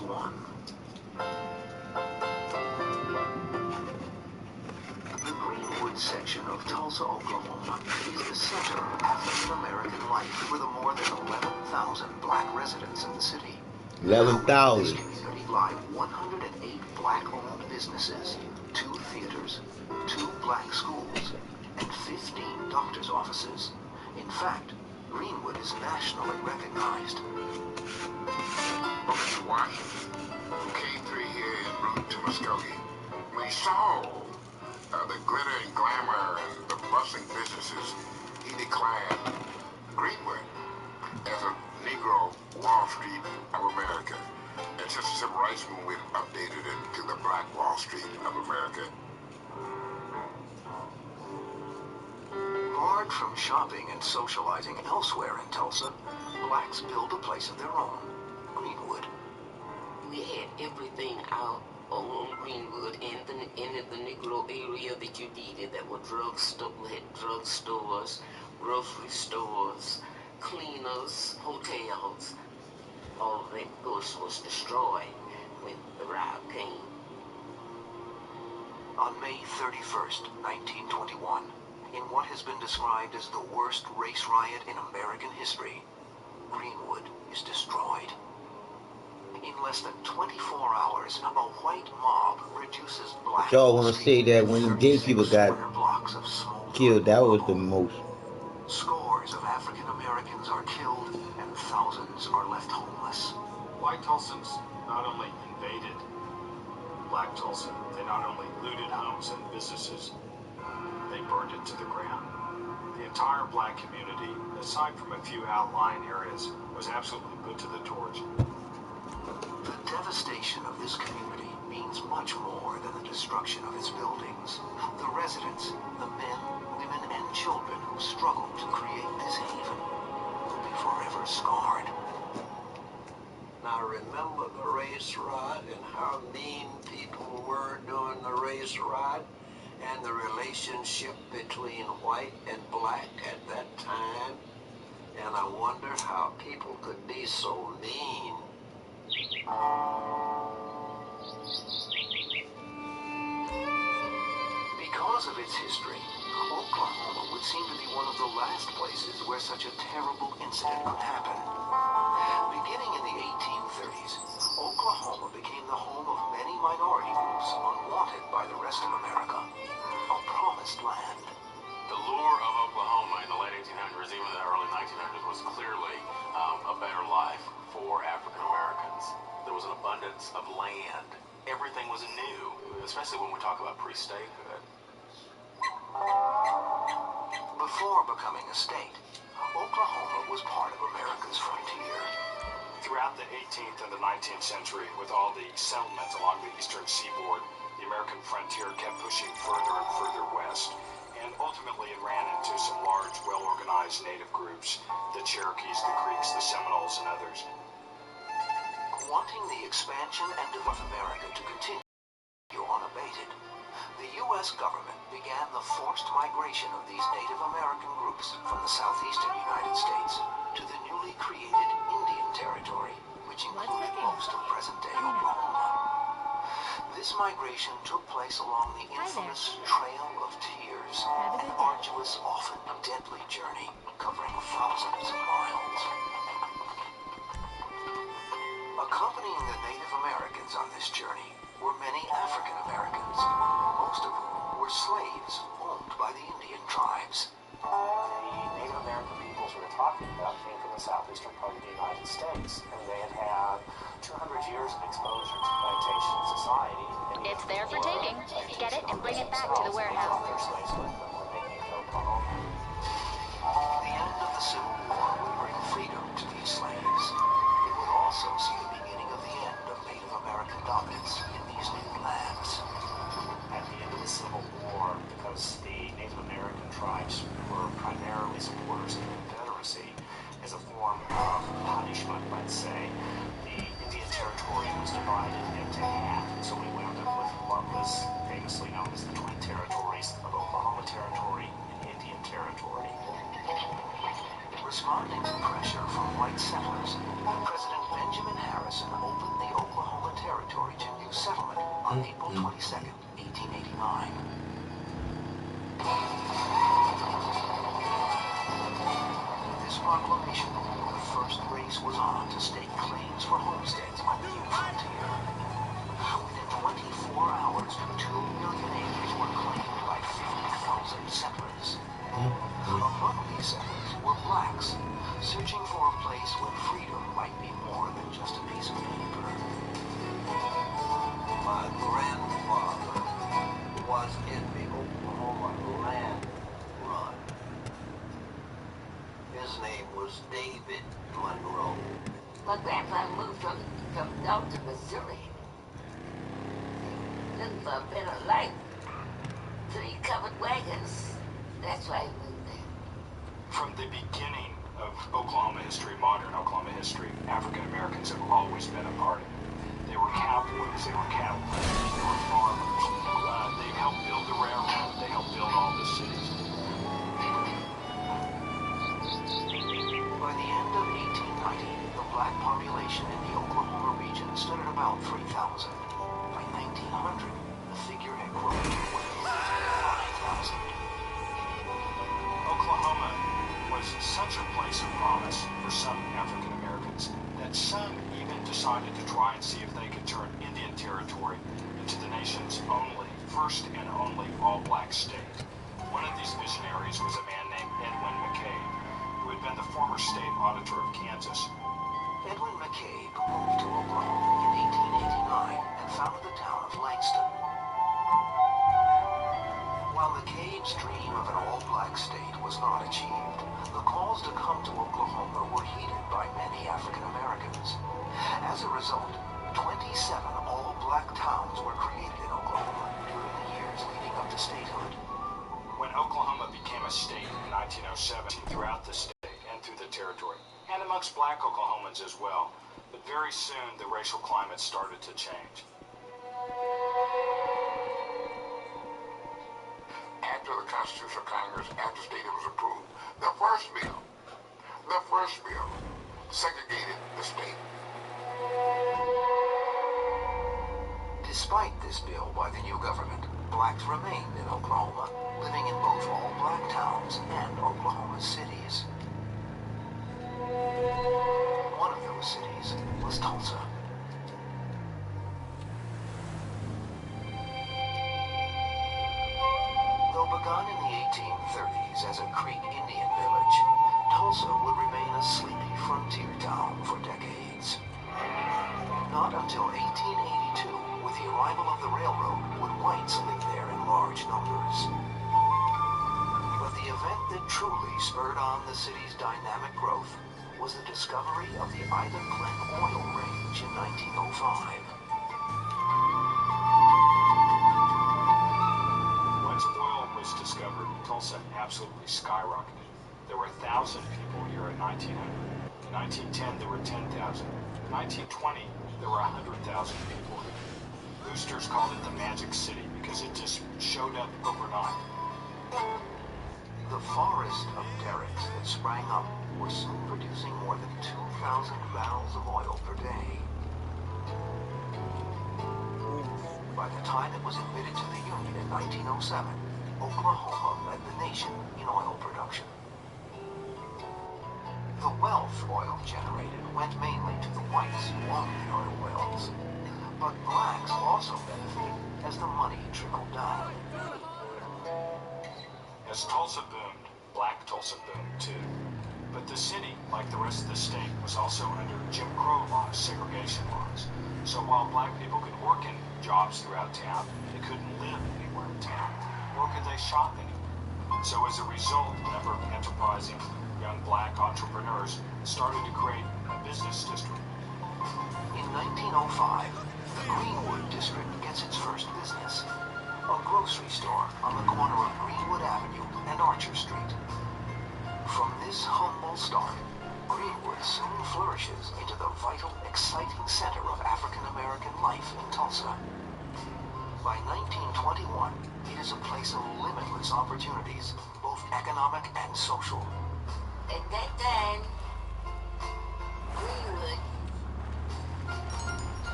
1921. The Greenwood section of Tulsa, Oklahoma is the center of African-American life with more than 11,000 black residents in the city. 11,000. In this community lie 108 black-owned businesses, 2 theaters, 2 black schools, and 15 doctor's offices. In fact, Greenwood is nationally recognized. Mr. Washington, who came through here en route to Muskogee, when he saw the glitter and glamour and the bustling businesses, he declared Greenwood as a Negro Wall Street of America. And since the Civil Rights Movement, we've updated it to the Black Wall Street of America. Barred from shopping and socializing elsewhere in Tulsa, blacks build a place of their own, Greenwood. We had everything out on Greenwood in the Negro area that you needed. There were we had drugstores, grocery stores, cleaners, hotels. All of that, of course, was destroyed when the riot came. On May 31st, 1921, in what has been described as the worst race riot in American history, Greenwood is destroyed. In less than 24 hours, a white mob reduces black. Y'all want to say that when gay people got killed, that was the most. Scores of African Americans are killed and thousands are left homeless. White Tulsans not only invaded Black Tulsa, they not only looted homes and businesses, they burned it to the ground. The entire black community, aside from a few outlying areas, was absolutely put to the torch. The devastation of this community means much more than the destruction of its buildings. The residents, the men, women, and children who struggled to create this haven will be forever scarred. Now remember the race riot and how mean people were during the race riot and the relationship between white and black at that time. And I wonder how people could be so mean. Because of its history, Oklahoma would seem to be one of the last places where such a terrible incident could happen. Beginning in the 1830s, Oklahoma became the home of many minority groups unwanted by the rest of America. A promised land. The lure of Oklahoma in the late 1800s, even the early 1900s, was clearly a better life for African Americans. There was an abundance of land. Everything was new, especially when we talk about pre-statehood. Before becoming a state, Oklahoma was part of America's frontier. Throughout the 18th and the 19th century, with all the settlements along the eastern seaboard, the American frontier kept pushing further and further west. And ultimately it ran into some large, well-organized native groups, the Cherokees, the Creeks, the Seminoles, and others. Wanting the expansion and North America to continue unabated, the U.S. government began the forced migration of these Native American groups from the southeastern United States to the newly created Indian Territory, which included most of present-day Oklahoma. This migration took place along the infamous Trail of Tears, an arduous, often deadly journey covering thousands of miles. Accompanying the Native Americans on this journey were many African Americans, most of whom were slaves owned by the Indian tribes. The Native American peoples we were talking about came from the southeastern part of the United States, and they had had 200 years of exposure to plantation society. It's there for taking. Get it and bring it back to the warehouse. The end of the Civil War would bring freedom to these slaves. It would also see the beginning of the end of Native American dominance in these new lands. At the end of the Civil War, because the Native American tribes were primarily supporters of the Confederacy, as a form of punishment, let's say, the Indian Territory was divided into half, and so we wound up with what was famously known as the Twin Territories of Oklahoma Territory and Indian Territory. Responding to pressure from white settlers, President Benjamin Harrison opened the Oklahoma Territory to new settlement on April 22nd, 1889. This proclamation, the first race was on to stake claims for homesteads on the new frontier. Within 24 hours, 2 million acres were claimed by 50,000 settlers. Among these settlers were blacks, searching for a place where freedom might be more than just a piece of paper. My grandfather was in the Oklahoma Land Run. His name was David Monroe. My grandfather moved from north to Missouri. Looking for a better life. 3 covered wagons. That's why he moved there. From the beginning of Oklahoma history, modern Oklahoma history, African Americans have always been a part of it. They were cowboys, they were cattle hunters, they were farmers. They helped build the railroad, they helped build all the cities. By the end of 1890, the black population in the Oklahoma region stood at about 3,000. By 1900, the figure had grown to more than 5,000. Oklahoma was such a place of promise for some African Americans that some even decided to try and see if they could turn Indian Territory into the nation's first and only all-black state. One of these visionaries was a man named Edwin McCabe, who had been the former state auditor of Kansas. Edwin McCabe moved to Oklahoma in 1889 and founded the town of Langston. While McCabe's dream of an all-black state was not achieved, the calls to come to Oklahoma were heeded by many African Americans. As a result, 27 all-black towns were created in Oklahoma during the years leading up to statehood. When Oklahoma became a state in 1907, throughout the state and through the territory, and amongst black Oklahomans as well, but very soon the racial climate started to change. After the Constitutional Congress, after statehood was approved, the first bill segregated the state. Despite this bill by the new government, blacks remained in Oklahoma, living in both all-black towns and Oklahoma cities. One of those cities was Tulsa. Though begun in the 1830s as a Creek Indian village, Tulsa would remain a sleepy frontier town for decades. Not until 1882, with the arrival of the railroad, would whites live there in large numbers. But the event that truly spurred on the city's dynamic growth was the discovery of the Island Glen oil range in 1905. Once oil was discovered, Tulsa absolutely skyrocketed. There were 1,000 people here in 1900. In 1910, there were 10,000. In 1920, there were 100,000 people here. Boosters called it the Magic City because it just showed up overnight. The forest of derricks that sprang up were soon producing more than 2,000 barrels of oil per day. By the time it was admitted to the Union in 1907, Oklahoma led the nation in oil production. The wealth oil generated went mainly to the whites who owned the oil wells, but blacks also benefited as the money trickled down. As Tulsa boomed, black Tulsa boomed too. But the city, like the rest of the state, was also under Jim Crow laws, segregation laws. So while black people could work in jobs throughout town, they couldn't live anywhere in town, nor could they shop anywhere. So as a result, a number of enterprising young black entrepreneurs started to create a business district. In 1905, the Greenwood District gets its first business, a grocery store on the corner of Greenwood Avenue and Archer Street. From this humble start, Greenwood soon flourishes into the vital, exciting center of African American life in Tulsa. By 1921, it is a place of limitless opportunities, both economic and social. At that time, Greenwood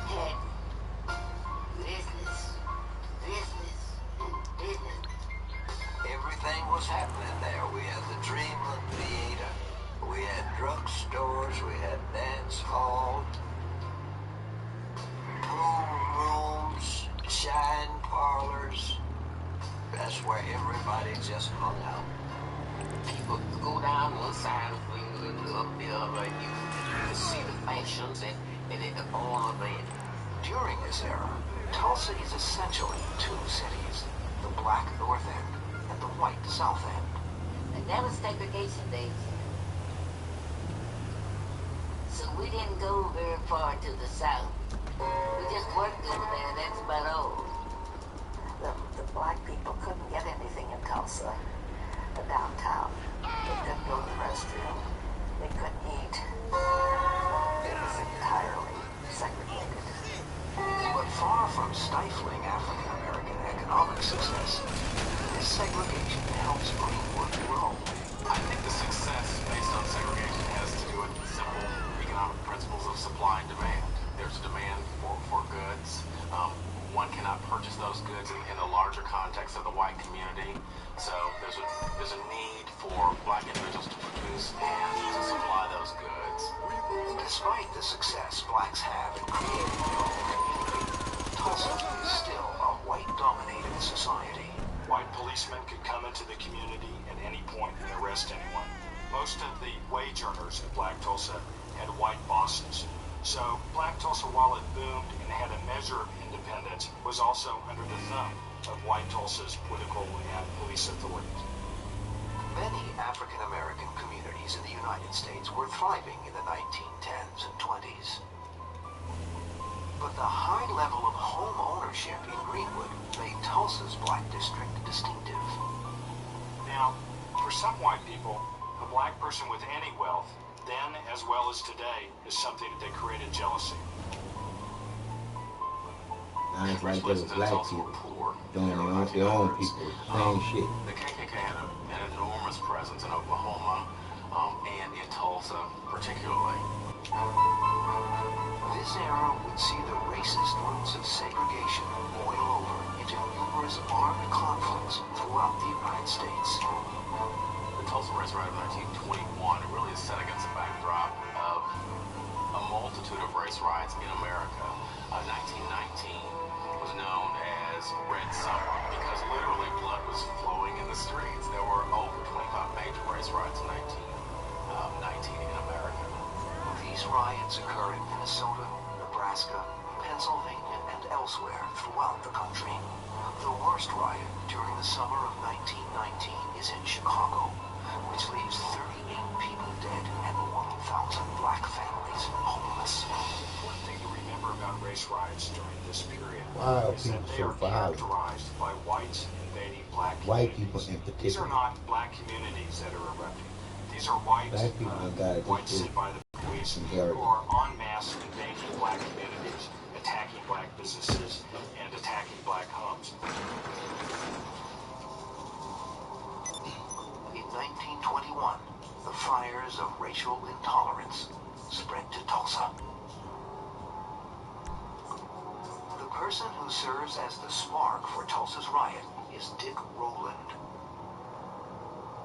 had business. Everything was happening there. We had the Dreamland Theater, we had drugstores, we had dance halls, pool rooms, shine parlors. That's where everybody just hung out. People could go down one side of Greenwood and up the other, and you could see the fashions and all of that. During this era, Tulsa is essentially two cities, the Black North End and the White South End. And that was segregation days. So we didn't go very far to the south. We just worked over there, that's about all. The black people couldn't get anything in Tulsa, the downtown. They couldn't go to the restroom. They couldn't eat. It was entirely segregated. But far from stifling African American economic success, this segregation helps Greenwood grow. I think the success based on segregation has to do with simple economic principles of supply and demand. There's a demand for goods. One cannot purchase those goods in the larger context of the white community. So there's a need for black individuals to produce and to supply those goods. Despite the success blacks have in creating their own community, Tulsa is still a white-dominated society. White policemen could come into the community at any point and arrest anyone. Most of the wage earners in Black Tulsa had white bosses. So Black Tulsa, while it boomed and had a measure of independence, was also under the thumb of White Tulsa's political and police authorities. Many African American communities in the United States were thriving in the 1910s and 20s. But the high level of home ownership in Greenwood made Tulsa's Black District distinctive. Now, for some white people, a black person with any wealth, then as well as today, is something that created jealousy. Now it's like those black people doing their own people, same shit. The KKK had an enormous presence in Oklahoma and in Tulsa particularly. This era would see the racist roots of segregation boil over into numerous armed conflicts throughout the United States. The Tulsa Race Riot of 1921 really is set against a backdrop of a multitude of race riots in America. 1919 was known as Red Summer because literally blood was flowing in the streets. There were over 25 major race riots in 1919 in America. These riots occur in Minnesota, Nebraska, Pennsylvania, and elsewhere throughout the country. The worst riot during the summer of 1919 is in Chicago, which leaves 38 people dead and 1,000 black families homeless. One thing to remember about race riots during this period is that they are characterized by whites invading black communities. In particular. These are not black communities that are erupting. These are whites, whites sent by the police who are en masse invading black communities, attacking black businesses, and attacking black homes. In 1921, the fires of racial intolerance spread to Tulsa. The person who serves as the spark for Tulsa's riot is Dick Rowland.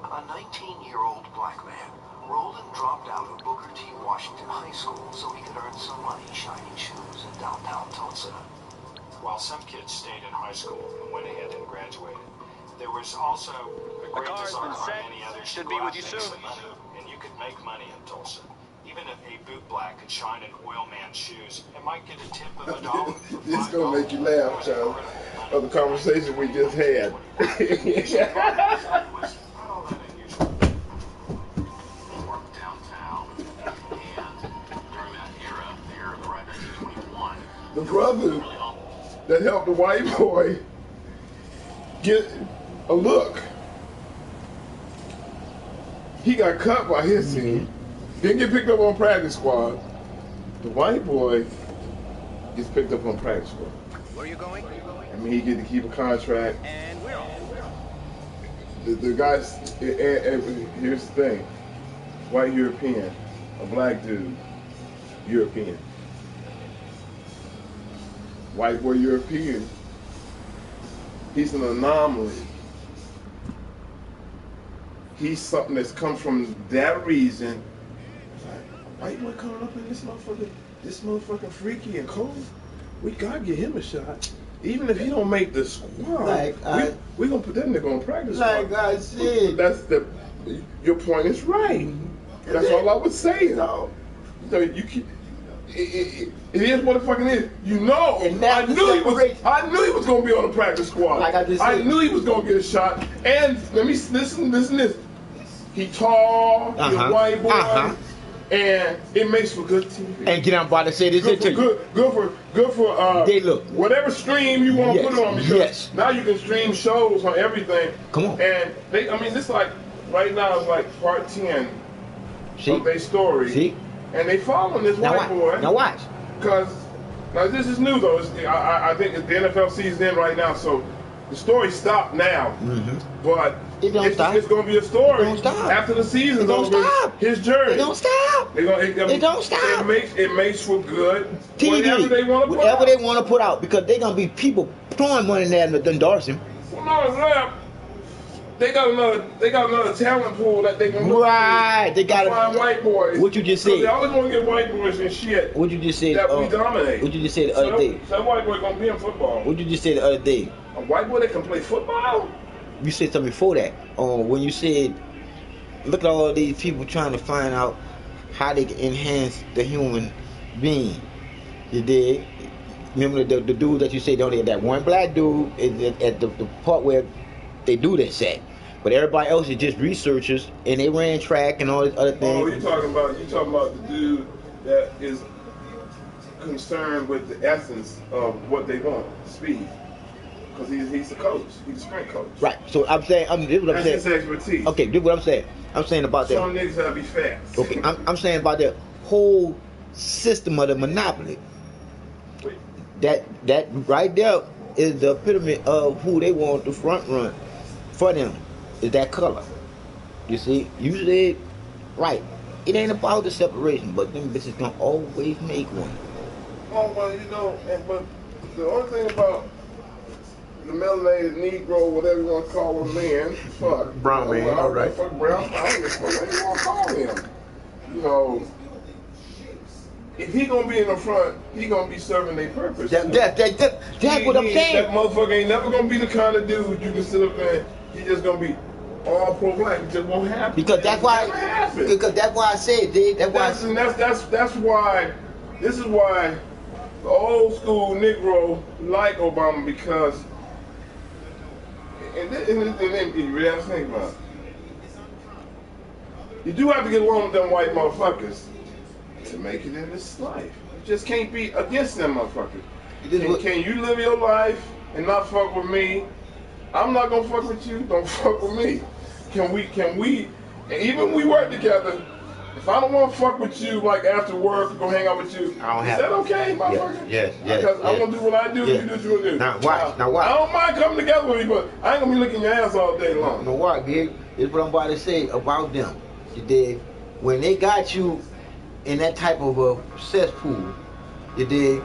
A 19-year-old black man, Rowland dropped out of Booker T. Washington High School so he could earn some money shining shoes in downtown Tulsa. While some kids stayed in high school and went ahead and graduated, there was also a great desire by many others to go out and make some money, and you could make money in Tulsa. Even if a boot black could shine an oil man's shoes, it might get a tip of $1. This is gonna make you laugh, Charles, of the conversation we just had. The brother that helped the white boy get a look, he got cut by his team, didn't get picked up on practice squad. The white boy gets picked up on practice squad. Where are you going? I mean, he get to keep a contract. And where? The guys, and here's the thing. white European, a black dude, European. White boy European, he's an anomaly. He's something that's come from that reason. Like, white boy coming up in this motherfucking freaky and cold. We gotta get him a shot. Even if he don't make the squad, we gonna put that nigga on practice squad. Like I said. Your point is right. That's all I was saying. You keep, it is what it fucking is. You know, I knew he was gonna be on the practice squad. Like I just said. I knew he was gonna get a shot. And let me listen. He tall, he a white boy, and it makes for good TV. And get out about to say this to you. Good for they look whatever stream you want to put it on, because now you can stream shows on everything. Come on. And this like right now is like part 10 of their story. See? And they following this white boy. Now watch. Because now this is new though. I think the NFL season in right now, so the story stopped now. But it's going to be a story after the season's over. His journey. It don't stop. It don't stop. It makes for good TV. Whatever they want to put out, because they're going to be people throwing money in there and endorse him. Well, no, they got another talent pool that they can look Right. They got to find white boys. What you just said. They always want to get white boys and shit. What you just said. That we dominate. What you just said the other day. That white boy going to be in football. What you just said the other day. A white boy that can play football? You said something before that. When you said, look at all these people trying to find out how they can enhance the human being. You did. Remember the dude that you said, that one black dude is at the part where they do this at. But everybody else is just researchers, and they ran track and all this other things. Oh, you talking about the dude that is concerned with the essence of what they want, speed. Because he's the coach. He's the strength coach. Right. So I'm saying, this is what I'm saying. That's his expertise. Okay, this is what I'm saying. I'm saying about that. Some niggas gotta be fast. Okay, I'm saying about the whole system of the monopoly. That right there is the epitome of who they want to front run for them. Is that color. You see? Usually, right. It ain't about the separation, but them bitches gonna always make one. Oh, well, but the only thing about the melanated Negro, whatever you want to call him, man, fuck. Brown man, all right. Fuck brown, I don't give a fuck what you want to call him. If he gonna be in the front, he gonna be serving their purpose. That's what I'm saying. That motherfucker ain't never gonna be the kind of dude you can sit up and he just gonna be all pro-black. It just won't happen. Because that's why. Because that's why I said, Dave. That's why. This is why the old school Negro like Obama, because. And then you really have to think about it. You do have to get along with them white motherfuckers to make it in this life. You just can't be against them motherfuckers. Can you live your life and not fuck with me? I'm not gonna fuck with you. Don't fuck with me. Can we? And even when we work together, if I don't want to fuck with you, like after work, go hang out with you. Is that okay, motherfucker? Yes. Because I want to do what I do. You do what you do. Now watch. I don't mind coming together with you, but I ain't gonna be licking your ass all day long. No, what, big? This is what I'm about to say about them. You dig? When they got you in that type of a cesspool, you dig?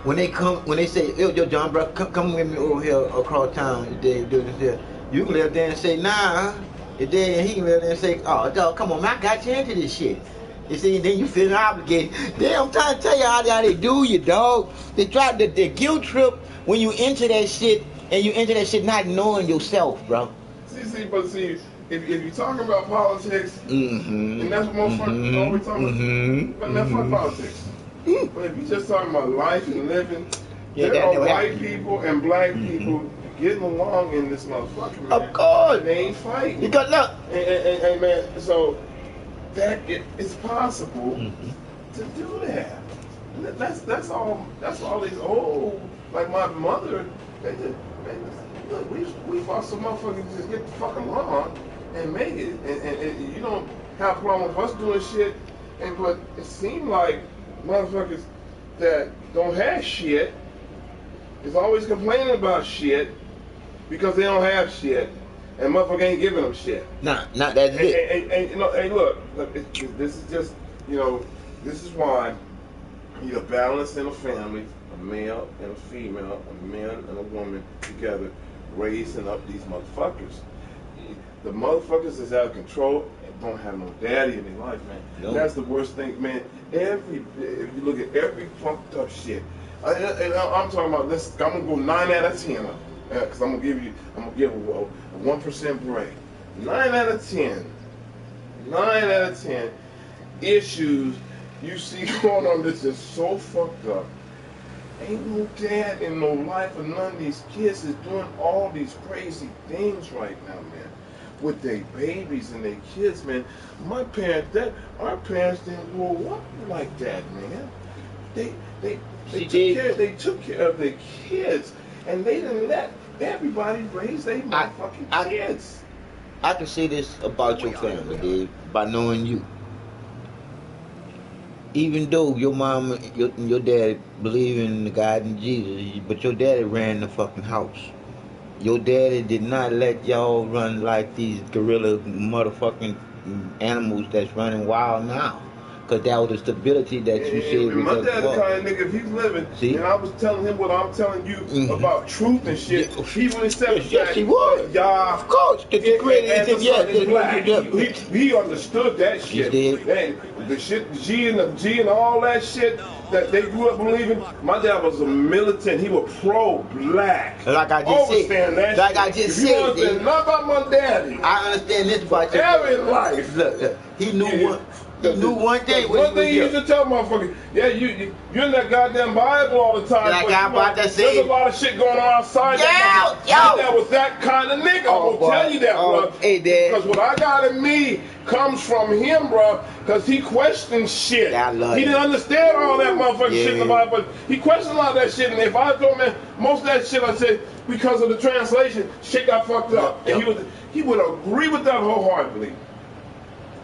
When they say, yo, John, bro, come with me over here across town, you dig? Do this here. You can live there and say, nah. And then he can live there and say, oh, dog, come on, man, I got you into this shit. You see, and then you feel obligated. Then I'm trying to tell you how they do you, dog. They try the guilt trip when you into that shit, and you into that shit not knowing yourself, bro. See, if you're talking about politics, and that's what most fuckers always talking about, but that's fuck politics. But if you're just talking about life and living, there are white people and black people getting along in this motherfucker, man. Of course. They ain't fighting. Because look. And man, so that it's possible to do that. That's all these old, like my mother, look, we fought some motherfuckers just get the fuck along and make it. And you don't have a problem with us doing shit. But it seemed like motherfuckers that don't have shit is always complaining about shit because they don't have shit. and motherfucker ain't giving them shit. Nah, not that's it. And you know, hey, look, this is just, you know, this is why you need a balance in a family, a male and a female, a man and a woman together, raising up these motherfuckers. The motherfuckers is out of control and don't have no daddy in their life, man. Nope. That's the worst thing, man. If you look at every fucked up shit, and I'm talking about this, I'm gonna go 9 out of 10, because I'm gonna give a 1% break. 9 out of 10 issues you see going on that's just so fucked up. Ain't no dad in no life of none of these kids is doing all these crazy things right now, man. With their babies and their kids, man. Our parents didn't grow up like that, man. They took care of their kids, and they didn't let everybody raise their motherfucking kids. I can say this about your family, Dave, by knowing you. Even though your mom and your dad believe in the God and Jesus, but your daddy ran the fucking house. Your daddy did not let y'all run like these gorilla motherfucking animals that's running wild now. Because that was the stability that you said. My dad's the kind of nigga, if he's living, and I was telling him what I'm telling you about truth and shit, he would accept yes, he would. Yeah, of course. He understood that shit. He did. And the shit, the G and all that shit that they grew up believing. My dad was a militant. He was pro-black. Like I just said. That like shit. I just if said. You understand nothing about my daddy. I understand this about your every life. Look, he knew what. He knew one thing. One thing he used to tell motherfuckers, yeah, you're in that goddamn Bible all the time. Like I'm about to say, there's a lot of shit going on outside. My dad was that kind of nigga. I'm gonna tell you that, bro. Hey, Dad. Because what I got in me comes from him, bro. Because he questioned shit. I love he didn't understand all that motherfucking shit in the Bible, but he questioned a lot of that shit. And if I told him most of that shit, I said because of the translation, shit got fucked up. And he would agree with that wholeheartedly.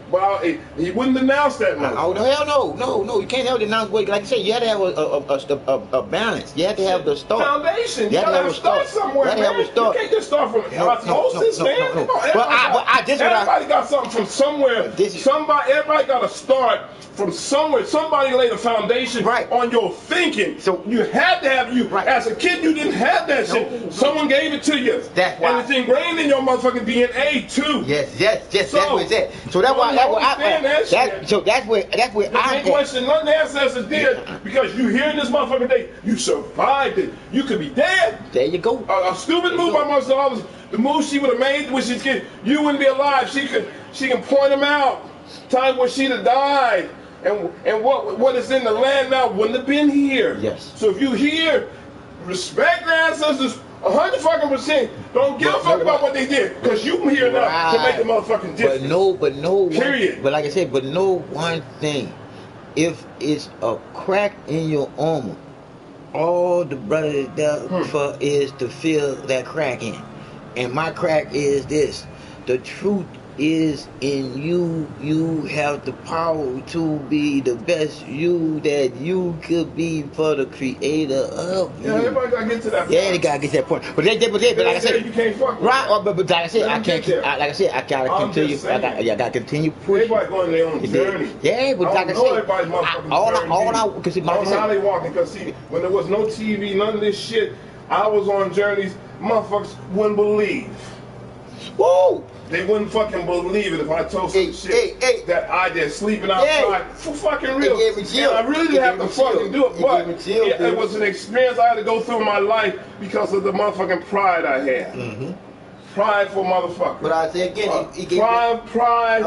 Well, he wouldn't denounce that much. Oh, hell no. You can't have the denounce. Like I said, you have to have a balance. You have to have the start. Foundation. You have to have a start somewhere, man. You can't just start from osmosis, man. Everybody got something from somewhere. Everybody got to start from somewhere. Somebody laid a foundation on your thinking. So you had to have as a kid, you didn't have that shit. Someone gave it to you. That's why. And it's ingrained in your motherfucking DNA too. Yes. That's what it said. So that's why. That's where I question nothing the ancestors did because you hearing this motherfucking day, you survived it. You could be dead. There you go. A stupid move by most of the moves she would have made when she's kid, you wouldn't be alive. She can point them out. Times when she'd have died. And what is in the land now wouldn't have been here. Yes. So if you hear, respect the ancestors 100%. Don't give a fuck about what they did, because you here now to make a motherfucking difference. But no. Period. But like I said, know one thing: if it's a crack in your armor, all the brother does for is to fill that crack in. And my crack is this: the truth is in you. You have the power to be the best you that you could be for the creator of you. Yeah, everybody gotta get to that point. Yeah, they gotta get to that point. But like I said, you can't fuck with but like I said, I can't. Like I said, I gotta continue. I gotta continue pushing. Everybody going their own journey. Yeah, but like I said, I don't know how they walking, because see, when there was no TV, none of this shit, I was on journeys. Motherfuckers wouldn't believe. Woo! They wouldn't fucking believe it if I told some shit that I did sleeping outside. For fucking real. And I really didn't have to fucking do it, but it was an experience I had to go through in my life because of the motherfucking pride I had. Prideful motherfucker. But I say again, pride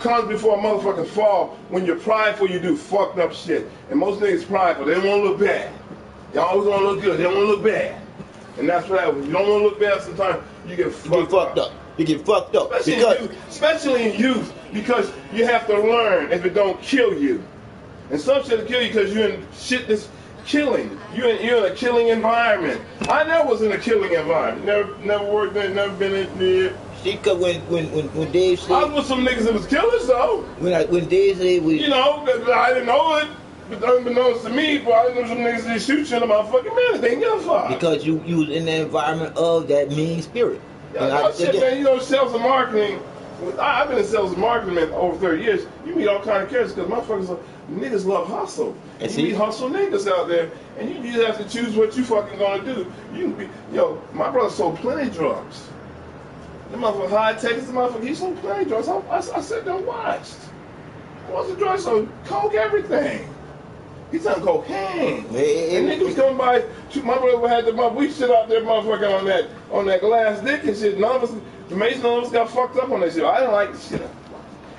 comes before a motherfucking fall. When you're prideful, you do fucked up shit. And most niggas prideful, they don't want to look bad. They always want to look good. They don't want to look bad. And that's what happens. You don't want to look bad sometimes, you get fucked up. You get fucked up. Especially in youth, because you have to learn if it don't kill you. And some shit will kill you because you're in shit that's killing. You're in a killing environment. I never was in a killing environment. Never worked in, never been in there. See, cause when Dave said, I was with some niggas that was killers though. When Dave said I didn't know it. But unbeknownst to me, but I know some niggas that shoot you in the motherfucking minute. They ain't give a fuck. Because you was in the environment of that mean spirit. Shit, man, you know, sales and marketing. I've been in sales and marketing man, over 30 years. You meet all kind of characters because motherfuckers, niggas love hustle. And you meet hustle niggas out there, and you just have to choose what you fucking gonna do. You can be, my brother sold plenty of drugs. The motherfucker high tech is the motherfucker. He sold plenty of drugs. I sat there and watched. What's the drug? So coke, everything. He's selling cocaine. And niggas coming by. My brother had we sit out there, motherfucker, on that glass dick and shit. None of us, amazing, none of us got fucked up on that shit. I didn't like the shit.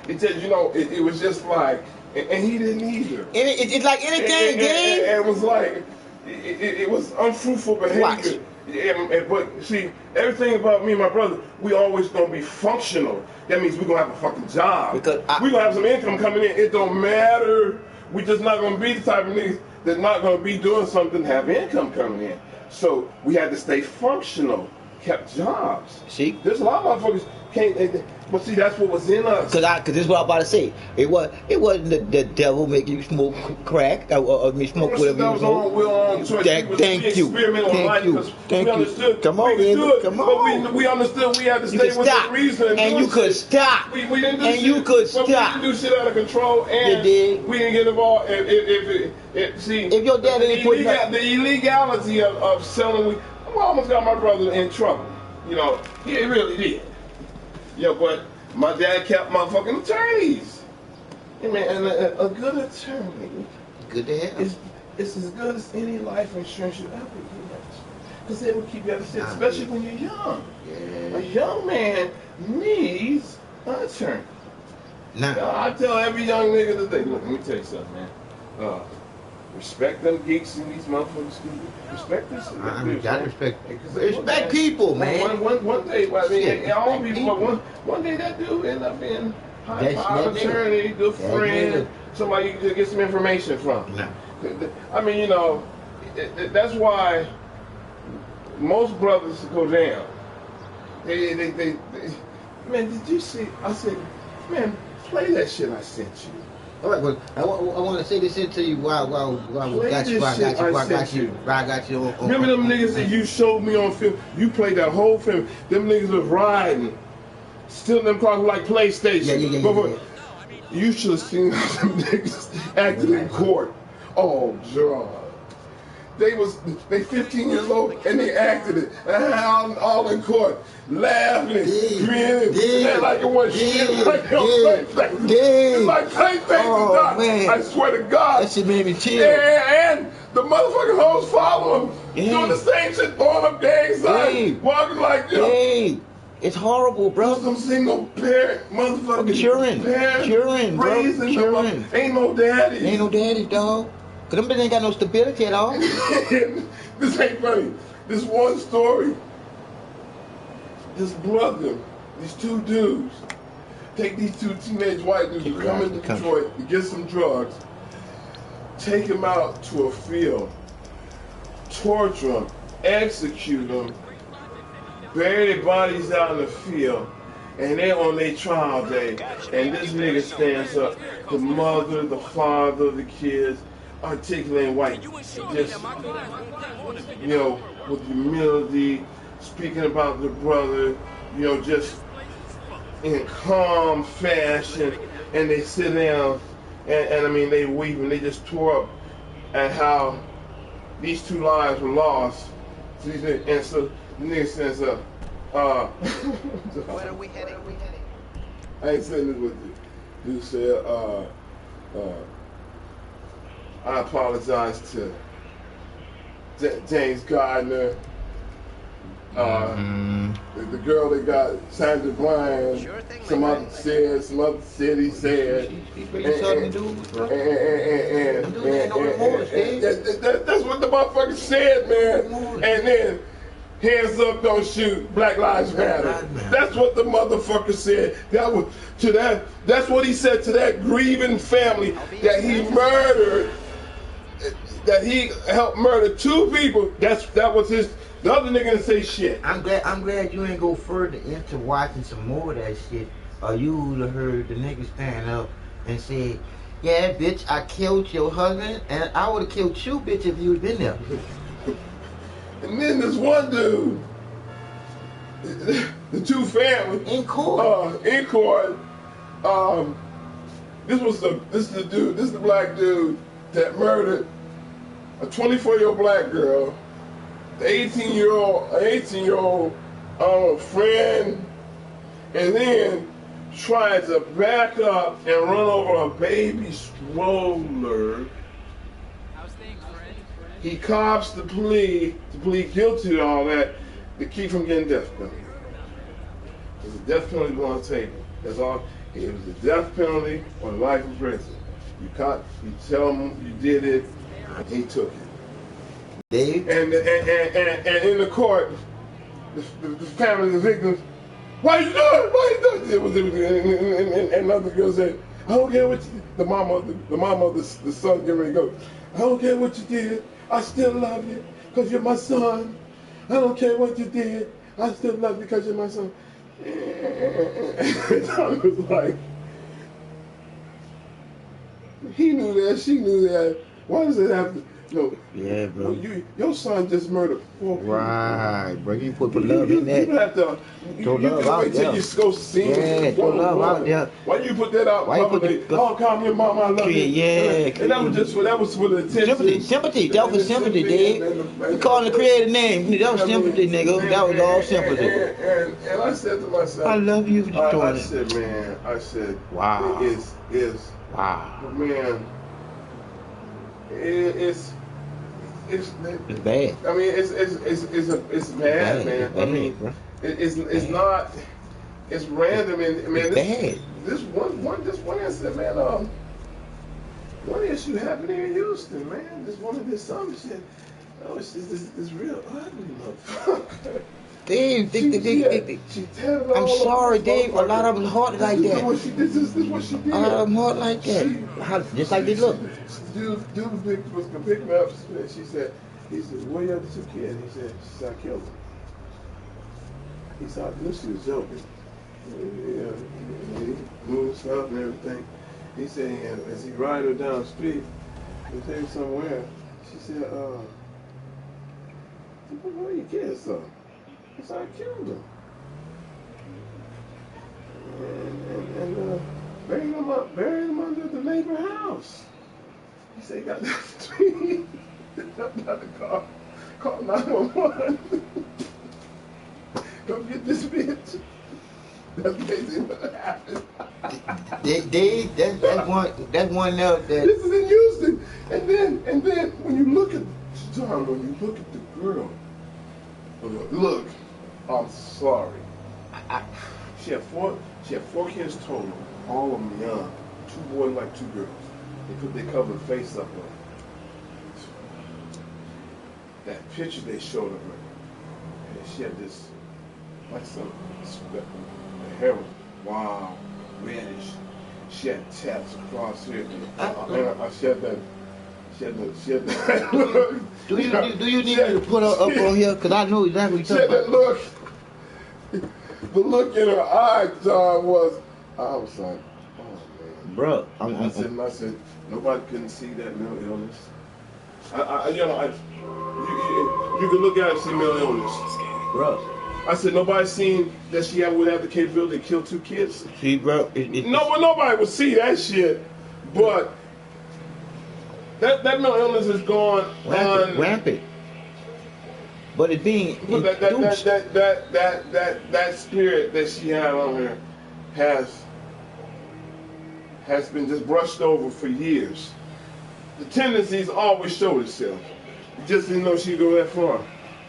It said, it was just like, and he didn't either. It's like anything, game. And it was like, it was unfruitful behavior. But see, everything about me and my brother, we always gonna be functional. That means we're gonna have a fucking job. We're gonna have some income coming in. It don't matter. We just not gonna be the type of niggas that's not gonna be doing something to have income coming in. So we had to stay functional, kept jobs. See, there's a lot of motherfuckers can't. But see, that's what was in us. Cause this is what I'm about to say. It wasn't the devil making you smoke crack or smoke whatever you smoke. Thank you. Come on, man. Come on. But we understood we had to stay with the reason. And you could stop. We didn't do and shit. you could stop. We didn't do shit out of control, and we didn't get involved. If your dad ain't putting the illegality of selling weed, I almost got my brother in trouble. He really did. But my dad kept motherfucking attorneys. Hey man, and a good attorney, good to have. It's as good as any life insurance you ever get. Because they will keep you out of shit, especially when you're young. Yeah. A young man needs an attorney. I tell every young nigga today, look, let me tell you something, man. Respect them geeks in these motherfuckers. Respect this. I gotta respect people, man. One day, all people. One day that dude end up being high-powered attorney, good friend, somebody you can get some information from. I mean, that's why most brothers go down. They man, did you see? I said, man, play that shit I sent you. All right, well, I want to say this into you while I got you. Remember them niggas that you showed me on film? You played that whole film. Them niggas was riding, stealing them cars like PlayStation. Yeah. You should have seen how them niggas acted in court. Oh, John. They 15 years old and they acted it all in court, laughing, grinning, like it was shit, like PlayStation. It's like PlayStation, Doc. I swear to God. That shit made me chill. And the motherfucking hoes follow him, doing the same shit, throwing up gang signs, walking like this. It's horrible, bro. Some single parent, motherfucking curing, bro. Curing. Ain't no daddy, dog. Cause them bitches ain't got no stability at all. This ain't funny. This one story. His brother, these two dudes, take these two teenage white dudes who come into Detroit to get some drugs, take them out to a field, torture them, execute them, bury their bodies out in the field, and they're on their trial day. And this nigga stands up, the mother, the father, the kids, articulating white, just, with humility, speaking about the brother, just in calm fashion, and they sit down, and I mean, they weep, and they just tore up at how these two lives were lost. And so the nigga stands up, where are we heading? I ain't saying this with you. Dude said, I apologize to James Gardner, the girl that got Sandra Bland, some other said he said. That's what the motherfucker said, man. And then, hands up, don't shoot, Black Lives Matter. That's what the motherfucker said. That's what he said to that grieving family that he murdered. That he helped murder two people. That was his. The other nigga didn't say shit. I'm glad you ain't go further into watching some more of that shit. Or you would have heard the nigga stand up and say, "Yeah, bitch, I killed your husband, and I would have killed you, bitch, if you had been there." And then this one dude, the two families in court. This is the black dude that murdered a 24-year-old black girl, the 18-year-old friend, and then tried to back up and run over a baby stroller. How's things, friend? He cops to plead guilty to all that to keep from getting death penalty. There's a death penalty on the table. That's all. It was a death penalty or life in prison. You tell him you did it, and he took it. Dave? And in the court, the family, the victims, why you doing? Why you doing? And another girl said, I don't care what you did. The mom of the son getting ready to go. I don't care what you did. I still love you because you're my son. I don't care what you did. I still love you because you're my son. And Tommy was like, he knew that, she knew that. Why does it have to? No. Yeah, bro. Your son just murdered 4 people. Right, bro. You put love in that. You have to. Throw love out wait till there. you go see him. Yeah, throw love out there. Why you put that out? Why you put oh, call me mama, I love you. Yeah. And that was for the attention. Sympathy. That was sympathy, Dave. You calling the creative name. That was sympathy, nigga. That was all sympathy. And I said to myself, I love you for doing it. I said, wow. Wow. Man, it's bad. I mean, it's bad, man. I mean, it's not. It's random, and man, this one incident, man. One issue happened here in Houston, man. This one of this some shit. Oh, it's real ugly, motherfucker. Dave, I'm sorry, Dave. A lot of them hard like that. This is what she did. A lot of them hard like that. Just like they look. Dude was gonna pick me up. And he said, where are the other 2 kids? She said, I killed them. He said, I knew she was joking. Yeah, he moved stuff and everything. He said, as he ride her down the street, and take her somewhere, she said, where are your kids, son? He said, I killed them. And buried them under the neighbor house. He said, he got down the street, jumped out the car, called 911. Come get this bitch. That's basically what happened. That's one note that. This is in Houston. And then when you look at the girl, look, I'm sorry. She had 4 kids total, all of them young. 2 boys like 2 girls. They covered her face up on her. That picture they showed of her, and she had this, like the hair was reddish. She had tats across here. She had that. Do you need me to put her up on here? Because I know exactly what you're talking about. She had that look. The look in her eye, John, was. I was like, oh man, bro. I said, nobody couldn't see that mental illness. You can look at it and see mental illness, bro. I said nobody seen that she would have the capability to kill 2 kids. See, bro. Nobody would see that shit, but. That mental illness is gone rampant. But it's being that spirit that she had on her has been just brushed over for years. The tendencies always showed itself. You just didn't know she'd go that far.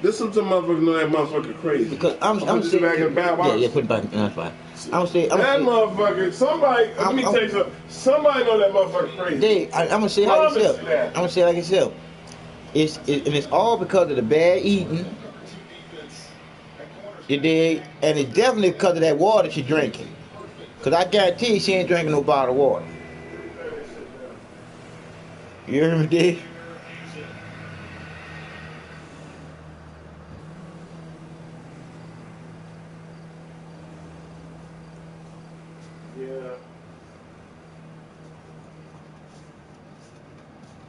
This is some motherfucker know that motherfucker crazy. Because I'm saying back in the bad box. Yeah, put it back in that's fine. Motherfucker, somebody, let me tell you something. Somebody know that motherfucker crazy. Dave, I'm gonna say like yourself. I'm gonna say like yourself. And it's all because of the bad eating. You dig? And it's definitely because of that water she's drinking. Because I guarantee you she ain't drinking no bottled water. You hear me, Dave?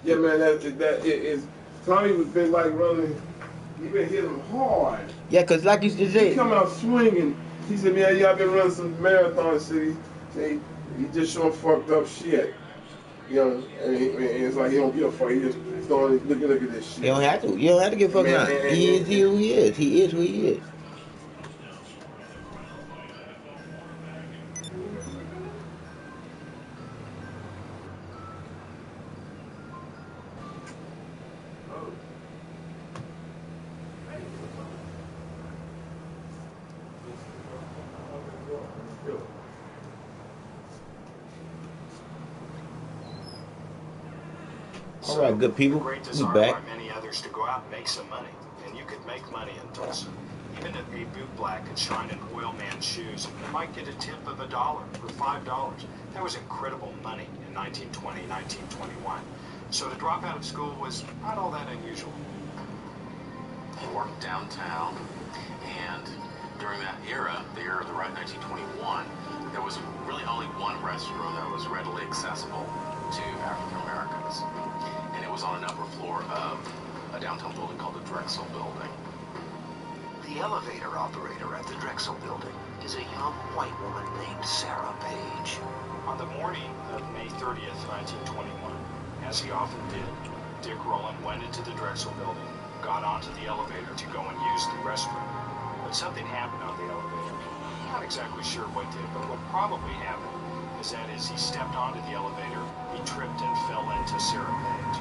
Yeah, man, that is Tommy was been like running He been hitting hard. Yeah, cause like you just said, he come out swinging. He said, "Man, y'all been running some marathons." City. Say he just showing fucked up shit. You know, and it's like he don't give a fuck. He just throwing. Look at this shit. you don't have to. You don't have to give a fuck now. He is who he is. He is who he is. All right, good people. Great We desire back. by many others to go out and make some money, and you could make money in Tulsa. Even if a bootblack could shine in oil man's shoes, you might get a tip of $1 or $5. That was incredible money in 1920, 1921. So to drop out of school was not all that unusual. He worked downtown, and during that era, the era of the right 1921, there was really only one restroom that was readily accessible to African Americans, and it was on an upper floor of a downtown building called the Drexel Building. The elevator operator at the Drexel Building is a young white woman named Sarah Page. On the morning of May 30th, 1921, as he often did, Dick Rowland went into the Drexel Building, got onto the elevator to go and use the restroom. But something happened on the elevator. Not exactly sure what did, but what probably happened is that as he stepped onto the elevator, he tripped and fell into Sarah Page.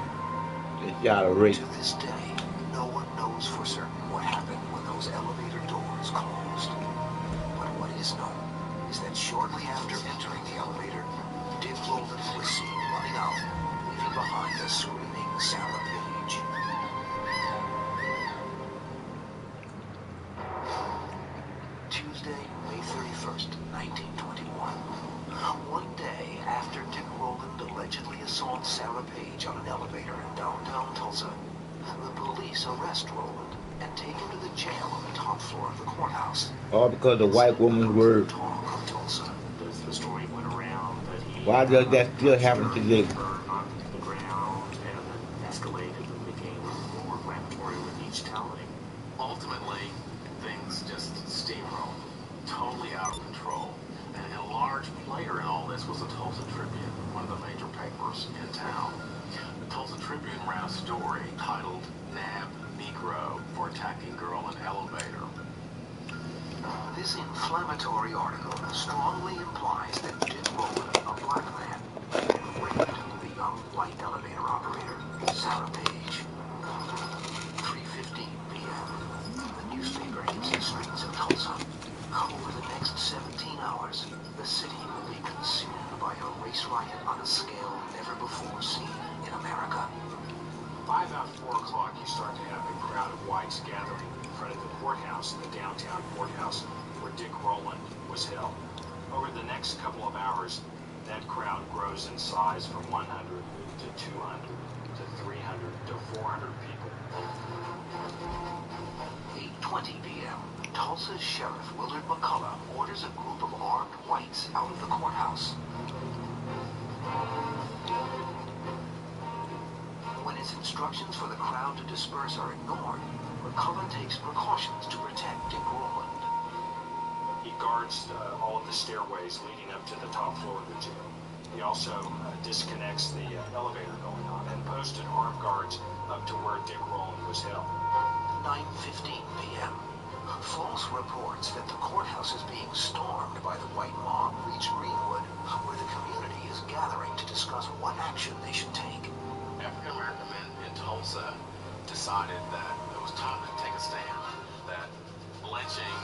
To this day, no one knows for certain what happened when those elevator doors closed. But what is known is that shortly after entering the elevator, Dick Rowland was seen running out, leaving behind a screaming Sarah Page. Tuesday, May 31st, 1921. One day after Dick Rowland allegedly assaults Sarah Page on an elevator in downtown Tulsa, the police arrest Rowland and take him to the jail on the top floor of the courthouse. All because the white woman's word. The story went around that he Why does that still happen today? onto the ground and then escalated and became more inflammatory with each telling. Ultimately, things just steamrolled, totally out of control. And a large player in all this was the Tulsa Tribune, one of the major papers in town. The Tulsa Tribune ran a story titled "Nab Negro for Attacking Girl in Elevator." This inflammatory article strongly implies that Dick Rowland, a black man, raped the young white elevator operator, Sarah Page. 3:15 p.m. The newspaper hits the streets of Tulsa. Over the next 17 hours, the city will be consumed by a race riot on a scale never before seen in America. By about 4 o'clock, you start to have a crowd of whites gathering in front of the courthouse, the downtown courthouse, where Dick Rowland was held. Over the next couple of hours, that crowd grows in size from 100 to 200 to 300 to 400 people. 8:20 p.m. Tulsa's Sheriff Willard McCullough orders a group of armed whites out of the courthouse. When his instructions for the crowd to disperse are ignored, McCullough takes precautions to protect Dick Rowland. He guards all of the stairways leading up to the top floor of the jail. He also disconnects the elevator going on and posted armed guards up to where Dick Rowland was held. 9:15 p.m. False reports that the courthouse is being stormed by the white mob reach Greenwood, where the community is gathering to discuss what action they should take. African American men in Tulsa decided that it was time to take a stand, that lynching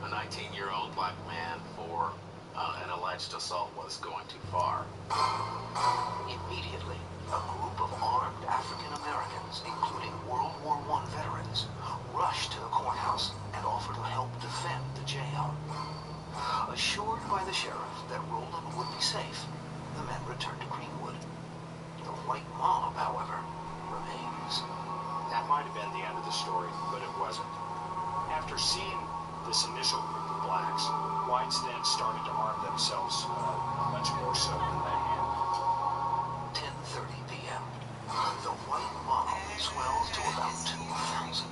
a 19-year-old black man for an alleged assault was going too far. Immediately, a group of armed African Americans, including World War I veterans, rushed to the courthouse and offered to help defend the jail. Assured by the sheriff that Rowland would be safe, the men returned to Greenwood. The white mob, however, remains. That might have been the end of the story, but it wasn't. After seeing this initial group of blacks, whites then started to arm themselves much more so than they had. 10:30 p.m. The white mob swells to about 2,000.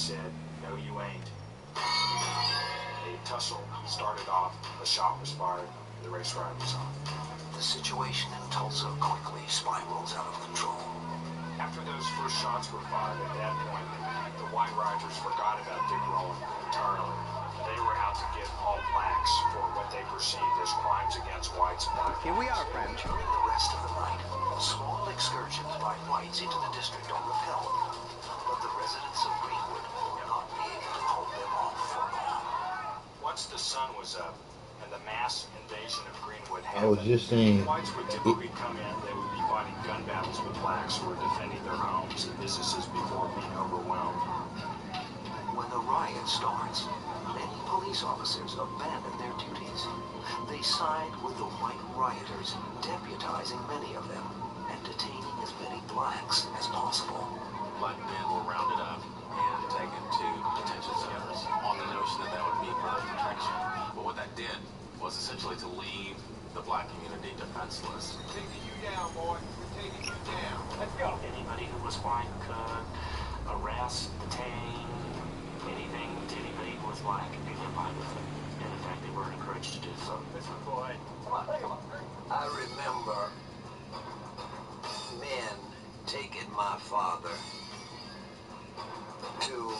said, "No, you ain't." A tussle started off, a shot was fired, the race riot was on. The situation in Tulsa quickly spirals out of control. After those first shots were fired, at that point, the White Riders forgot about Dick Rowland entirely. They were out to get all blacks for what they perceived as crimes against whites and black. Here we are, friend. During the rest of the night, small excursions by whites into the district are repelled, but the residents of Greenwood will not be able to hold them off for long. Once the sun was up and the mass invasion of Greenwood I was happened, just saying, whites would typically come in, they would be fighting gun battles with blacks who were defending their homes and businesses before being overwhelmed. When the riot starts, many police officers abandon their duties. They side with the white rioters, deputizing many of them and detaining as many blacks as possible. Black men were rounded up and taken to detention centers on the notion that that would be for their protection. But what that did was essentially to leave the black community defenseless. We're taking you down, boy. We're taking you down. Let's go. Anybody who was white could arrest, detain, anything to anybody who was black, and get by with it. And in fact, they were encouraged to do so. Listen, boy. Come on. I remember men taking my father to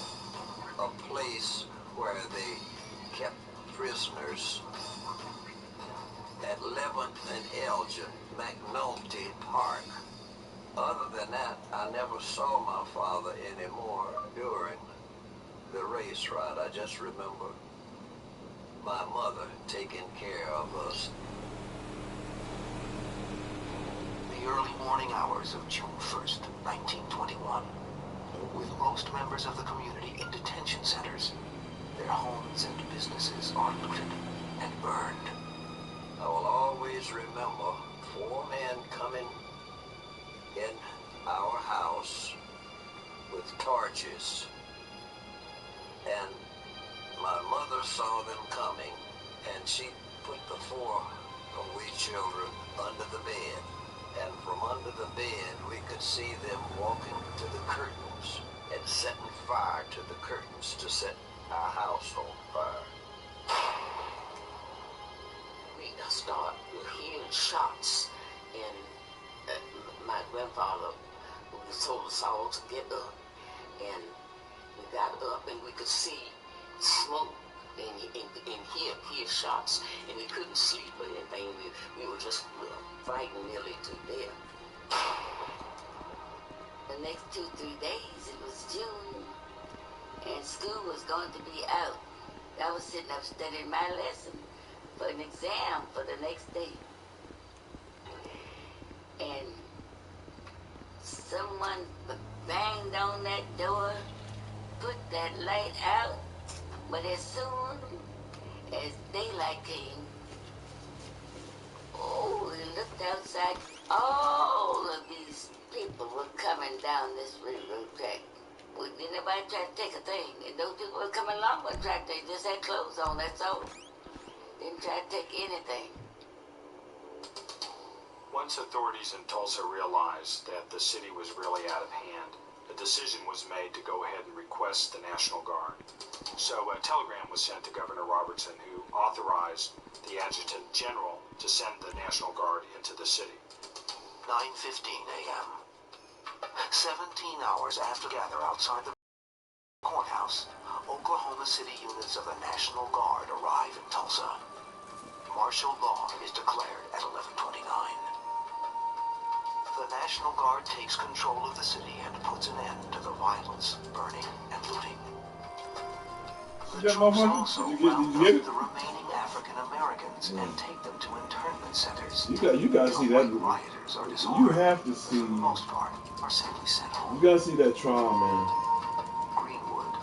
a place where they kept prisoners at 11th and Elgin, McNulty Park. Other than that, I never saw my father anymore during the race ride. I just remember my mother taking care of us. The early morning hours of June 1st, 1921, with most members of the community in detention centers, their homes and businesses are looted and burned. I will always remember 4 men coming in our house with torches, and my mother saw them coming, and she put the 4 of we children under the bed, and from under the bed we could see them walking to the curtains and setting fire to the curtains to set our house on fire. We start hearing shots, and my grandfather told us all to get up, and we got up and we could see smoke and hear shots, and we couldn't sleep or anything. We were just frightened nearly to death. The next 2-3 days, it was June, and school was going to be out. I was sitting up studying my lesson for an exam for the next day. And someone banged on that door, put that light out, but as soon as daylight came, we looked outside. All of these people were coming down this railroad track. Didn't nobody try to take a thing, and those people were coming along the track. They just had clothes on, that's all. Didn't try to take anything. Once authorities in Tulsa realized that the city was really out of hand, a decision was made to go ahead and request the National Guard. So a telegram was sent to Governor Robertson, who authorized the Adjutant General to send the National Guard into the city. 9:15 a.m. 17 hours after gather outside the courthouse, Oklahoma City units of the National Guard arrive in Tulsa. Martial law is declared at 11:29. The National Guard takes control of the city and puts an end to the violence, burning, and looting. The troops also round up the remaining African Americans and take them to internment centers. You gotta see that. Rioters are You disarmed. have to see. For the most part, are simply sent home. You gotta see that trial, man. Greenwood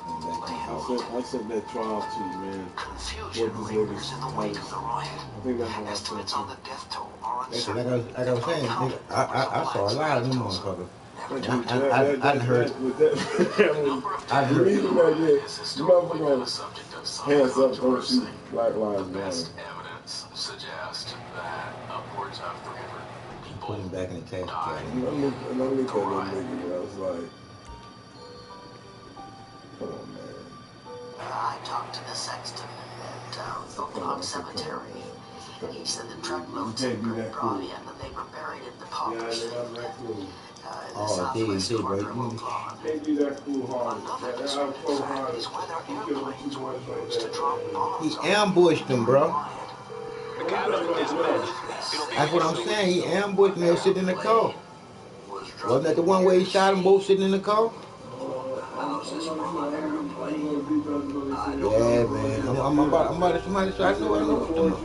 lay in I sent that trial to you, man. confusion lingers in the wake of the riot. I think that's what I Estimates sent on the death toll are Like uncertain. I was saying, nigga, I saw a lot of them motherfuckers. I heard. I heard. You motherfuckers hands up, don't shoot. Black Lives Matter. Evidence suggests that upwards of 300 people Put him back in the casket. And I looked at that nigga and I was like, come on, man. I talked to the sexton at Oaklawn Cemetery. He said the truckloads had been brought in and they were buried in the paupers field. In the southwest corner of Oaklawn. Another disturbing fact is whether airplanes were used to drop bombs. He ambushed them, bro. That's what I'm saying. He ambushed them. They were sitting in the car. Wasn't that the one where he shot them both sitting in the car? Yeah, man. I'm about to somebody say, I know what I'm talking about.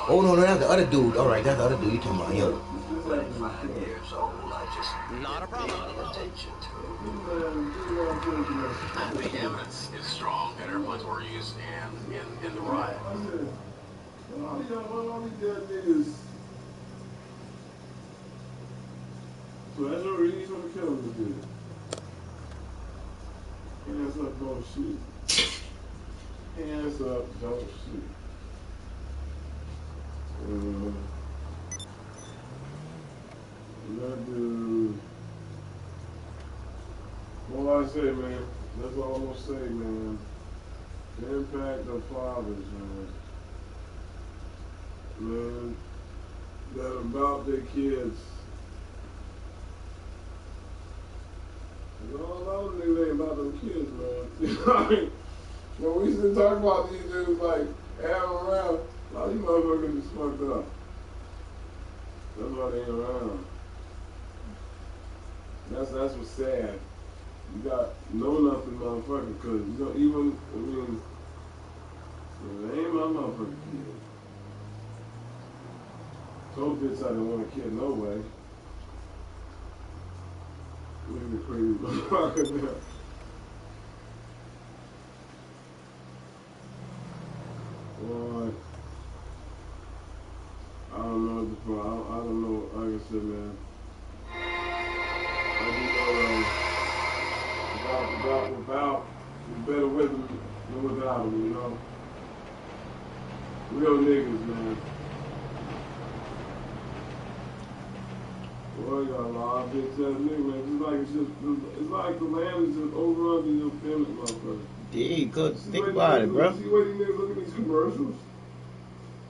Oh, no, that's the other dude. All right, that's the other dude you talking about, yo. Not a problem. The evidence is strong that airplanes were used in the riot. So that's no reason for the killers to do. Hands up, don't shoot. Hands up, don't shoot. That dude. All I say, man, that's all I'm gonna say, man. The impact of fathers, man, that about their kids. A lot of niggas ain't about them kids, man. I mean, when we used to talk about these dudes, like, have them around, a lot of these motherfuckers is fucked up. That's why they ain't around. That's what's sad. You got know nothing motherfucker, because, you know, even, I mean, they ain't my motherfucking kid. Told bitch I didn't want a kid no way. Look at the crazy motherfucker there. Boy, I don't know what the fuck, I don't know, like I said, man. I just know, without, it's better with them than without them, you know? Real niggas, man. Boy, y'all, I've been telling niggas, man, it's like the land is just overrun in your family, motherfucker. Yeah, good. Think about it, bro. See what these niggas look at these commercials?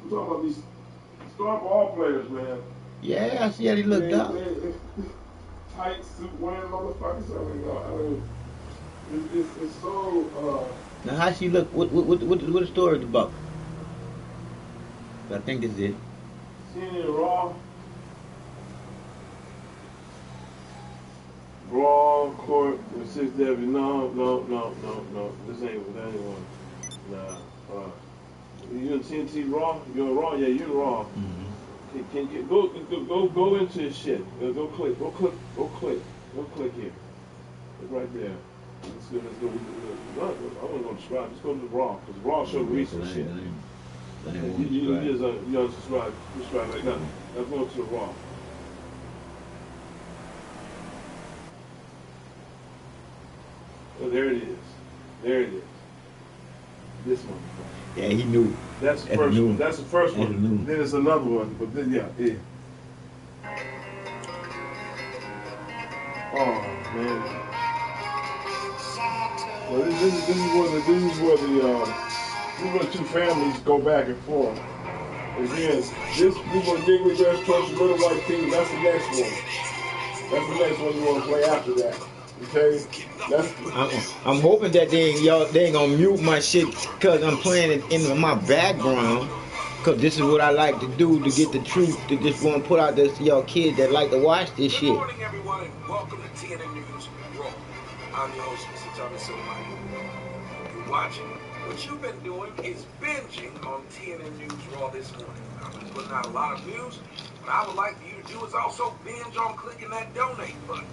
I'm talking about these star ball players, man. Yeah, I see how they looked up. Tight suit wearing motherfuckers. I mean, it's so. Now, how she look? What the story is about? I think this is it. CNN Raw. Raw court with 6 deputies. No. This ain't with anyone. Nah. You in TNT Raw? You're in Raw? Yeah, you're in Raw. Mm-hmm. Can you go into his shit? Go click here. It's right there. Let's go. I wasn't gonna subscribe. Just go to the Raw, because Raw show recent shit. You just unsubscribe. Subscribe right now. Let's go to the Raw. Oh, there it is. This one. Yeah, he knew. That's the first one. That's the first one. Then there's another one, but then yeah. Oh man. Well, this is where the two families go back and forth. Again, this Negro Dress Church, Little White Team. That's the next one. That's the next one you want to play after that. Okay, I'm hoping that they ain't gonna mute my shit because I'm playing it in my background. Cause this is what I like to do to get the truth. To just want to put out this y'all kids that like to watch this shit. Good morning, everyone, and welcome to TNN News Raw. I'm your host, Mr. Tommy Silverman. If you're watching, what you've been doing is binging on TNN News Raw this morning. I've been putting out a lot of news. What I would like for you to do is also binge on clicking that donate button.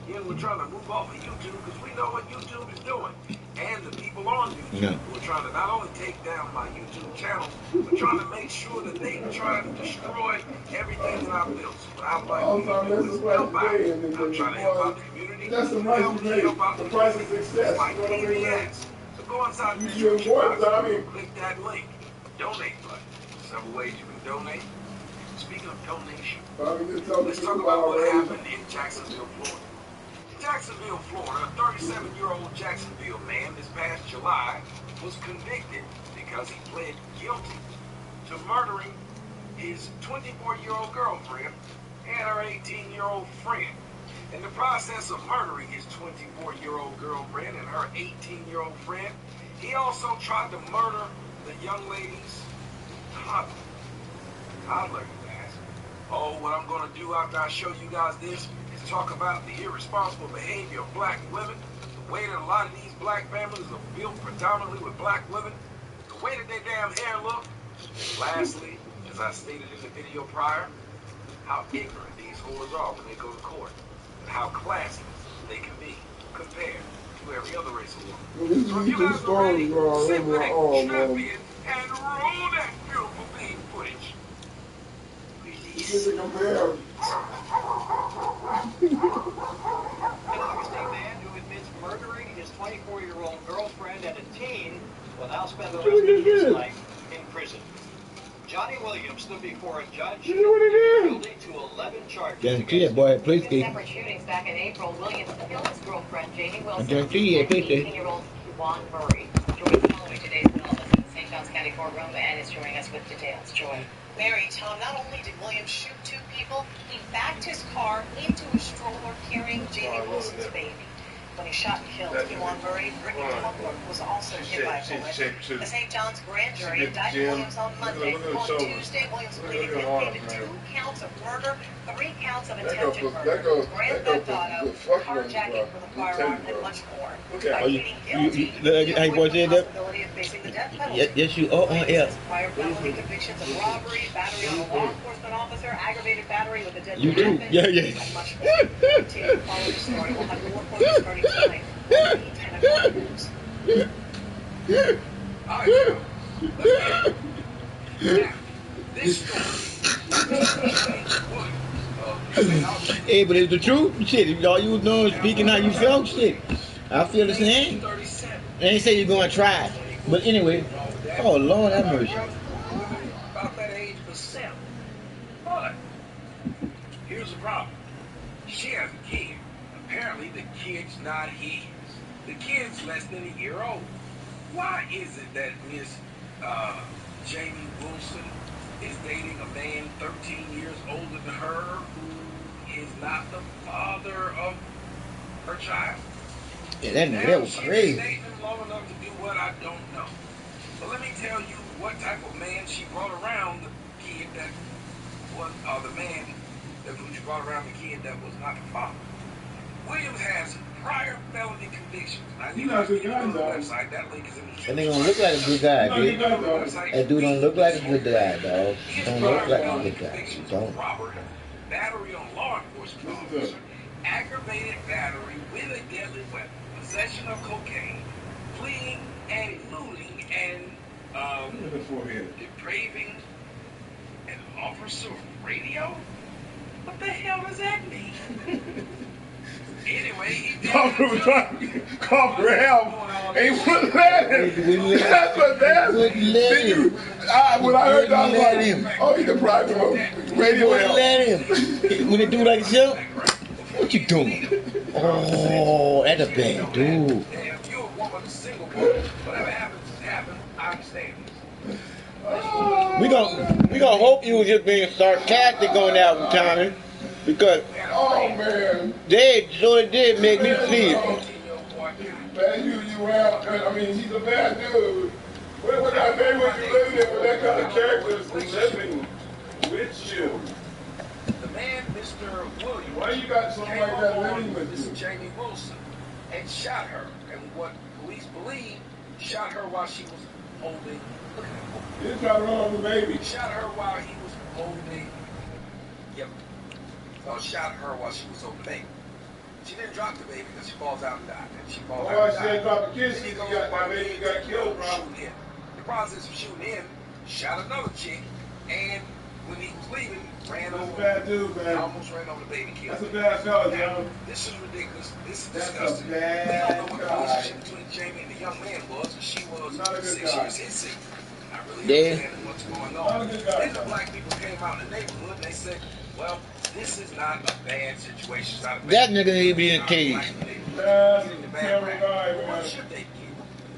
Again, we're trying to move off of YouTube because we know what YouTube is doing. And the people on YouTube who are trying to not only take down my YouTube channel, but trying to make sure that they try to destroy everything that I've built. So what I'd like you to do is help out. I'm trying to help out the community. That's the price you pay. The price of success. Like PBS. So go inside the description box and click that link. Donate button. Several ways you can donate. Speaking of donation, let's talk about what happened in Jacksonville, Florida. Jacksonville Jacksonville, Florida, a 37-year-old Jacksonville man this past July was convicted because he pled guilty to murdering his 24-year-old girlfriend and her 18-year-old friend. In the process of murdering his 24-year-old girlfriend and her 18-year-old friend, he also tried to murder the young lady's toddler. Toddler, you ask. Oh, what I'm going to do after I show you guys this is talk about the irresponsible behavior of black women, the way that a lot of these black families are built predominantly with black women, the way that their damn hair look. Lastly, as I stated in the video prior, how ignorant these whores are when they go to court, and how classy they can be compared to every other race of woman. Well, So if you guys are ready, sit back, strap man. in, and roll that beautiful bean footage. This is a compare. An Augustine man who admits murdering his 24-year-old girlfriend and a teen will now spend the rest of his life in prison. Johnny Williams stood before a judge guilty to 11 charges. Guarantee it, boy. Please keep. Separate shootings back in April. Williams killed his girlfriend, Jamie Wilson, Guarantee it, please. 18-year-old Juan Murray. Joy is following today's developments in the St. Johns County courtroom and is joining us with details. Joy. Mary, Tom, not only did Williams shoot 2 people, he backed his car into a stroller carrying Jamie Wilson's baby. When he shot and killed Juan Murray, Brittany Telford was also hit by a bullet. The St. John's grand jury indicted Williams on Monday. On Tuesday, Williams pleaded guilty to 2 counts of murder, 3 counts of attempted murder, grand theft auto, carjacking with a firearm, and much more. By pleading guilty, he avoided the possibility of facing the death penalty. Yes, you are on air. Prior felony convictions of robbery, battery on a law enforcement officer, aggravated battery with a deadly You do? weapon, Yeah. and much more. Continue to follow the story. We'll have more for you starting tonight. 10 o'clock news. Hey, but it's the truth. Shit, all you was doing was speaking how you felt. Shit, I feel the same. They ain't say you're going to try. But anyway, oh, Lord have mercy. About that age percent. But here's the problem. She has a kid. Apparently the kid's not his. The kid's less than a year old. Why is it that Miss Jamie Wilson is dating a man 13 years older than her who is not the father of her child? Yeah, that was crazy. She's been dating him long enough to do what I don't know. But let me tell you what type of man she brought around the kid that was, the man that she brought around the kid that was not the father. Williams has prior felony convictions. Now, you guys can go to the website. That link is in the description. That nigga don't look like a good guy, dude. That dude don't look like a good guy, dog. Don't look like a good guy. Don't. Robbery, battery on law enforcement officer, aggravated battery with a deadly weapon, possession of cocaine, fleeing and eluding and depraving an officer of radio? What the hell does that mean? Anyway, he did Corporal help. He wouldn't let him. That's what that's. When I heard that, I was like, oh, he deprived him of radio help. Let him. When they do like this, what you doing? Oh, that's a bad dude. If you're a woman, single woman, whatever happens, I understand. We gonna hope you was just being sarcastic on that one, Tommy, because they did make me feel. Man, I mean, he's a bad dude. What I mean, when you living there with that kind of character living with you. The man, Mr. Williams, why you got something like that living with you? Mr. Jamie Wilson, and shot her, and what police believe, shot her while she was holding. Look at that. He shot her on the baby. Shot her while he was holding. Yep. Shot her while she was holding the baby. She didn't drop the baby because she falls out and died. And she falls out and died. She didn't drop the kid. She got killed, bro. The process of shooting him, shot another chick, and when he was leaving, ran over. That's a bad dude, man. Almost ran over the baby kid. That's a bad fella, John. This is ridiculous. This is That's disgusting. a bad we don't know what the guy. relationship between Jamie and the young man was. She was Not a good 6 guy. years his senior. I really Yeah. understand what's going Not a on. good guy. Then the black people came out in the neighborhood and they said, well, this is not a bad situation. It's not a bad That nigga need to be in a cage. getting the bad rap. But what should they get?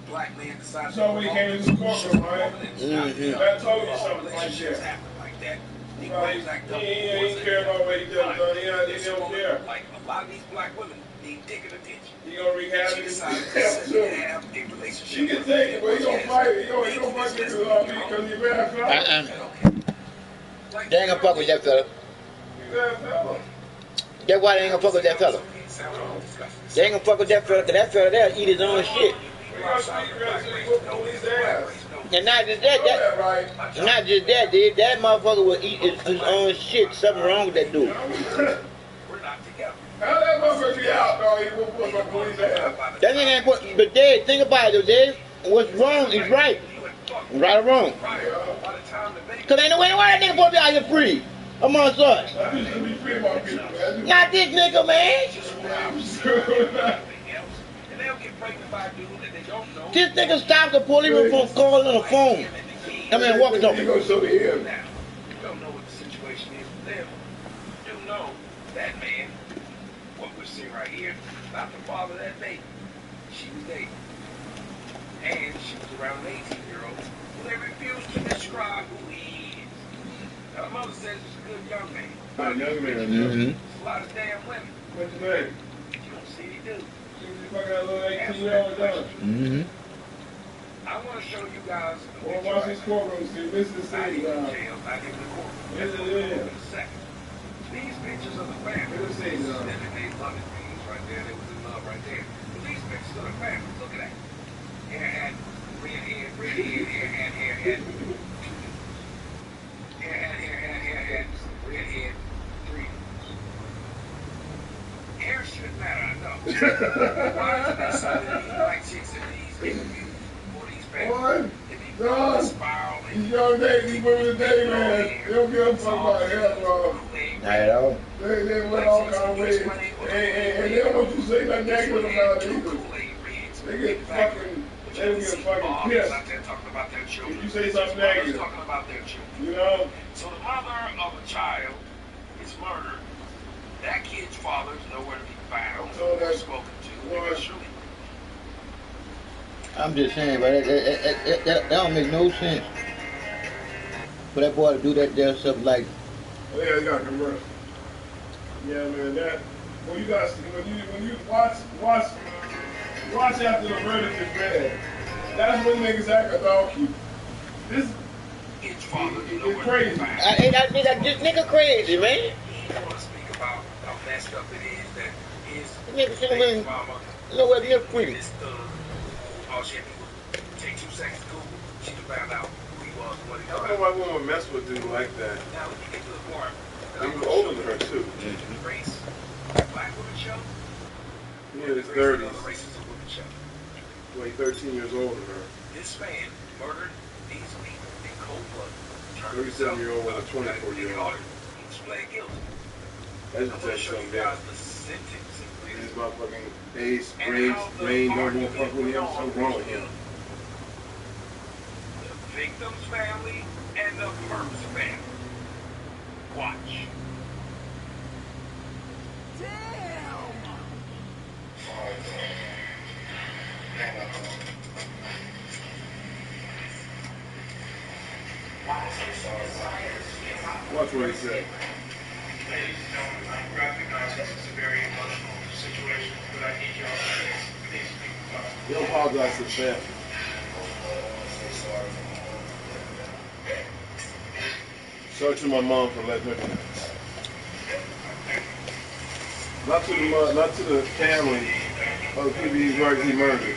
The black man decides So we came into the courtroom, right? That told you something like that. Like that. Right. He ain't care about what he does, son. He don't care. Like a lot of these black women need digging attention. He gonna wreak havoc in his house too. Have a relationship. She can take it, but he gonna fight it. He gonna fuck with me because he bad fella. They ain't gonna fuck with that fella. He bad fella. That's why they ain't gonna fuck with that fella. They ain't gonna fuck with that fella, because that fella there eat his own shit. And not just that, dude. That motherfucker will eat his own shit. Something wrong with that dude. How that motherfucker be out, dog? He won't put my police ass. That nigga ain't put, but Dave, think about it, though, Dave. What's wrong is right. Right or wrong. Because ain't no way that nigga supposed to be out here free amongst us. Not this nigga, man. This nigga stopped the police from calling on the phone. I mean, walking up. You don't know what the situation is with them. You know that man, what we're seeing right here, not the father of that baby. She was dating. And she was around an 18-year-old who they refused to describe who he is. Now, the mother says he's a good young man. A young man. Mm-hmm. A lot of damn women. What's his name? You don't see he do. Fucking that little 18-year-old done. Mm-hmm. I want to show you guys. Well, watch this courtroom, see. This is the city. Not even the court. Yes, it is. These pictures of the family. Let's see, they loved it, right there. They was in love right there. But these pictures of the family, look at that. Hair had red hair, red hair, hair had, hair had. Hair had, red hair, 3. Hair shouldn't matter, I know. Why is it that some of these black chicks in these interviews for these families? These young days, these women today, man, they don't give a fuck about hair, bro. Not at all. They went all kind of ways. And they don't want you to say nothing negative about it either. They get fucking, they don't get fucking pissed if you say something negative. You know? So the mother of a child is murdered. That kid's father is nowhere to be found or spoken to. I'm just saying, but that don't make no sense for that boy to do that there stuff like. Oh yeah, you got commercial. Yeah, man, that when you watch after the verdict is read. That's when niggas act a dog keep. This is crazy. This nigga crazy, man. I want to speak about how messed up it is that his nigga should have been nowhere near free. All she had to do was take 2 seconds to Google. She found out who he was and what he I don't know why women would mess with dude like that. Now when you get to the part, he was older than her too. Race, Black Women Show. Yeah, in his 30s. Racism Women Show. Well, he's 13 years older than her. This man murdered these people in cold blood. 37-year-old with a 24-year-old. He was playing guilty. That's just that something there. The sentence. This motherfucking Ace, Rain, no more fuck with him. Something wrong with him. The victim's family and the murder's family. Watch. Watch what he said. Ladies and gentlemen, I recognize this is a very emotional situation, but I need y'all to please be quiet. He'll apologize to the family. Show it to my mom for letting her do that. Not to the family of the people he murdered.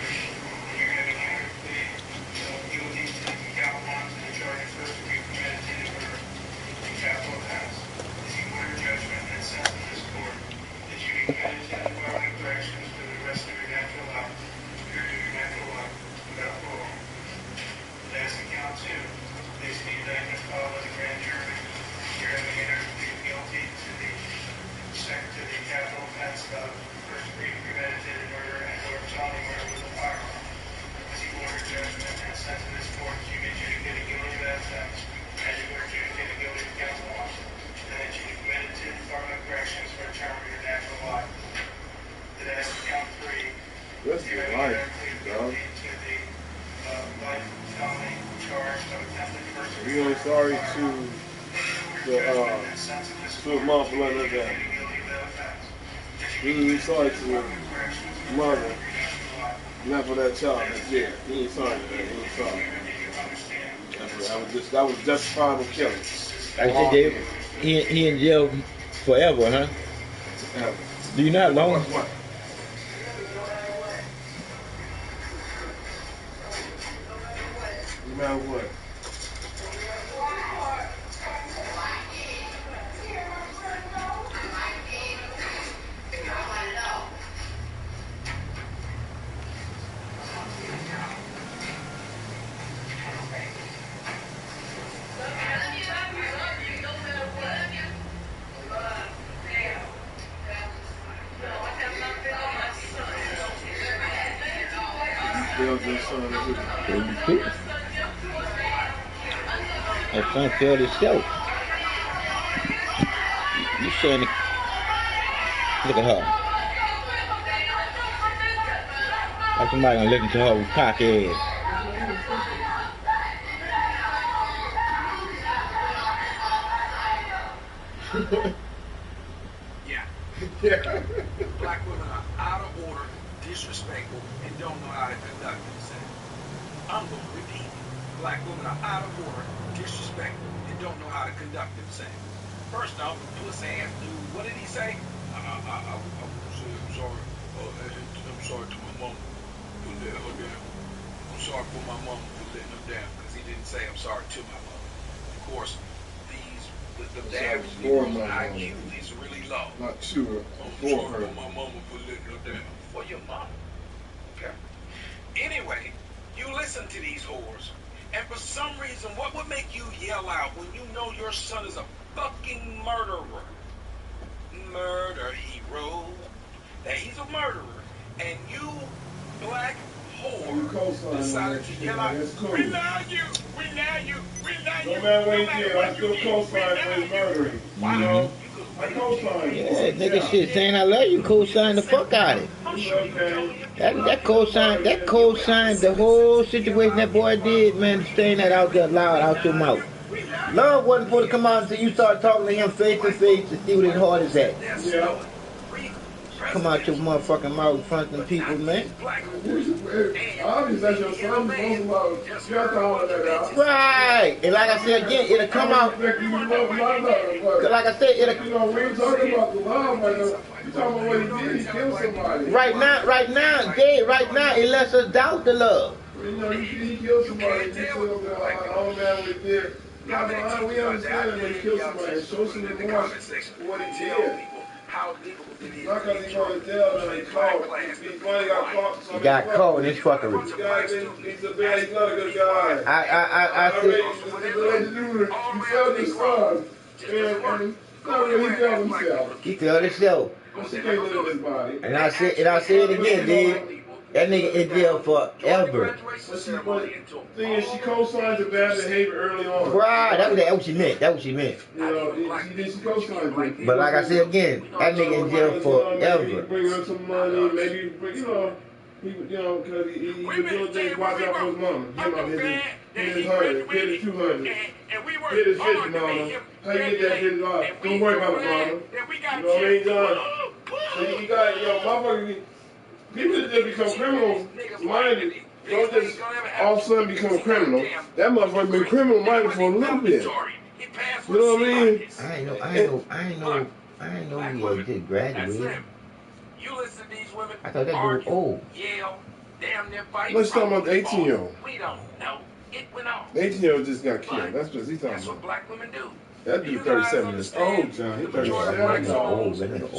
Count 3. Life, dog. We only sorry to the mom for letting us down. We ain't sorry to the mother, not for that child that's there. He ain't sorry for that. He ain't sorry. That was justifiable killing. I said he in jail forever, huh? Forever. Do you know how long? What? No matter what. That son killed himself. You saying it? Look at her. Like somebody gonna listen to her with cock ass. Yeah. Black women are out of order, disrespectful, and don't know how to conduct themselves. I'm going to repeat. Black women are out of order, disrespectful, and don't know how to conduct themselves. First off, pussy ass dude, what did he say? I'm sorry. I'm sorry to my mom for letting her down. I'm sorry for my mom for letting her down, because he didn't say I'm sorry to my mom. Of course, the average IQ is really low. Not sure. I'm sorry for my mama for letting her down. For your mama. Okay. Anyway, you listen to these whores, and for some reason, what would make you yell out when you know your son is a fucking murderer? Murder hero. That he's a murderer, and you, black whore, decided to yell out, we love you, we love you, we love you. No matter what he did, I still co-sign for his murdering. You know? I co-sign. Yeah, nigga shit saying I love you, co-sign the fuck out of it. That co-sign the whole situation that boy did, man, saying that out there loud out your mouth. Love wasn't supposed to come out until you start talking to him face to face to see what his heart is at. Yeah. Come out your motherfucking mouth in front of them people, man. Obviously, that's your son. You got to hold that out. Right. And like I said again, it'll come out. Like I said, it'll. You know, we ain't talking about the love right now. You talking about what he did. He killed somebody. Right now, it lets us doubt the love. You know, he killed somebody. He killed the old man what he did. We understand when he killed somebody. Show some remorse for what he did. Not because he going to jail and he caught. He finally got caught. He got caught in this fuckery. He's not a good guy. I said. He failed his son. And not really, he failed himself. He failed himself. She can't live in his body. And I say it again, dude. That nigga in jail forever. But thing is, she co-signs the bad behavior early on. Right, that was what she meant. You know, she co-signs it. But like I said again, that nigga in jail forever. Bring her some money, maybe, because he was doing things, watch out for his mama. Him out his 100, get his 200. Get his 50, mama. How you get that $50? Don't worry about it, mama. You know what I mean, John? So you got, motherfucker. People that just become criminal minded don't just all of a sudden become criminal. That motherfucker been criminal minded for a little bit. You know what I mean? I ain't know he had just graduated. I thought that dude was old. Let's talk about the 18-year-old. We don't know. It went on. The 18-year-old just got killed. That's what he's talking about. That's what black women do. That dude 37 years old, John. He's 37 years old. That nigga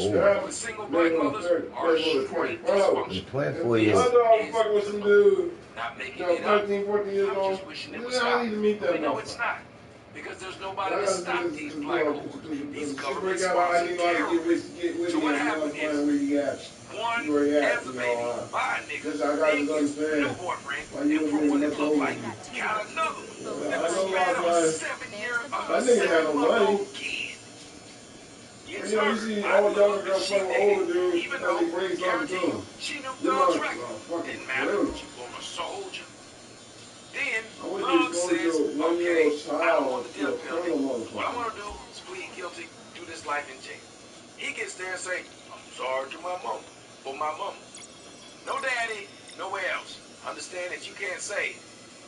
old. Single black mothers are straight dysfunctional. He's 24 years I old. know I'm fucking with some dude. Not making it 13, 14 years old. just wishing it I was stop. need to meet that No, it's not. Because there's nobody to stop these black holes. These government sponsored terrorists. So what happened is, one every nigga, new boyfriend, and for what it looked like, got another. In the span of a 7-year, kid. You see all younger girls fucking older dudes, even they bring something to them. She knew Thug's record. And that you can't say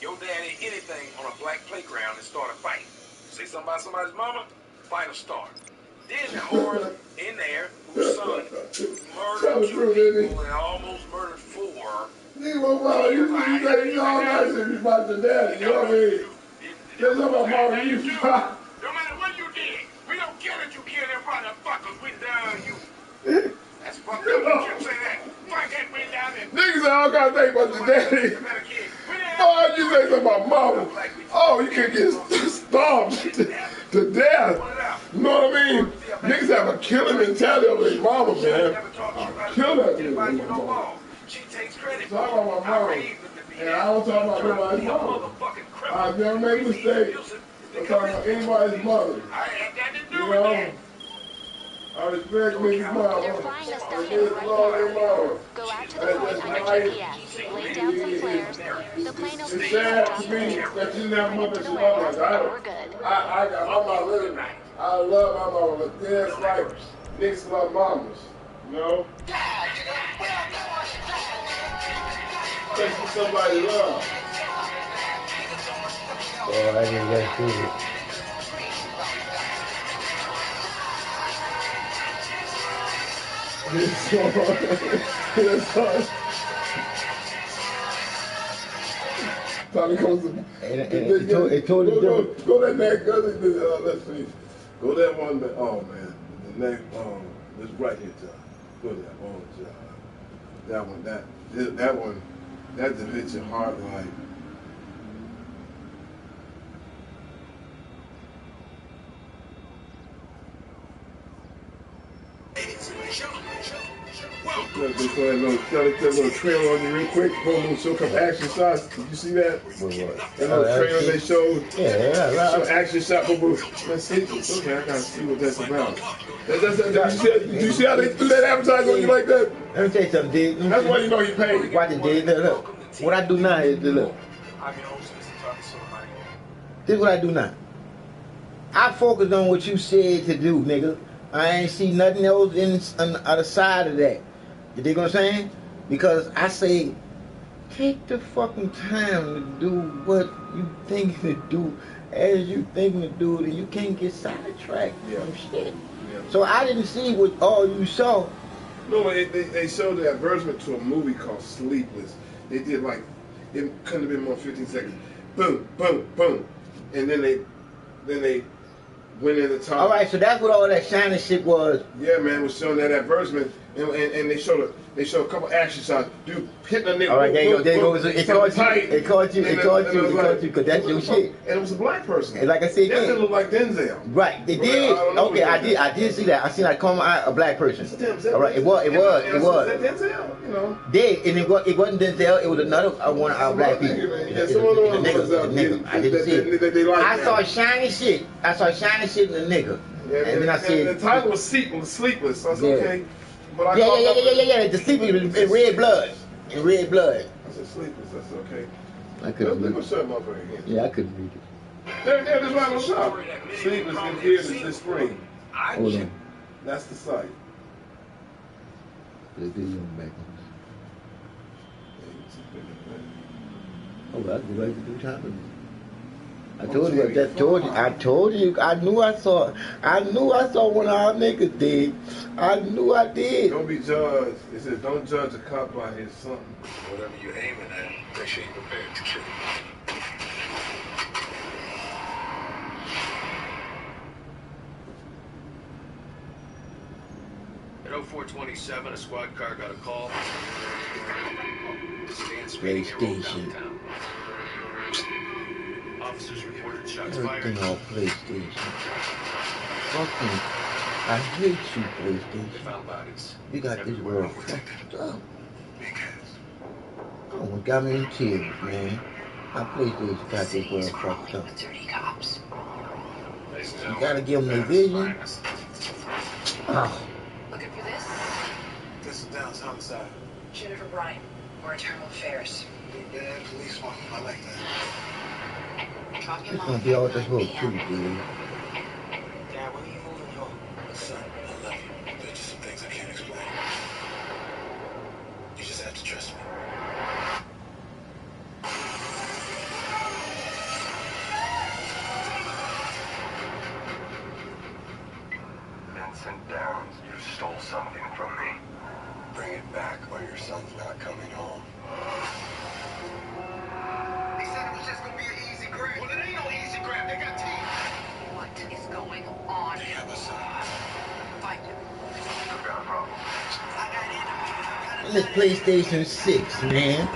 your daddy anything on a black playground and start a fight. Say something about somebody's mama, fight will start. Then the whore in there whose son murdered 2 people and almost murdered 4. Nigga, well, you say all that shit about your daddy, you know what I mean? Say something about mama, you try. No matter what you did, we don't care that you killed them motherfuckers. We down you. That's fucked up. You can't say that. Why can't we down there? Niggas say all kinds of things about your daddy. Oh, you say something about mama. Oh, you can get starved to death. You know what I mean? Niggas have a killing mentality over their mama, man. Kill that nigga. She takes credit. Talk about my mama. And I don't talk about nobody's mama. I never make a mistake. I'm talking about anybody's mother. You know? I respect niggas' mama. They're flying us down here right now. Go out to the point on your GPS, lay down some flares. The plane will It's sad to me that you never mother should love like I got my mama living. I love my mama, but there's like niggas love mamas, you know? Especially somebody love. Oh, I didn't get through it. It's hard. Tommy comes to it totally different. Go that next, let's see. Go that one, oh man, the next, this right here, John. Go that, oh John. That one, that just hits your heart like. They throw that little trailer on you real quick. Boom, show a couple action shots. Did you see that? That little trailer they showed. Yeah. Show action shot. Boom. Let's see. Okay, I gotta see what that's about. Did you see how they threw that advertising on you like that? Let me tell you something, dude. That's why you know he paid. Watch it, dude. Look. What I do now is look. This is what I do now. I focus on what you said to do, nigga. I ain't see nothing else on the other side of that. You dig what I'm saying? Because I say, take the fucking time to do what you think to do as you think to do it, and you can't get sidetracked from shit. Yeah. So I didn't see what all you saw. No, they showed the advertisement to a movie called Sleepless. They did like, it couldn't have been more 15 seconds. Boom, boom, boom. And then they went in the top. All right, so that's what all that shiny shit was. Yeah, man, was showing that advertisement, and they showed a couple action shots. Dude, hitting a nigga. All right, there you go. It caught you, because that's your shit. And it was a black person. And like I said, that didn't look like Denzel. Right, they did. Okay, I did see that. I seen that come out a black person. All right, it was. Denzel, you know. And it wasn't Denzel. It was another one of our black people. The nigga. I didn't see it. I saw shiny shit. In the nigga. Yeah, and then I said the title was Sleepless. So that's okay. But yeah. The Sleepless in red blood. In red blood. I said Sleepless. That's okay. I couldn't read it. Yeah, I couldn't read it. There, this right on top. Sleepless in here this spring. Hold on. That's the site. The video back. Oh, I could like to do time. I told you. I knew I saw one of our niggas did. I knew I did. Don't be judged. It says don't judge a cop by his something. Whatever you're aiming at, make sure you're prepared to shoot. At 0427, a squad car got a call. PlayStation. Officers reported shots Everything fired. on PlayStation. Fucking, I hate you, PlayStation. Found bodies. You got this world fucked up. Oh, it got me in tears, man. My PlayStation got this world fucked up. You gotta give them their vision. Oh. Looking for this? This is downtown side. Jennifer Bryant, or Internal Affairs. Bad police one. I like that. It's gonna be all this whole too, dude. Dad, when are you moving home? Son, I love you. There's just some things I can't explain. You just have to trust me. son's not coming home. They said it was just gonna be an easy grab. Well, it ain't no easy grab. They got teeth. What is going on? They have a son. Find him. I've got a problem. And this PlayStation 6, man.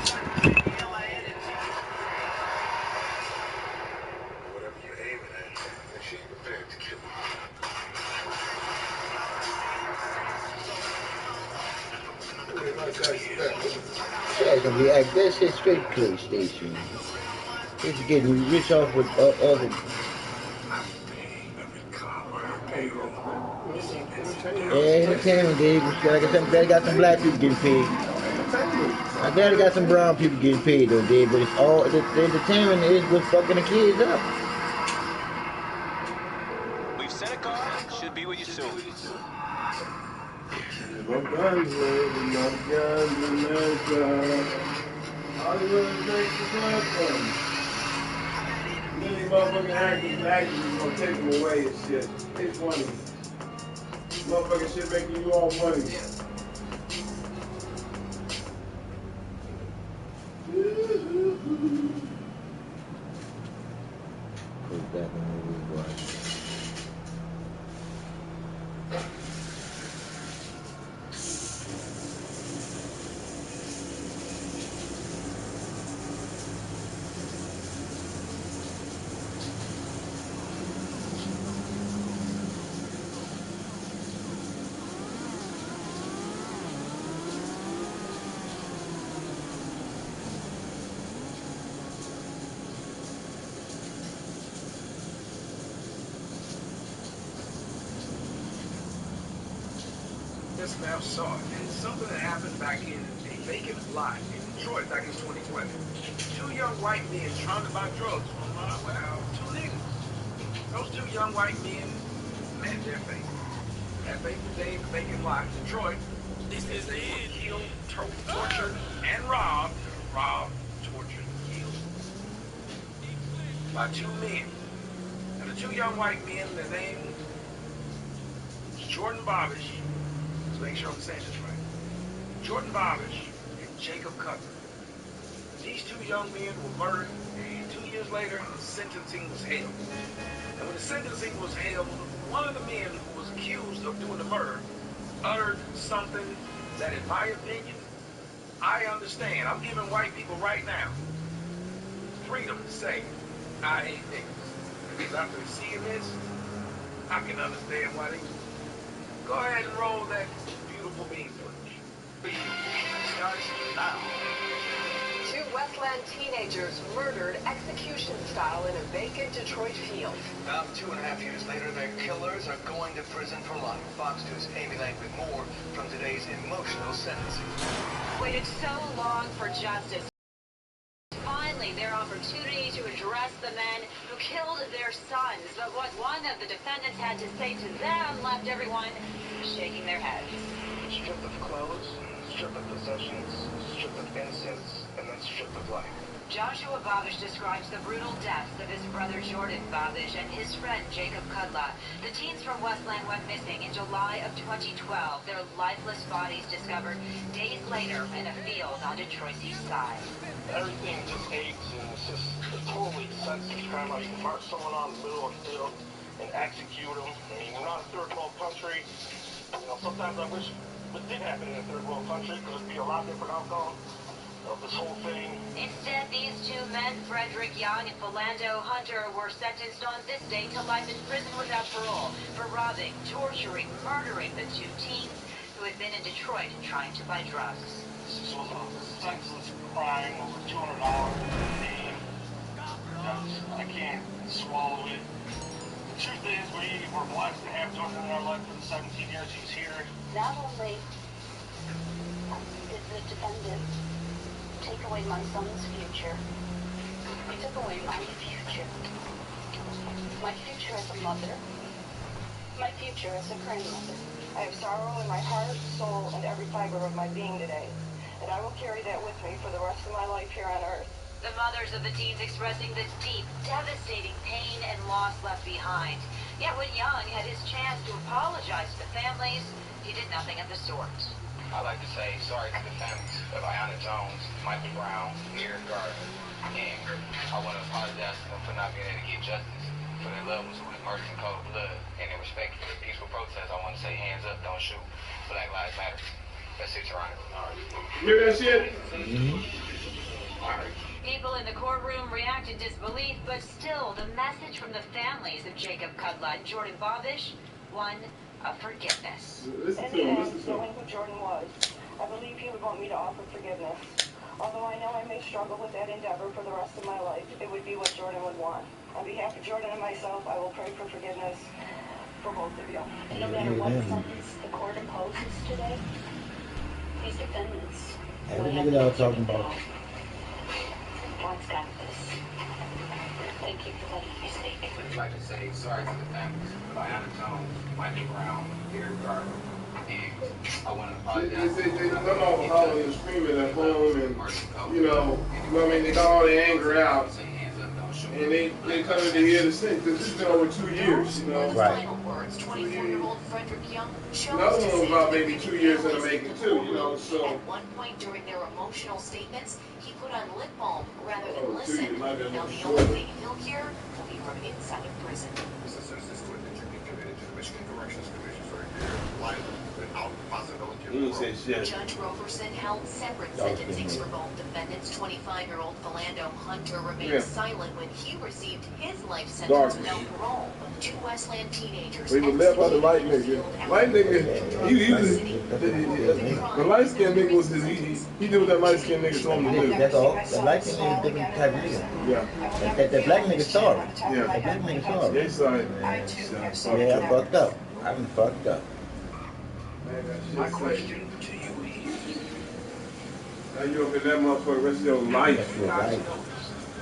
Whatever you're aiming at, make sure you're prepared to kill him. Yeah, it's gonna be like that shit straight PlayStation. It's getting rich off with other. Yeah, entertainment, Dave. Like I said, I'm glad I got some black people getting paid. I'm glad I got some brown people getting paid though, Dave. But it's all the entertainment is what's fucking the kids up. We've sent a car. Should be with you soon. My guns, Hollywood makes the blood from me. These motherfucking actors gonna take them away and shit. It's funny. Motherfucking shit making you all money. Put that in the movie, Just now saw it. It's something that happened back in a vacant lot in Detroit back in 2020. Two young white men trying to buy drugs from, two niggas. Those two young white men met their fate. That vacant day in the vacant lot in Detroit. This is the end. Killed, tortured, and robbed. Robbed, tortured, killed. By two men. And the two young white men, their name was Jordan Babish. Make sure I'm saying this right. Jordan Babish and Jacob Cutler. These two young men were murdered, and 2 years later, sentencing was held. And when the sentencing was held, one of the men who was accused of doing the murder uttered something that, in my opinion, I understand. I'm giving white people right now freedom to say, I hate niggas. Because after seeing this, I can understand why they do. Go ahead and roll that beautiful bean footage. Starts now. Two Westland teenagers murdered execution style in a vacant Detroit field. Now, 2.5 years later, their killers are going to prison for life. Fox News' Amy Lang with more from today's emotional sentencing. Waited so long for justice. Finally, their opportunity to address the men who killed their sons. But what one of the defendants had to say to them left everyone shaking their heads. Stripped of clothes, stripped of possessions, stripped of innocence, and then stripped of life. Joshua Babish describes the brutal deaths of his brother Jordan Babish and his friend Jacob Cutler. The teens from Westland went missing in July of 2012. Their lifeless bodies discovered days later in a field on Detroit's east side. Everything just aches, and it's just a totally senseless crime. How you can mark someone on the middle of the field and execute them. I mean, we're not a third world country. You know, sometimes I wish it did happen in a third world country because it'd be a lot different outcome of this whole thing. Instead, these two men, Frederick Young and Philando Hunter, were sentenced on this day to life in prison without parole for robbing, torturing, murdering the two teens who had been in Detroit trying to buy drugs. This was a senseless crime, over $200 a day. I can't swallow it. The truth is, we were blessed to have Jordan in our life for the 17 years he's here. Not only did the defendant take away my son's future, he took away my future. My future as a mother. My future as a grandmother. I have sorrow in my heart, soul, and every fiber of my being today. And I will carry that with me for the rest of my life here on earth. The mothers of the teens expressing the deep, devastating pain and loss left behind. Yet when Young had his chance to apologize to the families, he did nothing of the sort. I'd like to say sorry to the families of Ayanna Jones, Michael Brown, Eric Gardner, and I want to apologize to them for not being able to get justice for their loved ones who was murdered in cold blood. And in respect for the peaceful protest, I want to say hands up, don't shoot. Black Lives Matter. That's it, Your Honor. You hear that shit? People in the courtroom react in disbelief, but still, the message from the families of Jacob Kudla and Jordan Babish, one of forgiveness. In the end, knowing who Jordan was, I believe he would want me to offer forgiveness. Although I know I may struggle with that endeavor for the rest of my life, it would be what Jordan would want. On behalf of Jordan and myself, I will pray for forgiveness for both of you. No matter what sentence the court imposes today, these defendants Every nigga that I was talking about. God's got this. Thank you for letting me speak. I'd like to say sorry to the families of Ayanna Jones, Michael Brown, Eric Gardner, and I want to apologize. They come off hollering and screaming at home, and you know what I mean? They got all their anger out, and they come in here to sing because this has been over 2 years, you know. Right. 24-year-old Frederick Young chose Another to one was say about that maybe 2 years in the making too, you know. So at one point during their emotional statements, he put on lip balm rather than 2 listen. years, might be a Now little the short. only thing he'll hear will be from inside of prison. Mr. Citizens, to admit you be committed to the Michigan Corrections Commission for a period of life without possibility of parole. Judge Roberson held separate sentencings for both defendants. 25-year-old Philando Hunter remained silent when he received his life sentence without parole. Two Westland teenagers we were left by the white nigga. White nigga, the light skinned nigga was he did what that light skinned nigga told him to do. That's all. The light skinned nigga is a different type of nigga. Yeah. That black nigga sorry. Yeah. That black nigga sorry. Yeah, sorry. Yeah, I fucked up. I done fucked up. My question to you is, now you up in that motherfucker the rest of your life.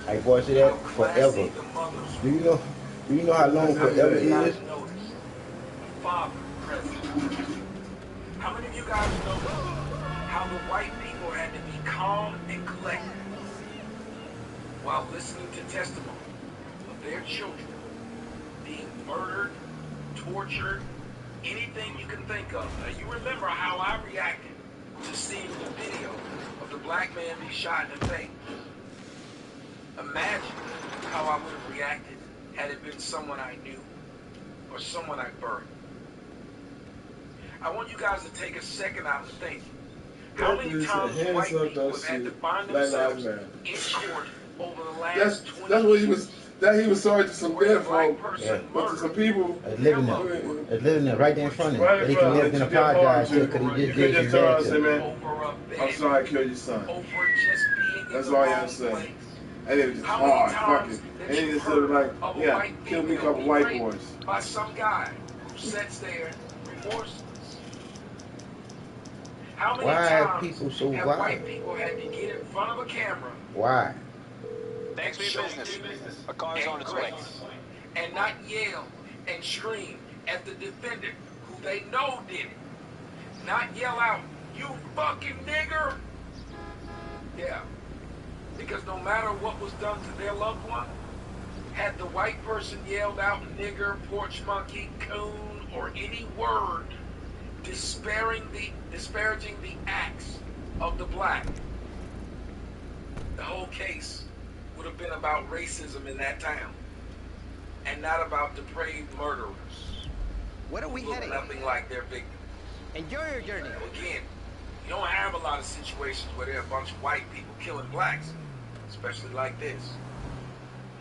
Like boy, say that forever. Do you know how long forever is? Father, President, how many of you guys know how the white people had to be calm and collected while listening to testimony of their children being murdered, tortured, anything you can think of? Now you remember how I reacted to seeing the video of the black man be shot in the face. Imagine how I would have reacted had it been someone I knew or someone I burned. I want you guys to take a second out and think. How many times white people have had to find themselves in court over the last 20 That's what he was. That he was sorry to some dead folk, but to some people living there, right there in front of him. But he can never been apologize to because he just did his bad to him. I'm sorry I killed your son. That's all you have to say. And it was just hard, fuck it. And he just said like, yeah, kill me a couple white boys. By some guy who sits there remorseless. How many Why times are people so have wild? white people had to get in front of a camera? Why? Thanks for your business. A car's on its way. And not yell and scream at the defendant who they know did it. Not yell out, "You fucking nigger!" Yeah. Because no matter what was done to their loved one, had the white person yelled out nigger, porch monkey, coon, or any word disparaging the acts of the black, the whole case would have been about racism in that town and not about depraved murderers. Where are we Look heading? nothing like their victims. Enjoy your journey. Again, you don't have a lot of situations where there are a bunch of white people killing blacks, especially like this.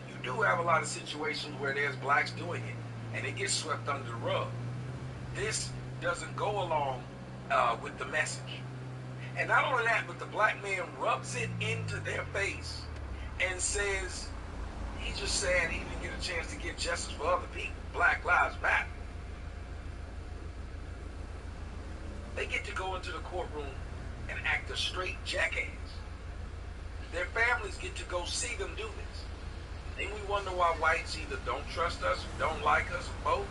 You do have a lot of situations where there's blacks doing it, and it gets swept under the rug. This doesn't go along with the message. And not only that, but the black man rubs it into their face and says, he's just sad he didn't get a chance to get justice for other people. Black Lives Matter. They get to go into the courtroom and act a straight jackass. Their families get to go see them do this. Then we wonder why whites either don't trust us, or don't like us, or both.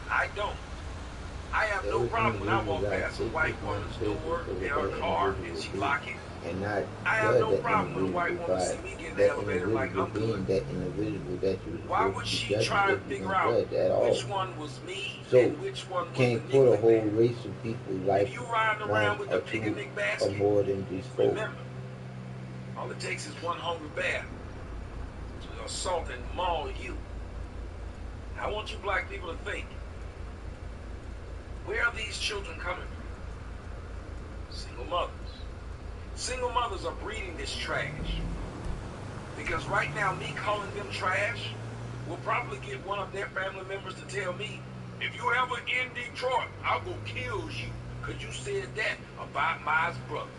I don't. I have no problem when I walk past a white woman's door in her car and she lock it and not I have no judge that problem with a individual white woman by see me get in the that elevator like individual I'm being good. that individual that you're Why supposed would to be she judging try to if you're figure gonna out judge at all. which one was me So and which one was the can't put a niggly whole bear? race of people like If you riding one around with or the two picnic or basket, more than just four. remember, all it takes is one hungry bear to assault and maul you. I want you black people to think, where are these children coming from? Single mothers. Single mothers are breeding this trash. Because right now, me calling them trash will probably get one of their family members to tell me, if you ever in Detroit, I'll go kill you because you said that about my brothers.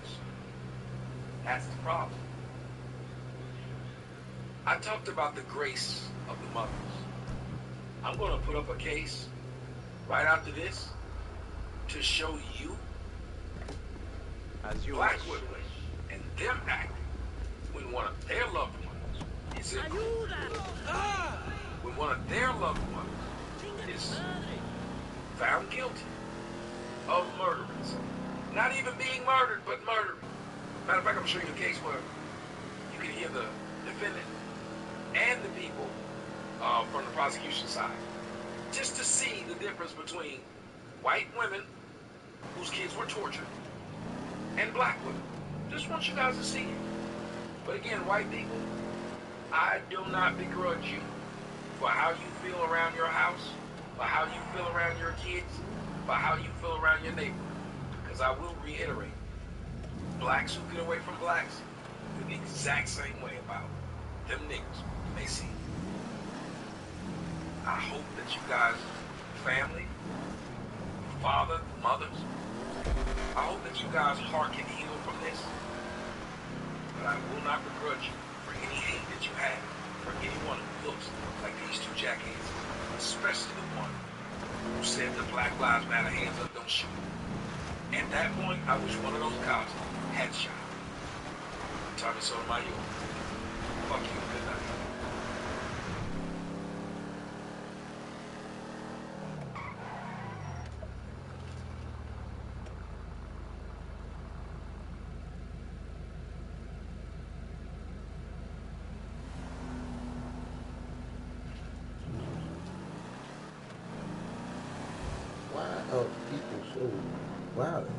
That's the problem. I talked about the grace of the mothers. I'm going to put up a case right after this to show you black women and them acting when one of their loved ones is in court. When one of their loved ones is found guilty of murderance. Not even being murdered, but murdering. Matter of fact, I'm going to show you a case where you can hear the defendant and the people from the prosecution side, just to see the difference between white women whose kids were tortured and black women. Just want you guys to see it. But again, white people, I do not begrudge you for how you feel around your house, for how you feel around your kids, for how you feel around your neighborhood. Because I will reiterate, blacks who get away from blacks feel the exact same way about them niggas. They see it. I hope that you guys, family, father, mothers, I hope that you guys' heart can heal from this. But I will not begrudge you for any hate that you have for anyone who looks like these two jackasses, especially the one who said the Black Lives Matter, hands up, don't shoot. At that point, I wish one of those cops had shot. Tommy Sotomayor, fuck you, good night. Why are people so violent?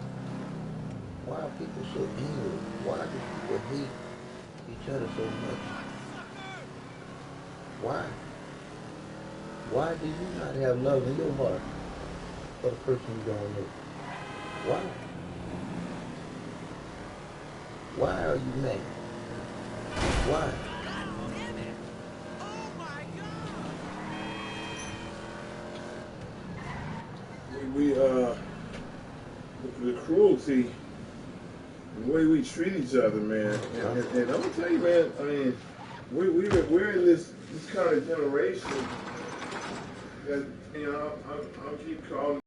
Why are people so angry? Why do people hate each other so much? Why? Why do you not have love in your heart for the person you don't know? Why? Why are you mad? Why? The cruelty, the way we treat each other, man, and I'm gonna tell you, man, I mean, we're in this kind of generation that, you know, I'll keep calling,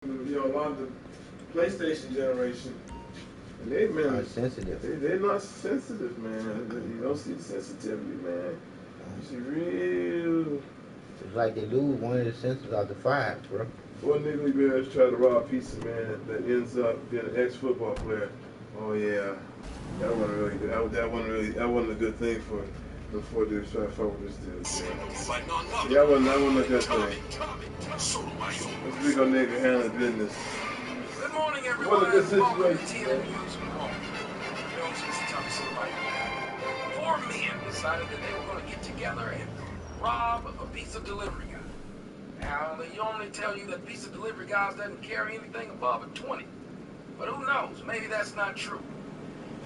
you know, a lot of the PlayStation generation, and they've been sensitive. They're not sensitive, man. You don't see the sensitivity, man. You see real. It's like they lose one of the senses out the five, bro. One niggly bears try to rob pizza, man, that ends up being an ex-football player. Oh yeah, that wasn't really good. That wasn't a good thing for the four dudes trying to fuck with this dude. Yeah, that wasn't a good thing. This big old nigga handling business. Good morning, everyone. What a good Welcome to situation. TN News Report. You know, Mr. Tommy Sotomayor. Four men decided that they were going to get together and rob a pizza delivery guy. Now, they only tell you that pizza delivery guys doesn't carry anything above a 20. But who knows? Maybe that's not true.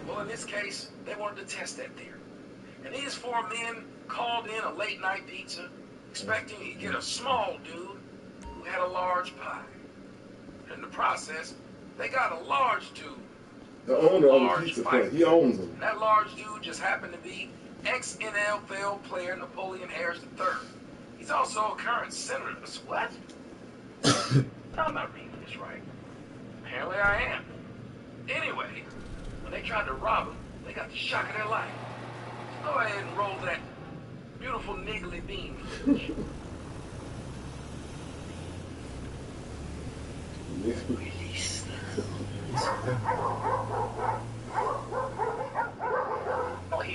Well, in this case, they wanted to test that theory. And these four men called in a late-night pizza, expecting to get a small dude who had a large pie. In the process, they got a large dude. The owner of the pizza place, he owns them. That large dude just happened to be ex-NFL player Napoleon Harris III. He's also a current senator. What? I'm not reading this right. Apparently I am. Anyway, when they tried to rob him, they got the shock of their life. So go ahead and roll that beautiful niggly bean. Release.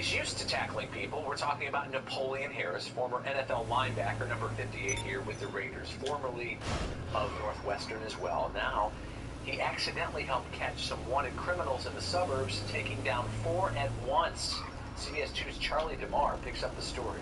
He's used to tackling people. We're talking about Napoleon Harris, former NFL linebacker, number 58 here with the Raiders, formerly of Northwestern as well. Now, he accidentally helped catch some wanted criminals in the suburbs, taking down 4 at once. CBS 2's Charlie DeMar picks up the story.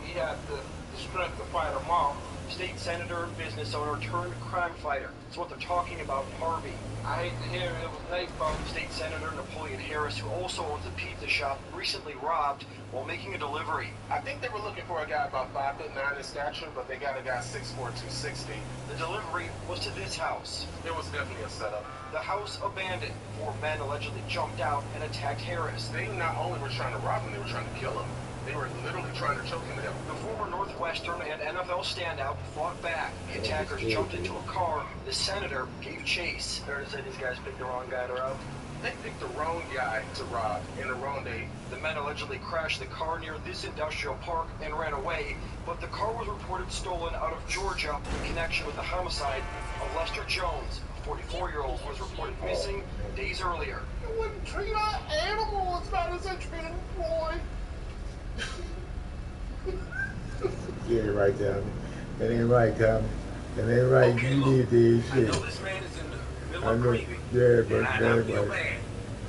He had the strength to fight them off. State senator, business owner, turned crime fighter. That's what they're talking about in Harvey. I hate to hear it was napalm. State Senator Napoleon Harris, who also owns a pizza shop, recently robbed while making a delivery. I think they were looking for a guy about 5'9" in stature, but they got a guy 6'4", 260. The delivery was to this house. It was definitely a setup. The house abandoned. 4 men allegedly jumped out and attacked Harris. They not only were trying to rob him, they were trying to kill him. They were literally trying to choke him to death. The former Northwestern and NFL standout fought back. The attackers jumped into a car. The senator gave chase. Fair to say these guys picked the wrong guy to rob? They picked the wrong guy to rob in the wrong day. The men allegedly crashed the car near this industrial park and ran away, but the car was reported stolen out of Georgia in connection with the homicide of Lester Jones, a 44-year-old who was reported missing days earlier. You wouldn't treat our animals as bad as they treated Floyd. Yeah, right, Tommy. That ain't right, Tommy. That ain't right. Okay, You look, need this I shit. know this man is in the middle I of know. grieving. Yeah, but and that I ain't feel right. bad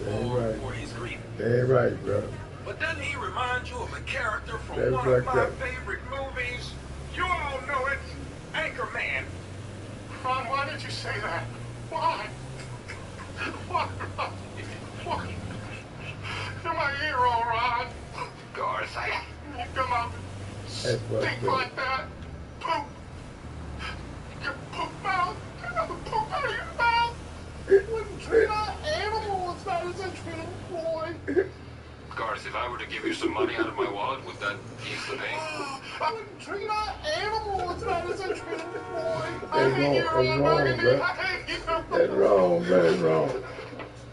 That ain't right. for his grieving. That ain't right, bro. But doesn't he remind you of a character from That's one of fucked my up. favorite movies? You all know it, Anchorman. Ron, why did you say that? Why? Why, Ron? Why? You're my hero, Ron. Garth, You come out That's fucked think up. like that. Poop. You poop mouth. Poop out of your mouth. You wouldn't treat our animals as bad as they treated Floyd. Garth, if I were to give you some money out of my wallet, would that ease the pain? I wouldn't treat our animals as bad as they treated Floyd. That's wrong, bro. That's wrong, bro. That's wrong.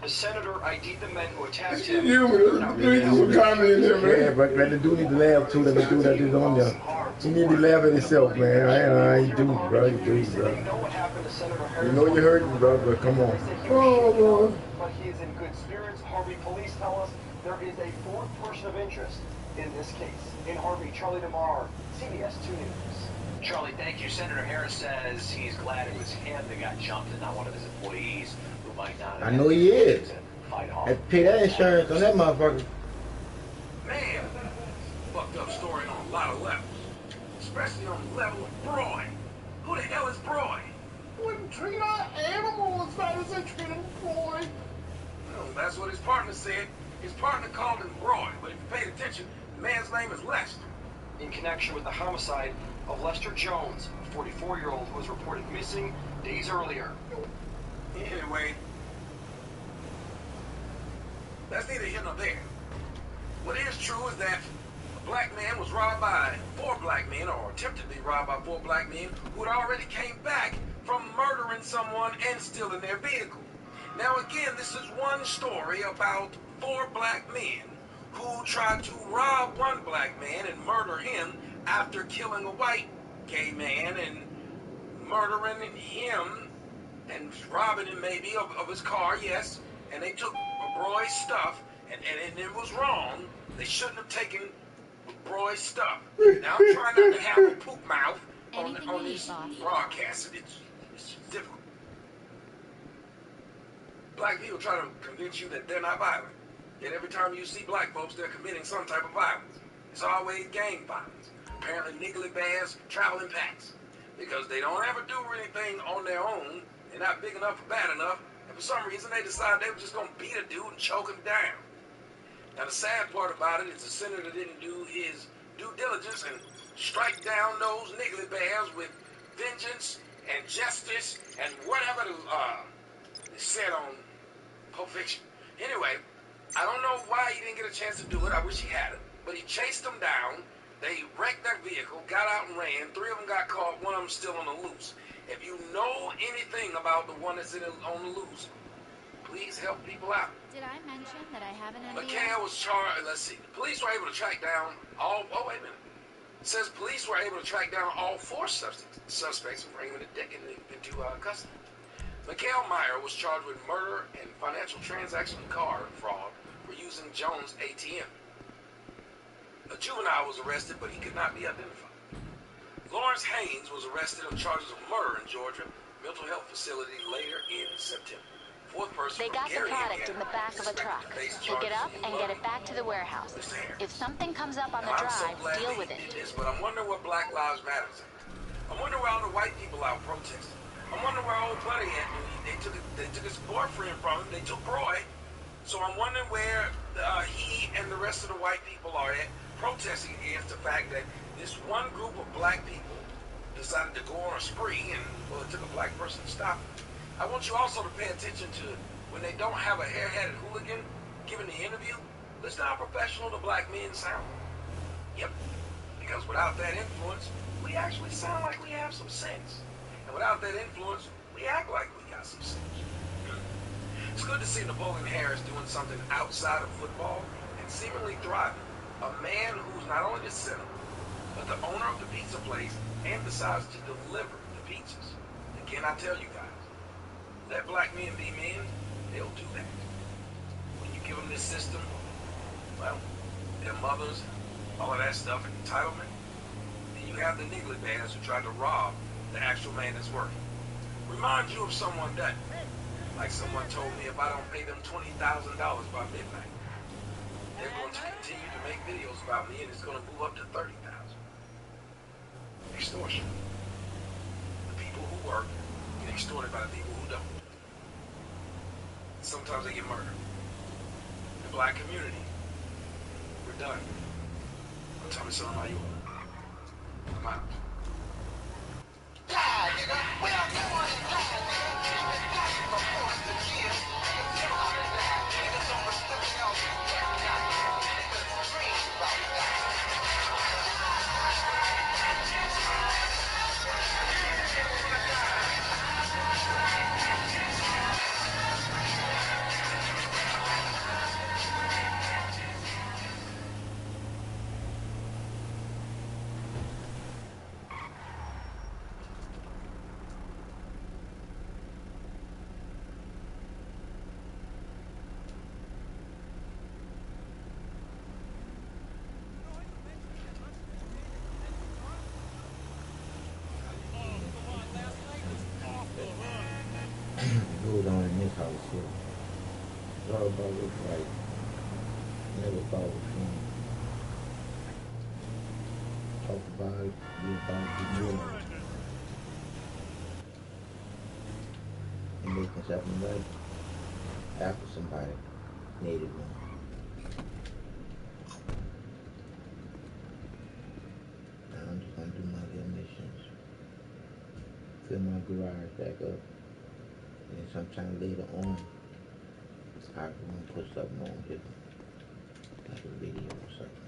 The senator ID'd the men who attacked him. You were commenting there, man. Yeah, but the dude need to laugh too. Let me do that is on there. He need to laugh at himself, man. I ain't do, bro. You do, bro. You know you're hurting, bro, but come on. Oh, Lord. But he is in good spirits. Harvey police tell us there is a 4th person of interest in this case. In Harvey, Charlie DeMar, CBS 2 News. Charlie, thank you. Senator Harris says he's glad it was him that got jumped and not one of his employees who might not have I know he is. fight off. I pay that insurance on that motherfucker. Man, fucked up story on a lot of levels. Especially on the level of Broy. Who the hell is Broy? Wouldn't treat our animals as bad as they treated Floyd. Well, that's what his partner said. His partner called him Broy, but if you paid attention, the man's name is Lester. In connection with the homicide of Lester Jones, a 44-year-old who was reported missing days earlier. Anyway, that's neither here nor there. What is true is that a black man was robbed by 4 black men, or attempted to be robbed by 4 black men, who had already came back from murdering someone and stealing their vehicle. Now again, this is one story about 4 black men who tried to rob 1 black man and murder him after killing a white gay man and murdering him and robbing him maybe of his car, yes, and they took Broy's stuff, and it was wrong. They shouldn't have taken Broy's stuff. Now I'm trying not to have a poop mouth on this broadcast. It's difficult. Black people try to convince you that they're not violent. Yet every time you see black folks, they're committing some type of violence. It's always gang violence. Apparently niggly bears travel in packs. Because they don't ever do anything on their own. They're not big enough or bad enough. And for some reason, they decided they were just going to beat a dude and choke him down. Now, the sad part about it is the senator didn't do his due diligence and strike down those niggly bears with vengeance and justice and whatever they said on Pulp Fiction. Anyway, I don't know why he didn't get a chance to do it. I wish he had it. But he chased them down. They wrecked their vehicle, got out and ran. 3 of them got caught. 1 of them still on the loose. If you know anything about the one that's on the loose, please help people out. Did I mention that I have an MBA? McHale was charged. Let's see. The police were able to track down all. Oh, wait a minute. It says police were able to track down all 4 suspects and bring them into custody. McHale Meyer was charged with murder and financial transaction card fraud for using Jones' ATM. A juvenile was arrested, but he could not be identified. Lawrence Haynes was arrested on charges of murder in Georgia mental health facility later in September. Fourth person They got the product in the back of a truck. Pick it up and get it back to the warehouse. If something comes up on the drive, deal with it. But I'm wondering what Black Lives Matter is. I wonder where all the white people out protesting. I wonder where old buddy at. They took his boyfriend from him. They took Roy. So I'm wondering where he and the rest of the white people are at protesting against the fact that this one group of black people decided to go on a spree, and well, it took a black person to stop it. I want you also to pay attention to when they don't have a hair-headed hooligan giving the interview. Listen how professional the black men sound. Yep, because without that influence, we actually sound like we have some sense. And without that influence, we act like we got some sense. It's good to see Napoleon Harris doing something outside of football and seemingly thriving. A man who's not only the center, but the owner of the pizza place and decides to deliver the pizzas. Again, I tell you guys, let black men be men, they'll do that. When you give them this system, well, their mothers, all of that stuff, and entitlement, then you have the niggly bags who tried to rob the actual man that's working. Remind you of someone that, like someone told me, if I don't pay them $20,000 by midnight, they're going to continue to make videos about me, and it's going to move up to $30,000. Extortion. The people who work get extorted by the people who don't. Sometimes they get murdered. The black community, we're done. Don't tell me something about you. I'm out. Die, nigga. We are going to die, nigga. Of course, the kids. Niggas don't respect y'all. Dream about that. Goes on in this house here. It's all about what's right. Never about what's wrong. Talk about it, be about it, be real. And making something right after somebody needed one. Now I'm just gonna do my little missions. Fill my garage back up. And sometime later on, I want to put something on here, like a video or something.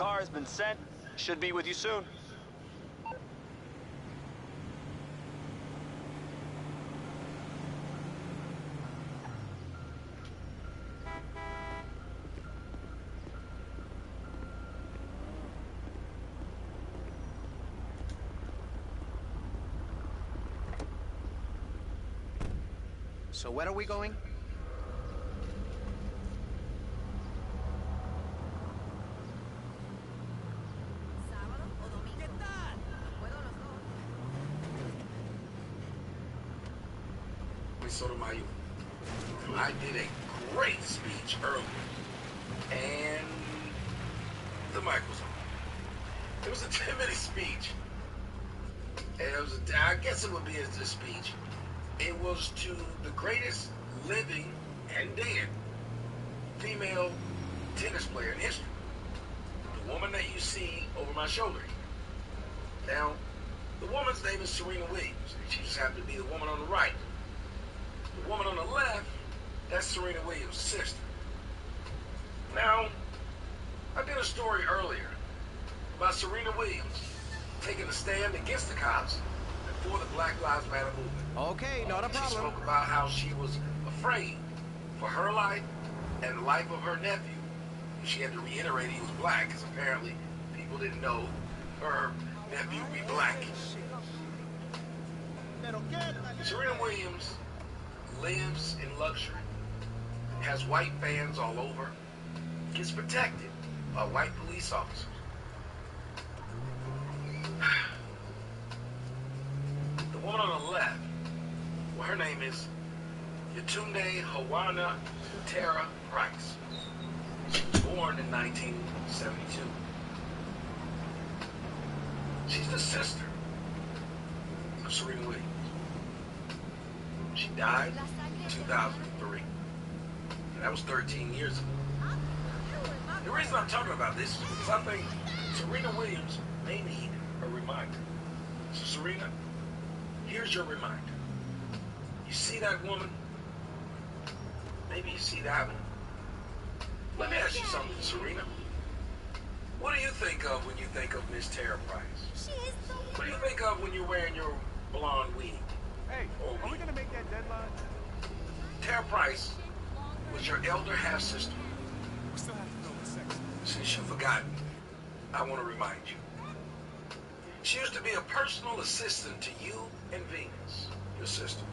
car has been sent. Should be with you soon. So when are we going? Sotomayor. I did a great speech earlier, and the mic was on. It was a 10-minute speech. And it was I guess it would be a speech. It was to the greatest living and dead female tennis player in history. The woman that you see over my shoulder. Now, the woman's name is Serena Williams. She just happened to be the woman on the right. The woman on the left, that's Serena Williams' sister. Now, I did a story earlier about Serena Williams taking a stand against the cops and for the Black Lives Matter movement. Okay, not a problem. She spoke about how she was afraid for her life and the life of her nephew. She had to reiterate he was black because apparently people didn't know her nephew would be black. Serena Williams lives in luxury, has white fans all over, gets protected by white police officers. The woman on the left, well, her name is Yetunde Hawana Tara Price. She was born in 1972. She's the sister of Serena Williams. She died in 2003. And that was 13 years ago. The reason I'm talking about this is because I think Serena Williams may need a reminder. So Serena, here's your reminder. You see that woman? Maybe you see that one. Let me ask you something, Serena. What do you think of when you think of Miss Tara Price? What do you think of when you're wearing your blonde wig? Hey, are we gonna make that deadline? Tara Price was your elder half-sister. We still have to know the sex. Since you've forgotten, I want to remind you. She used to be a personal assistant to you and Venus, your sister.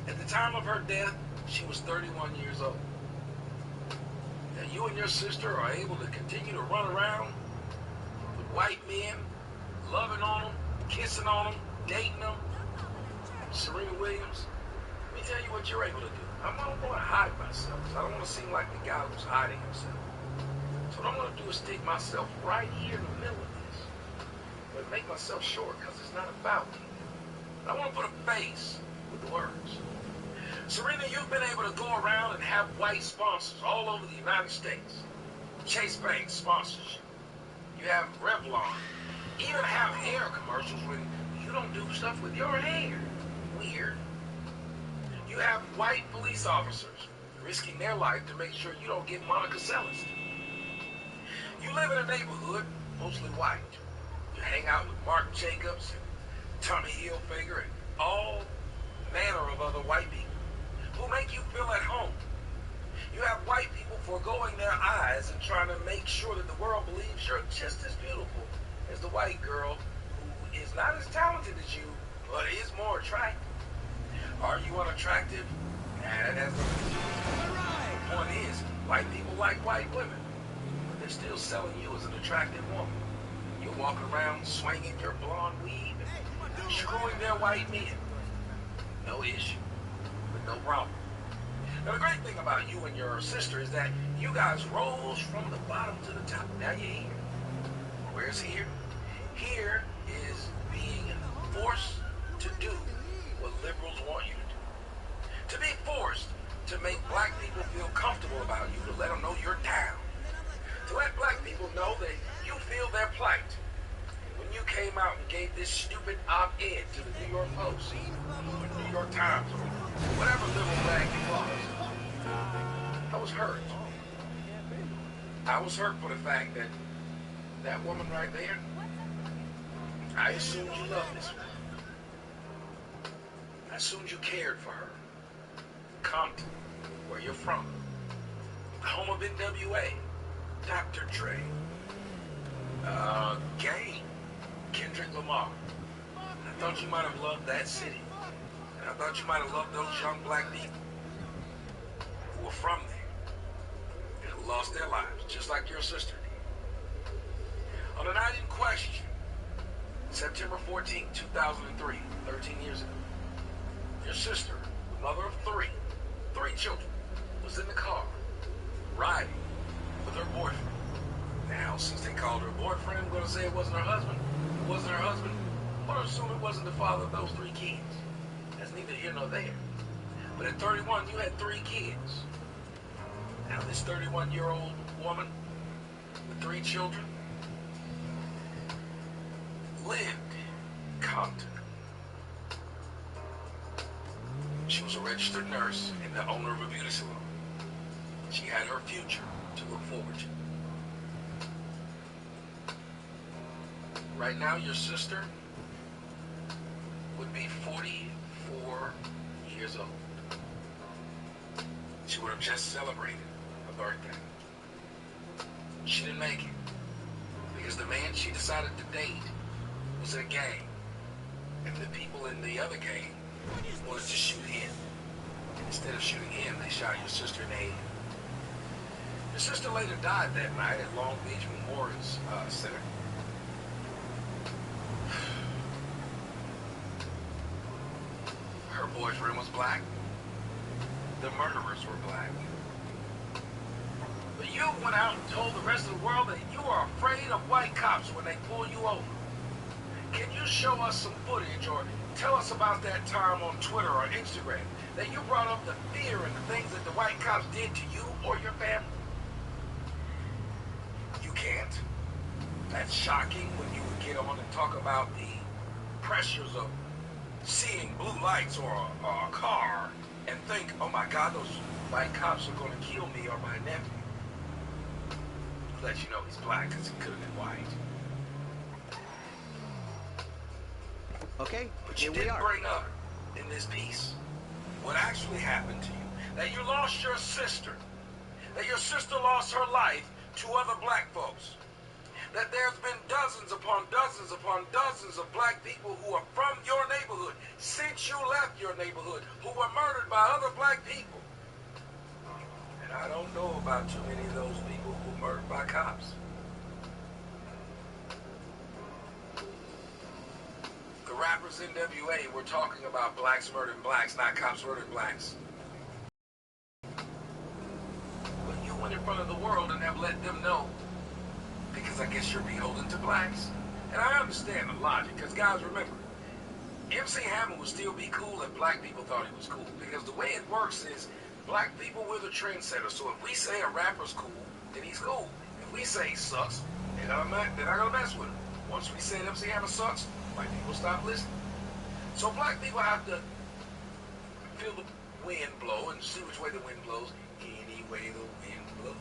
At the time of her death, she was 31 years old. And you and your sister are able to continue to run around with white men, loving on them, kissing on them, dating them. Serena Williams, let me tell you what you're able to do. I don't want to hide myself, because I don't want to seem like the guy who's hiding himself. So what I'm going to do is stick myself right here in the middle of this. But make myself short, because it's not about me. I want to put a face with the words. Serena, you've been able to go around and have white sponsors all over the United States. Chase Bank sponsors you. You have Revlon. Even have hair commercials when you don't do stuff with your hair. Weird. You have white police officers risking their life to make sure you don't get Monica Seles. You live in a neighborhood mostly white. You hang out with Marc Jacobs and Tommy Hilfiger and all manner of other white people who make you feel at home. You have white people foregoing their eyes and trying to make sure that the world believes you're just as beautiful as the white girl who is not as talented as you, but is more attractive. Are you unattractive? Nah, that's the point is, white people like white women, but they're still selling you as an attractive woman. You're walking around swinging your blonde weave and screwing their white men. No issue, but no problem. Now, the great thing about you and your sister is that you guys rose from the bottom to the top. Now you're here. Where's here? Here is being forced to do what liberals want you to do. To be forced to make black people feel comfortable about you, to let them know you're down. To let black people know that you feel their plight. When you came out and gave this stupid op-ed to the New York Post, or New York Times, or whatever liberal rag it was, I was hurt. I was hurt for the fact that that woman right there, I assumed you loved this woman. I assumed you cared for her. Compton, where you're from. The home of NWA, Dr. Dre. Game, Kendrick Lamar. I thought you might have loved that city. And I thought you might have loved those young black people who were from there and who lost their lives, just like your sister did. On the night in question, September 14, 2003, 13 years ago, your sister, the mother of three children, was in the car, riding with her boyfriend. Now, since they called her boyfriend, I'm going to say it wasn't her husband. It wasn't her husband. I'm going to assume it wasn't the father of those 3 kids. That's neither here nor there. But at 31, you had 3 kids. Now, this 31-year-old woman with 3 children lived in Compton. She was a registered nurse and the owner of a beauty salon. She had her future to look forward to. Right now, your sister would be 44 years old. She would have just celebrated a birthday. She didn't make it because the man she decided to date was in a gang, and the people in the other gang wanted to shoot him. And instead of shooting him, they shot your sister in the head. Your sister later died that night at Long Beach Memorial Center. Her boyfriend was black. The murderers were black. But you went out and told the rest of the world that you are afraid of white cops when they pull you over. Can you show us some footage or tell us about that time on Twitter or Instagram that you brought up the fear and the things that the white cops did to you or your family? You can't. That's shocking when you would get on and talk about the pressures of seeing blue lights or a car and think, oh my God, those white cops are going to kill me or my nephew. Let you know he's black because he could have been white. Okay, but you did bring up in this piece what actually happened to you. That you lost your sister. That your sister lost her life to other black folks. That there's been dozens upon dozens upon dozens of black people who are from your neighborhood since you left your neighborhood who were murdered by other black people. And I don't know about too many of those people who were murdered by cops. The rappers NWA were talking about blacks murdering blacks, not cops murdering blacks. But you went in front of the world and have let them know, because I guess you're beholden to blacks. And I understand the logic, because guys, remember, MC Hammer would still be cool if black people thought he was cool. Because the way it works is, black people, we're the trendsetters. So if we say a rapper's cool, then he's cool. If we say he sucks, they're not gonna mess with him. Once we say MC Hammer sucks, white people stop listening. So black people have to feel the wind blow and see which way the wind blows. Any way the wind blows.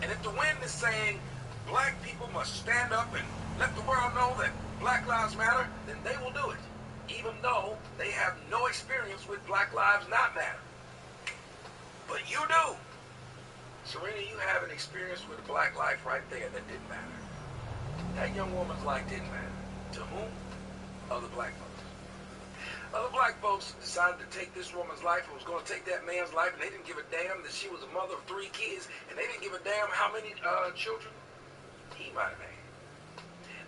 And if the wind is saying black people must stand up and let the world know that Black Lives Matter, then they will do it, even though they have no experience with Black Lives Not Matter. But you do. Serena, you have an experience with a black life right there that didn't matter. That young woman's life didn't matter. To whom? Other black folks. Other black folks decided to take this woman's life and was going to take that man's life, and they didn't give a damn that she was a mother of 3 kids, and they didn't give a damn how many children he might have had.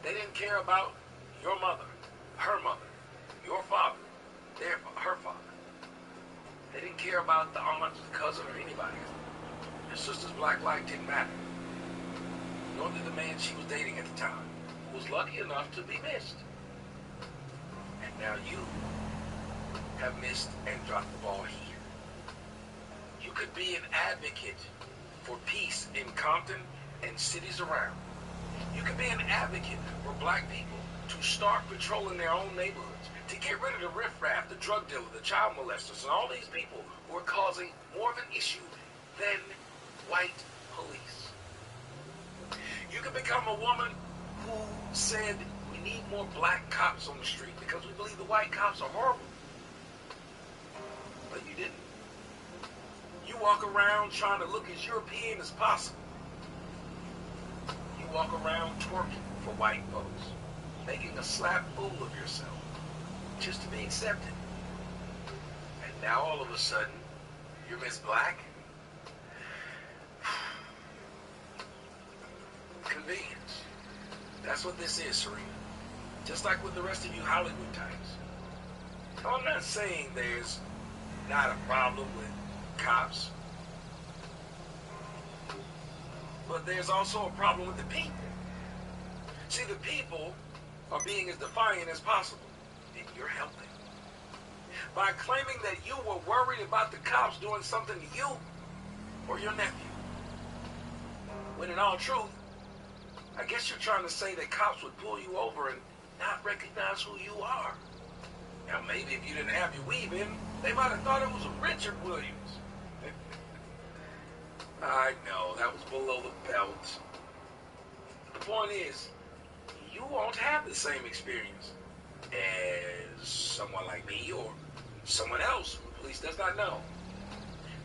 They didn't care about your mother, her mother, your father, her father. They didn't care about the aunt, the cousin, or anybody. Your sister's black life didn't matter. Nor did the man she was dating at the time, who was lucky enough to be missed. And now you have missed and dropped the ball here. You could be an advocate for peace in Compton and cities around. You could be an advocate for black people to start patrolling their own neighborhoods, to get rid of the riffraff, the drug dealer, the child molesters, and all these people who are causing more of an issue than white police. You can become a woman who said we need more black cops on the street because we believe the white cops are horrible. But you didn't. You walk around trying to look as European as possible. You walk around twerking for white folks, making a slap fool of yourself just to be accepted. And now all of a sudden, you're Miss Black? Convenience. That's what this is, Serena. Just like with the rest of you Hollywood types. I'm not saying there's not a problem with cops. But there's also a problem with the people. See, the people are being as defiant as possible. And you're helping. By claiming that you were worried about the cops doing something to you or your nephew. When in all truth, I guess you're trying to say that cops would pull you over and not recognize who you are. Now, maybe if you didn't have your weave in, they might have thought it was a Richard Williams. I know, that was below the belt. The point is, you won't have the same experience as someone like me or someone else who the police does not know.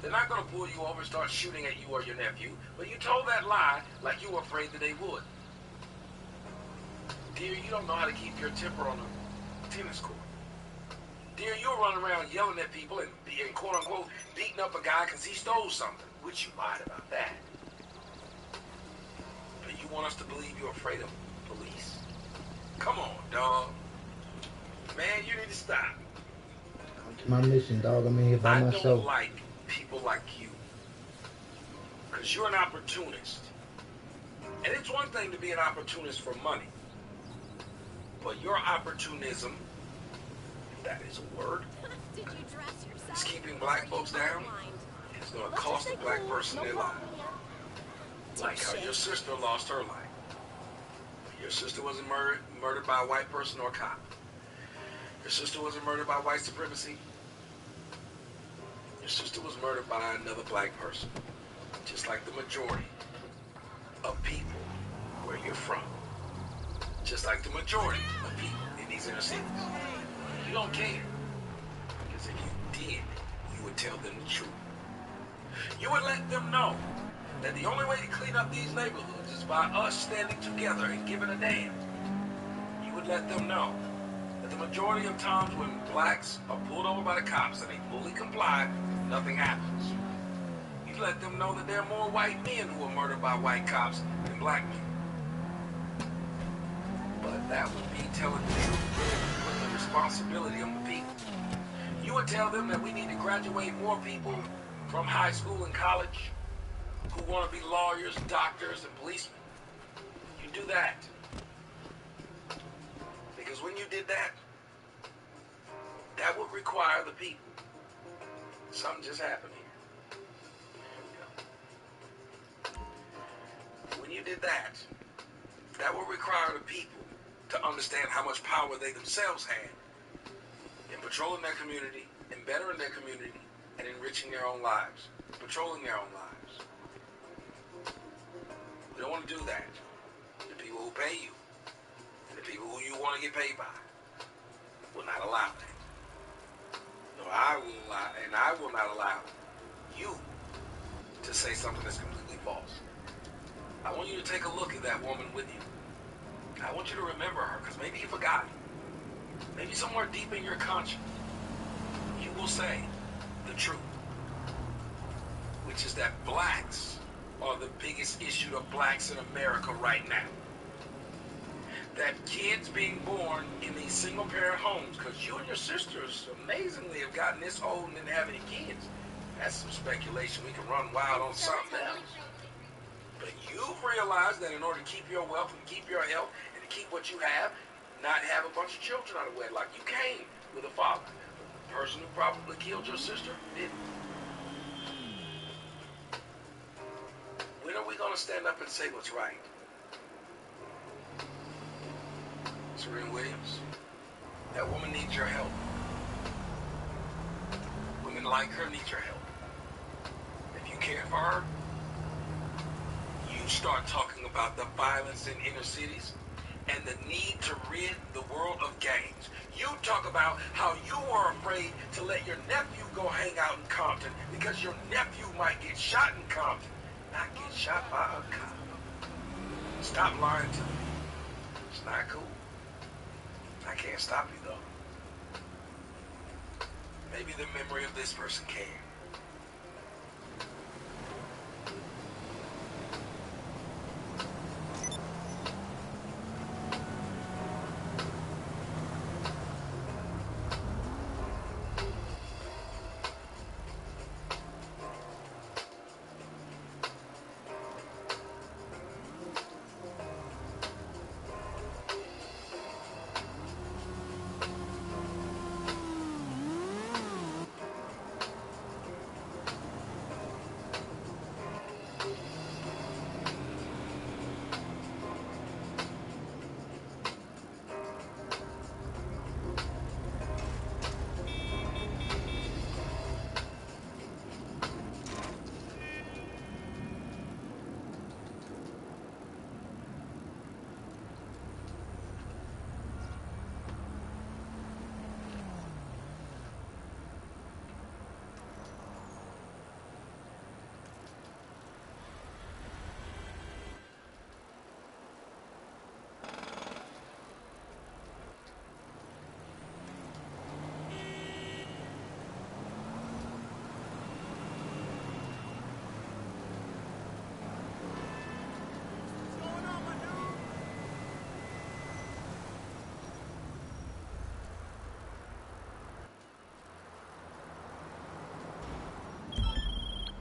They're not going to pull you over and start shooting at you or your nephew, but you told that lie like you were afraid that they would. Dear, you don't know how to keep your temper on a tennis court. Dear, you'll run around yelling at people and quote-unquote beating up a guy because he stole something, which you lied about that. But you want us to believe you're afraid of police? Come on, dog. Man, you need to stop. It's my mission, dog. I'm in here by myself. I don't like people like you. Because you're an opportunist. And it's one thing to be an opportunist for money. But your opportunism, if that is a word, is keeping black folks down. It's going to cost a black person their life. Like how your sister lost her life. Your sister wasn't murdered by a white person or a cop. Your sister wasn't murdered by white supremacy. Your sister was murdered by another black person. Just like the majority of people where you're from. Just like the majority of people in these inner cities. You don't care. Because if you did, you would tell them the truth. You would let them know that the only way to clean up these neighborhoods is by us standing together and giving a damn. You would let them know that the majority of times when blacks are pulled over by the cops and they fully comply, nothing happens. You'd let them know that there are more white men who are murdered by white cops than black men. But that would be telling the truth, putting the responsibility on the people. You would tell them that we need to graduate more people from high school and college who want to be lawyers, doctors, and policemen. You do that. Because when you did that, that would require the people. Something just happened here. Here we go. When you did that, that would require the people to understand how much power they themselves had in patrolling their community, in bettering their community, and enriching their own lives, patrolling their own lives. We don't want to do that. The people who pay you, and the people who you want to get paid by, will not allow that. No, I will allow, and I will not allow you to say something that's completely false. I want you to take a look at that woman with you. I want you to remember her, because maybe you forgot. Maybe somewhere deep in your conscience, you will say the truth, which is that blacks are the biggest issue to blacks in America right now. That kids being born in these single-parent homes, because you and your sisters amazingly have gotten this old and didn't have any kids. That's some speculation. We can run wild on something else. But you've realized that in order to keep your wealth and keep your health and to keep what you have, not have a bunch of children out of wedlock. You came with a father. The person who probably killed your sister didn't. When are we going to stand up and say what's right? Serena Williams, that woman needs your help. Women like her need your help. If you care for her. You start talking about the violence in inner cities and the need to rid the world of gangs. You talk about how you are afraid to let your nephew go hang out in Compton because your nephew might get shot in Compton, not get shot by a cop. Stop lying to me. It's not cool. I can't stop you, though. Maybe the memory of this person can.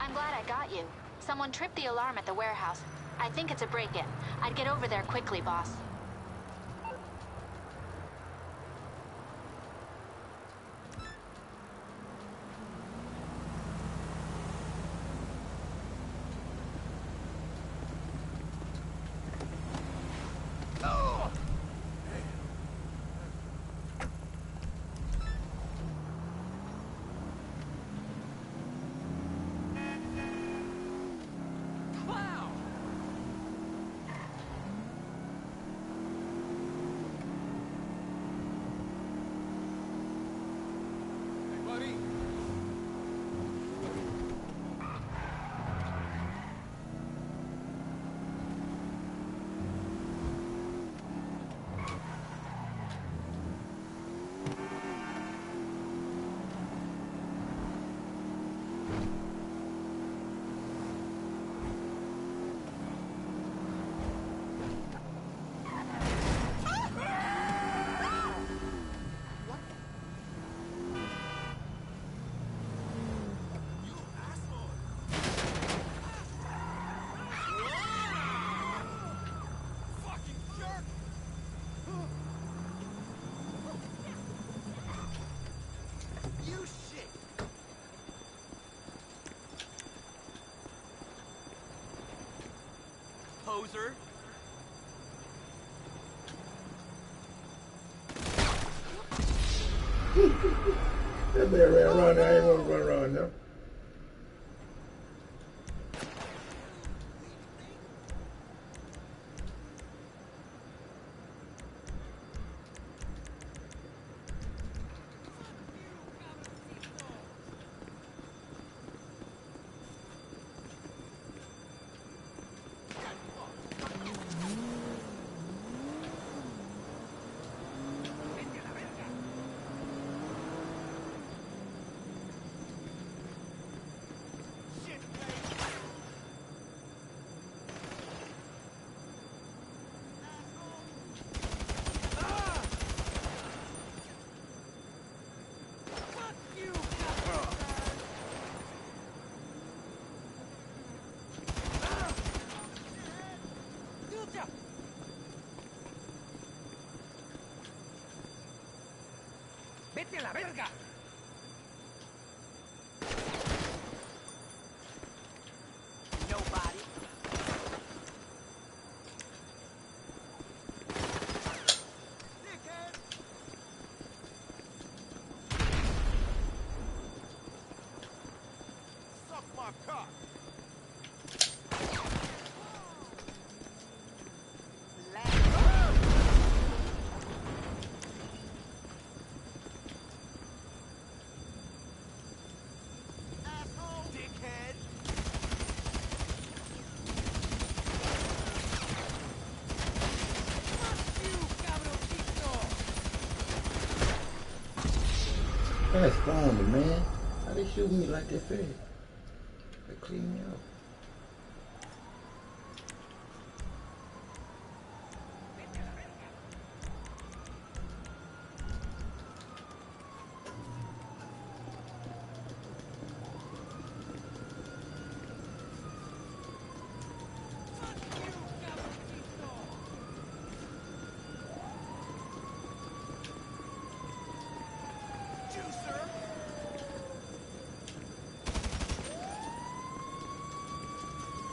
I'm glad I got you. Someone tripped the alarm at the warehouse. I think it's a break-in. I'd get over there quickly, boss. Poser. That man ran around there. I ain't want to run around there. ¡Vete a la verga! Nobody. Dickhead! Suck my cock! That's phony, man. How they shoot me like that fast? They clean me up.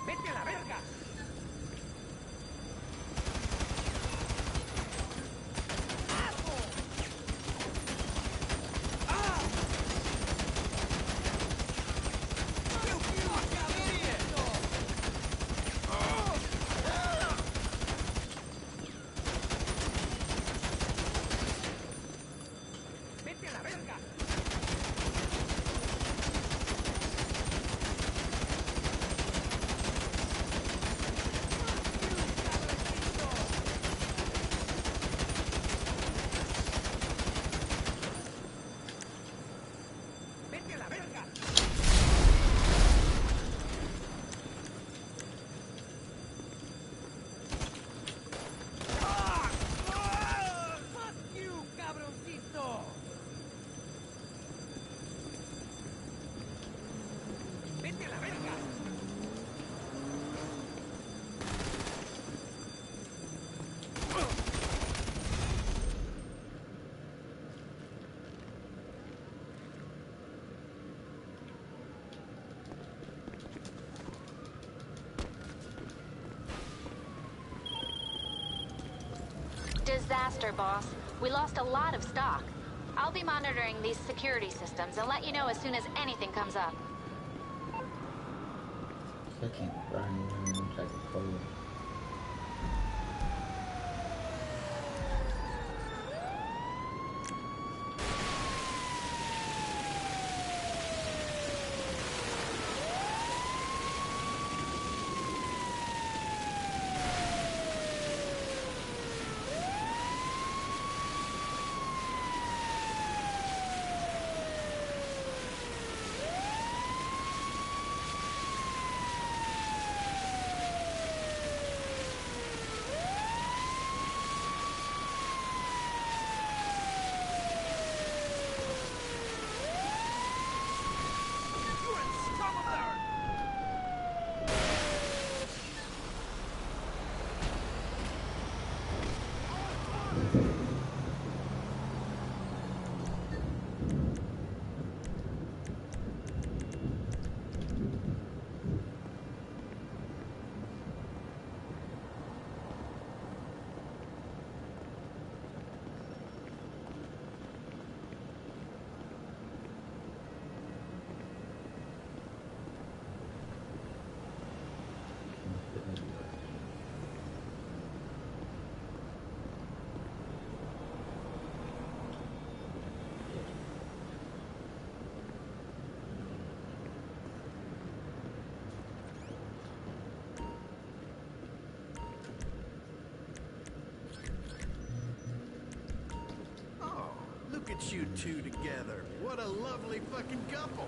¡Vete a la verga! ¡Vete a la verga! ¡Vete a la verga! ¡Fuck you, cabroncito! ¡Vete a la verga! Disaster, boss. We lost a lot of stock. I'll be monitoring these security systems and let you know as soon as anything comes up. I keep riding around them type of clothes. Look at you two together. What a lovely fucking couple.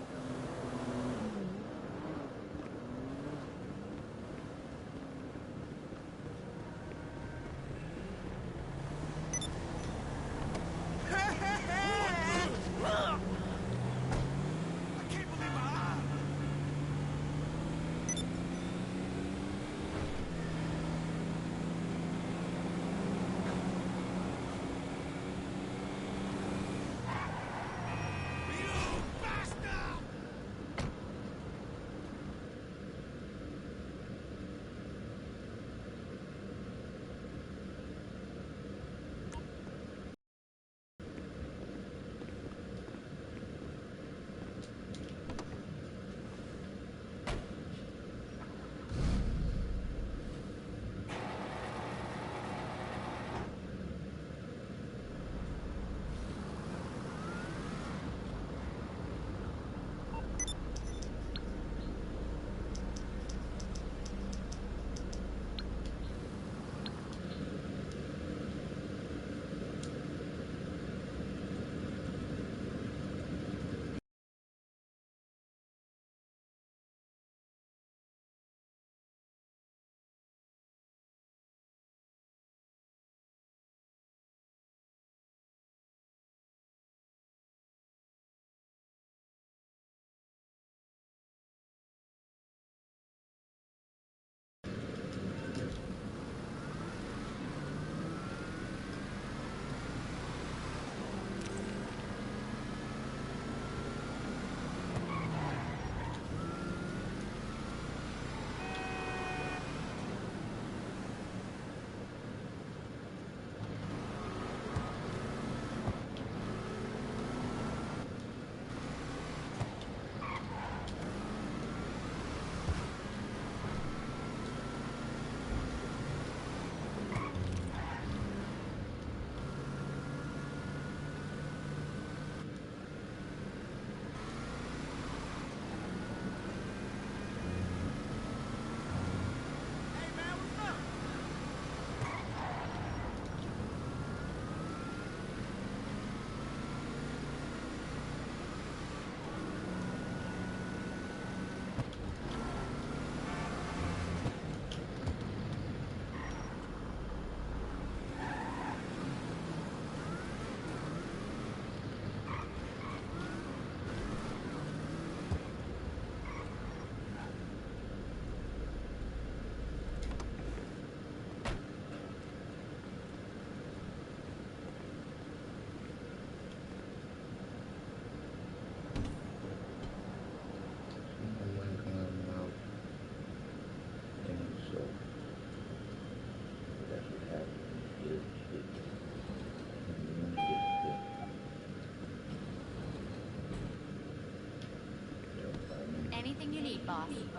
boss.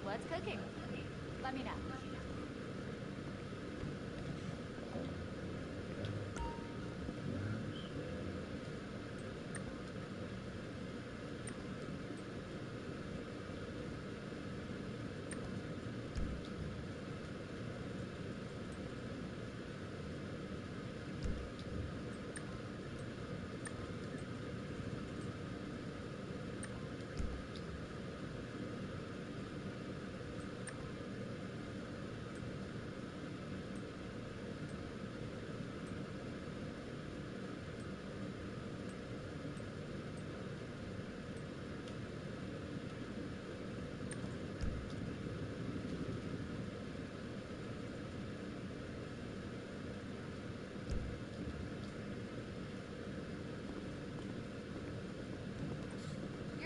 What's cooking? Let me know.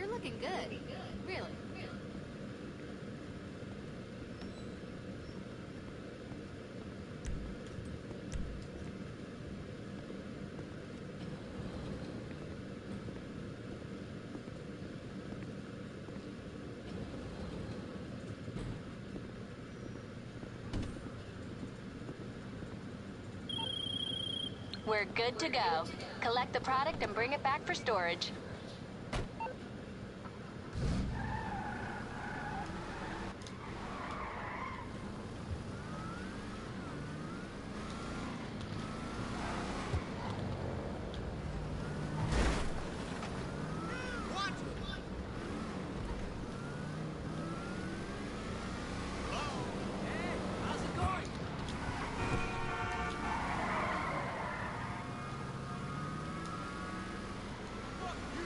You're looking good. Really. We're good to go. Collect the product and bring it back for storage. Fuck you!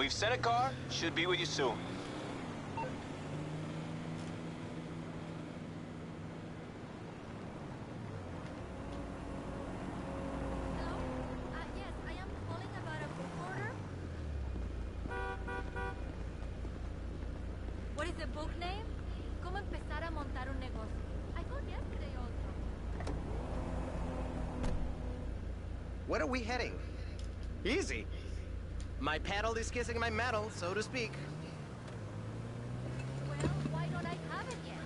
We've sent a car. Should be with you soon. Yes, I am calling about a book order. What is the book name? Cómo empezar a montar un negocio. I called yesterday also. Where are we heading? Easy. My paddle is kissing my metal, so to speak. Well, why don't I have it yet?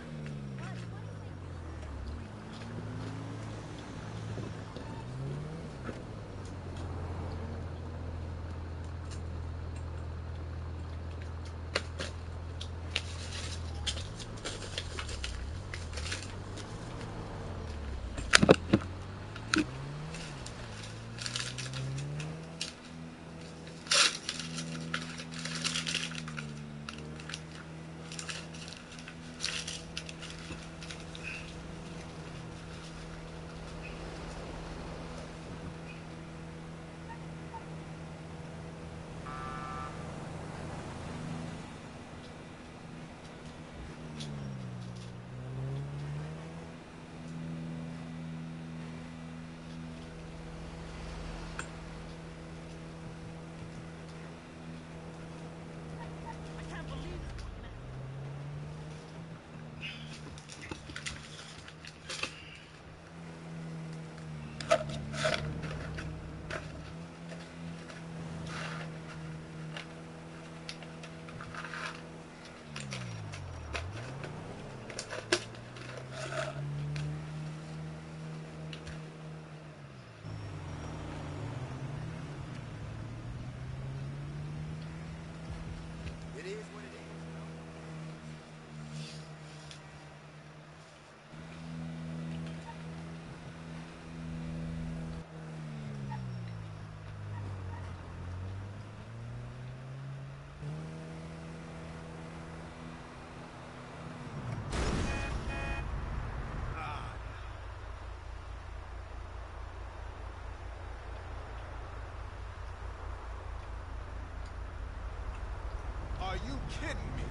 Are you kidding me?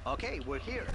Okay, we're here.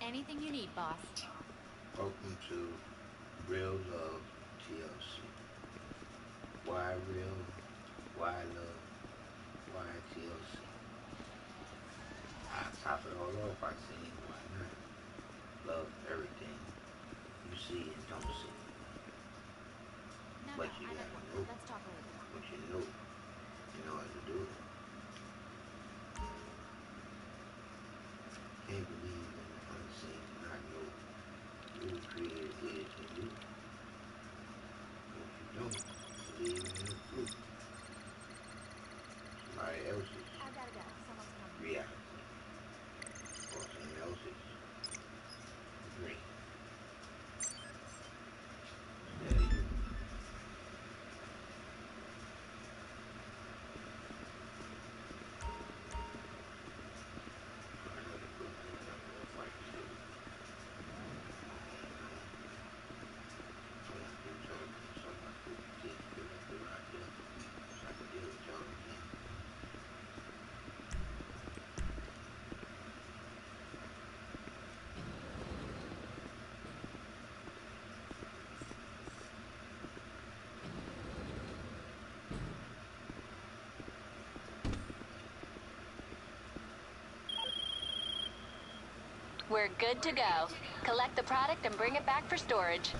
anything you need, boss. Welcome to Real Love TLC. Why real? Why love? Why TLC? I top it all off by saying why not? Love everything you see and don't see. But you gotta know what you know in order to do it. Can't believe in the unseen and not know who created it in you. If you don't believe in the truth, somebody else's reality or someone else's dream. Yeah, you. We're good to go. Collect the product and bring it back for storage.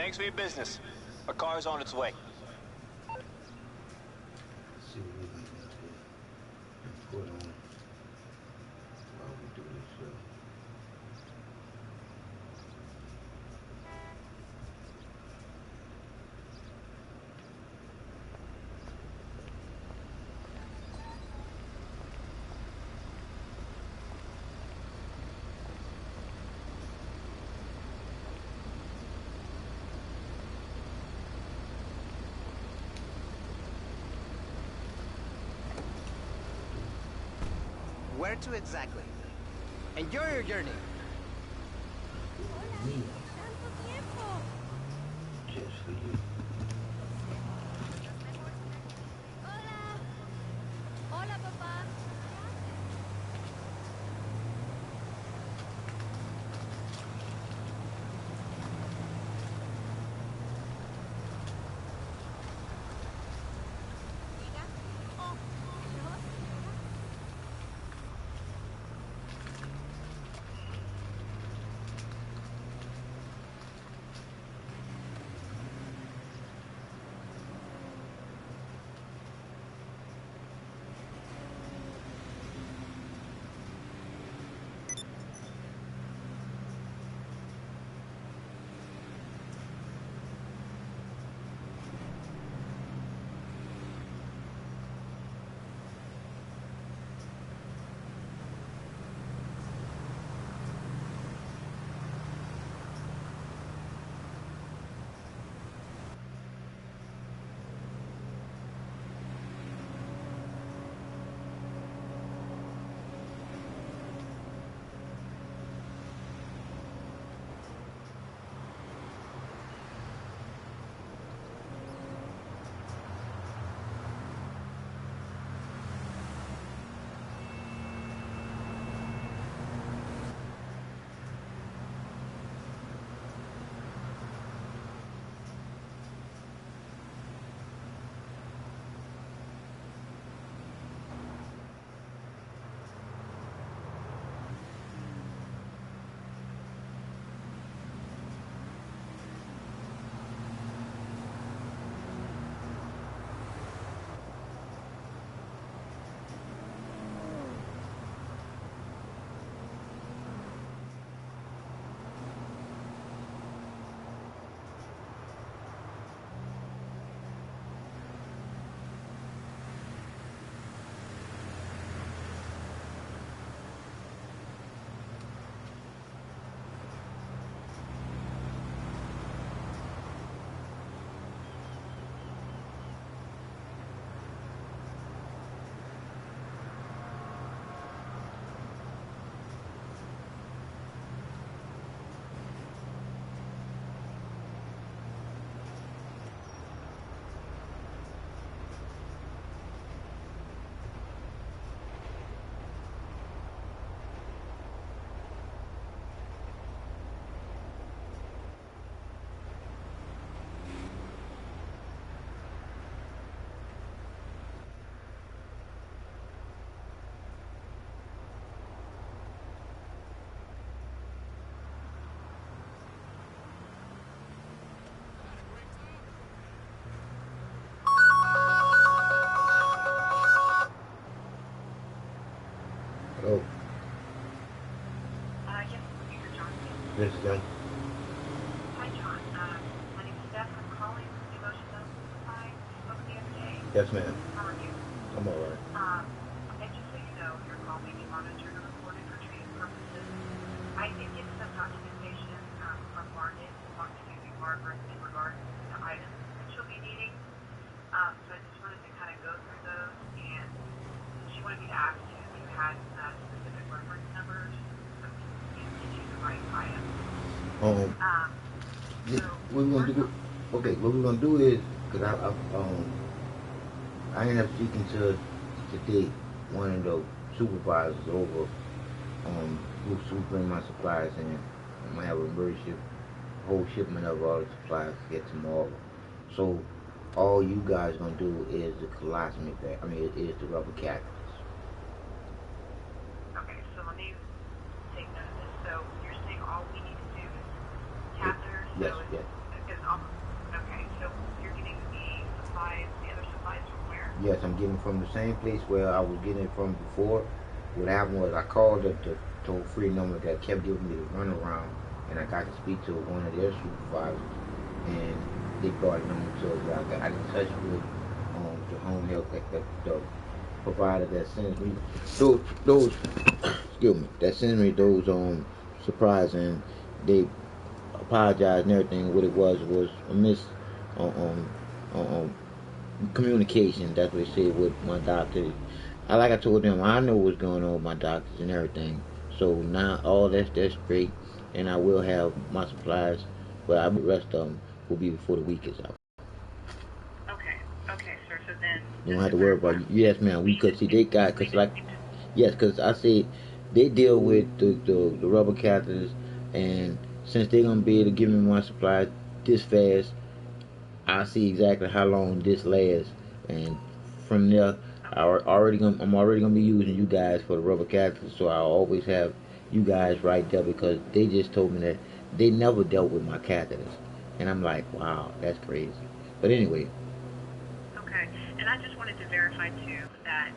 Thanks for your business. Our car's on its way. Let's see what we can do here. Put on while we do this show. Where to exactly? And your name? Me. Just for you. Hola, papá. Oh. Yes, Mr. Johnson. This is done. Hi, John. My name is Steph. I'm calling from Devotion Medical Supply. We spoke the other day. Yes, ma'am. How are you? I'm all right. And just so you know, your call may be monitored and recorded for training purposes. I did get some documentation from Margaret in regards to the items that she'll be needing. So I just wanted to kind of go through those, and she wanted me to ask you if you had specific reference numbers so we can get you the right item. What we're gonna do? Okay, what we're gonna do is, cause I ended up speaking to today one of the supervisors over who's bringing my supplies in. I'm gonna have a emergency whole shipment of all the supplies to get tomorrow. So all you guys gonna do is the colostomy bag. I mean, it is the rubber catheters. Okay, so let me take note of this. So you're saying all we need to do is catheters. Yes, so yes. It's almost Yes, I'm getting it from the same place where I was getting it from before. What happened was I called the toll-free number that kept giving me the runaround, and I got to speak to one of their supervisors, and they brought it on to where I got in touch with the home health, the provider that sends me those excuse me, that sends me those supplies, and they apologized and everything. What it was a miss communication. That's what they said with my doctor. Like I told them, I know what's going on with my doctors and everything. So now all that's great, and I will have my supplies, but the rest of them will be before the week is out. Okay, sir. So then you don't have to worry about it. Yes, ma'am. Because see, they got because I said they deal with the rubber catheters, and since they're gonna be able to give me my supplies this fast, I see exactly how long this lasts, and from there, I'm already gonna be using you guys for the rubber catheters, so I'll always have you guys right there, because they just told me that they never dealt with my catheters, and I'm like, wow, that's crazy. But anyway. Okay, and I just wanted to verify too that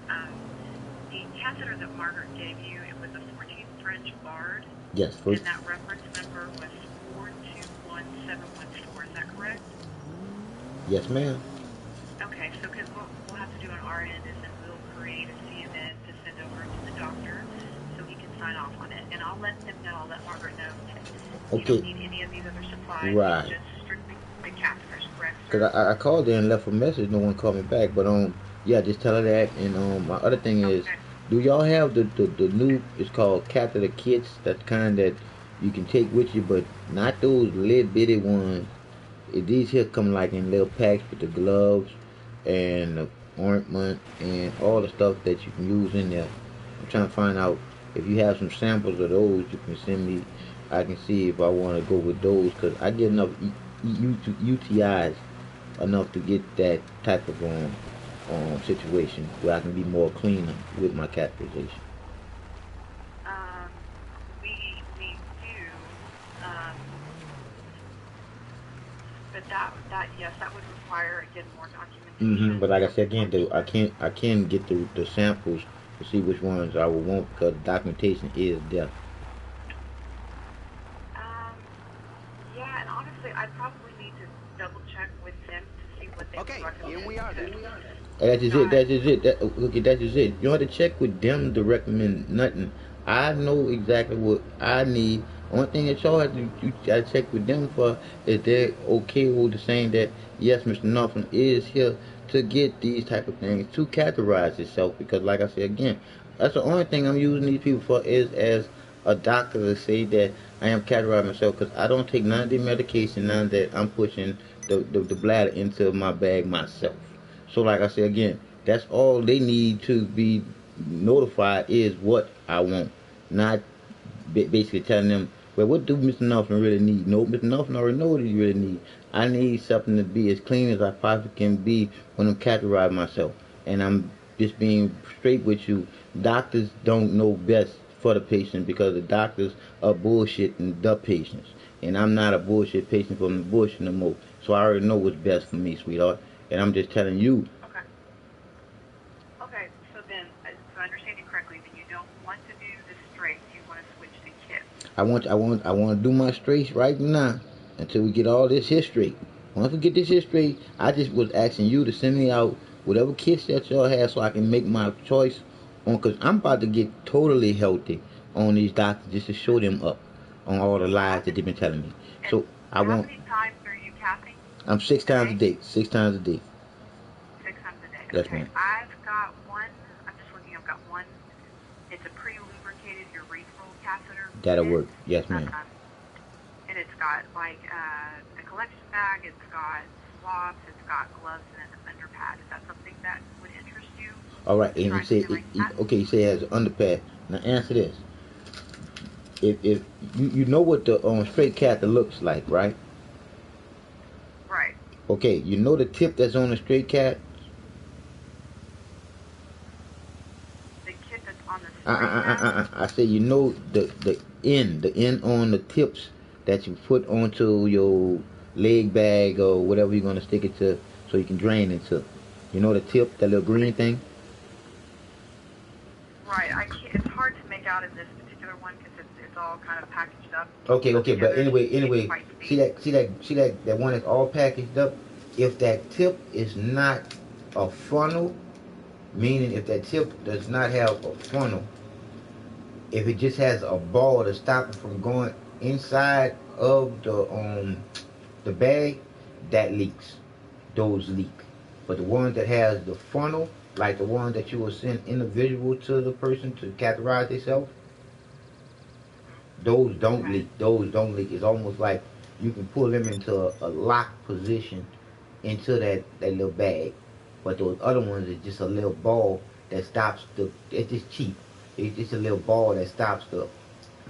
the catheter that Margaret gave you, it was a 14 French Bard. Yes, first. And that reference number was 421714. Is that correct? Yes, ma'am. Okay, so because what we'll have to do on our end is then we'll create a CMN to send over to the doctor so he can sign off on it. And I'll let them know, I'll let Margaret know that you don't need any of these other supplies. Right. It's just strictly the catheters, correct? Because I called her and left a message, no one called me back. But yeah, just tell her that. And my other thing is, do y'all have the new, it's called catheter kits, that kind that you can take with you, but not those little bitty ones. These here come like in little packs with the gloves and the ointment and all the stuff that you can use in there. I'm trying to find out if you have some samples of those you can send me. I can see if I want to go with those, because I get enough UTIs enough to get that type of situation where I can be more cleaner with my catheterization. We do, but that yes, that would require again more documentation. But like I said again, I can get the samples to see which ones I would want, because the documentation is there. Yeah, and honestly, I probably need to double check with them to see what they recommend. Here we are then. That's just it. That's just it. You don't have to check with them to recommend nothing. I know exactly what I need. Only thing that y'all have to check with them for is they're okay with saying that yes, Mr. Northland is here to get these type of things to categorize itself. Because like I said again, that's the only thing I'm using these people for, is as a doctor to say that I am categorizing myself, because I don't take none of the medication, none of that. I'm pushing the bladder into my bag myself. So like I said again, that's all they need to be notified is what I want, not basically telling them, well, what do Mr. Northland really need? No, Mr. Northland already know what he really need. I need something to be as clean as I possibly can be when I'm categorizing myself. And I'm just being straight with you. Doctors don't know best for the patient, because the doctors are bullshitting the patients. And I'm not a bullshit patient from the bush no more. So I already know what's best for me, sweetheart. And I'm just telling you. Okay, so then, if I understand you correctly, then you don't want to do the straights, you want to switch to kits. I want to do my straights right now until we get all this here straight. Once we get this here straight, I just was asking you to send me out whatever kits that y'all have so I can make my choice on, because I'm about to get totally healthy on these doctors just to show them up on all the lies that they've been telling me. So I want. How many times are you capping? I'm 6 times a day. 6 times a day. 6 times a day. Yes, okay. ma'am. I've got one. I'm just looking. I've got one. It's a pre-lubricated urethral catheter. That'll work. Yes, ma'am. And it's got like a collection bag. It's got swabs. It's got gloves and an underpad. Is that something that would interest you? All right. And you say okay. You say it has an underpad. Now answer this. If you know what the straight catheter looks like, right? Right. Okay, you know the tip that's on the straight cat? The kit that's on the straight cat? I say you know the end on the tips that you put onto your leg bag or whatever you're going to stick it to so you can drain into. You know the tip, that little green thing? Right. I can't, it's hard to make out in this particular one because it's all kind of packaged up. Okay, but anyway, see that one that's all packaged up. If that tip is not a funnel, meaning if that tip does not have a funnel, if it just has a ball to stop it from going inside of the bag, that leaks. Those leak. But the ones that has the funnel, like the ones that you will send individual to the person to categorize themselves, those don't leak. Those don't leak. It's almost like you can pull them into a lock position into that little bag. But those other ones is just a little ball that stops it's just cheap. It's just a little ball that stops the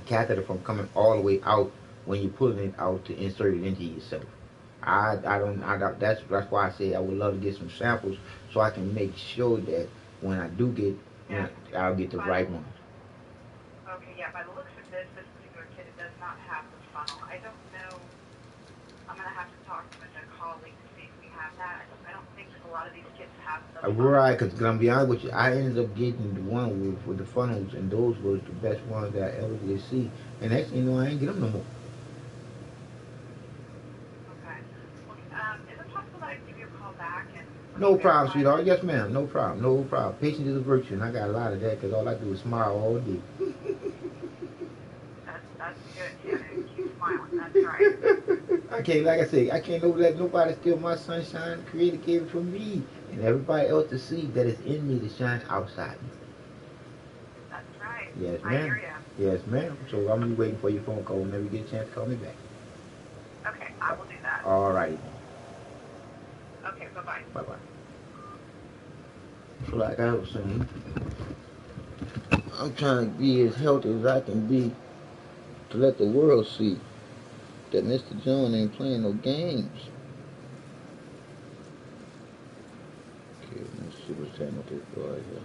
catheter from coming all the way out when you're pulling it out to insert it into yourself. That's why I say I would love to get some samples so I can make sure that when I do get, I'll get the right one. Okay, yeah, by the looks of this particular kit, it does not have the funnel. I don't know. I'm going to have to talk with a colleague to see if we have that. I don't think a lot of these kits have the funnel. Right, because I'm going to be honest with you, I ended up getting the one with the funnels, and those were the best ones that I ever did see. And actually, you know, I ain't get them no more. No problem, sweetheart. Yes, ma'am. No problem. No problem. Patience is a virtue, and I got a lot of that because all I do is smile all day. That's good. Yeah, keep smiling. That's right. I can't, like I say, I can't let nobody steal my sunshine. The Creator gave it for me, and everybody else to see that it's in me to shine outside me. That's right. Yes, I ma'am. hear you. Yes, ma'am. So I'm gonna be waiting for your phone call whenever you get a chance to call me back. Okay, I will do that. All right. Okay, bye-bye. Bye-bye. So like I was saying, I'm trying to be as healthy as I can be to let the world see that Mr. John ain't playing no games. Okay, let's see what's happening with this boy here.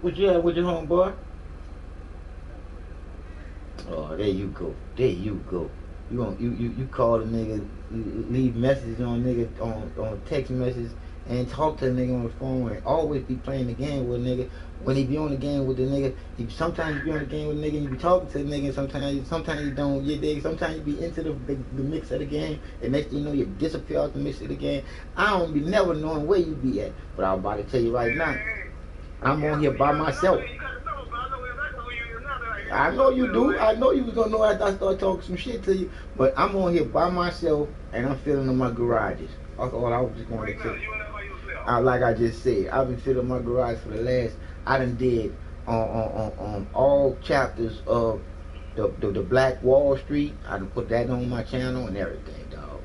What you have with your homeboy? Oh, there you go. There you go. You call a nigga, leave messages on nigga on text message, and talk to a nigga on the phone, and always be playing the game with a nigga. When he be on the game with the nigga, sometimes you be on the game with a nigga, and you be talking to the nigga, and sometimes you don't. You dig? Sometimes you be into the mix of the game, and next thing you know, you disappear out the mix of the game. I don't be never knowing where you be at, but I'm about to tell you right now. I'm on here by myself. I know you do. I know you was gonna know after I start talking some shit to you. But I'm on here by myself, and I'm filling in my garages. That's all I was just going to tell you. Like I just said, I've been filling my garage for the last. I done did on all chapters of the Black Wall Street. I done put that on my channel and everything, dog.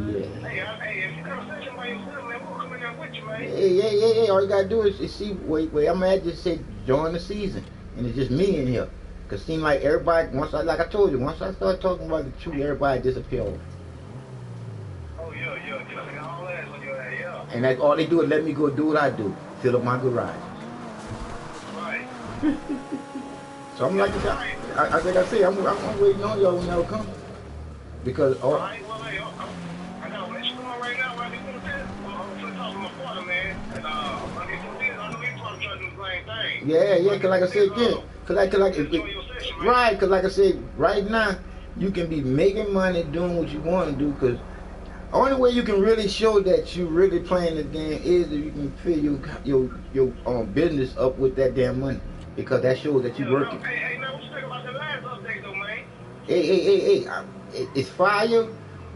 Yeah. Hey, if you come say somebody yourself, man, we'll come in there with you, man. Hey, all you gotta do is see where I'm at. Just say join the season, and it's just me in here. Cause it seems like everybody like I told you, once I start talking about the truth, everybody disappear off. Oh yeah, all that on your ass, yeah. And that's all they do is let me go do what I do, fill up my garage. Right. So I'm like, I think I say, I'm waiting on y'all when y'all come, because all right, well, hey, I gotta let you know right now. Right, you want this? I'm gonna talk to my father, man, and I know he's probably trying to do the same thing. Yeah, cause like I said again, cause Right, because like I said, right now, you can be making money doing what you want to do, because the only way you can really show that you really playing the game is if you can fill your business up with that damn money, because that shows that you're working. Hey, man, what you think about the last update, though, man? Hey, it's fire,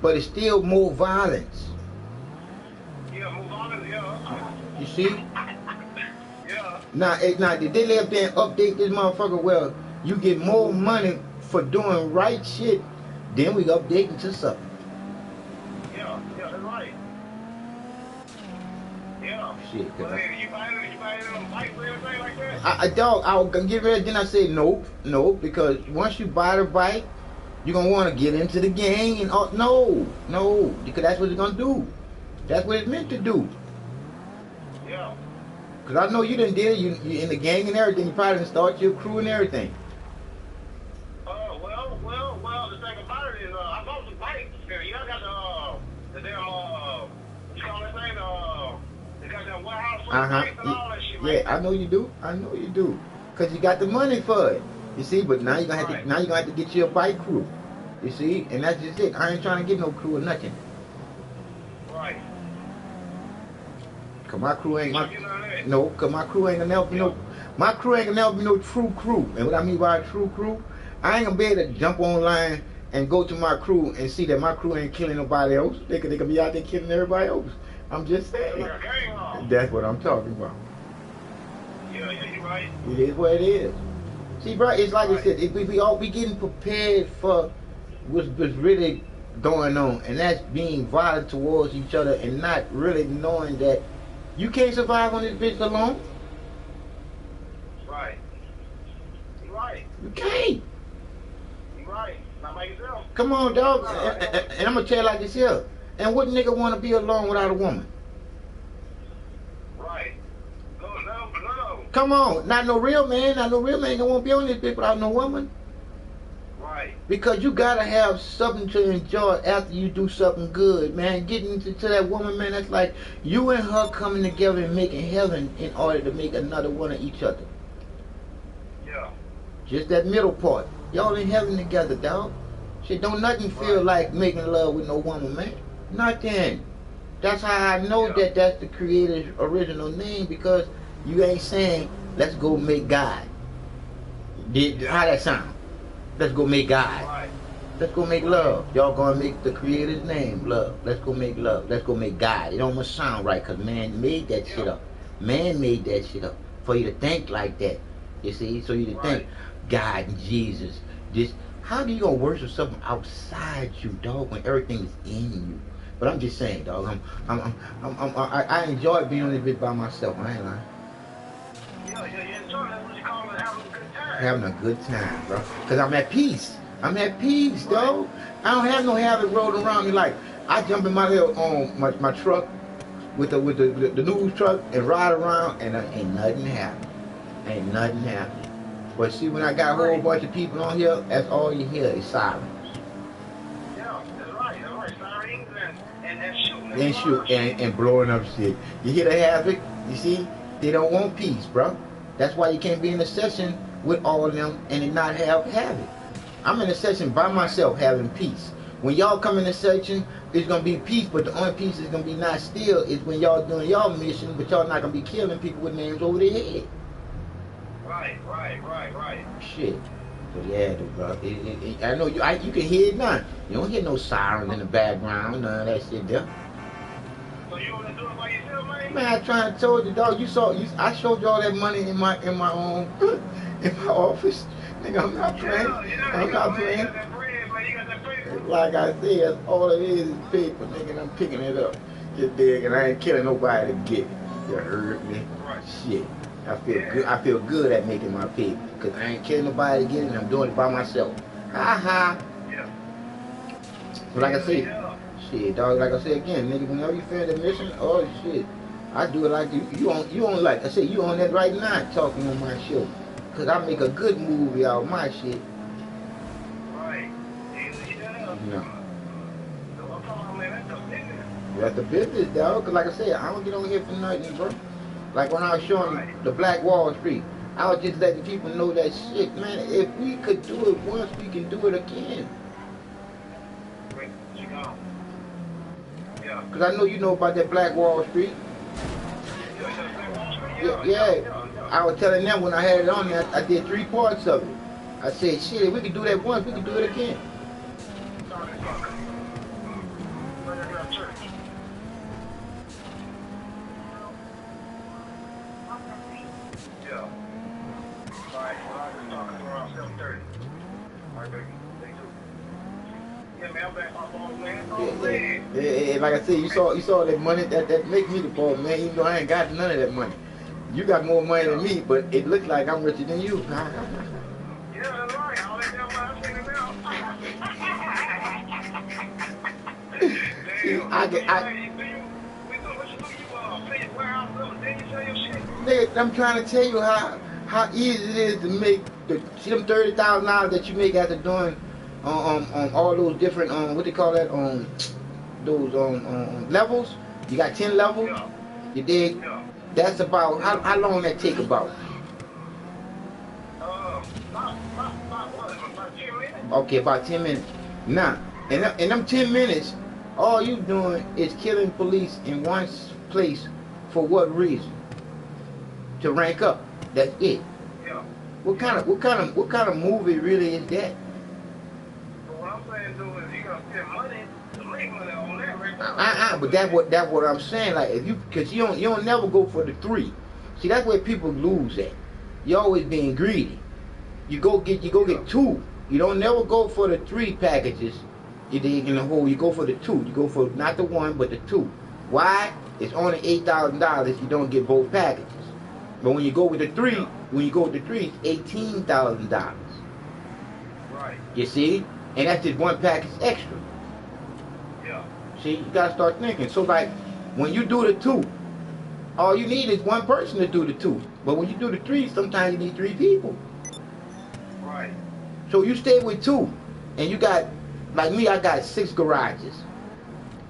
but it's still more violence. Yeah, more violence, yeah. You see? Yeah. Now, did they lay up there and update this motherfucker? Well, you get more money for doing right shit, then we updating to something. Yeah, that's right. Yeah. Shit, Well, hey, you buying them bikes or anything like that? Dog, I was get ready, then I said nope, because once you buy the bike, you're gonna want to get into the gang and no, because that's what it's gonna do. That's what it's meant to do. Yeah. Cause I know you done did it, you in the gang and everything, you probably done start your crew and everything. Well, the thing about it is, I bought the bike. You got the you call that thing, they got that warehouse and all that shit, man. Yeah, I know you do. Cause you got the money for it. You see, but now you're gonna have to get you a bike crew. You see, and that's just it. I ain't trying to get no crew or nothing. Right. Cause my crew ain't cause my crew ain't gonna never be no true crew. And what I mean by a true crew, I ain't gonna be able to jump online and go to my crew and see that my crew ain't killing nobody else. They could be out there killing everybody else. I'm just saying. That's what I'm talking about. Yeah, you're right. It is what it is. See, bro, it's like I said, we getting prepared for what's really going on, and that's being violent towards each other and not really knowing that you can't survive on this bitch alone. Right. You're right. You can't. You're right. Not by yourself. Come on, dog. And I'm gonna tell you like this here. And what nigga wanna be alone without a woman? Right. No. Come on, not no real man gonna wanna be on this bitch without no woman. Right. Because you gotta have something to enjoy after you do something good, man. Getting to that woman, man, that's like you and her coming together and making heaven in order to make another one of each other. Yeah. Just that middle part. Y'all in heaven together, dog. Shit, don't nothing feel like making love with no woman, man. Nothing. That's how I know that that's the Creator's original name, because you ain't saying, let's go make God. How that sound? Let's go make God. Right. Let's go make love. Y'all gonna make the Creator's name love. Let's go make love. Let's go make God. It don't must sound right, because man made that shit up. Man made that shit up for you to think like that. You see? So you to think God and Jesus. How do you gonna worship something outside you, dog, when everything is in you? But I'm just saying, dog. I enjoy being on this bit by myself. I ain't lying. Yeah. So that's what you call it, having a good time. Having a good time, bro. Because I'm at peace. I'm at peace, dog. I don't have no habit rolling around me like I jump in my little my truck with the news truck and ride around and ain't nothing happen. Ain't nothing happen. But see, when I got a whole bunch of people on here, that's all you hear is sirens. Yeah, that's right. Sirens and shooting. And shoot and blowing up shit. You hear the havoc? You see? They don't want peace, bro. That's why you can't be in a session with all of them and not have havoc. I'm in a session by myself having peace. When y'all come in a session, it's going to be peace, but the only peace is going to be not still is when y'all doing y'all mission, but y'all not going to be killing people with names over their head. Right. Shit. So yeah, bro. I know you can hear it now. You don't hear no sirens in the background, none of that shit there. So you want to do it by yourself, man? Man, I trying to tell you, dog. I showed y'all that money in my own in my office. Nigga, I'm not playing. I'm not playing. Like I said, all it is paper, nigga, and I'm picking it up. You dig? And I ain't killing nobody to get it. You heard me? Shit. I feel good. I feel good at making my paper, cause I ain't killing nobody to get it, and I'm doing it by myself. Ha ha. Yeah. But like I say, shit, dog. Like I say again, nigga, whenever you finish the mission, oh shit, I do it like you on like I say, you on that right now talking on my show, cause I make a good movie out of my shit. Right. No. That's the business, dog. Cause like I said, I don't get on here for nothing, bro. Like when I was showing you the Black Wall Street, I was just letting people know that shit, man. If we could do it once, we can do it again. Cause I know you know about that Black Wall Street. Yeah. I was telling them when I had it on there, I did 3 parts of it. I said, shit, if we could do that once, we can do it again. Yeah, like I said, you saw that money that make me the boss, man. Even though I ain't got none of that money. You got more money than me, but it looks like I'm richer than you. Yeah, that's right. I'll let them Nigga, I'm trying to tell you how easy it is to make them $30,000 that you make after doing all those different what they call that those levels. You got 10 levels. You dig? That's about how long that take about? Okay, about 10 minutes. Now, in them 10 minutes, all you doing is killing police in one place for what reason? To rank up. That's it. What kind of movie really is that? What I'm saying though is you gotta spend money to make money on that right? But that's what I'm saying. Like if because you don't never go for the 3. See, that's where people lose at. You always being greedy. You go get 2. You don't never go for the 3 packages. You dig in the hole. You go for the 2. You go for not the 1 but the 2. Why? It's only $8,000. You don't get both packages. But when you go with the 3, it's $18,000. Right. You see? And that's just 1 package extra. Yeah. See, you gotta start thinking. So like when you do the 2, all you need is 1 person to do the 2. But when you do the 3, sometimes you need 3 people. Right. So you stay with 2, and you got, like me, I got 6 garages.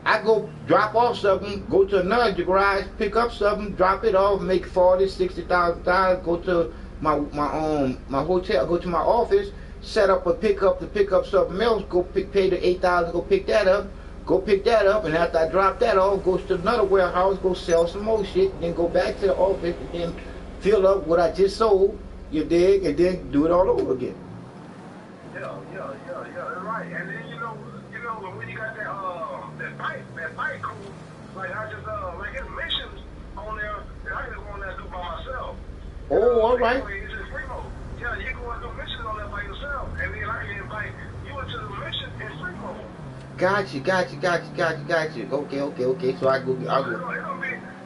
I go drop off something, go to another garage, pick up something, drop it off, make $40,000, $60,000. Go to my hotel, go to my office, set up a pickup to pick up something else. Go pay the $8,000, go pick that up. Go pick that up, and after I drop that off, go to another warehouse, go sell some more shit, then go back to the office and then fill up what I just sold. You dig, and then do it all over again. Yeah, that's right. And then you know when you got that bike crew, like I just like his missions on there, and I just go on there and do by myself. Oh, all right. It's just free mode. Yeah, you go and do missions on there by yourself, and then I can invite you into the mission in free mode. Got you. Okay. So I'll go.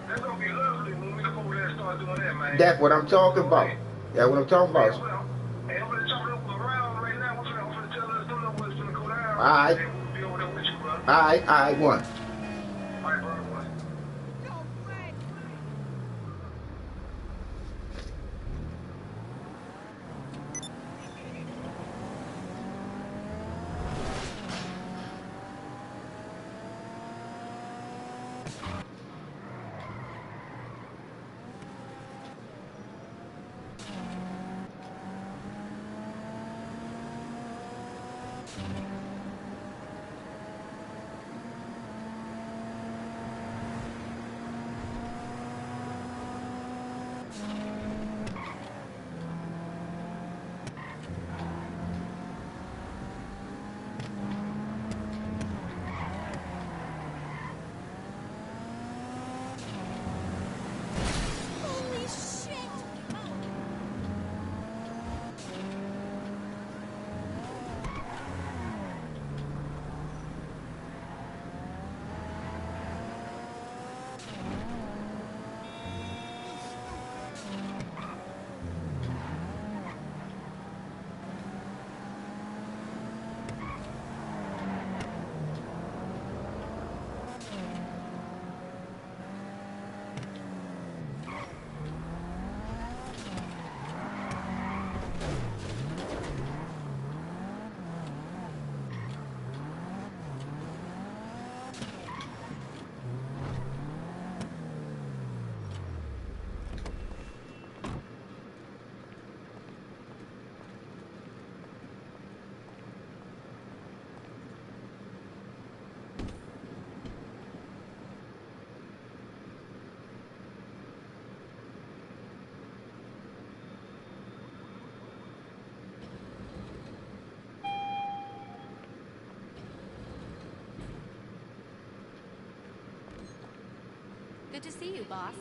That's gonna be lovely when we come over there and start doing that, man. That's what I'm talking about. That's what I'm talking about. Hey, I'm gonna chop it up around right now. I'm gonna tell us what's gonna go down. All right. And we'll be over there with you, bro. All right, 1. All right, bro. Good to see you, boss.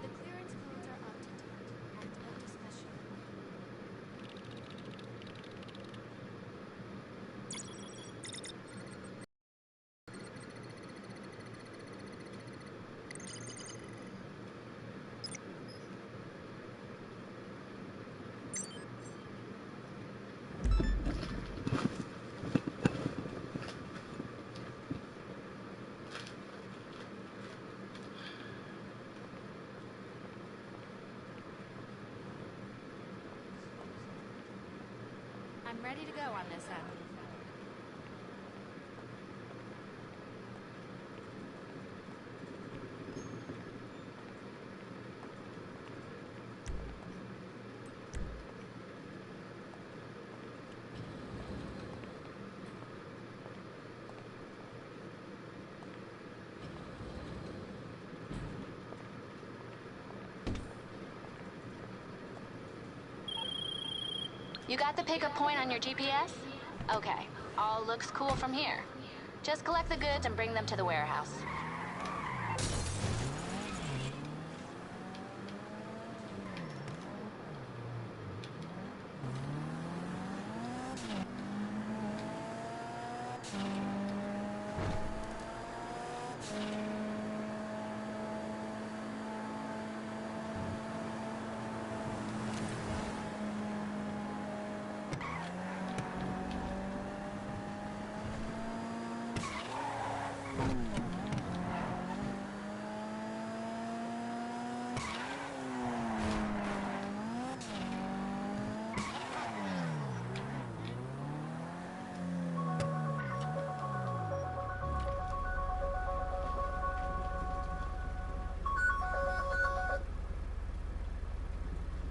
The clearance codes are up to date and no discussion. I'm ready to go on this end. You got the pickup point on your GPS? Okay, all looks cool from here. Just collect the goods and bring them to the warehouse.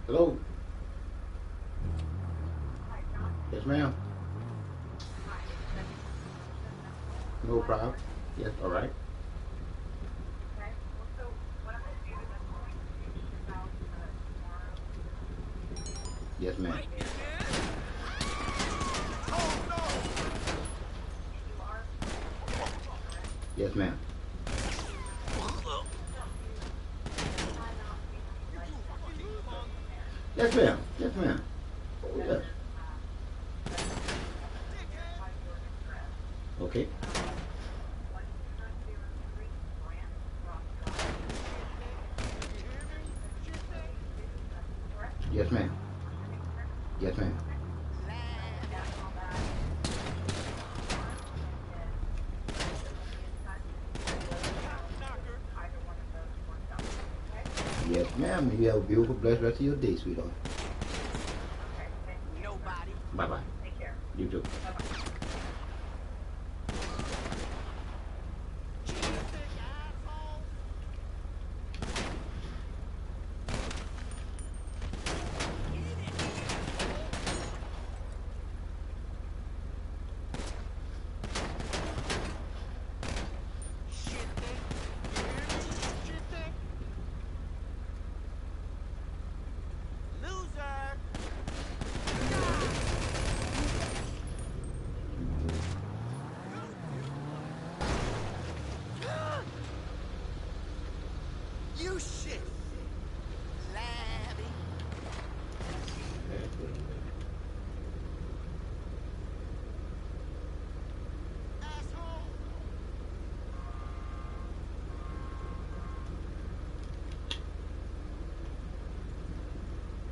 Hello? Yes, ma'am. No problem. Yes, all right. Yes, ma'am. Yes, ma'am. Yes, ma'am. Yes, ma'am. Yes. Okay. Yes, ma'am. Yes, ma'am. Yes, ma'am. You have a beautiful, blessed rest of your day, sweetheart. Bye-bye. Take care. You too. You shit! Labby. Asshole!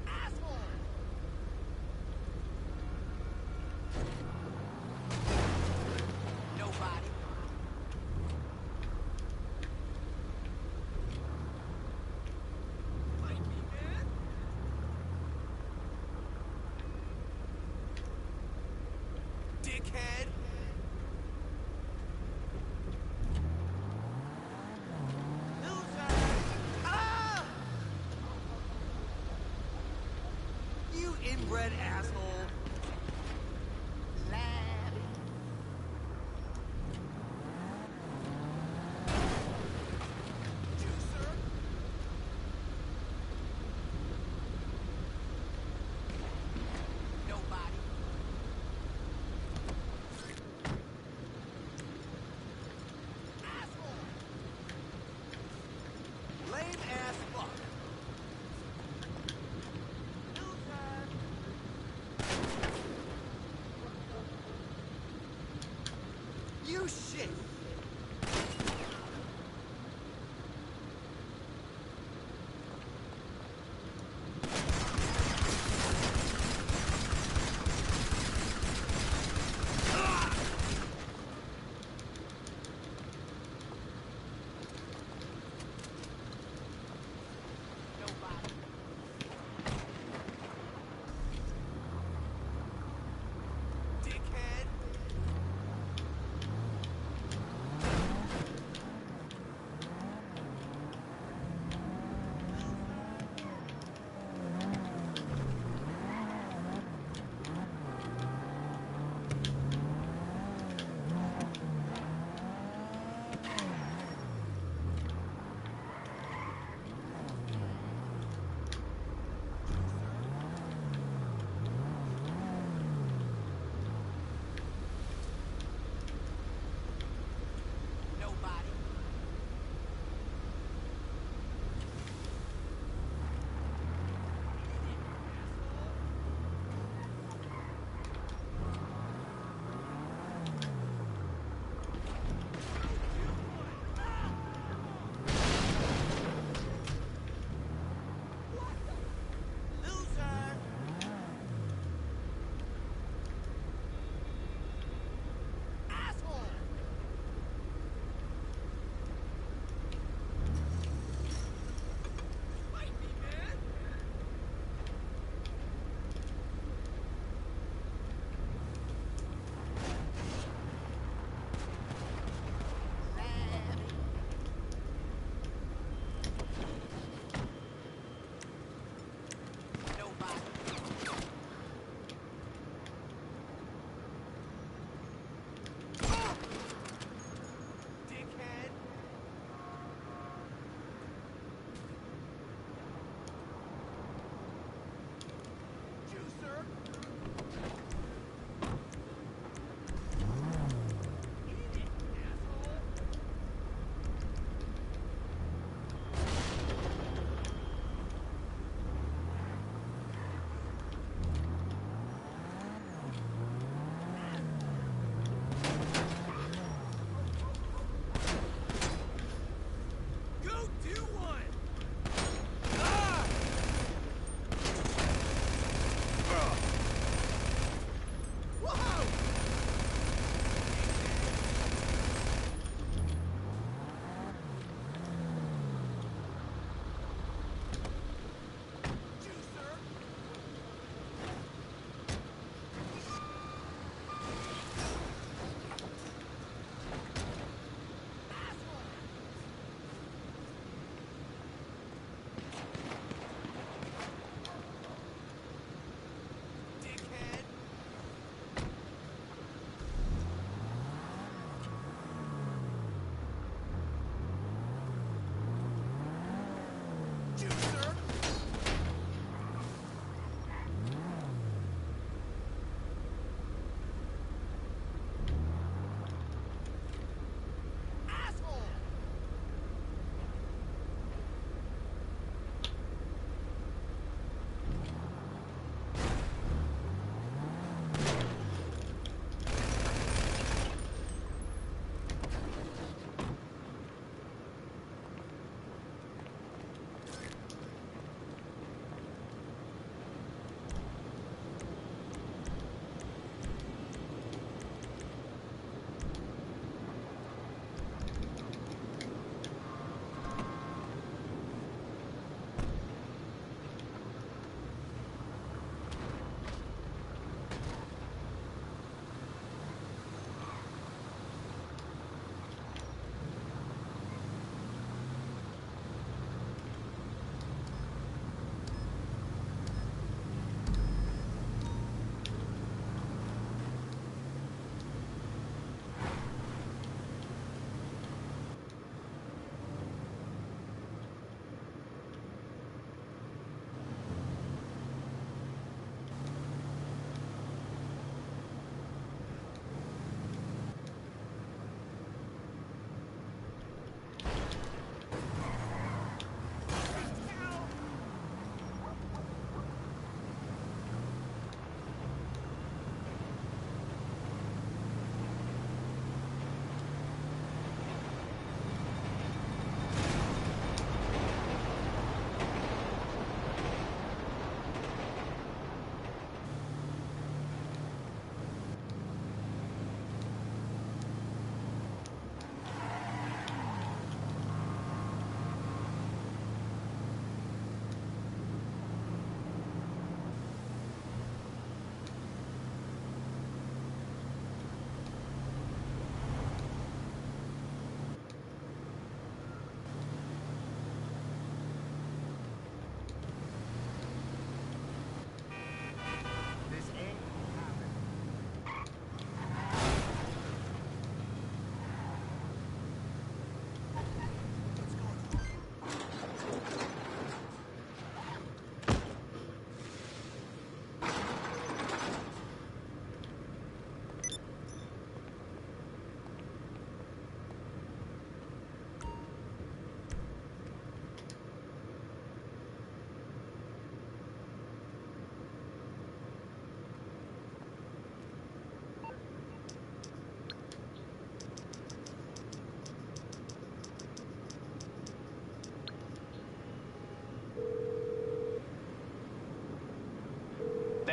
Asshole! Nobody. Dickhead! Loser! Ah! You inbred asshole! Labby.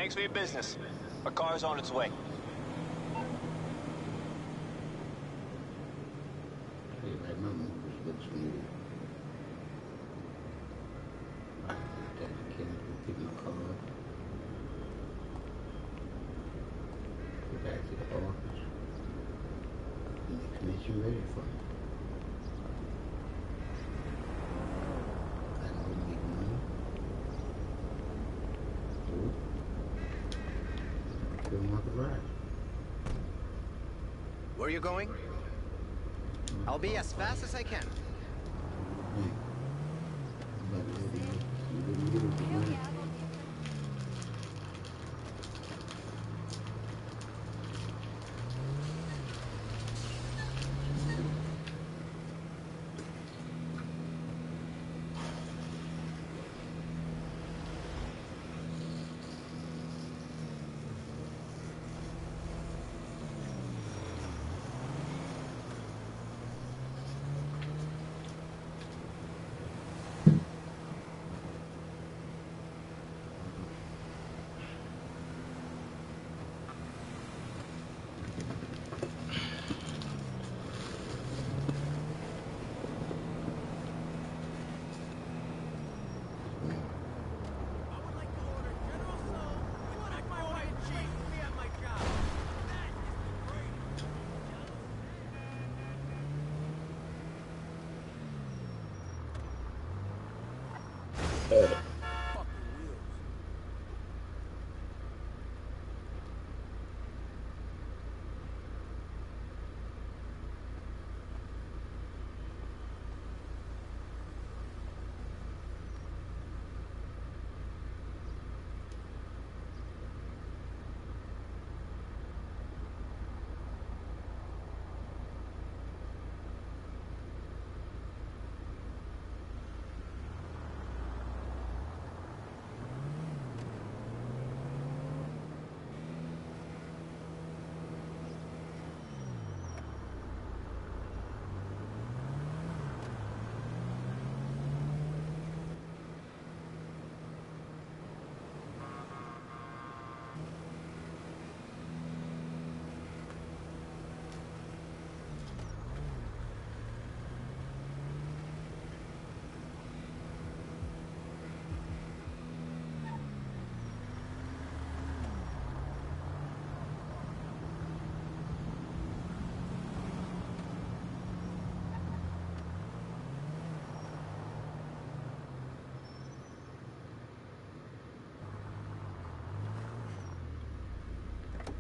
Thanks for your business. A car's on its way. You ready for me? I don't make money. Fill my garage. Where are you going? I'll be as fast as I can.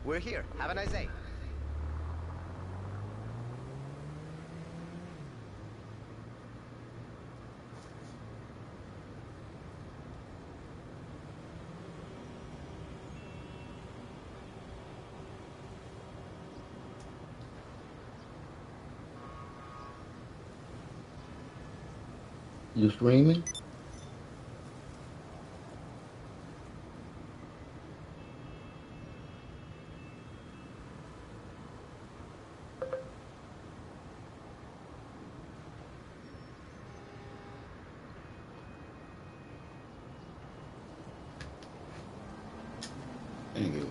We're here. Have a nice day. You streaming? Thank you.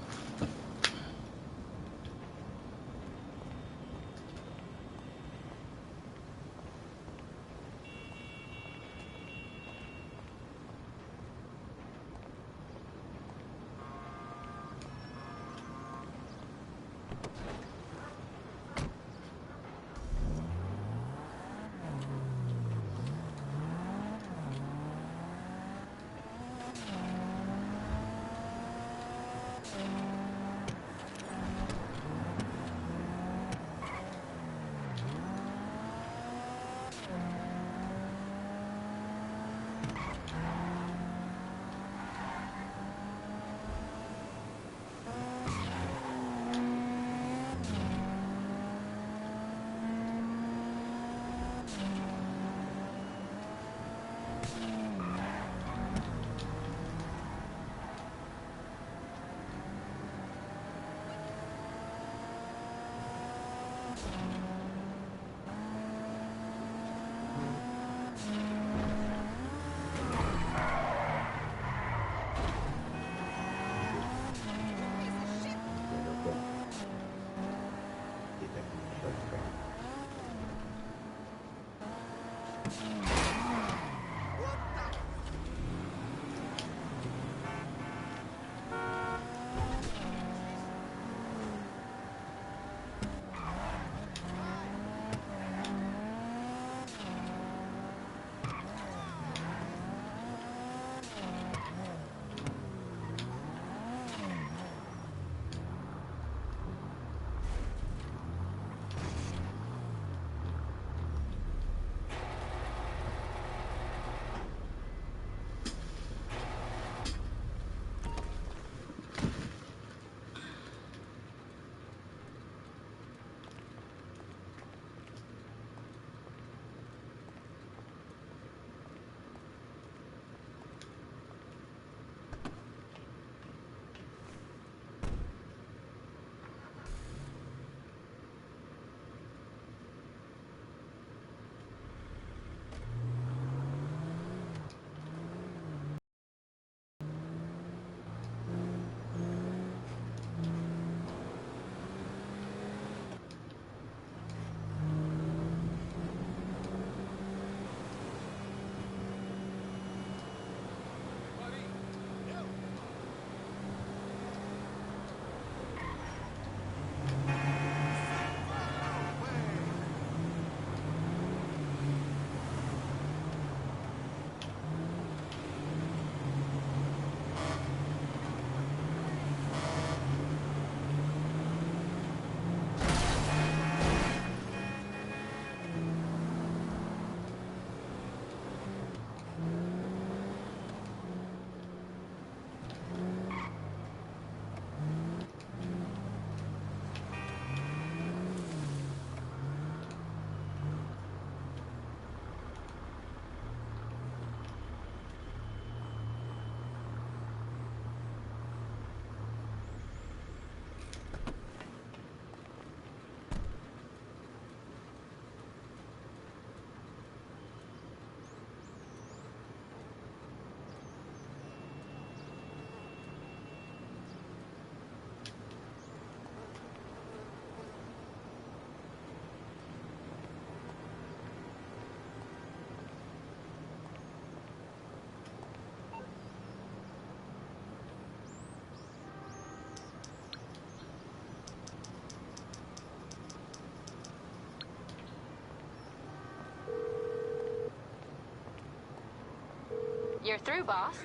You're through, boss.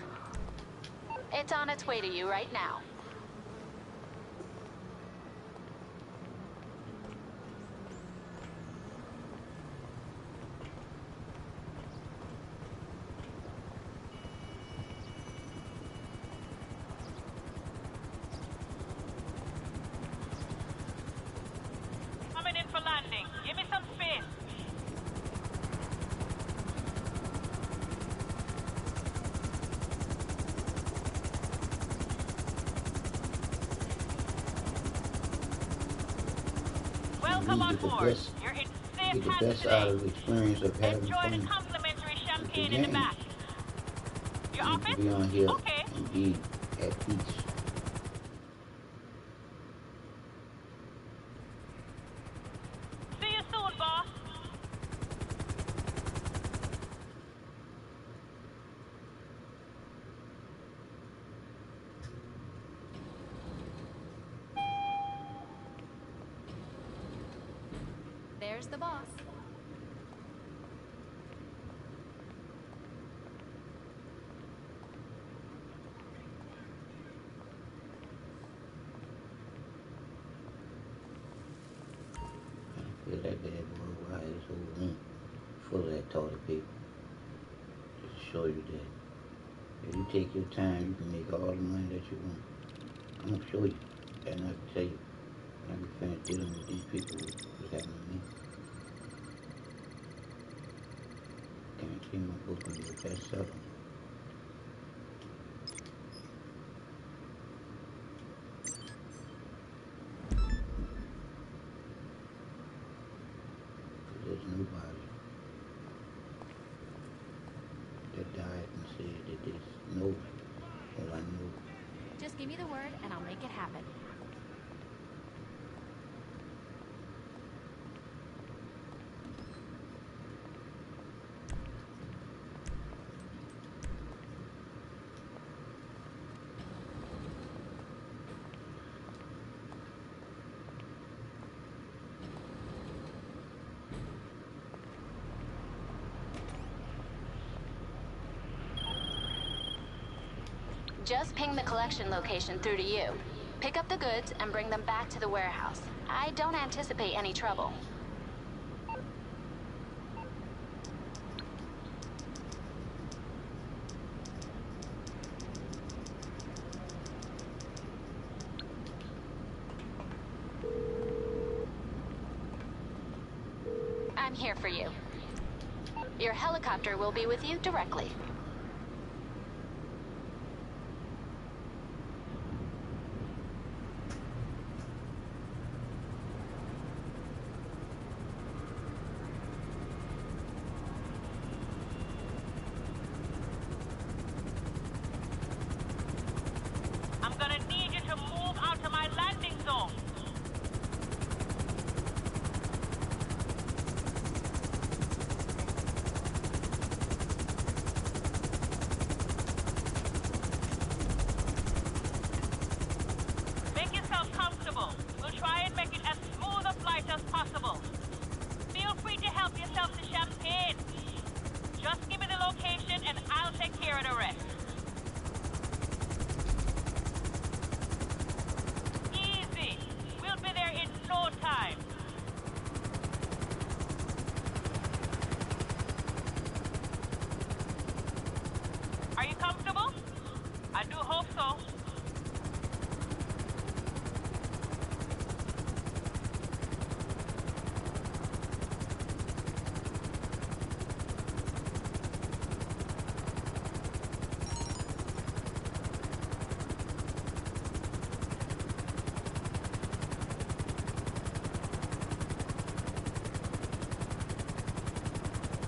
It's on its way to you right now. Coming in for landing. Give me some space. Welcome on board. You're in safe hands today. Enjoy the complimentary champagne in the back. Your office? Okay. And be at peace. See you soon, boss. There's the boss. Feel that bad boy, why this whole room full of that toilet paper. Just to show you that if you take your time, you can make all the money that you want. I'm gonna show you, and I can tell you, I can finish dealing with these people what's happening to me. Guarantee my book gonna be the bestseller. There's nobody that died and said that there's no all I know. Just give me the word and I'll make it happen. Just ping the collection location through to you. Pick up the goods and bring them back to the warehouse. I don't anticipate any trouble. I'm here for you. Your helicopter will be with you directly. I'm gonna need you to move out to my landing zone. Make yourself comfortable. We'll try and make it as smooth a flight as possible. Feel free to help yourself to champagne. Just give me the location and I'll take care of the rest. Easy. We'll be there in no time. Are you comfortable? I do hope so.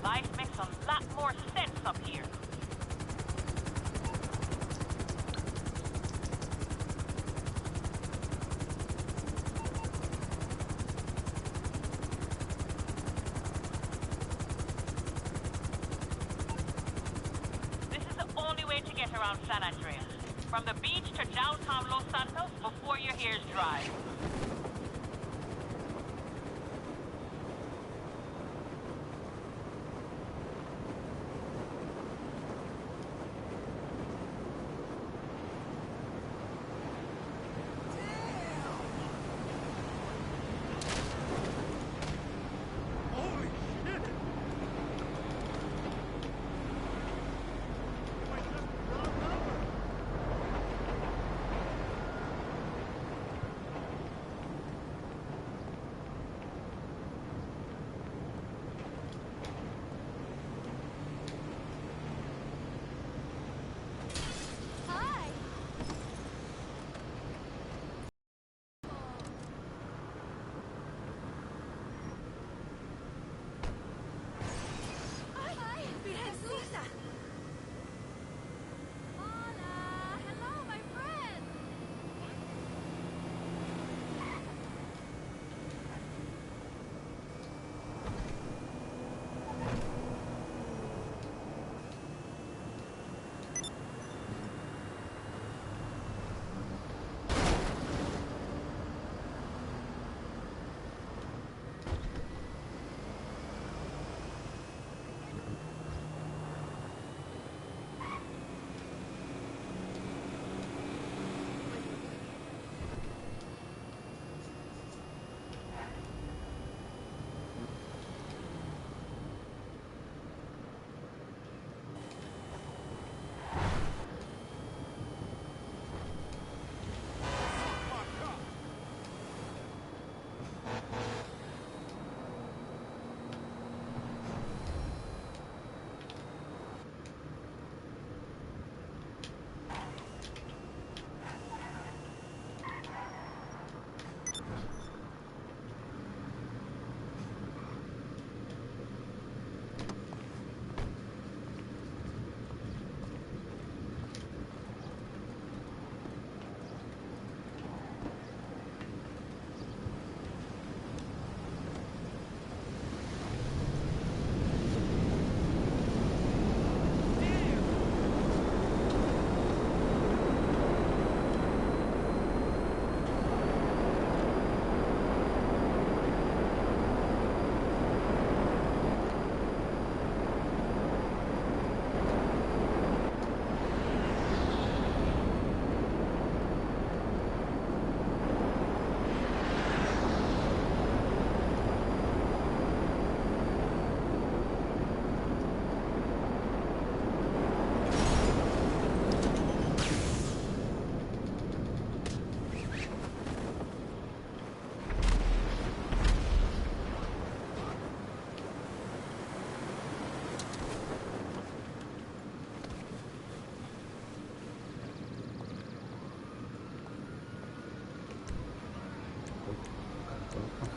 Life makes a lot more sense up here. This is the only way to get around San Andreas. From the beach to downtown Los Santos before your hair's dry.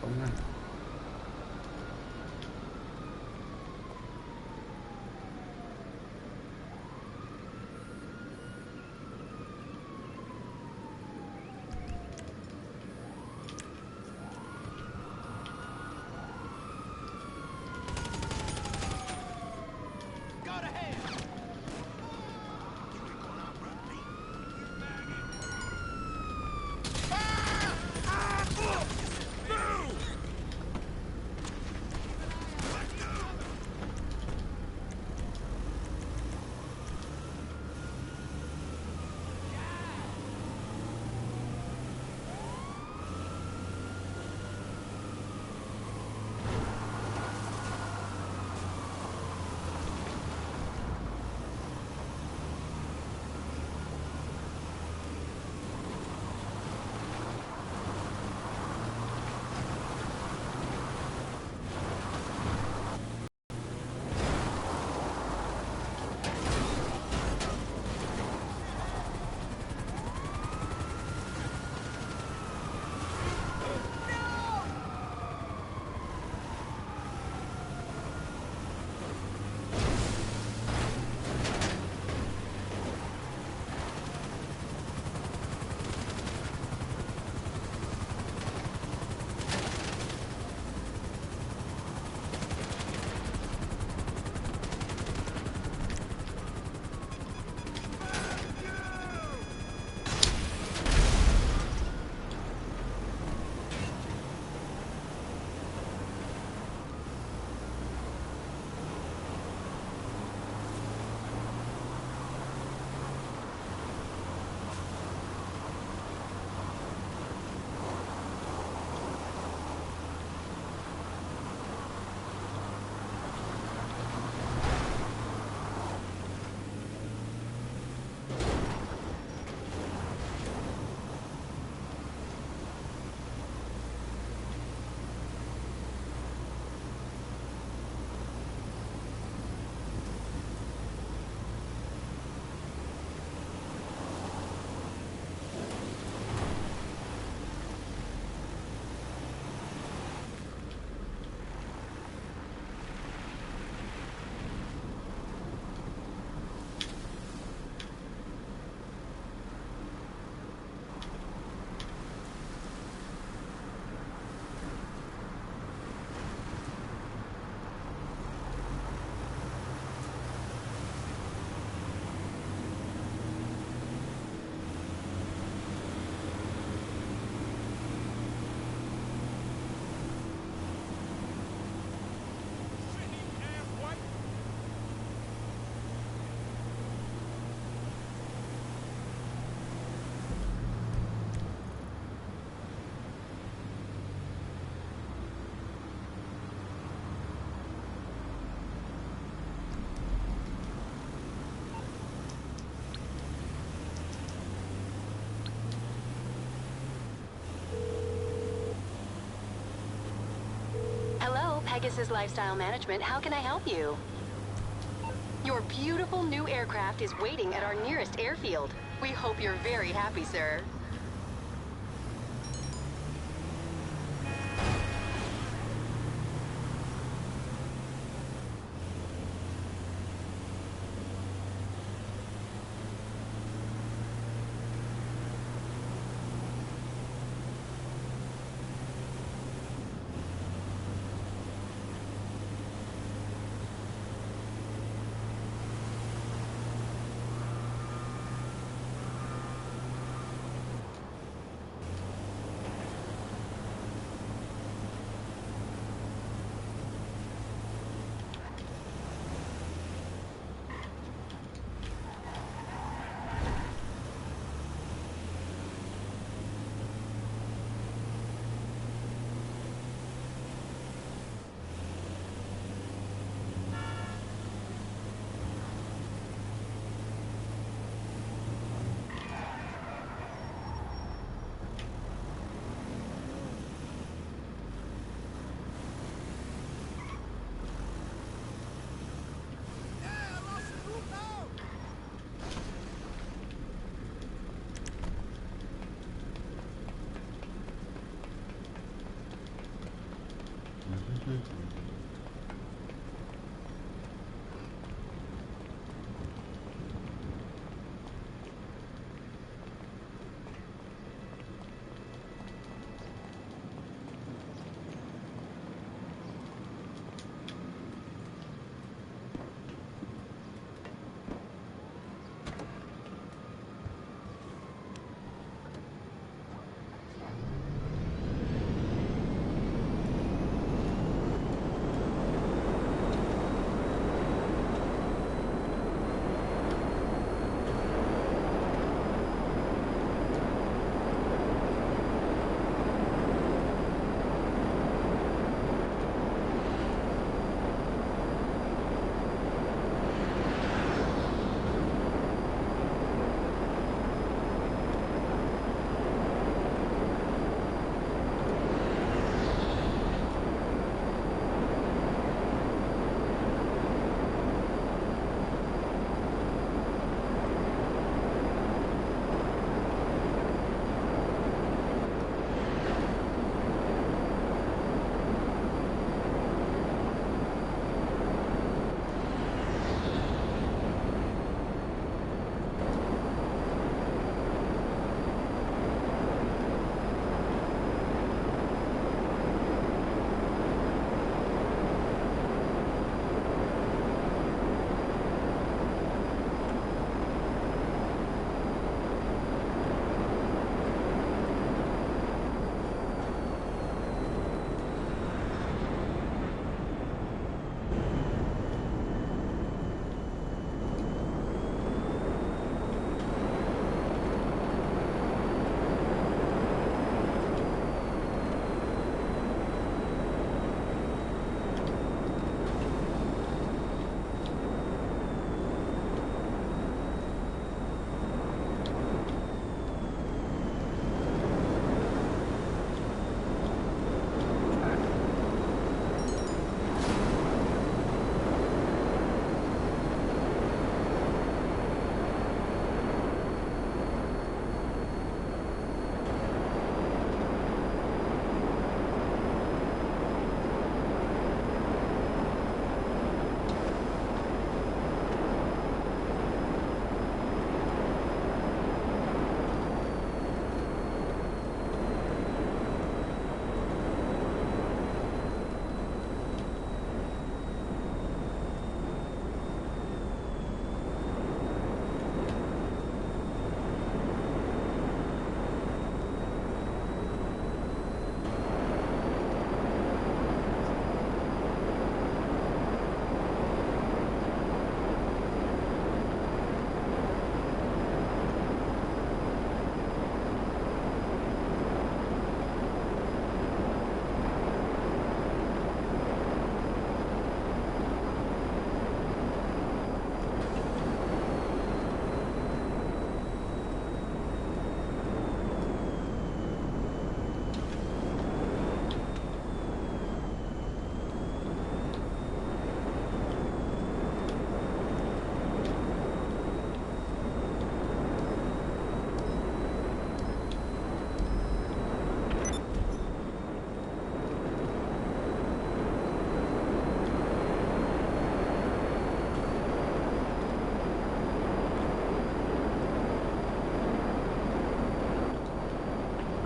Come on. Pegasus Lifestyle Management, how can I help you? Your beautiful new aircraft is waiting at our nearest airfield. We hope you're very happy, sir.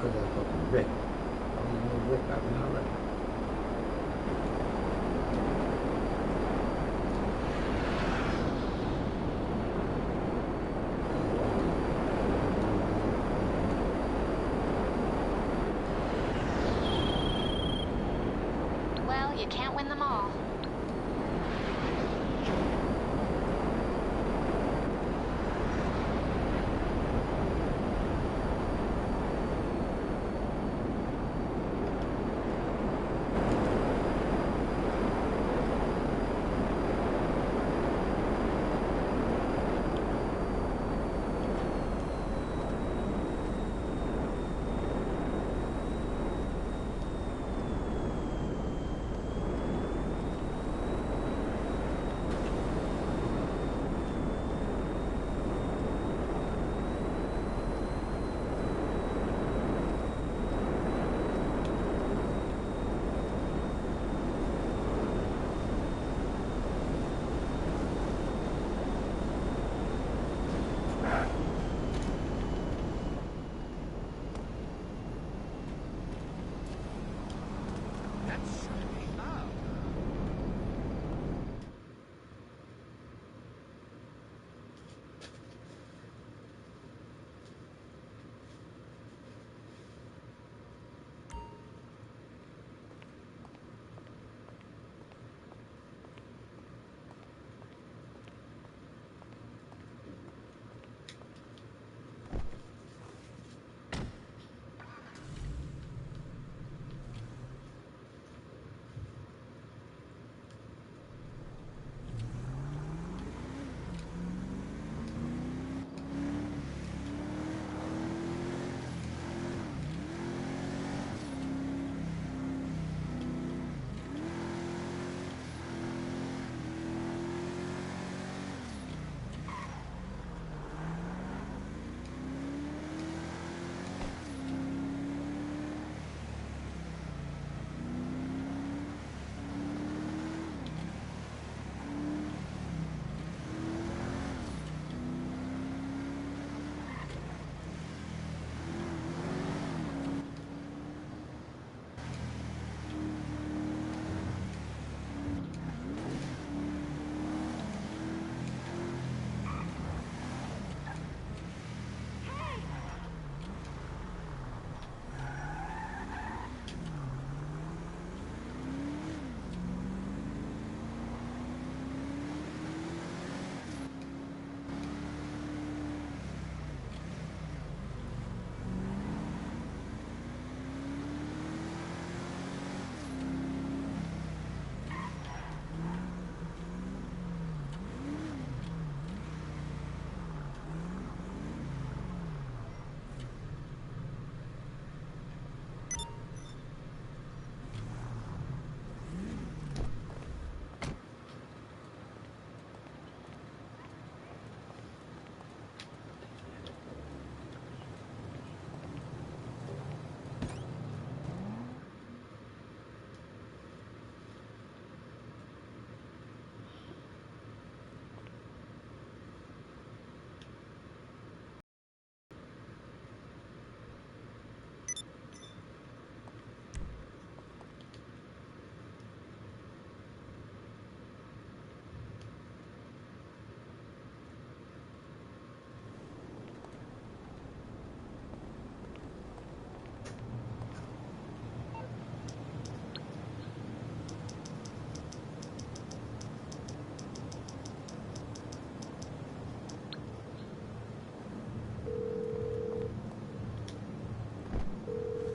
because I fucking wrecked. I don't even know wreck, I've been alright. Well, you can't win them all.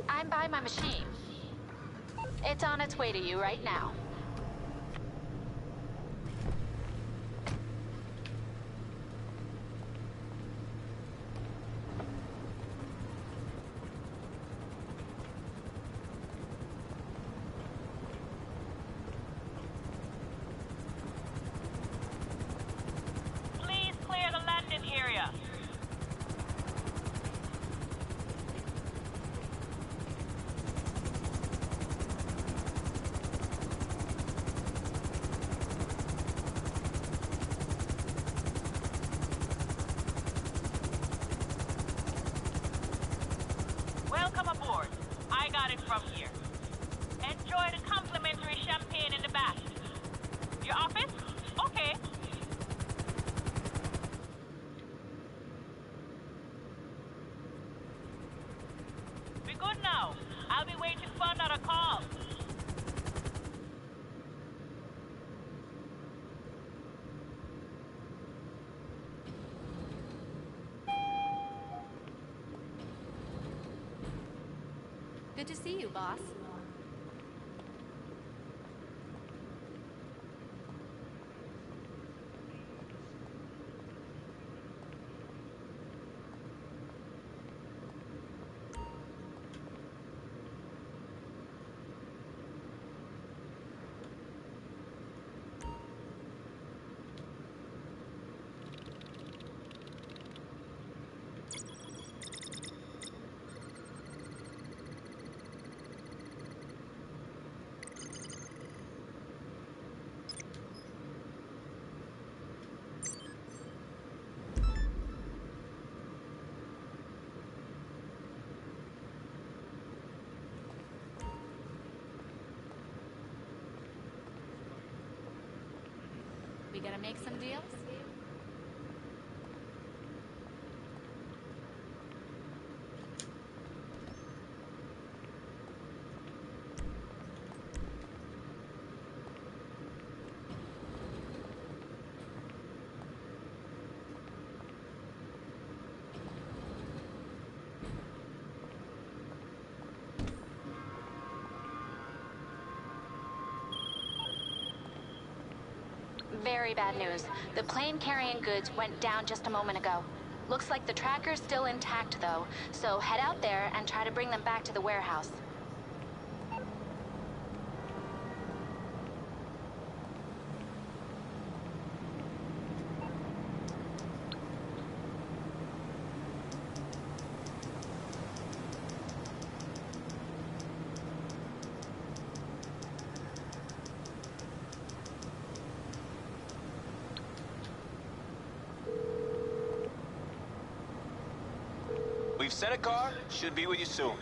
I'm by my machine. It's on its way to you right now. Please clear the landing area. from here. Enjoy the complimentary champagne in the back. Your office? Okay. Be good now. I'll be waiting for another call. Good to see you, boss. We gonna make some deals? Very bad news. The plane carrying goods went down just a moment ago. Looks like the tracker's still intact, though, so head out there and try to bring them back to the warehouse. We've sent a car. Should be with you soon.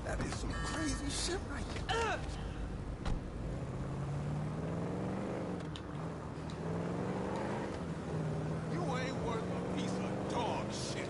That is some crazy shit right there. You ain't worth a piece of dog shit.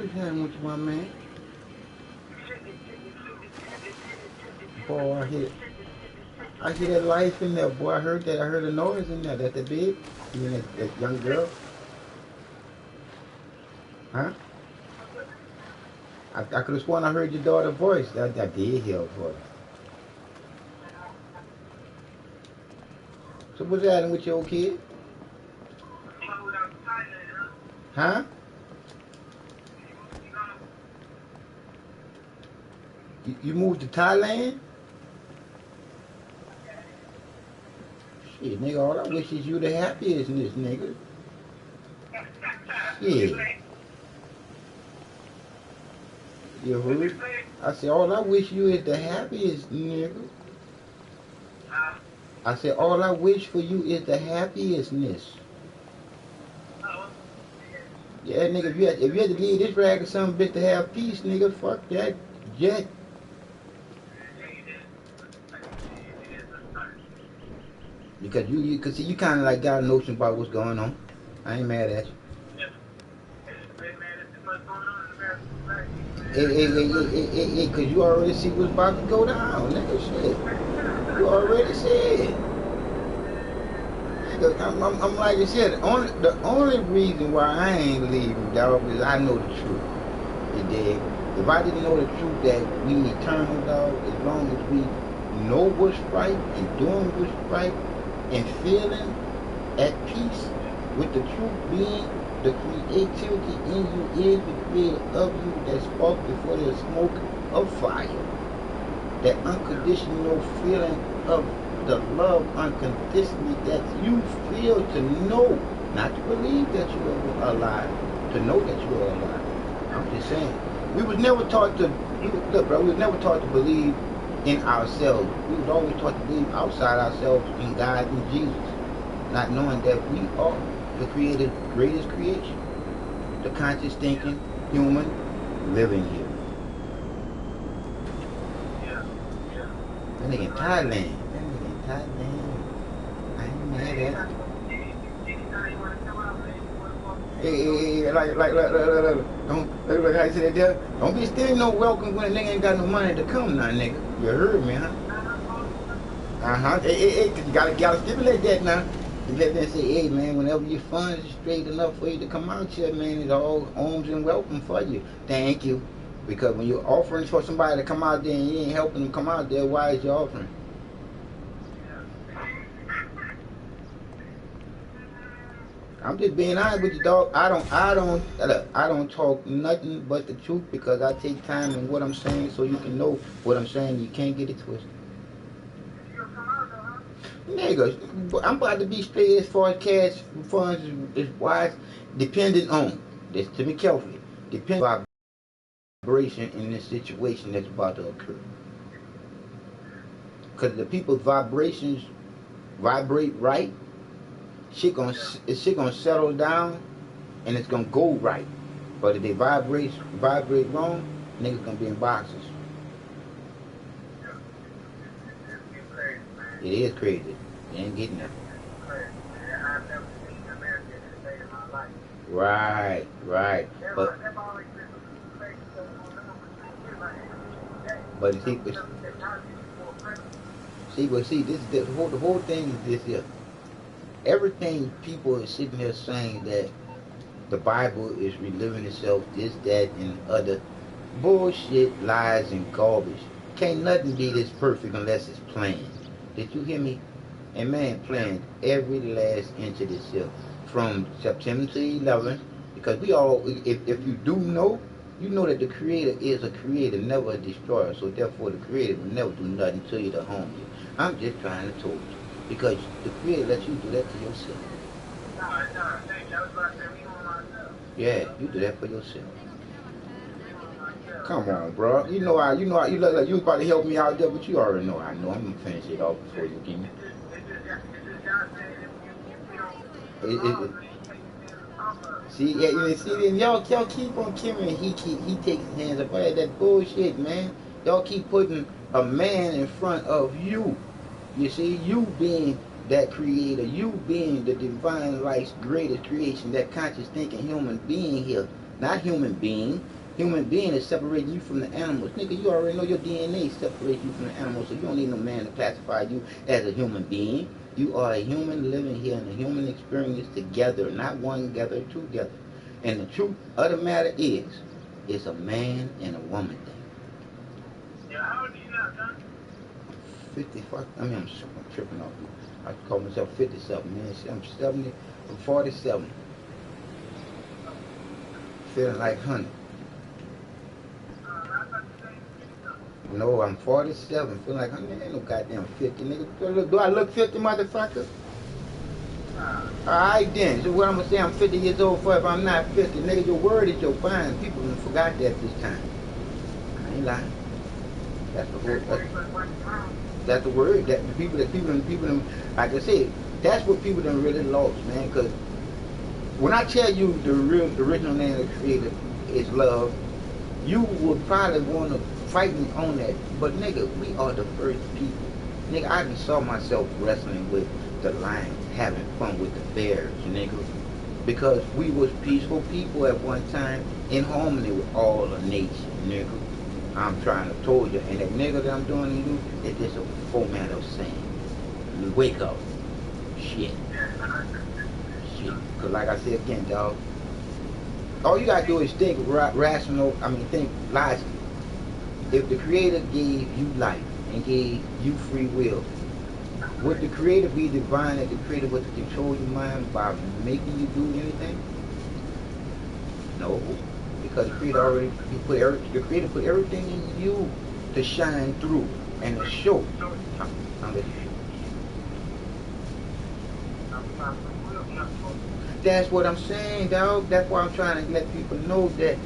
What's happening with you, my man? Boy, I hear that life in there, boy. I heard that. I heard a noise in there. That's the big? You mean that young girl? Huh? I could have sworn I heard your daughter's voice. I did hear her voice. So what's happening with your old kid? Huh? You moved to Thailand? Shit, nigga, all I wish is you the happiest in this, nigga. Shit. You heard? I said, all I wish you is the happiest, nigga. I said, all I wish for you is the happiestness. Yeah, nigga, if you had to leave this rag or some bitch to have peace, nigga, fuck that jet. Because cause see, you kind of like got a notion about what's going on. I ain't mad at you. Hey, cause you already see what's about to go down, nigga, shit. You already said. I'm like I said, the only reason why I ain't leaving, dog, is I know the truth. You dig? If I didn't know the truth that we eternal, dog, as long as we know what's right and doing what's right and feeling at peace with the truth being the creativity in you is the creator of you that spoke before the smoke of fire. That unconditional feeling of the love unconditionally that you feel to know, not to believe that you are alive, to know that you are alive. I'm just saying. We was never taught to, look bro, we was never taught to believe in ourselves. We was always taught to believe outside ourselves in God and Jesus. Not knowing that we are the creator's greatest creation. The conscious thinking, human, living here. That nigga in Thailand. I ain't mad at it. Hey, like, don't, like how you said that there, don't be still no welcome when a nigga ain't got no money to come now, nigga. You heard me, huh? Hey, cause you gotta stipulate that now. You let them say, hey man, whenever your funds is straight enough for you to come out here, man, it's all arms and welcome for you. Thank you. Because when you're offering for somebody to come out there and you ain't helping them come out there, why is you offering? I'm just being honest with you, dog. I don't talk nothing but the truth because I take time in what I'm saying so you can know what I'm saying. You can't get it twisted. Nigga, I'm about to be straight as far as cash funds is wise, depending on, listen to me carefully, depending on vibration in this situation that's about to occur. Because the people's vibrations vibrate right, shit gonna settle down and it's gonna go right. But if they vibrate wrong, niggas gonna be in boxes. It is crazy. You ain't getting that. Right. But see, this the whole thing is this here. Everything people are sitting there saying that the Bible is reliving itself, this, that, and other bullshit, lies, and garbage. Can't nothing be this perfect unless it's planned. Did you hear me? And man planned every last inch of this here from September to 11, because we all, if you do know, you know that the Creator is a creator, never a destroyer. So therefore, the Creator will never do nothing to you to harm you. I'm just trying to talk to you. Because the Creator lets you do that to yourself. Yeah, you do that for yourself. Come on, bro. You know you look like you was about to help me out there, but you already know I know. I'm gonna finish it off before you give me. See, then y'all keep on killing. He takes his hands up. Hey, that bullshit, man. Y'all keep putting a man in front of you. You see, you being that creator, you being the divine life's greatest creation, that conscious thinking human being here, not human being. Human being is separating you from the animals. Nigga, you already know your DNA separates you from the animals, so you don't need no man to classify you as a human being. You are a human living here in a human experience together, not one together, two together. And the truth of the matter is, it's a man and a woman thing. Yeah, how old are you now, John? 50, fuck, I mean, I'm tripping off you. I call myself 57, man. I'm 70, I'm 47. Feeling like 100. No, I'm 47. Feeling like 100. Ain't no goddamn 50, nigga. Do I look 50, motherfucker? Alright then. So what I'm gonna say, I'm 50 years old for if I'm not 50. Nigga, your word is your bond. People done forgot that this time. I ain't lying. That's the word. That's the word. That the people, like I said, that's what people done really lost, man. Because when I tell you the original name of the Creator is love, you would probably want to fight me on that. But nigga, we are the first people. Nigga, I just saw myself wrestling with the lions, having fun with the bears, nigga. Because we was peaceful people at one time, in harmony with all of nature, nigga. I'm trying to tell you, and that nigga that I'm doing to you, it's just a format of saying, wake up. Shit. Because like I said again, dog, all you gotta do is think think logically. If the Creator gave you life and gave you free will, would the Creator be divine that the Creator was to control your mind by making you do anything? No. Because the Creator already put everything in you to shine through and to show. That's what I'm saying, dog. That's why I'm trying to let people know that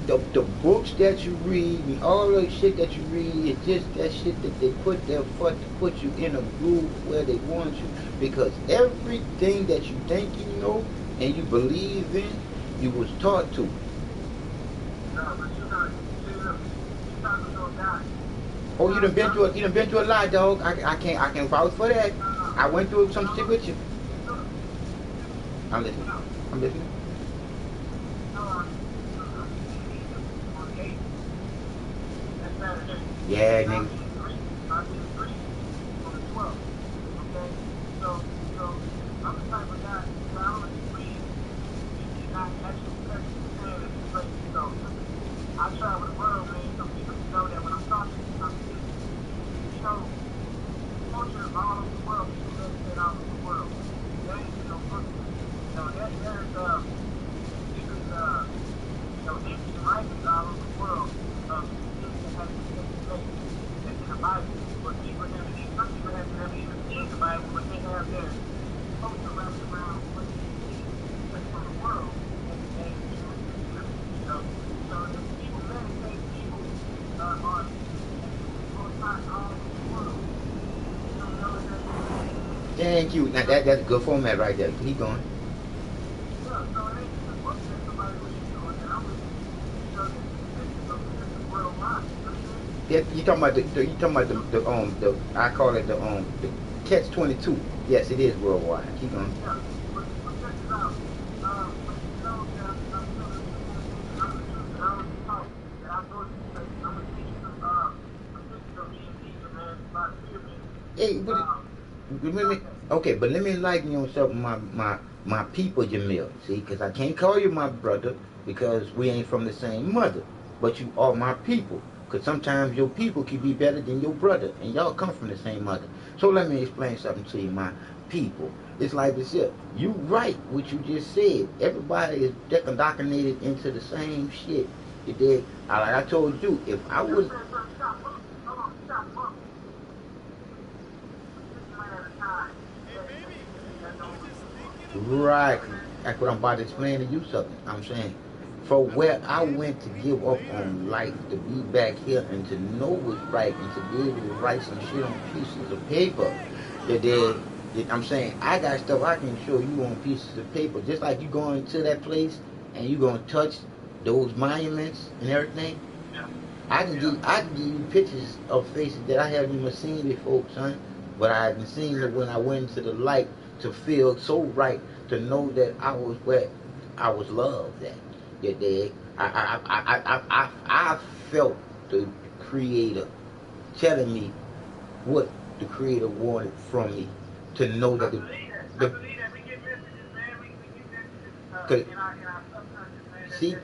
the books that you read and all the shit that you read is just that shit that they put there for to put you in a groove where they want you. Because everything that you think you know and you believe in, you was taught to. Oh, you done been through a lot, dog. I can vouch for that. I went through some shit with you. I'm listening. Yeah, nigga. I travel the world, man, so people know that when I'm talking, I'm so culture all over the world, people meditate all over the world. There ain't no book. There's ancient writings all over the world of things that have taken place that's in the Bible. But people some people have never even seen the Bible, but they have their culture wrapped around what they see from the world. So if people meditate, people are all over the world. Thank you. Now that's a good format right there. Keep going. Yeah, you talking about the I call it the catch-22. Yes, it is worldwide. Keep going. Hey, but let me enlighten you on something, my people, Jamil. See, because I can't call you my brother because we ain't from the same mother. But you are my people. Because sometimes your people can be better than your brother. And y'all come from the same mother. So let me explain something to you, my people. It's like this here. You right what you just said. Everybody is indoctrinated into the same shit. You did. Like I told you, if I was... Right. That's what I'm about to explain to you something. I'm saying, for where I went to give up on life, to be back here and to know what's right and to be able to write some shit on pieces of paper, I'm saying, I got stuff I can show you on pieces of paper. Just like you going to that place and you going to touch those monuments and everything. I can give you pictures of faces that I haven't even seen before, son. But I haven't seen it when I went into the light to feel so right, to know that I was where I was loved at. You dig? I felt the Creator telling me what the Creator wanted from me to know that see?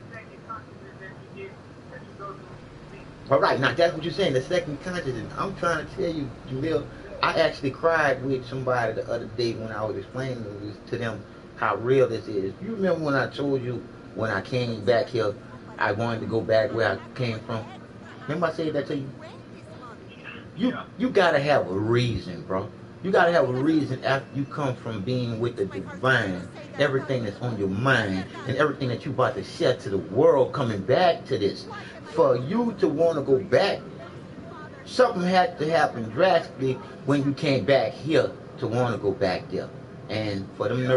All right, now that's what you're saying, the second consciousness. I'm trying to tell you, Jaleel, I actually cried with somebody the other day when I was explaining this to them how real this is. You remember when I told you when I came back here, I wanted to go back where I came from? Remember I said that to you? You gotta have a reason, bro. You gotta have a reason after you come from being with the divine, everything that's on your mind and everything that you about to share to the world coming back to this. For you to want to go back, something had to happen drastically when you came back here to want to go back there. And for them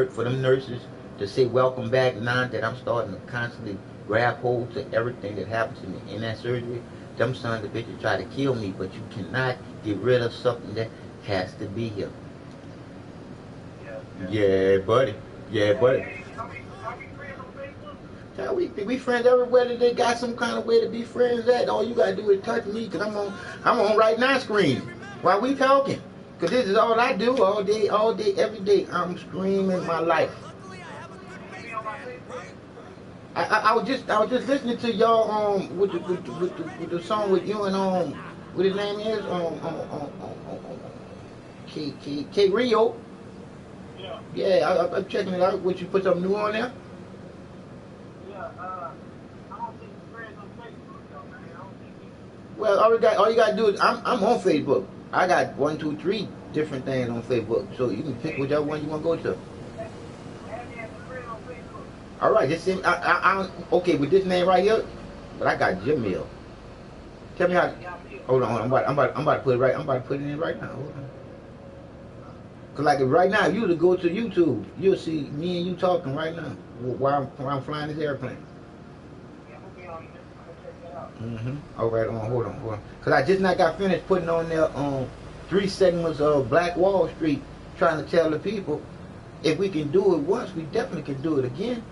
nurses to say welcome back now that I'm starting to constantly grab hold to everything that happens to me in that surgery, them sons of bitches try to kill me, but you cannot get rid of something that has to be here. Yeah, buddy. Yeah, buddy. Yeah, we friends everywhere that they got some kind of way to be friends at. All you gotta do is touch me, cause I'm on right now screen while we talking. Cause this is all I do all day, every day. I'm screaming my life. I was just listening to y'all with the song with you and what his name is K Rio. Yeah, I'm checking it out. Would you put something new on there? Well, all you gotta do is I'm on Facebook. I got 1, 2, 3 different things on Facebook, so you can pick whichever one you want to go to. All right, just send. I okay with this name right here, but I got Jamil. Tell me how. Hold on, I'm about to put it right. I'm about to put it in right now. Hold on. Cause like right now, if you to go to YouTube, you'll see me and you talking right now while I'm flying this airplane. All right, hold on. Cause I just not got finished putting on there 3 segments of Black Wall Street, trying to tell the people if we can do it once, we definitely can do it again.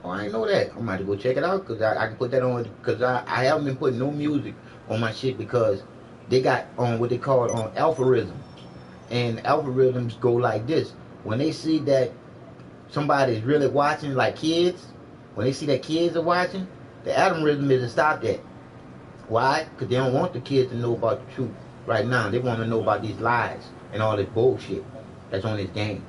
Oh, I ain't know that. I'm about to go check it out because I can put that on because I haven't been putting no music on my shit because they got on what they call algorithm. And algorithms go like this. When they see that somebody's really watching, like kids, when they see that kids are watching, the algorithm is to stop that. Why? Because they don't want the kids to know about the truth right now. They want to know about these lies and all this bullshit that's on this game.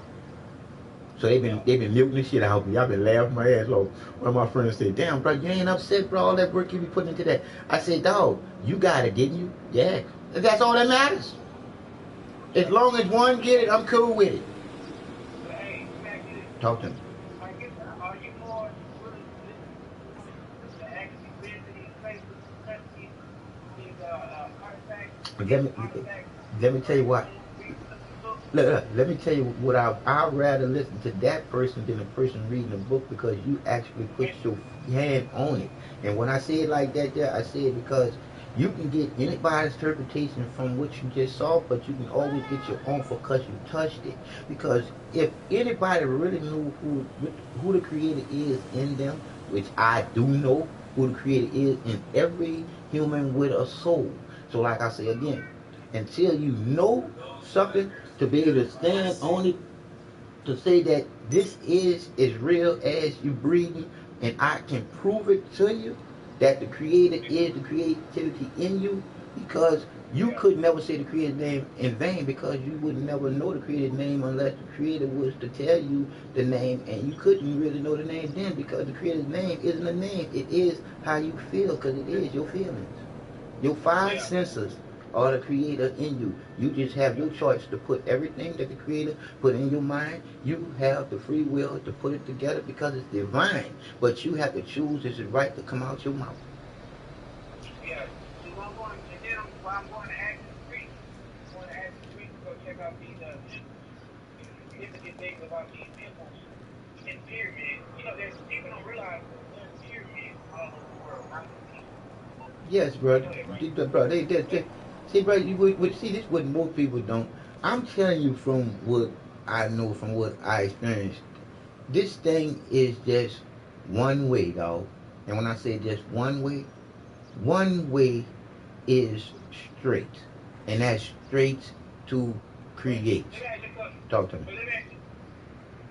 So they've been muting the shit out of me. I've been laughing my ass off. One of my friends said, "Damn, bro, you ain't upset, bro, all that work you be putting into that." I said, "Dog, you got it, didn't you?" Yeah. That's all that matters. As long as one get it, I'm cool with it. Talk to me. Let me tell you what. Look, let me tell you what I'd rather listen to that person than the person reading the book because you actually put your hand on it. And when I say it like that, I say it because you can get anybody's interpretation from what you just saw, but you can always get your own because you touched it. Because if anybody really knew who the Creator is in them, which I do know who the Creator is in every human with a soul. So like I say again, until you know something, to be able to stand on it, to say that this is as real as you breathing, and I can prove it to you, that the Creator is the creativity in you, because you could never say the Creator's name in vain, because you would never know the Creator's name unless the Creator was to tell you the name, and you couldn't really know the name then, because the Creator's name isn't a name, it is how you feel, because it is your feelings. Your 5 senses are the Creator in you. You just have your choice to put everything that the Creator put in your mind. You have the free will to put it together because it's divine. But you have to choose this is right to come out your mouth. Yeah. So I'm going to Action Street. I'm going to Action Street to go check out these significant things about these temples and pyramids. You know, there's people don't realize there's pyramids all over the world. Yes, brother. See, bro, see, this is what most people don't. I'm telling you from what I know, from what I experienced. this thing is just one way, dog. And when I say just one way is straight. And that's straight to create. Talk to me.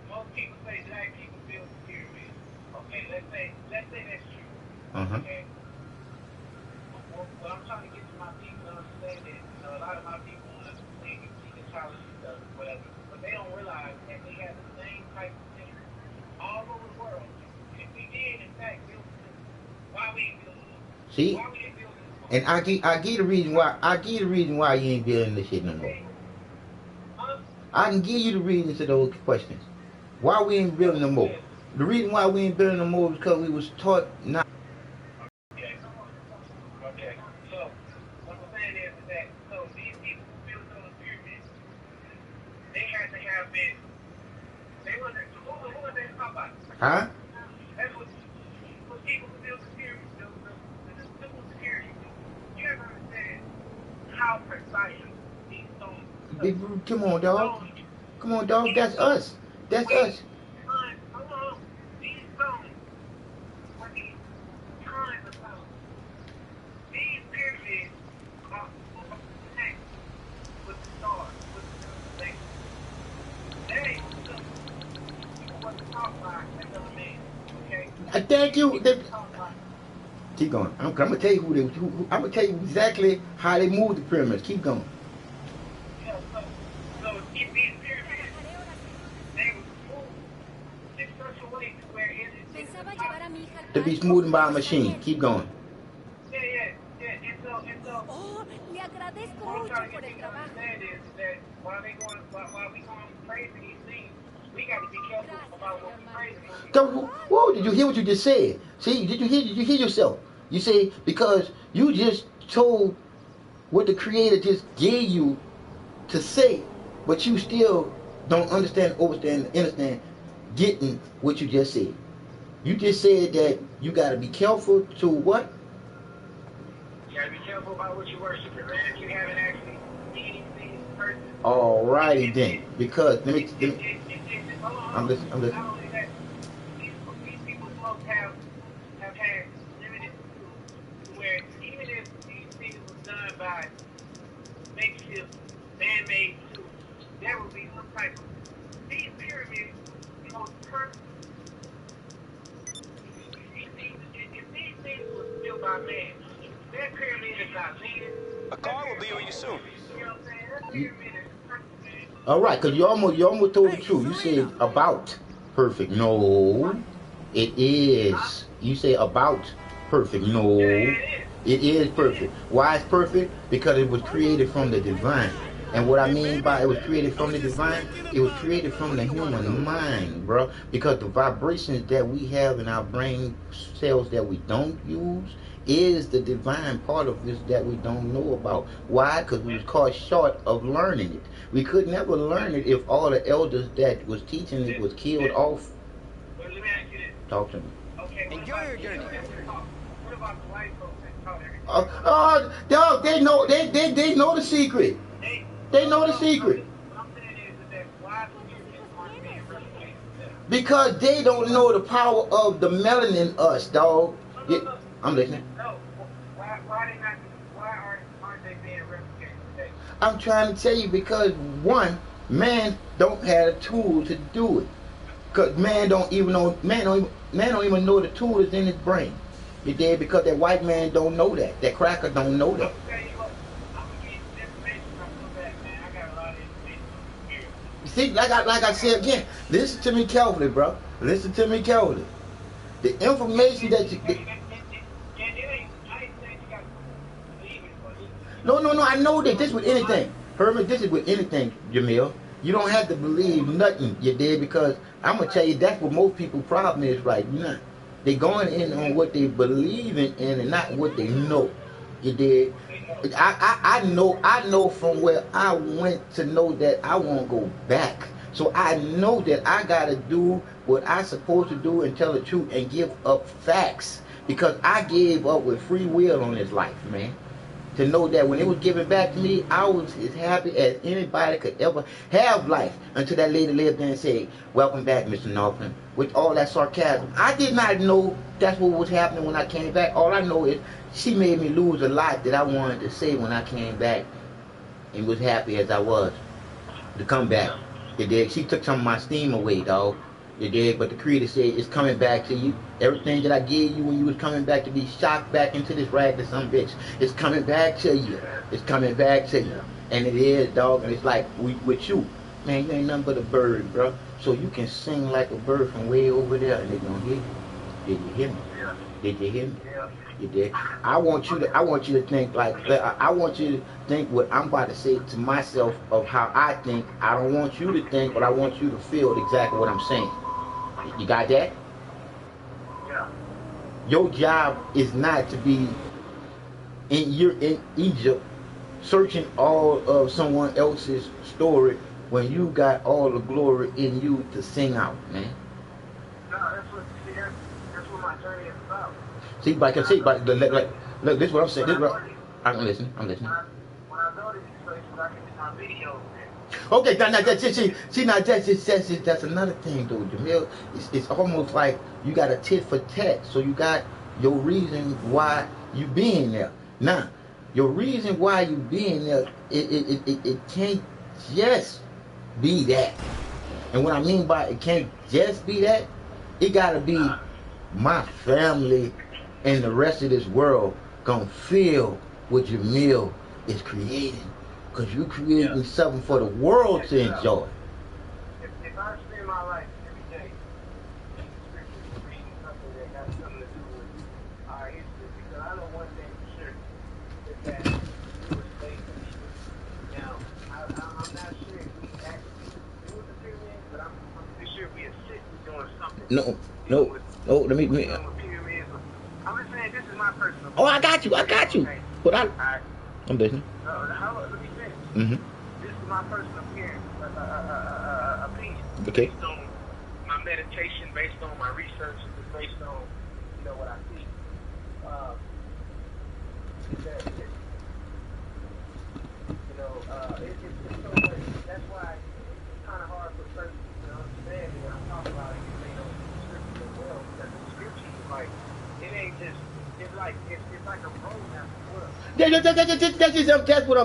Most people say black people build the pyramid. Okay, let's say that's true. Uh-huh. Okay. What I'm trying to get to my people to understand is, a lot of my people understand the college stuff, whatever, but they don't realize that they have the same type of history all over the world. If we did, in fact, build this, why we ain't building this? See? Why we ain't building this? And I give the reason why you ain't building this shit no more. I can give you the reasons to those questions. Why we ain't building no more? The reason why we ain't building no more is because we was taught not. Okay. So what I'm saying is that these people who built those pyramids, they had to have been. They wasn't. Who was they talking about? Huh? That's what people who built the pyramids, the simple security. You have to understand how precise these stones. Come on, dog. Come on, dog. That's us. That's us. Hold on. These stones are these tons of stones. These pyramids are connected with the stars, with the constellation. That ain't what the top line that other man. Okay? Thank you. Keep going. I'm gonna tell you who I'm gonna tell you exactly how they moved the pyramids. Keep going. Yeah, so if these pyramids, they were moved in such a way to where To be smoothed by a machine. Keep going. Yeah. And so. Oh, le agradezco what I'm mucho trying to por get el you to trabajo. understand is that while we going crazy these things, we got to be careful about what we crazy. Whoa, did you hear what you just said? See, did you hear yourself? You say, because you just told what the Creator just gave you to say, but you still don't understand getting what you just said. You just said that you got to be careful to what? You got to be careful about what you worship, man. If you haven't actually seen these persons. Alrighty then, because I'm listening. Not only that, these people folks have had limited tools, where even if these things were done by makeshift, man-made tools, there would be some type of these pyramids, perfect. If these things were built by man, that pyramid is not man. A car will be with you soon. You know what I'm saying? That pyramid is perfect, man. All right, because you almost told the truth. You said about perfect. No, it is. You say about perfect. No, it is perfect. Why it's perfect? Because it was created from the divine. And what I mean by it was created from the divine, it was created from the human mind, bro. Because the vibrations that we have in our brain cells that we don't use is the divine part of this that we don't know about. Why? Because we was caught short of learning it. We could never learn it if all the elders that was teaching it was killed off. But let me ask you this. Talk to me. Okay, Enjoy your journey. What about the white folks that taught everything? Dog, they know the secret. They know the secret. What I'm saying is that why the pyramids aren't being replicated? Because they don't know the power of the melanin in us, dog. No. I'm listening. No. Why aren't they being replicated today? I'm trying to tell you because one, man don't have the tool to do it. Cause man don't even know the tool is in his brain. You did because that white man don't know that. That cracker don't know that. See, like I said again, listen to me carefully, bro. Listen to me carefully. The information that you... No, I know that this with anything. Herman, this is with anything, Jamil. You don't have to believe nothing, you did, because I'm going to tell you that's what most people's problem is right now. They're going in on what they believe in and not what they know. You did. I know from where I went to know that I won't go back. So I know that I got to do what I supposed to do and tell the truth and give up facts. Because I gave up with free will on this life, man. to know that when it was given back to me, I was as happy as anybody could ever have life until that lady lived there and said, "Welcome back, Mr. Northland," with all that sarcasm. I did not know that's what was happening when I came back. All I know is she made me lose a lot that I wanted to say when I came back and was happy as I was to come back. You dig? She took some of my steam away, dog. You dig? But the Creator said it's coming back to you. Everything that I gave you when you was coming back to be shocked back into this rag to some bitch, it's coming back to you. It's coming back to you. And it is, dog. And it's like with you, man, you ain't nothing but a bird, bro. So you can sing like a bird from way over there, and they gonna hear you. Did you hear me? Did you hear me? You did. I want you to think like, I want you to think what I'm about to say to myself of how I think. I don't want you to think, but I want you to feel exactly what I'm saying. You got that? Yeah. Your job is not to be in Egypt searching all of someone else's story when you got all the glory in you to sing out, man. No, that's what my journey is about. See, but look, this is what I'm saying. This is what I'm listening. I'm listening. When I go to these places, I can do my videos. Okay, that's another thing, though, Jamil. It's almost like you got a tit for tat. So you got your reason why you being there. Now, your reason why you being there, it can't just be that. And what I mean by it can't just be that, it gotta be my family and the rest of this world gonna feel what Jamil is creating. Because you creating something for the world to enjoy. If I spend my life every day reading something that has something to do with our history, because I know one thing for sure, is that it was based on people. Now, I'm not sure if we actually do the pyramids, but I'm pretty sure we assisted doing something. No, let me. I'm just saying, this is my personal. Oh, I got you. Okay. But Alright. I'm listening. Let me finish. Mm-hmm. This is my personal appearance, a piece. Okay. Based on my meditation, based on my research, based on, what I see. It's so much. That's why it's kind of hard for certain people to understand me when I'm talking about it. Scripture as well, because the scripture is like, it ain't just. It's like a roadmap for us.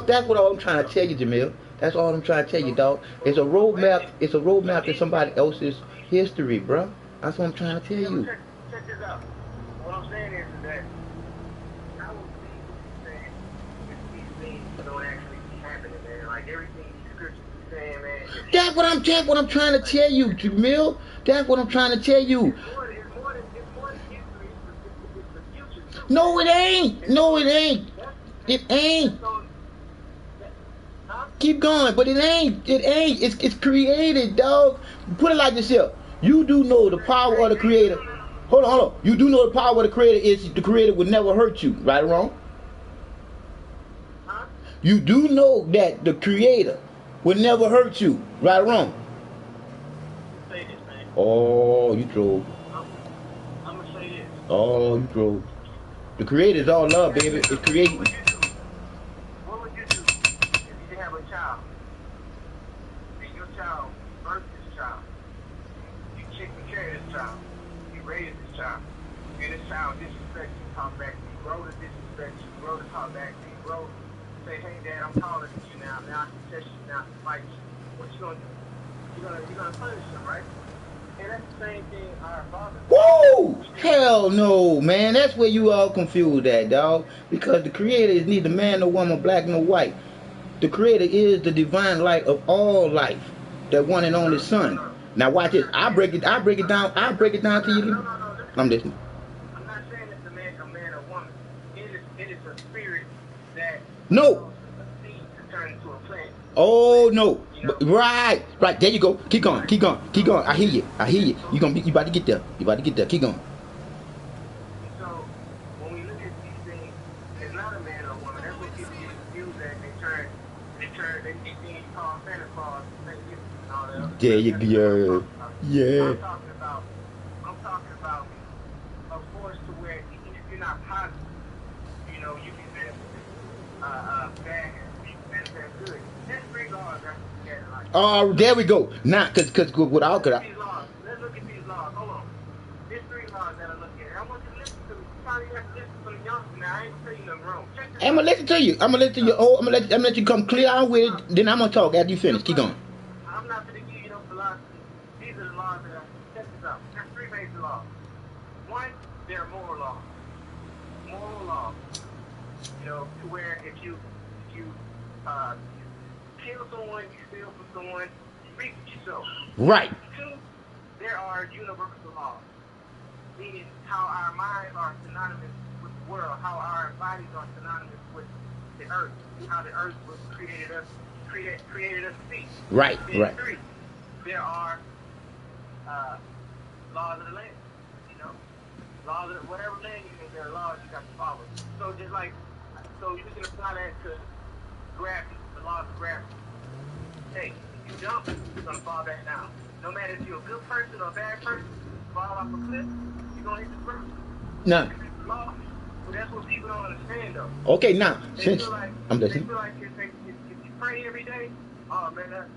That's what I'm trying to tell you, Jamil. That's all I'm trying to tell you, dog. It's a roadmap. It's a roadmap to somebody else's history, bro. That's what I'm trying to tell you. Check this out. What I'm saying is that I will believe what you're saying if these things don't actually be happening, man. Like everything these scriptures are saying, man. That's what I'm trying to tell you, Jamil. That's what I'm trying to tell you. It's more than history. It's the future too. No, it ain't. No, it ain't. It ain't. Keep going, but it ain't. It ain't. It's created, dog. Put it like this here. You do know the power of the Creator. Hold on. You do know the power of the Creator is the Creator would never hurt you, right or wrong? You do know that the Creator would never hurt you, right or wrong? Say this, man. Oh, you drove. I'm gonna say this. Oh, you drove. The Creator is all love, baby. It's creating. What would you do if you didn't have a child? And your child birthed this child. You take care of this child. You raise this child. And this child disrespects you, talk back to you. Grow to disrespect you. Grow to talk back to you. Grow to say, hey, Dad, I'm taller than you now. Now I can test you. Now I can fight you. What you gonna do? You're gonna punish him, right? And that's the same thing our Father. Woo! Hell no, man. That's where you all confused at, dog. Because the Creator is neither man nor woman, black nor white. The Creator is the divine light of all life, that one and only Son. Now watch this. I break it down to you. I'm listening. I'm not saying it's a man or woman. It is a spirit that no. To turn into a plant. Oh no. Right. There you go. Keep going. I hear you. You about to get there. Keep going. So when we look at these things, it's not a man or a woman. That's what people get confused at. They think call Santa Claus, Thanksgiving, and all that. There you go. Yeah. I'm talking about a force to where even if you're not positive, you can benefit. There we go. Now, cause without could I. Let's look at these laws. Hold on. There's 3 laws that I look at. I want you to listen to me. Probably have to listen to the youngsters now. I ain't saying nothing wrong. I'm gonna listen to you. I'm gonna listen to you. Oh, I'm gonna let you come clear out with it. Then I'm gonna talk after you finish. Keep going. I'm not going to give you no philosophy. These are the laws that I check this out. There's 3 major laws. One, they're moral laws. Moral laws. You know, to where if you kill someone, you steal from someone, you reap what you sow. Right. 2, there are universal laws, meaning how our minds are synonymous with the world, how our bodies are synonymous with the earth, how the earth was created us to be. Right, Then right. 3, there are laws of the land. You know, laws of whatever land you in, there are laws you got to follow. So just like, so you can apply that to gravity, the laws of gravity. Hey, if you jump, you're gonna fall back down. No matter if you're a good person or a bad person, fall off a cliff, you're gonna hit the ground. Now. Law. So that's what people don't understand, though. Okay, now They since feel like, I'm listening. They feel like if you pray every day, oh man,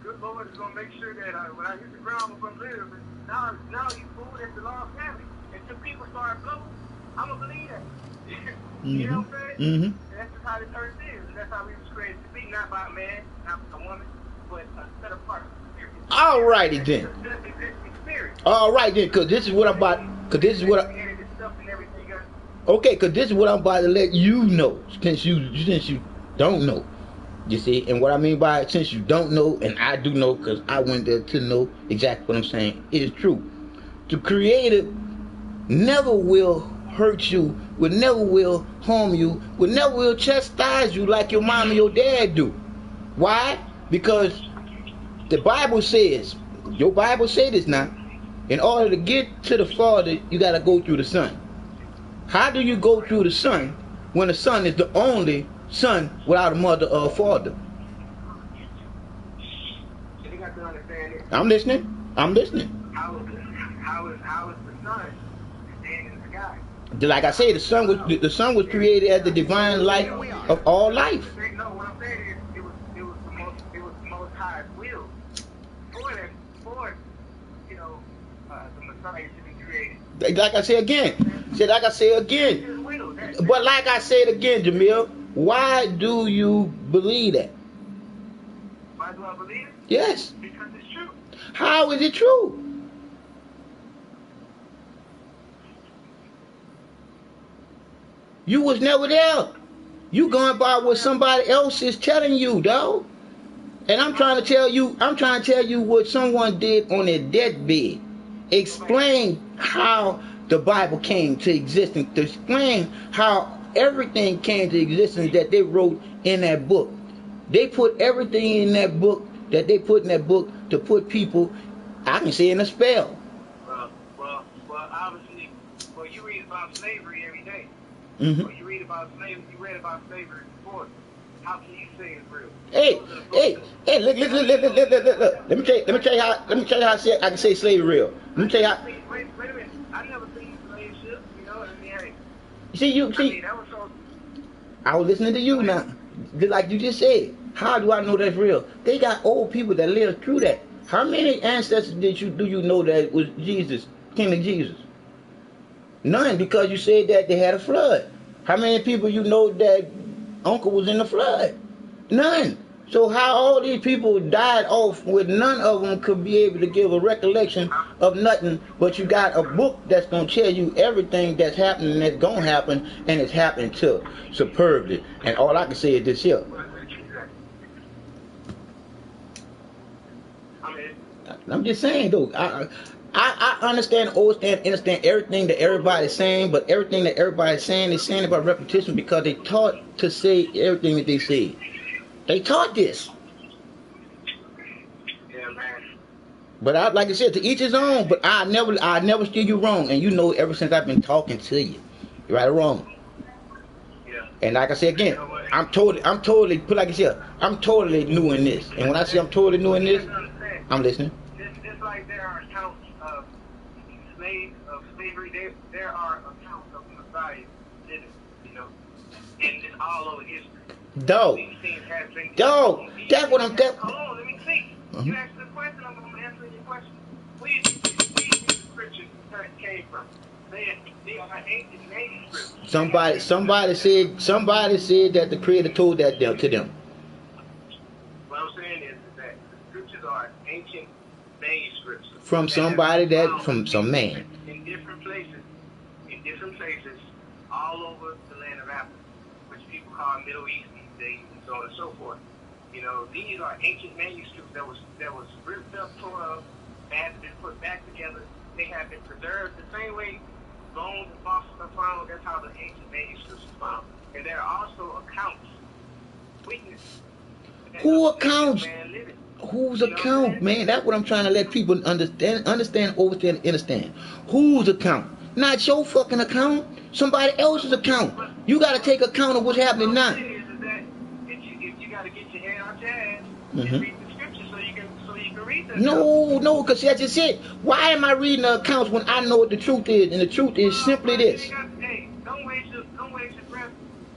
good Lord is gonna make sure that when I hit the ground, I'm gonna live. And now you fool, that's the law of gravity. Until people start blowing, I'm gonna believe that. You know what I'm saying? Mm-hmm. And that's just how this earth is. And that's how we was created to be, not by a man, not by a woman, but a set apart spirit. All righty then. All right then, cause this is what I'm about. Cause this is what I. Okay, cause this is what I'm about to let you know. Since you don't know, you see, and what I mean by it, since you don't know, and I do know, cause I went there to know exactly what I'm saying. It is true. The Creator never will hurt you, will never will harm you, will never will chastise you like your mom and your dad do. Why? Because the Bible says, your Bible says this now, in order to get to the Father, you got to go through the Son. How do you go through the Son when the Son is the only son without a mother or a father? I'm listening. I'm listening. How is the sun standing in the sky? Like I say, the sun was created as the divine life of all life. No, what I'm saying is it was the most high's will for you know the Messiah to be created. Like I say again. But like I said again, Jamil, why do you believe that? Why do I believe it? Yes. Because it's true. How is it true? You was never there. You going by what somebody else is telling you, dog. And I'm trying to tell you what someone did on their deathbed. Explain how the Bible came to existence. To explain how everything came to existence that they wrote in that book. They put everything in that book that they put in that book to put people, I can say, in a spell. Well, obviously, you read about slavery every day. Mm-hmm. When you read about slavery, you read about slavery before. How can you say it's real? Hey, look. Let me tell you how I can say slavery real. Let me tell you how. Wait a minute. I never seen slave ships, you know. I mean, hey. See. That was so. I was listening to you now, like you just said. How do I know that's real? They got old people that lived through that. How many ancestors do you know that was Jesus, King Jesus? None, because you said that they had a flood. How many people you know that Uncle was in the flood? None. So how all these people died off with none of them could be able to give a recollection of nothing, but you got a book that's going to tell you everything that's happening, that's going to happen, and it's happening to superbly. And all I can say is this here. I'm just saying, though. I understand everything that everybody's saying, but everything that everybody's saying, they're saying about repetition because they taught to say everything that they say. They taught this. Yeah, man. But like I said, to each his own. But I never steer you wrong, and you know ever since I've been talking to you, right or wrong. Yeah. And like I said again, I'm totally put like I said, I'm totally new in this. And when I say I'm totally new in this, I'm listening. Just like there are accounts of slavery, there are accounts of Messiah living, you know, and it's all over history. Dog, that's what I'm. Hold on, let me see. You asked the question, I'm going to answer your question. Where do the scriptures came from? They are ancient manuscripts. Somebody said that the Creator told that to them. What I'm saying is that the scriptures are ancient manuscripts. From some man. In different places, all over the land of Africa, which people call Middle East these days, and so on and so forth. You know, these are ancient manuscripts that was ripped up, tore up, had been put back together. They have been preserved the same way bones and fossils are found. That's how the ancient manuscripts are found. And there are also accounts, witnesses. Who accounts? Whose account, man? That's what I'm trying to let people understand, understand. Whose account? Not your fucking account. Somebody else's account. You got to take account of what's happening now. If you got to get your head out your ass and read the scriptures so you can read them. No, because that's just it. Why am I reading the accounts when I know what the truth is? And the truth is simply this. Hey, don't waste your breath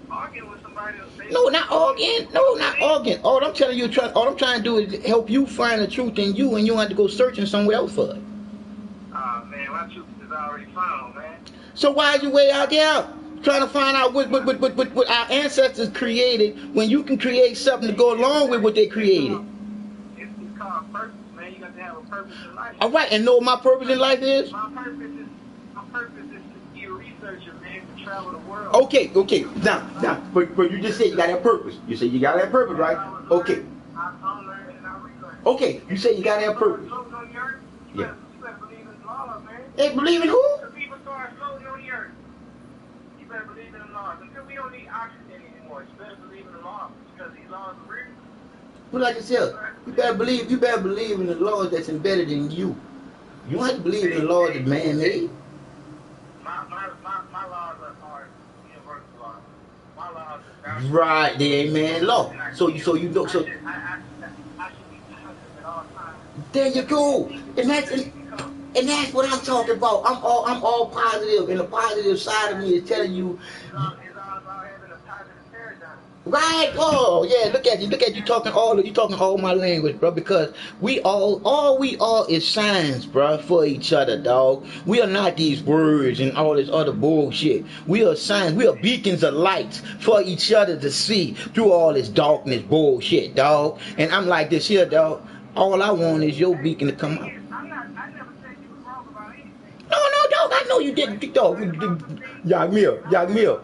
arguing with somebody else. No, not arguing. No, not arguing. All I'm telling you, all I'm trying to do is help you find the truth in you, and you don't have to go searching somewhere else for it. Man, my truth is already found, man. So why are you way out there trying to find out what our ancestors created when you can create something to go along with what they created? It's called purpose, man. You got to have a purpose in life. All right, and know what my purpose in life is? My purpose is to be a researcher, man, to travel the world. Okay. Now, but you just said you got that purpose. You said you got that purpose, right? Okay. I'm learning and I'm researching. Okay, you say you got that purpose. Yeah. You better believe in laws, man. They believe in who? The people start floating on the earth. You better believe in the laws. Until we don't need oxygen anymore, you better believe in the laws because these laws are real. Well, like I said, you better believe in the laws that's embedded in you. You don't have to believe in the laws that man made. My laws are universal laws. My laws are right, they ain't man law. So you know so. I should be positive at all times. There you go. And that's what I'm talking about. I'm all positive, and the positive side of me is telling you. It's all about having a positive paradigm. Right. Oh yeah. Look at you talking all my language, bro. Because we all is signs, bro, for each other, dog. We are not these words and all this other bullshit. We are signs. We are beacons of light for each other to see through all this darkness bullshit, dog. And I'm like this here, dog. All I want is your beacon to come out. No, dog. I know you didn't, dog. Yagmir.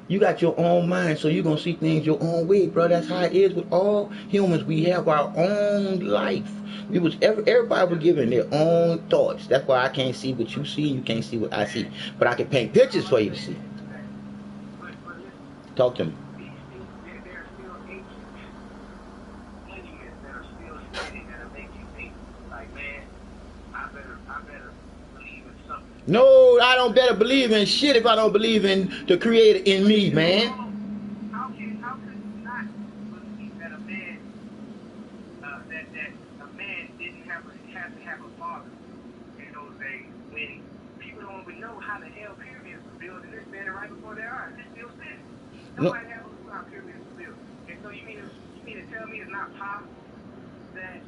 You got your own mind, so you're gonna see things your own way, bro. That's how it is with all humans. We have our own life. Everybody was given their own thoughts. That's why I can't see what you see, you can't see what I see. But I can paint pictures for you to see. Talk to me. No, I don't better believe in shit if I don't believe in the Creator in me, man. How could you not believe that a man didn't have to have a father in those days when people don't even know how the hell pyramids were built and they're standing right before their eyes? They're still standing. Nobody has a clue how pyramids were built. And so you mean to tell me it's not possible that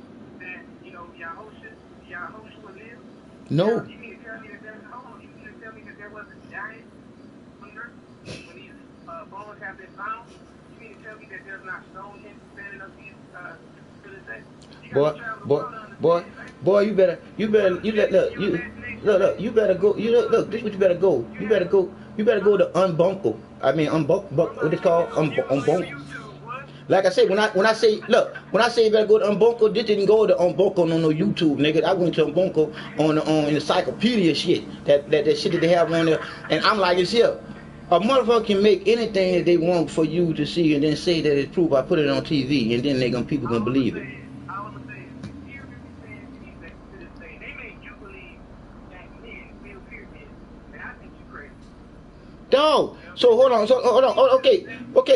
Yahushua lived? No. You mean to tell me that there was a giant on earth when these bones have been found? You mean to tell me that there's not Stonehenge standing up these to this day? Boy, you better go. Look, this is what you better go. You better go to Unbunkle. What it's called? Unbunkle. Like I say, when I say you better go to Unbunkle, this didn't go to Unbunkle on no YouTube, nigga. I went to Unbunkle on encyclopedia shit. That shit that they have on there. And I'm like, it's here. A motherfucker can make anything that they want for you to see and then say that it's true by putting it on TV, and then people gonna believe it. Dog. So hold on. Okay.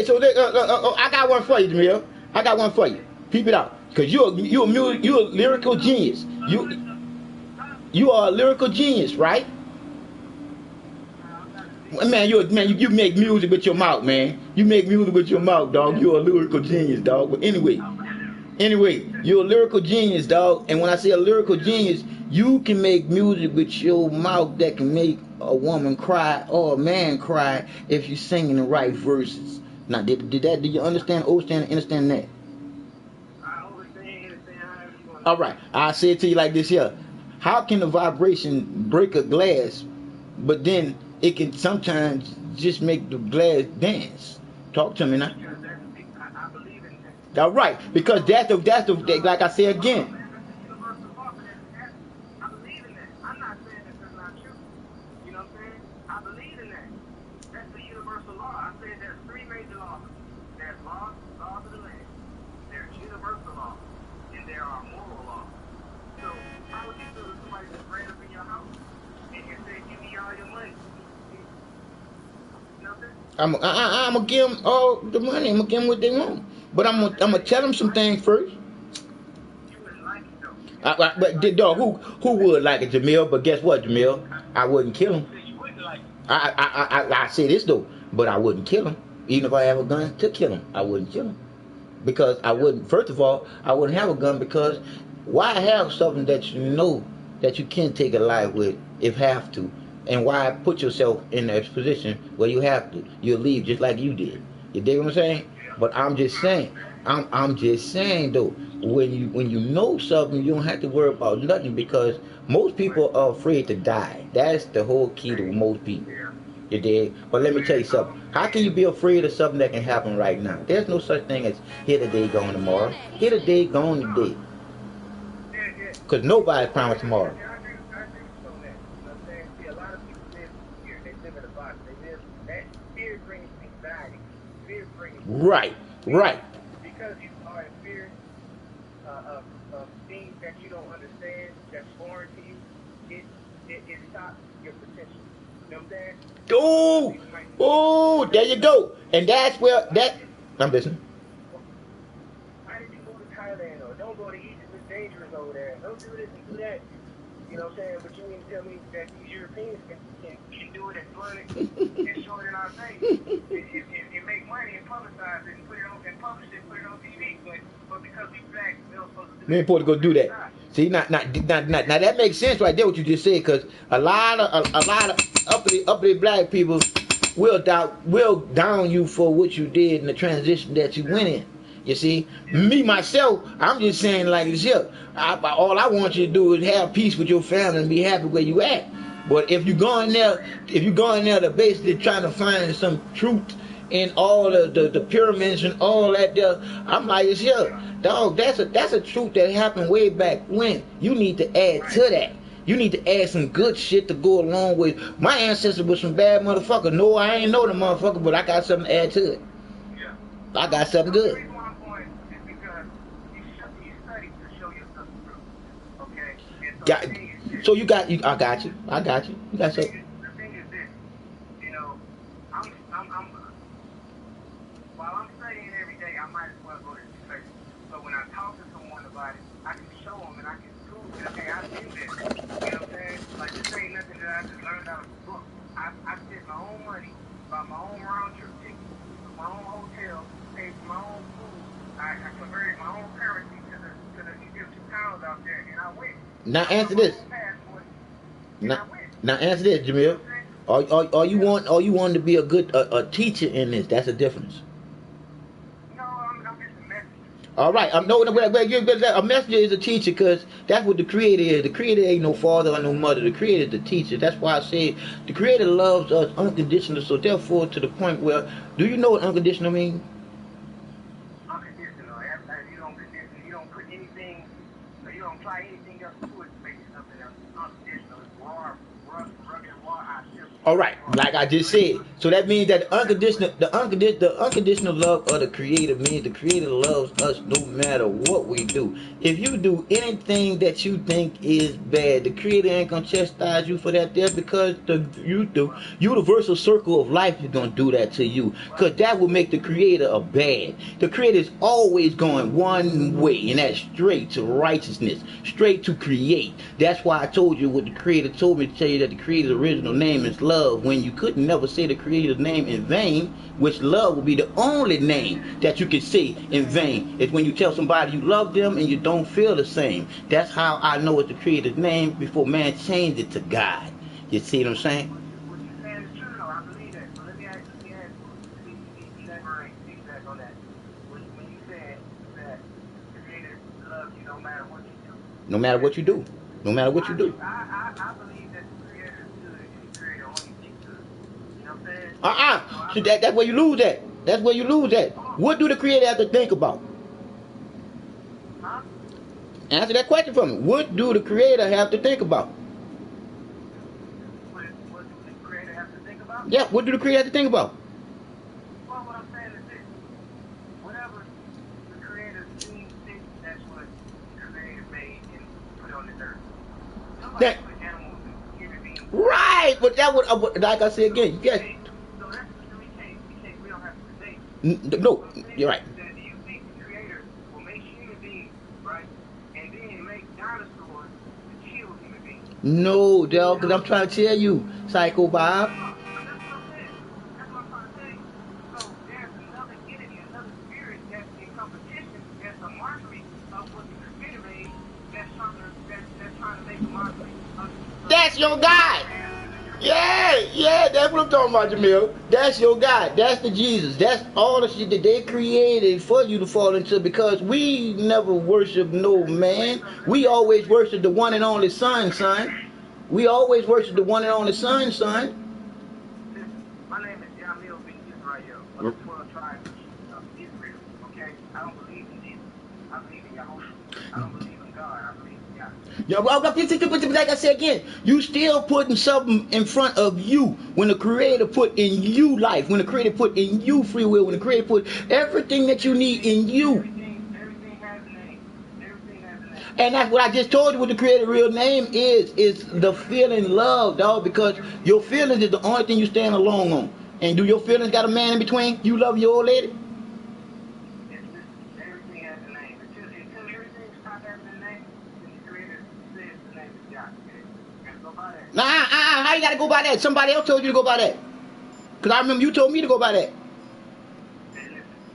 So I got one for you, Jamil. I got one for you. Peep it out, cause you're a lyrical genius. You are a lyrical genius, right? Man, you make music with your mouth, man. You make music with your mouth, dog. You're a lyrical genius, dog. But anyway, Anyway, you're a lyrical genius, dog. And when I say a lyrical genius, you can make music with your mouth that can make a woman cry or a man cry if you're singing the right verses. Now, did you understand that? All right, I'll say it to you like this here. How can a vibration break a glass, but then it can sometimes just make the glass dance? Talk to me now. All right, because that's the like I say again. I'm gonna give them all the money. I'm gonna give them what they want, but I'm gonna tell them some things first. But dog, who would like it, Jamil? But guess what, Jamil? I wouldn't kill him. I say this though, but I wouldn't kill him. Even if I have a gun to kill him, I wouldn't kill him because I wouldn't. First of all, I wouldn't have a gun because why have something that you know that you can't take a life with if have to? And why put yourself in a position where you have to? You'll leave just like you did. You dig what I'm saying? But I'm just saying though, when you know something, you don't have to worry about nothing because most people are afraid to die. That's the whole key to most people. You dig? But let me tell you something. How can you be afraid of something that can happen right now? There's no such thing as here today, gone tomorrow. Here today, gone today. Because nobody promised tomorrow. Right. Because you are in fear of things that you don't understand, that's foreign to you, it stops your potential. You know what I'm saying? Oh, there you go. And that's where I'm listening. Why did you go to Thailand or don't go to Egypt? It's dangerous over there. Don't do this and do that. You know what I'm saying? But you mean to tell me that these Europeans can do it and flood it and show it in our face and make money and publicize it and put it on and publish it, put it on TV. But because we black, we're supposed to do we ain't supposed to go do that. See, now that makes sense right there what you just said, because a lot of uppity black people will down you for what you did in the transition that you went in. You see, me myself, I'm just saying like this here. All I want you to do is have peace with your family and be happy where you at. But if you go in there to basically trying to find some truth in all the pyramids and all that there, I'm like this here, dog. That's a truth that happened way back when. You need to add to that. You need to add some good shit to go along with. My ancestors was some bad motherfucker. No, I ain't know the motherfucker, but I got something to add to it. I got something good. So you got I got you. You got something. The thing is this, you know, while I'm studying every day, I might as well go to this place. So when I talk to someone about it, I can show them and I can prove that, okay, I did this. You know what I'm saying? Like, this ain't nothing that I just learned out of a book. I spent my own money, bought my own round trip ticket, my own hotel, paid for my own food. I converted my own currency to the Egyptian pounds out there, and I went. Now answer this. Now answer this, Jamil. Are you want to be a good teacher in this? That's a difference. No, I'm just a messenger. All right, a messenger is a teacher because that's what the Creator is. The Creator ain't no father or no mother. The Creator is the teacher. That's why I say the Creator loves us unconditional. So therefore, to the point where, do you know what unconditional means? Unconditional. You don't put anything. You don't apply anything else to it to make it something else. Unconditional. It's raw, rugged, raw. All right, like I just said. So that means that the unconditional love of the Creator means the Creator loves us no matter what we do. If you do anything that you think is bad, the Creator ain't gonna chastise you for that there, because the universal circle of life is gonna do that to you, because that will make the Creator a bad. The Creator is always going one way, and that's straight to righteousness, straight to create. That's why I told you what the Creator told me to tell you, that the Creator's original name is love, when you couldn't never say the Creator Creator's name in vain, which love will be the only name that you can say in vain. It's when you tell somebody you love them and you don't feel the same. That's how I know it's the Creator's name before man changed it to God. You see what I'm saying? What you're saying is true, though. I believe that. So let me ask you, elaborate feedback on that. When you said that the Creator loves you no matter what you do. No matter what you do. No matter what you do. I believe that the Creator is good and the Creator only thinks good. You know what I'm saying? So that's where you lose at. That's where you lose at. What do the Creator have to think about? Huh? Answer that question for me. What do the Creator have to think about? What do the Creator have to think about? Yeah, what do the Creator have to think about? Well, what I'm saying is this. Whatever the Creator seems fit, that's what the Creator made and put on the earth. Nobody put animals and human beings. Right, but that would, like I said again, yes. So that's we don't have to debate. No, you're right. Do you think the Creator will make human beings, right, and then make dinosaurs to kill human beings? No, dog, because I'm trying to tell you, Psycho Bob. That's what I'm trying to say. So there's another entity, another spirit that's in competition, that's a mockery of what the Creator made, that's trying to make a mockery of. That's your God. Yeah, that's what I'm talking about, Jamil. That's your God. That's the Jesus. That's all the shit that they created for you to fall into, because we never worship no man. We always worship the one and only Son. We always worship the one and only Son. My name is Jamil bin Israel of the 12 tribes of Israel. Okay? I don't believe in Jesus. I believe in Yahushua. I don't believe in God. I believe in God. Yeah, like I said again, you still putting something in front of you when the Creator put in you life, when the Creator put in you free will, when the Creator put everything that you need in you. Everything has a name. Everything has a name. And that's what I just told you what the Creator's real name is the feeling love, dog, because your feelings is the only thing you stand alone on. And do your feelings got a man in between? You love your old lady? Everything has a name. Until everything stops having a name, then the Creator says the name is God. You gotta go by that. Nah, how you gotta go by that? Somebody else told you to go by that. Because I remember you told me to go by that.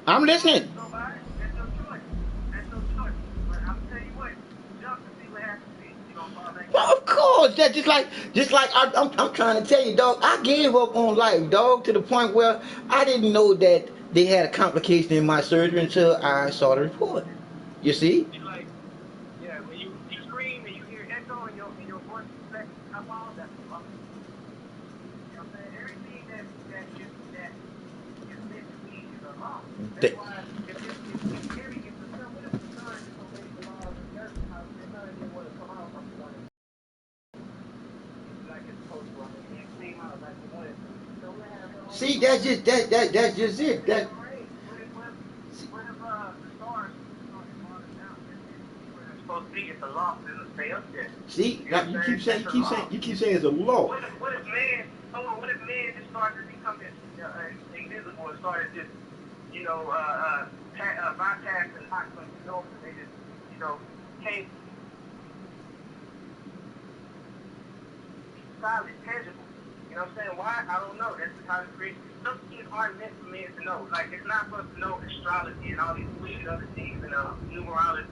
I'm listening. Go by it. That's your choice. That's your choice. But I'm telling you what, jump to see what happens to you. You gonna fall back. Well, of course, that's just like I'm trying to tell you, dog. I gave up on life, dog, to the point where I didn't know that they had a complication in my surgery until I saw the report. You see? Like, yeah, when you scream and you hear echo in your voice, that's how long that's about. You know what I'm saying? Everything that is meant to be is a law. That's why if Harry gets the son, what if the son disobeyed the laws of the earth? How the son didn't want to come out from the one like it's supposed to. I mean, it came out like the one. So we have your own. See, that's just it. That. What if the stars falling down? Where they're supposed to be, it's a law for them to stay up there. See, you keep saying it's a law. What if man just started to become invisible and started just, bypassing hot sun and they just, can't solid, tangible. You know what I'm saying? Why? I don't know. That's how it's created. Some things aren't meant for men to know. Like, it's not for us to know astrology and all these weird other things and numerology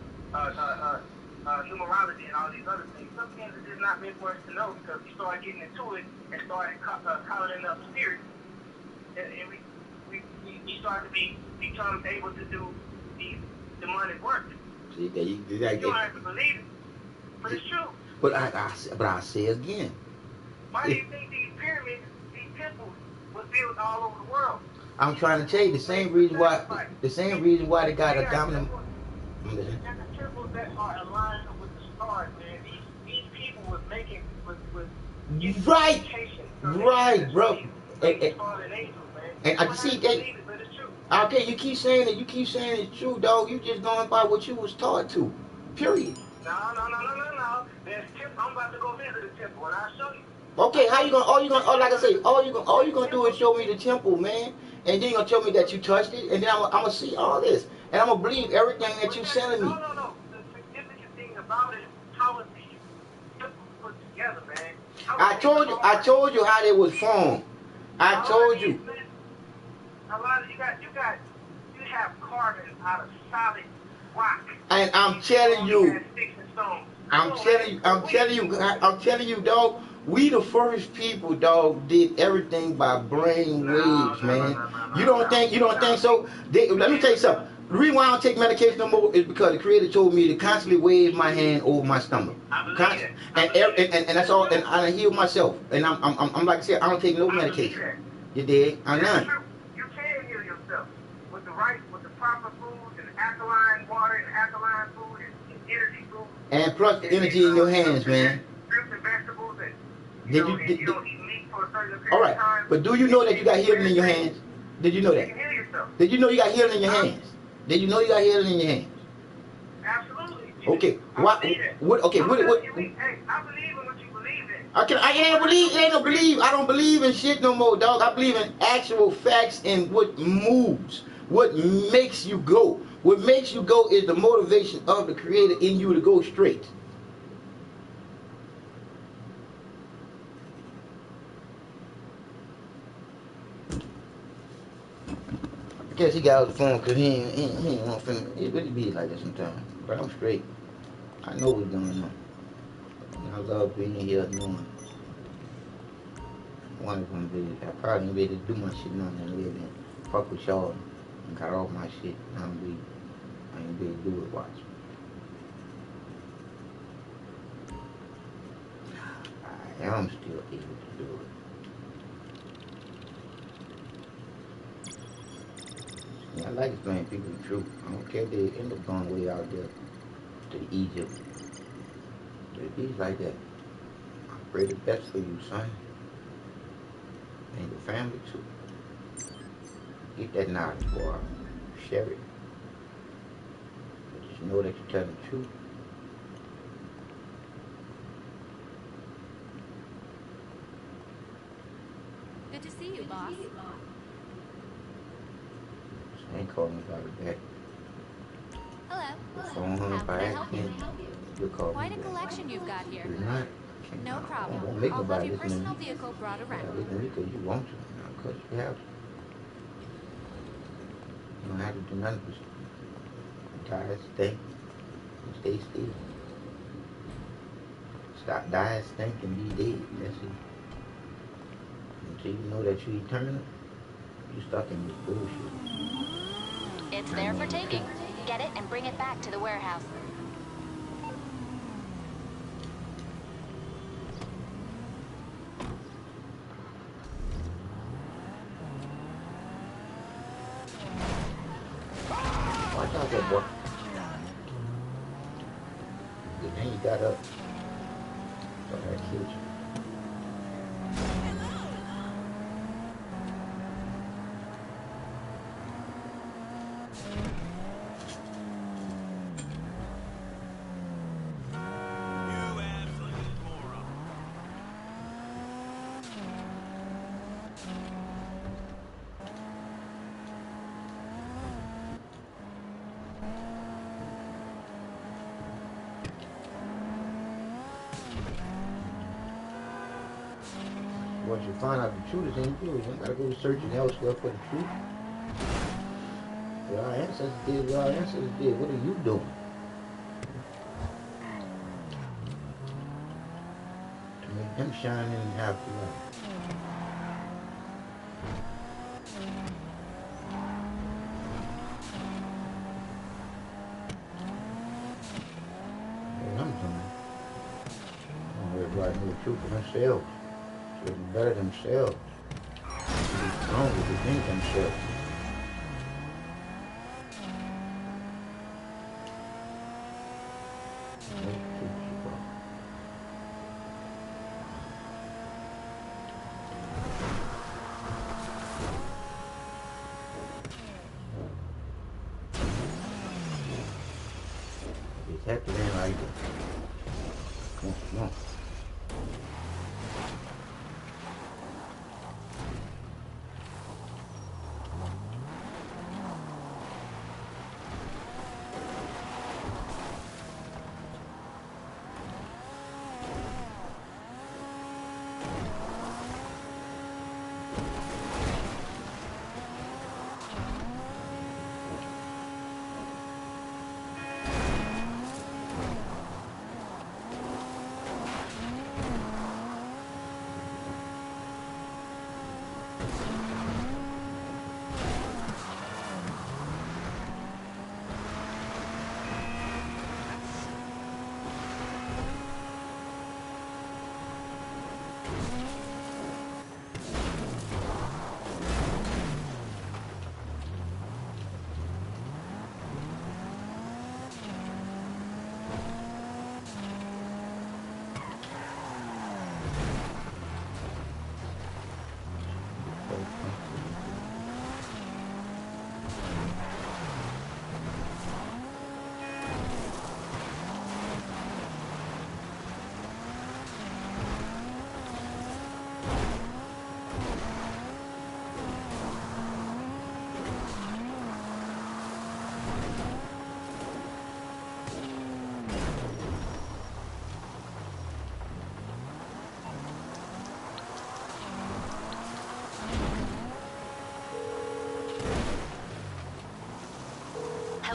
and all these other things. Some things are just not meant for us to know because we started getting into it and started calling up spirits. And we started to become able to do these demonic work. See, you don't have to believe it, but it's true. But I say again. Why do you think these pyramids, these temples, was built all over the world? I'm trying to tell you the same reason why they got a dominant. There's the temples that are aligned with the stars, man. These people was making Right, bro. And I see that. Okay, you keep saying it. You keep saying it's true, dog. You just going by what you was taught to. Period. No. There's temple. I'm about to go visit the temple, and I'll show you. Okay, how you gonna? Like I say, all you gonna do is show me the temple, man, and then you gonna tell me that you touched it, and then I'm gonna see all this, and I'm gonna believe everything that you're telling me. No. The significant thing about it is how is these temples put together, man. I told you how they was formed. I told you. A lot of you have carbon out of solid rock. And I'm telling you, I'm telling you, dog. We the first people, dog, did everything by brain waves, man. You don't think so? Let me tell you something. The reason why I don't take medication no more is because the Creator told me to constantly wave my hand over my stomach, and that's all. And I heal myself. And I'm like I said, I don't take no medication. You did? I'm not. You can heal yourself with the proper foods and alkaline water and alkaline food and energy food. And plus the energy in your hands, man. Fruits and vegetables and you don't eat meat for a certain period of time. But do you know that you got healing in your hands? Did you know that? You can heal yourself. Did you know you got healing in your hands? Did you know you got healing in your hands? Absolutely. Okay. What? Okay. What? Hey, I believe in what you believe in. It ain't no believe. I don't believe in shit no more, dog. I believe in actual facts and what moves, what makes you go. What makes you go is the motivation of the Creator in you to go straight. I guess he got out the phone because he ain't want to finna. It really be like that sometimes. But I'm straight. I know what's going on. And I love being here knowing one of them videos. I probably ain't ready to do my shit now and live and fuck with y'all and got off my shit. I ain't ready to do it. Watch. I am still able to do it. I like explaining people the truth. I don't care if they end up going way out there to Egypt. But it be like that. I pray the best for you, son. And your family too. Get that knowledge, boy. Share it. But just know that you're telling the truth. Good to see you, boss. I ain't calling about it back. Hello. Phone hung by accident. You'll call Quite me a back. collection you've got here. You're not. No problem. Won't make I'll have nobody your listen to personal me. vehicle brought around. Yeah, listen to me because you want to. Not because you have to. You don't have to do nothing but die, stink, and stay still. Stop, die, stink, and be dead. That's it. Until you know that you're eternal, you're stuck in this bullshit. It's there for taking. Get it and bring it back to the warehouse. Watch out there, boy. Good thing you got up. Thought I killed you. Once you find out the truth, it's in you. You don't gotta go searching elsewhere for the truth. What our ancestors did, what our ancestors did. What are you doing? To make them shine in and have the light. What I'm doing. Everybody know the truth for themselves. They're better themselves. They're stronger within themselves. It's happening like that. Come on.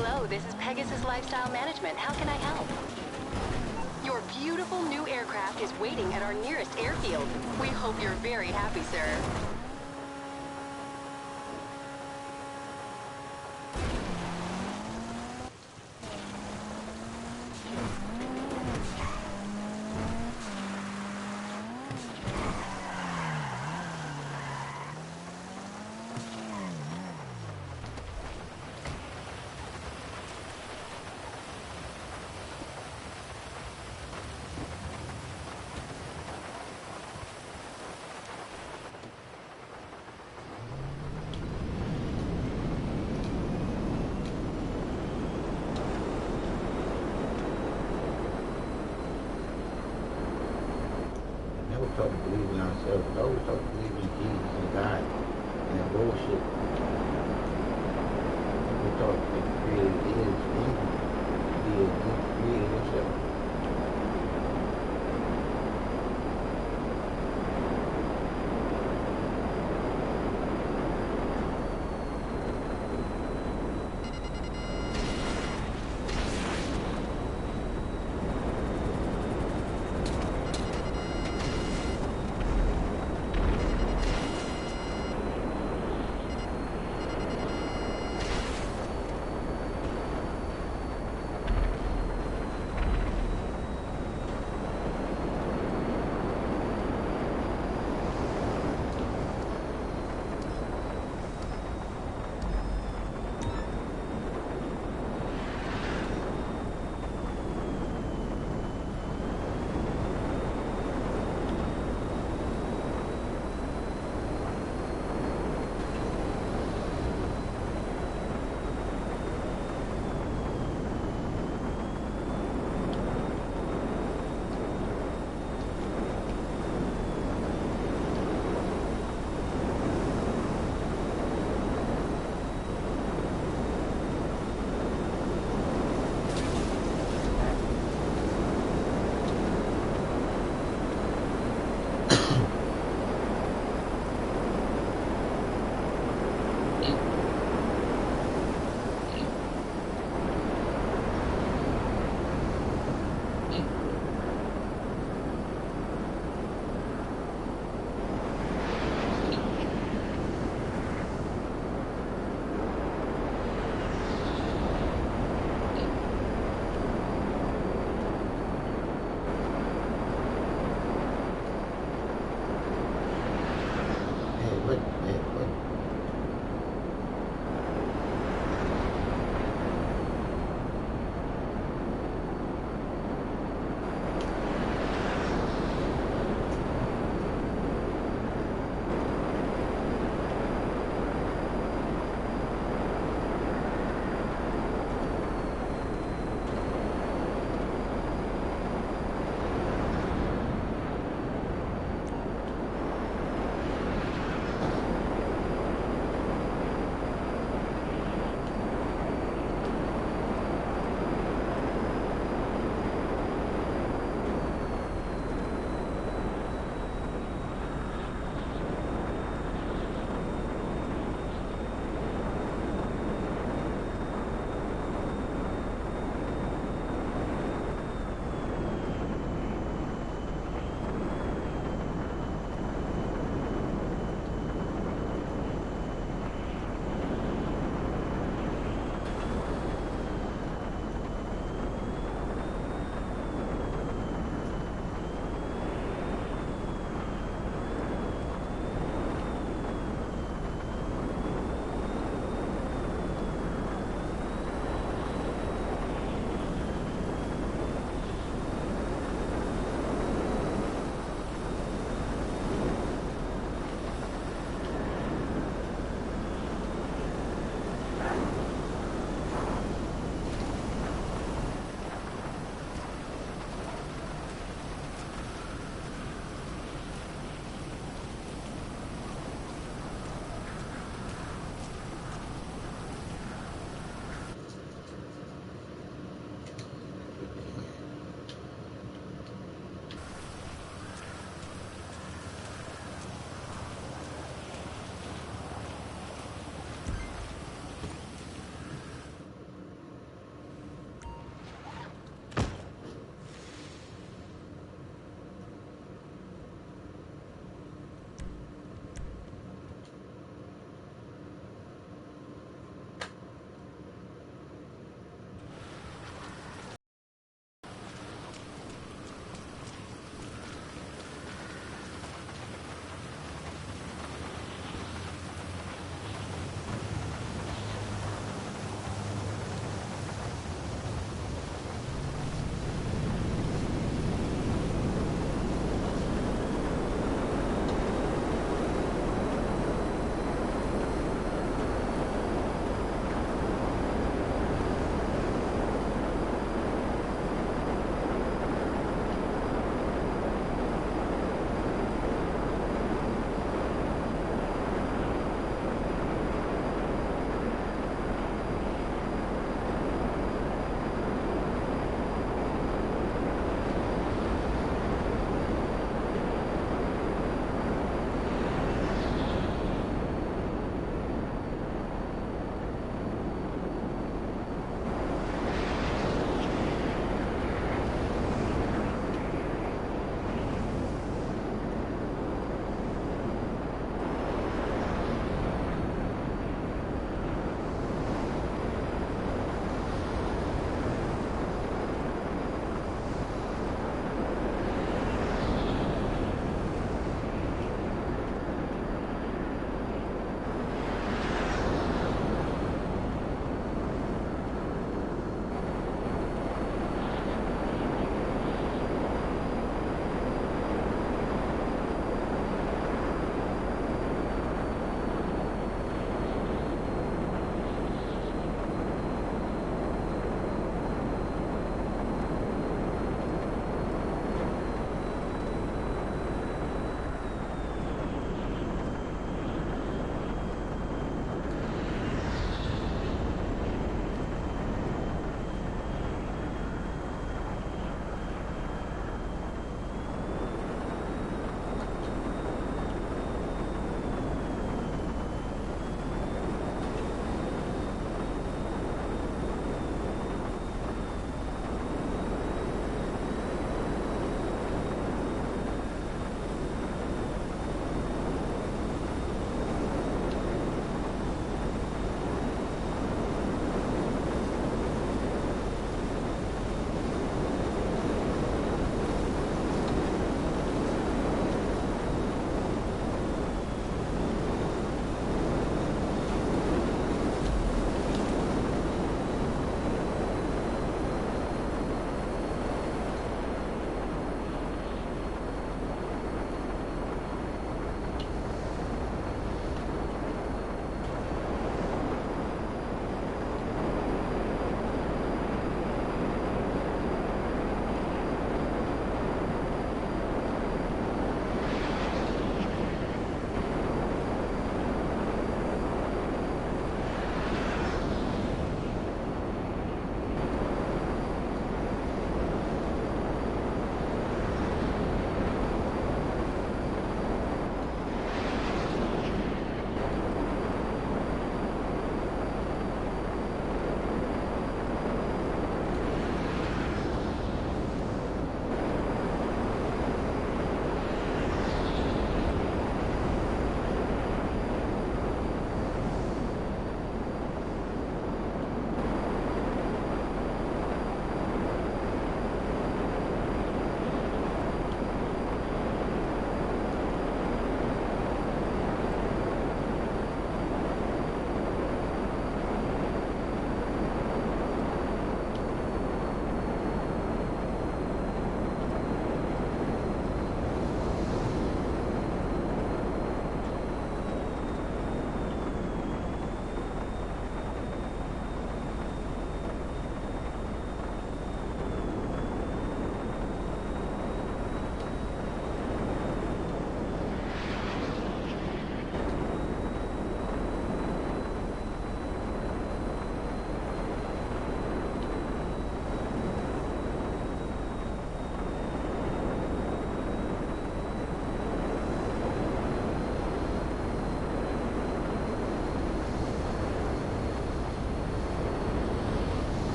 Hello, this is Pegasus Lifestyle Management. How can I help? Your beautiful new aircraft is waiting at our nearest airfield. We hope you're very happy, sir. Never start to believe in ourselves. We always start to believe in Jesus and God and that bullshit. We thought that created is in you. Be a good creator yourself.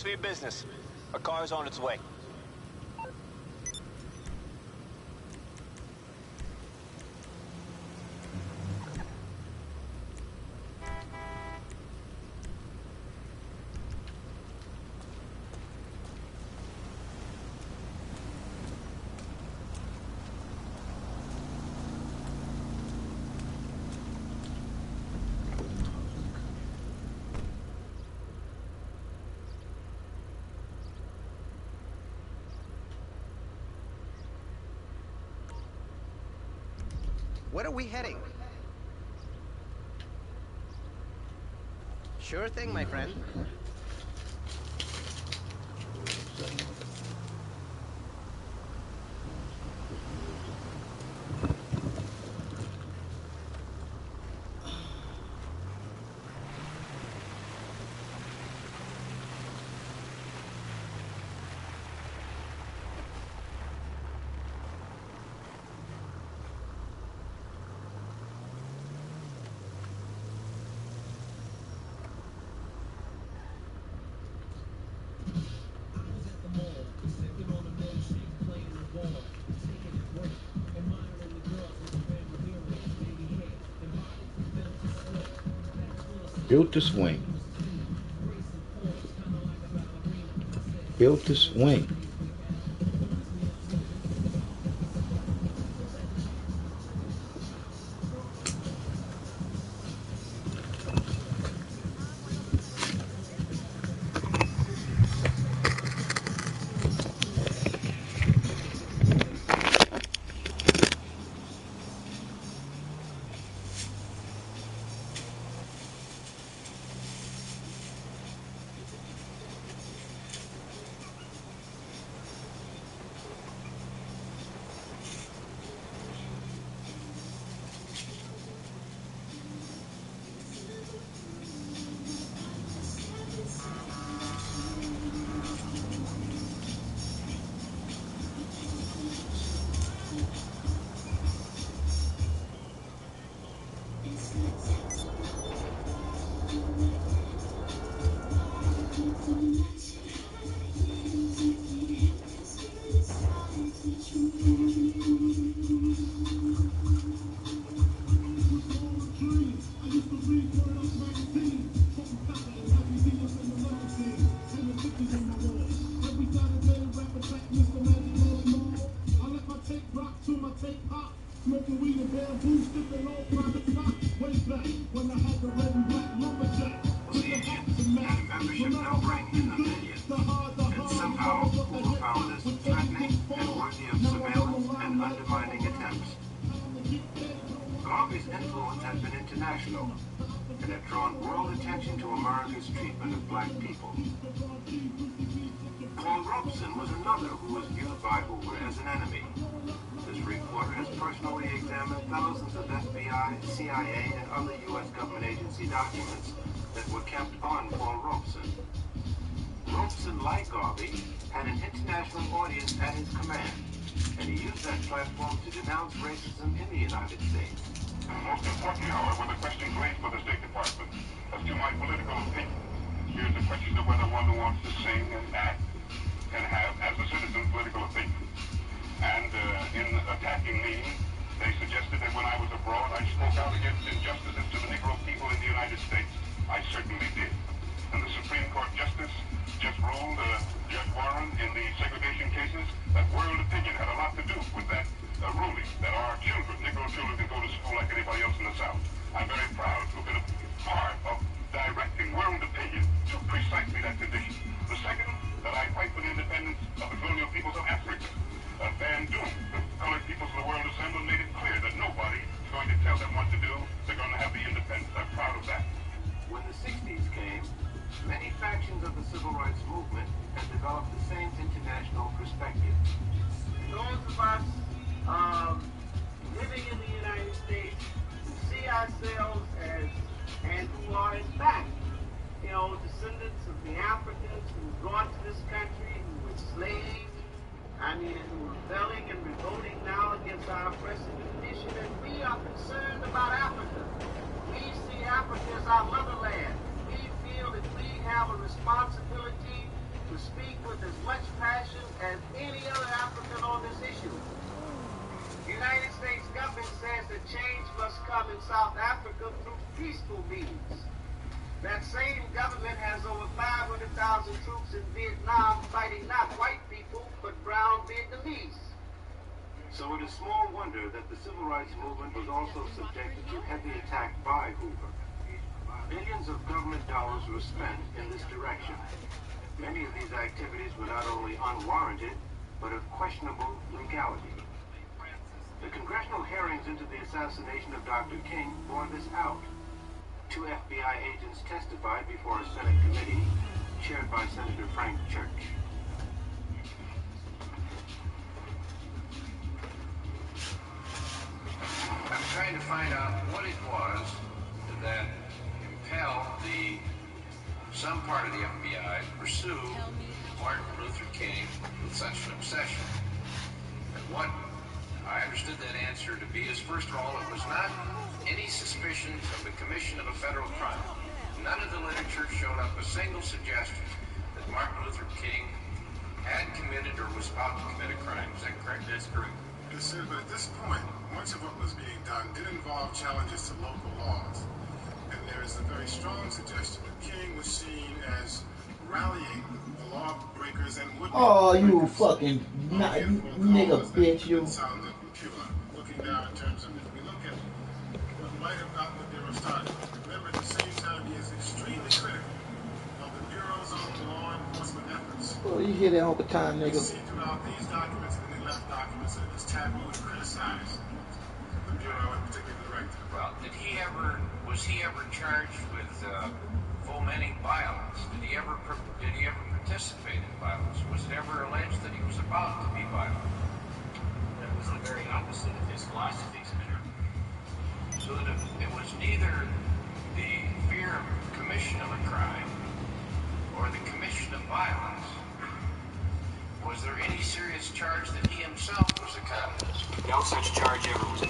Thanks for your business. Our car's on its way. Where are we heading? Sure thing, my friend. Built to swing. Built to swing. Garvey's influence has been international and had drawn world attention to America's treatment of black people. Paul Robeson was another who was viewed by Hoover as an enemy. This reporter has personally examined thousands of FBI, CIA, and other U.S. government agency documents that were kept on Paul Robeson. Robeson, like Garvey, had an international audience at his command, and he used that platform to denounce racism in the United States. Most importantly, however, the questions raised by the State Department as to my political opinion. Here's the question of whether one who wants to sing and act can have, as a citizen, political opinion. And in attacking me, they suggested that when I was abroad, I spoke out against injustices to the Negro people in the United States. I certainly did. And the Supreme Court Justice just ruled, Judge Warren, in the segregation cases, that world opinion had a lot to do with that ruling, that our children, Negro children, can go to school like anybody else in the South. I'm very proud to have been a part of directing world opinion to precisely that condition. The second, that I fight for the independence of the colonial peoples of Africa. Van Doom, the colored peoples of the world assembled, made it clear that nobody is going to tell them what to do. They're going to have the independence. I'm proud of that. When the 60s came, many factions of the civil rights movement had developed the same international perspective. Those of us living in the United States who see ourselves as, and who are in fact, descendants of the Africans who were brought to this country, who were slaves, and who are rebelling and revolting now against our oppressive condition, and we are concerned about Africa. We see Africa as our motherland. We feel that we have a responsibility to speak with as much passion as any other African on this issue. The United States government says that change must come in South Africa through peaceful means. That same government has over 500,000 troops in Vietnam fighting not white people, but brown Vietnamese. So it is small wonder that the civil rights movement was also subjected to heavy attack by Hoover. Billions of government dollars were spent in this direction. Many of these activities were not only unwarranted, but of questionable legality. The congressional hearings into the assassination of Dr. King bore this out. 2 FBI agents testified before a Senate committee chaired by Senator Frank Church. I'm trying to find out what it was that impelled some part of the FBI to pursue Martin Luther King with such an obsession. And what I understood that answer to be is, first of all, it was not any suspicions of the commission of a federal crime. None of the literature showed up a single suggestion that Martin Luther King had committed or was about to commit a crime. Is that correct? That's correct. Yes, sir, but at this point, much of what was being done did involve challenges to local laws. And there is a very strong suggestion that King was seen as rallying the lawbreakers and would Oh, you fucking nigga bitch, you. Looking down in terms of, if we look at what might have gotten the Bureau started, remember at the same time he is extremely critical of the Bureau's own law enforcement efforts. Oh, you hear that all the time, nigga. You see throughout these documents and the left documents that it's taboo to criticize the Bureau and particularly the director. Well, was he ever charged with fomenting violence? Did he ever participate in violence? Was it ever alleged that he was about to be violent? That was the very opposite of his philosophy, Senator. So that it was neither the fear of commission of a crime or the commission of violence. Was there any serious charge that he himself was a communist? No such charge ever was.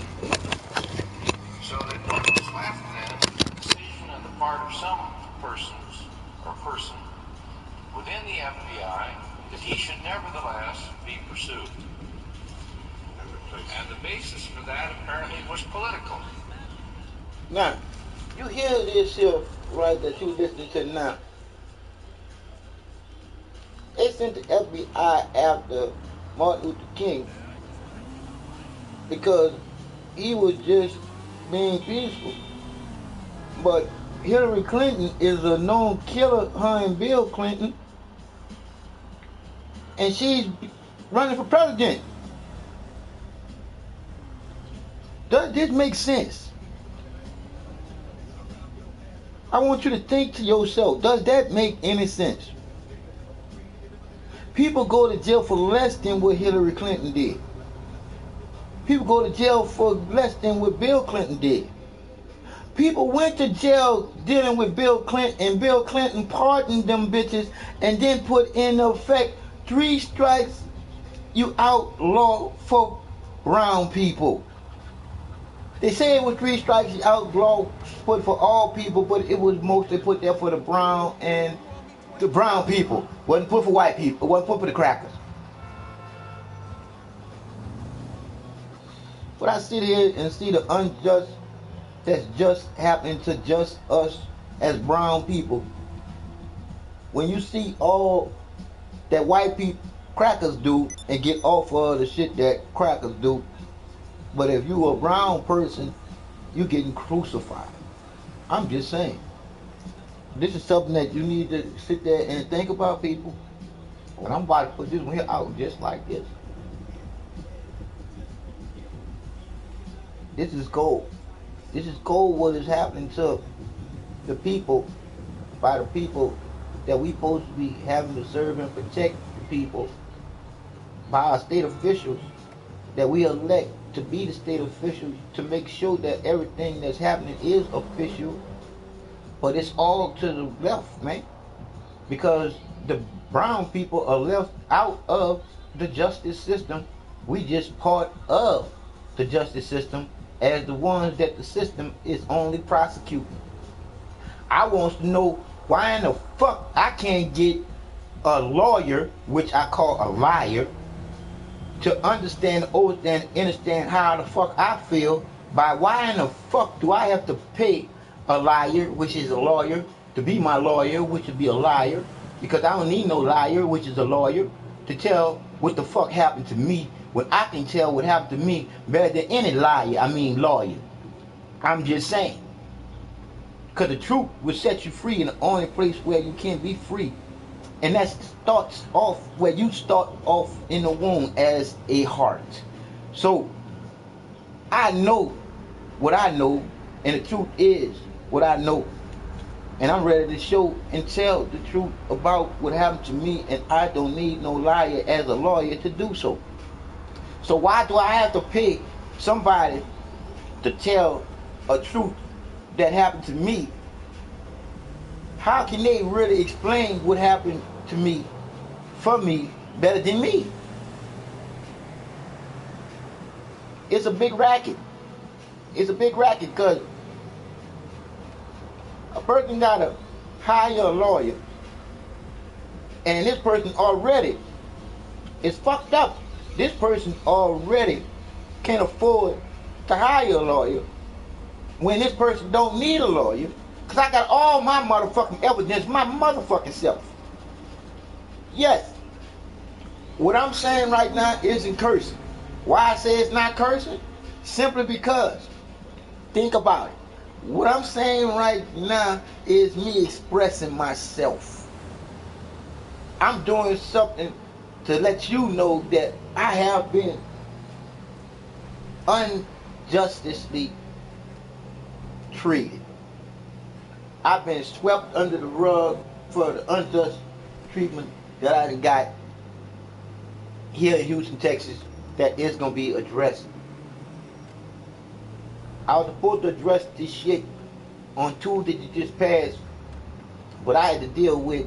So that what was left then, a decision on the part of some persons or person within the FBI that he should nevertheless be pursued. And the basis for that apparently was political. Now, you hear this here, right, that you listening to now. They sent the FBI after Martin Luther King because he was just being peaceful. But Hillary Clinton is a known killer, her and Bill Clinton, and she's running for president. Does this make sense? I want you to think to yourself, does that make any sense? People go to jail for less than what Hillary Clinton did. People go to jail for less than what Bill Clinton did. People went to jail dealing with Bill Clinton, and Bill Clinton pardoned them bitches and then put in effect 3 strikes you outlaw for brown people. They say it was 3 strikes you outlaw put for all people, but it was mostly put there for the brown and the brown people. Wasn't put for white people. It wasn't put for the crackers. But I sit here and see the unjust that's just happening to just us as brown people. When you see all that white people crackers do and get off of the shit that crackers do, but if you a brown person, you getting crucified. I'm just saying. This is something that you need to sit there and think about, people. But I'm about to put this one here out just like this. This is gold. This is gold what is happening to the people by the people that we supposed to be having to serve and protect the people by our state officials that we elect to be the state officials to make sure that everything that's happening is official. But it's all to the left, man. Because the brown people are left out of the justice system. We just part of the justice system as the ones that the system is only prosecuting. I want to know why in the fuck I can't get a lawyer, which I call a liar, to understand how the fuck I feel by why in the fuck do I have to pay a liar, which is a lawyer, to be my lawyer, which would be a liar, because I don't need no liar, which is a lawyer, to tell what the fuck happened to me when I can tell what happened to me better than any lawyer. I'm just saying. Because the truth will set you free in the only place where you can be free. And that starts off where you start off in the womb as a heart. So, I know what I know, and the truth is what I know. And I'm ready to show and tell the truth about what happened to me, and I don't need no liar as a lawyer to do so. So why do I have to pay somebody to tell a truth that happened to me? How can they really explain what happened to me, for me, better than me? It's a big racket. It's a big racket because a person got to hire a lawyer, and this person already is fucked up. This person already can't afford to hire a lawyer when this person don't need a lawyer, because I got all my motherfucking evidence, my motherfucking self. Yes, what I'm saying right now isn't cursing. Why I say it's not cursing? Simply because, think about it. What I'm saying right now is me expressing myself. I'm doing something to let you know that I have been unjustly treated. I've been swept under the rug for the unjust treatment that I done got here in Houston, Texas, that is going to be addressed. I was supposed to address this shit on Tuesday that just passed, but I had to deal with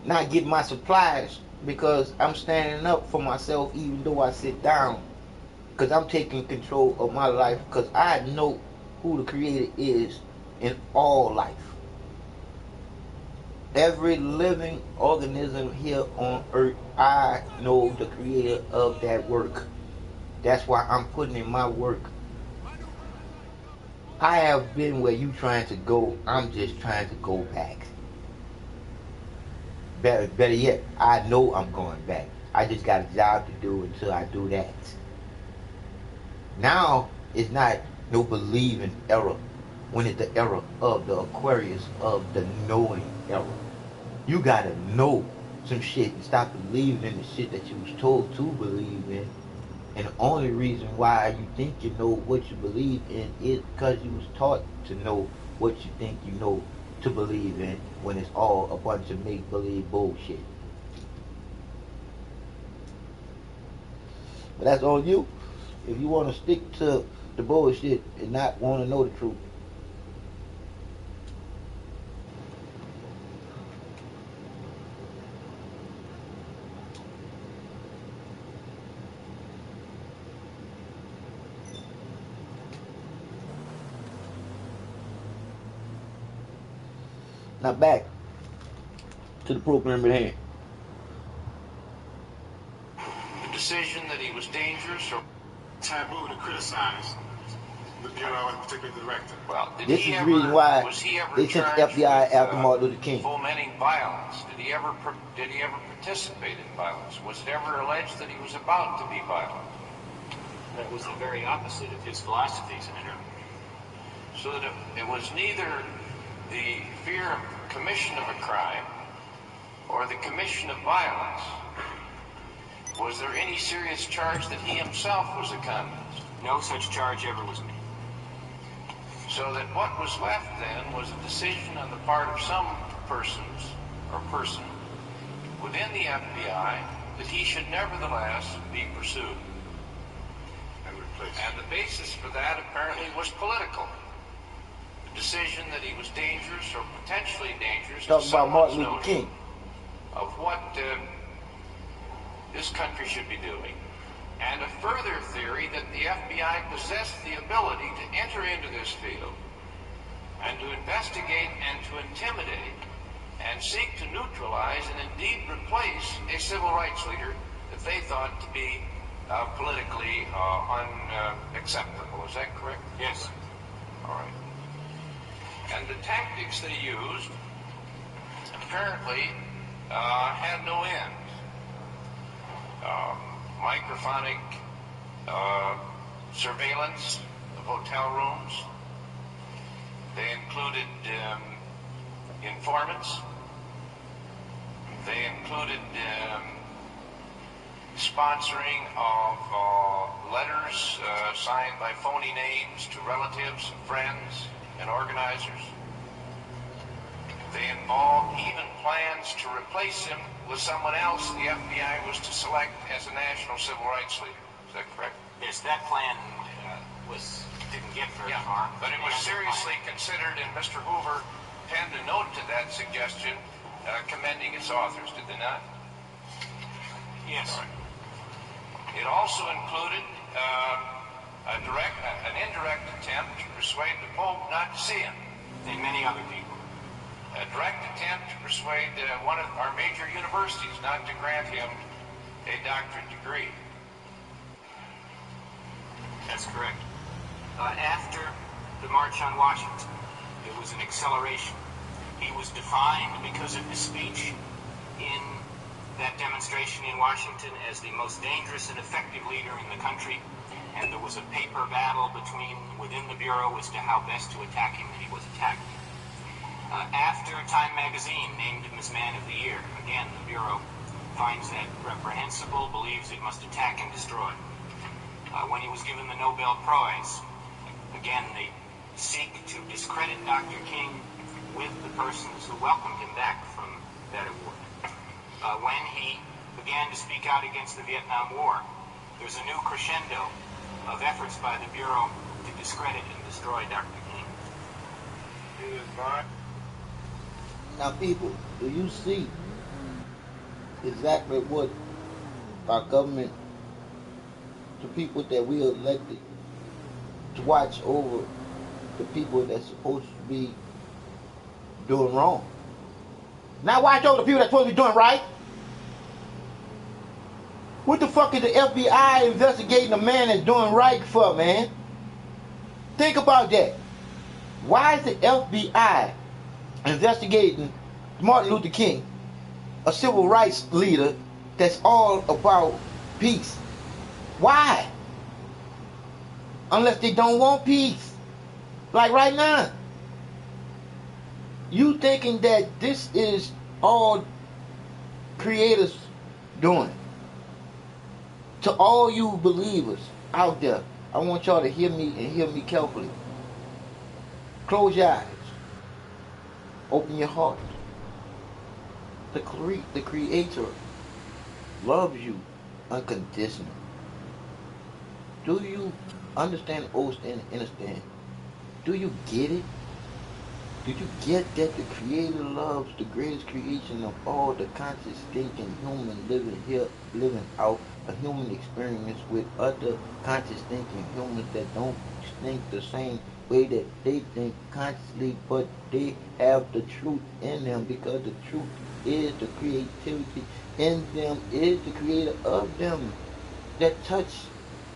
not getting my supplies because I'm standing up for myself even though I sit down, because I'm taking control of my life, because I know who the Creator is in all life. Every living organism here on earth, I know the Creator of that work. That's why I'm putting in my work. I have been where you trying to go. I'm just trying to go back. Better yet, I know I'm going back. I just got a job to do until I do that. Now, it's not no believing era when it's the era of the Aquarius of the knowing era. You gotta know some shit and stop believing in the shit that you was told to believe in. And the only reason why you think you know what you believe in is because you was taught to know what you think you know to believe in, when it's all a bunch of make-believe bullshit. But that's on you. If you want to stick to the bullshit and not want to know the truth. Now back to the program at hand. The decision that he was dangerous or taboo to criticize the bureau and particularly the director. Well, this is the reason why they sent the FBI after Martin Luther King. Fomenting violence. Did he ever participate in violence? Was it ever alleged that he was about to be violent? That was the very opposite of his philosophy, Senator. So that it was neither the fear of commission of a crime or the commission of violence. Was there any serious charge that he himself was a communist? No such charge ever was made. So that what was left then was a decision on the part of some persons or person within the FBI that he should nevertheless be pursued. And the basis for that apparently was political. Decision that he was dangerous or potentially dangerous to someone's notion of what this country should be doing, and a further theory that the FBI possessed the ability to enter into this field and to investigate and to intimidate and seek to neutralize and indeed replace a civil rights leader that they thought to be politically unacceptable. Is that correct? Yes. All right. And the tactics they used apparently had no end. Microphonic surveillance of hotel rooms. They included informants. They included sponsoring of letters signed by phony names to relatives and friends and organizers. They involved even plans to replace him with someone else the FBI was to select as a national civil rights leader. Is that correct? Yes, that plan didn't get very far. But it was seriously considered, and Mr. Hoover penned a note to that suggestion, commending its authors, did they not? Yes. Right. It also included an indirect attempt to persuade the Pope not to see him. And many other people. A direct attempt to persuade one of our major universities not to grant him a doctorate degree. That's correct. After the March on Washington, it was an acceleration. He was defined because of his speech in that demonstration in Washington as the most dangerous and effective leader in the country, and there was a paper battle within the Bureau as to how best to attack him, and he was attacked. After Time magazine named him as Man of the Year, again, the Bureau finds that reprehensible, believes it must attack and destroy. When he was given the Nobel Prize, again, they seek to discredit Dr. King with the persons who welcomed him back from that award. When he began to speak out against the Vietnam War, there's a new crescendo of efforts by the Bureau to discredit and destroy Dr. King. Now, people, do you see exactly what our government, the people that we elected to watch over the people that's supposed to be doing wrong? Now watch over the people that's supposed to be doing right. What the fuck is the FBI investigating a man that's doing right for, man? Think about that. Why is the FBI investigating Martin Luther King, a civil rights leader that's all about peace? Why? Unless they don't want peace. Like right now. You thinking that this is all creators doing? To all you believers out there, I want y'all to hear me and hear me carefully. Close your eyes. Open your heart. The Creator loves you unconditionally. Do you understand, understand? Do you get it? Do you get that the Creator loves the greatest creation of all, the conscious thinking human living out a human experience with other conscious thinking humans that don't think the same way that they think consciously, but they have the truth in them, because the truth is the creativity in them, is the Creator of them. That touch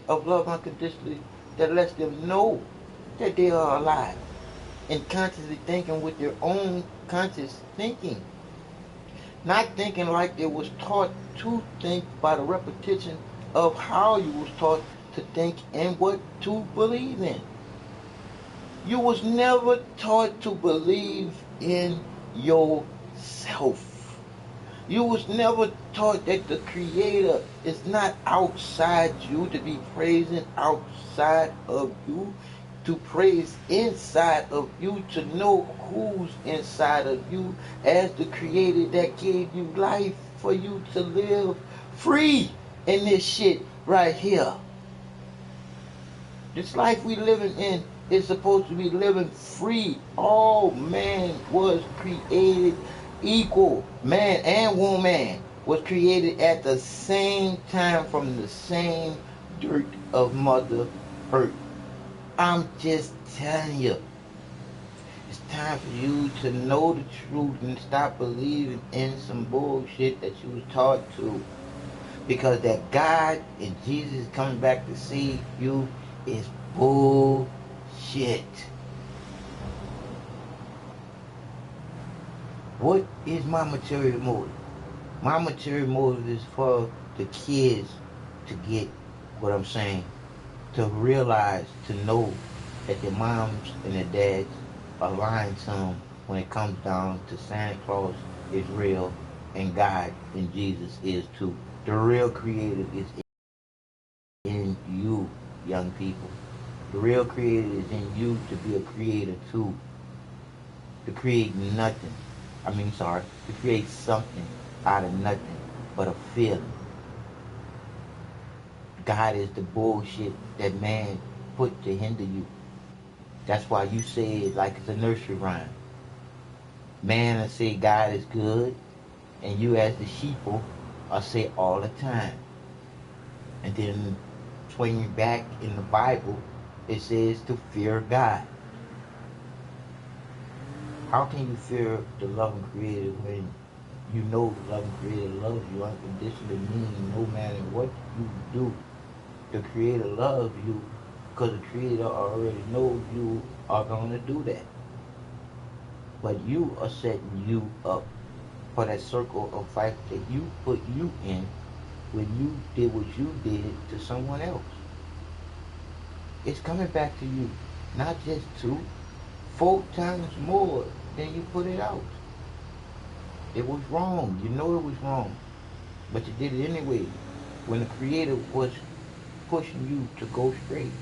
of love unconditionally that lets them know that they are alive and consciously thinking with their own conscious thinking. Not thinking like they was taught to think by the repetition of how you was taught to think and what to believe in. You was never taught to believe in yourself. You was never taught that the Creator is not outside you to be praising outside of you, to praise inside of you, to know who's inside of you as the Creator that gave you life for you to live free in this shit right here. This life we living in is supposed to be living free. All man was created equal. Man and woman was created at the same time from the same dirt of Mother Earth. I'm just telling you. It's time for you to know the truth and stop believing in some bullshit that you was taught to. Because that God and Jesus coming back to see you is bullshit. What is my material motive? My material motive is for the kids to get what I'm saying, to realize, to know that their moms and their dads are lying to them when it comes down to Santa Claus is real and God and Jesus is too. The real creator is in you, young people. The real creator is in you to be a creator too. To create nothing. To create something out of nothing but a feeling. God is the bullshit that man put to hinder you. That's why you say it like it's a nursery rhyme. Man will say God is good, and you as the sheeple will say all the time. And then swinging back in the Bible, it says to fear God. How can you fear the loving creator when you know the loving creator loves you unconditionally, meaning no matter what you do, the creator loves you because the creator already knows you are going to do that. But you are setting you up for that circle of fight that you put you in when you did what you did to someone else. It's coming back to you, not just 2, 4 times more than you put it out. It was wrong. You know it was wrong. But you did it anyway when the creator was pushing you to go straight.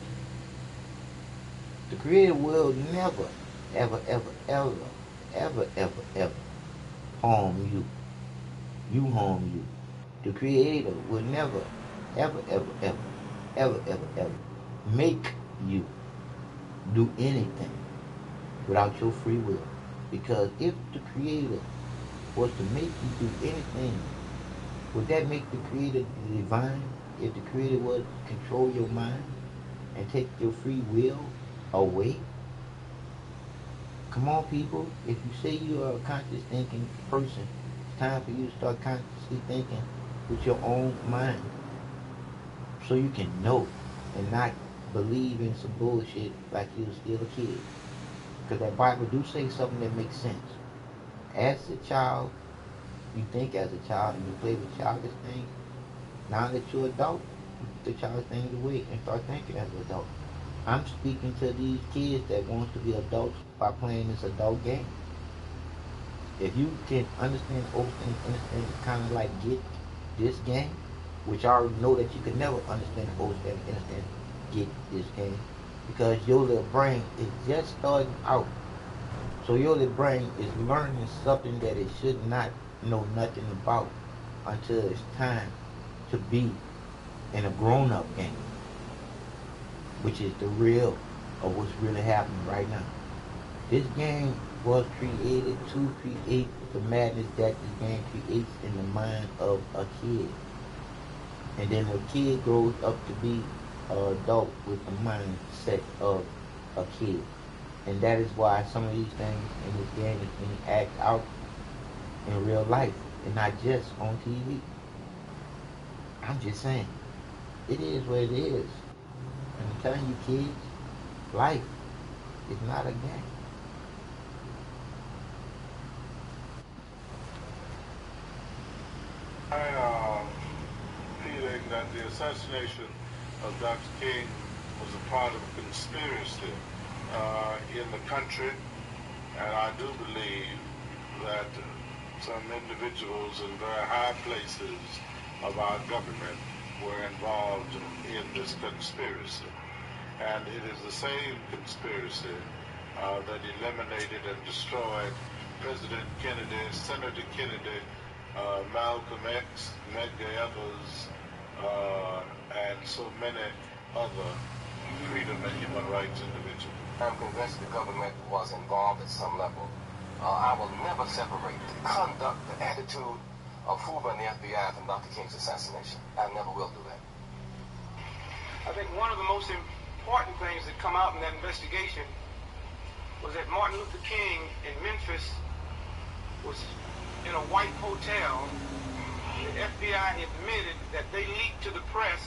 The creator will never, ever, ever, ever, ever, ever, ever harm you. You harm you. The creator will never, ever, ever, ever, ever, ever, ever make you do anything without your free will. Because if the creator was to make you do anything, would that make the creator divine? If the creator was to control your mind and take your free will away? Come on, people. If you say you are a conscious thinking person, it's time for you to start consciously thinking with your own mind. So you can know and not believe in some bullshit like you're still a kid. Because that Bible do say something that makes sense. As a child, you think as a child and you play with childish things. Now that you're adult, you put the childish things away and start thinking as an adult. I'm speaking to these kids that want to be adults by playing this adult game. If you can understand, understand, kind of like get this game, which I already know that you could never understand, understand, get this game, because your little brain is just starting out. So your little brain is learning something that it should not know nothing about until it's time to be in a grown-up game, which is the real of what's really happening right now. This game was created to create the madness that this game creates in the mind of a kid. And then the kid grows up to be an adult with the mindset of a kid. And that is why some of these things in this game is being acted out in real life and not just on TV. I'm just saying, it is what it is. And I'm telling you kids, life is not a game. Feeling that the assassination of Dr. King was a part of a conspiracy in the country, and I do believe that some individuals in very high places of our government were involved in this conspiracy. And it is the same conspiracy that eliminated and destroyed President Kennedy, Senator Kennedy, Malcolm X, Medgar Evers, and so many other freedom and human rights individuals. I'm convinced the government was involved at some level. I will never separate the conduct, the attitude of Hoover and the FBI from Dr. King's assassination. I never will do that. I think one of the most important things that come out in that investigation was that Martin Luther King in Memphis was in a white hotel. The FBI admitted that they leaked to the press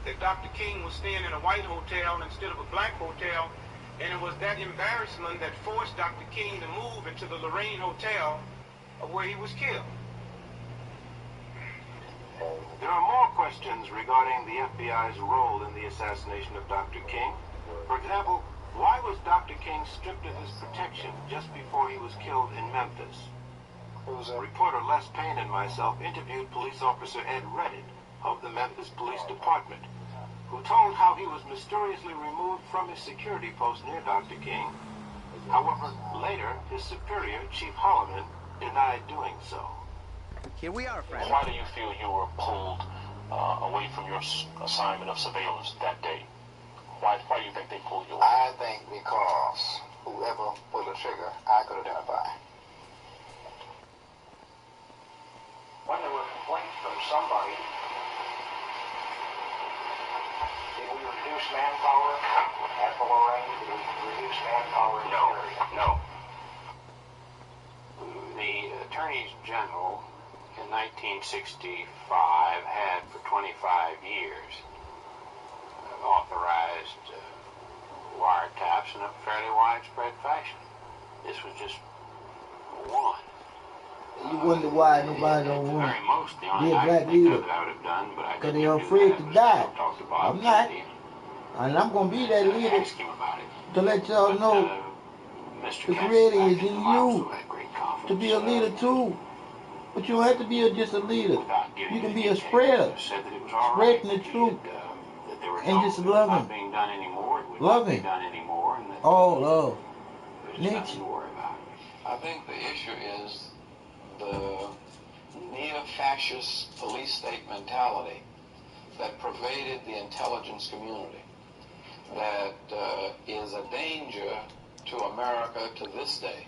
that Dr. King was staying in a white hotel instead of a black hotel, and it was that embarrassment that forced Dr. King to move into the Lorraine Hotel where he was killed. There are more questions regarding the FBI's role in the assassination of Dr. King. For example, why was Dr. King stripped of his protection just before he was killed in Memphis? Reporter Les Payne and myself interviewed police officer Ed Reddit of the Memphis Police Department, who told how he was mysteriously removed from his security post near Dr. King. However, later, his superior, Chief Holloman, denied doing so. Here we are, friend. Why do you feel you were pulled away from your assignment of surveillance that day? Why do you think they pulled you away? I think because whoever pulled the trigger, I could identify. When there were complaints from somebody, did we reduce manpower at the Lorraine? Did we reduce manpower in the area? No. The Attorneys General in 1965 had for 25 years authorized wiretaps in a fairly widespread fashion. This was just one. You wonder why nobody don't want to be a black leader. Because they're afraid to die. I'm not. And I'm going to be that leader to let y'all know the Creator is in you to be a leader too. But you don't have to be just a leader. You can be a spreader, spreading the truth and just loving. Loving. All love. Nature. I think the issue is the neo-fascist police state mentality that pervaded the intelligence community that is a danger to America to this day.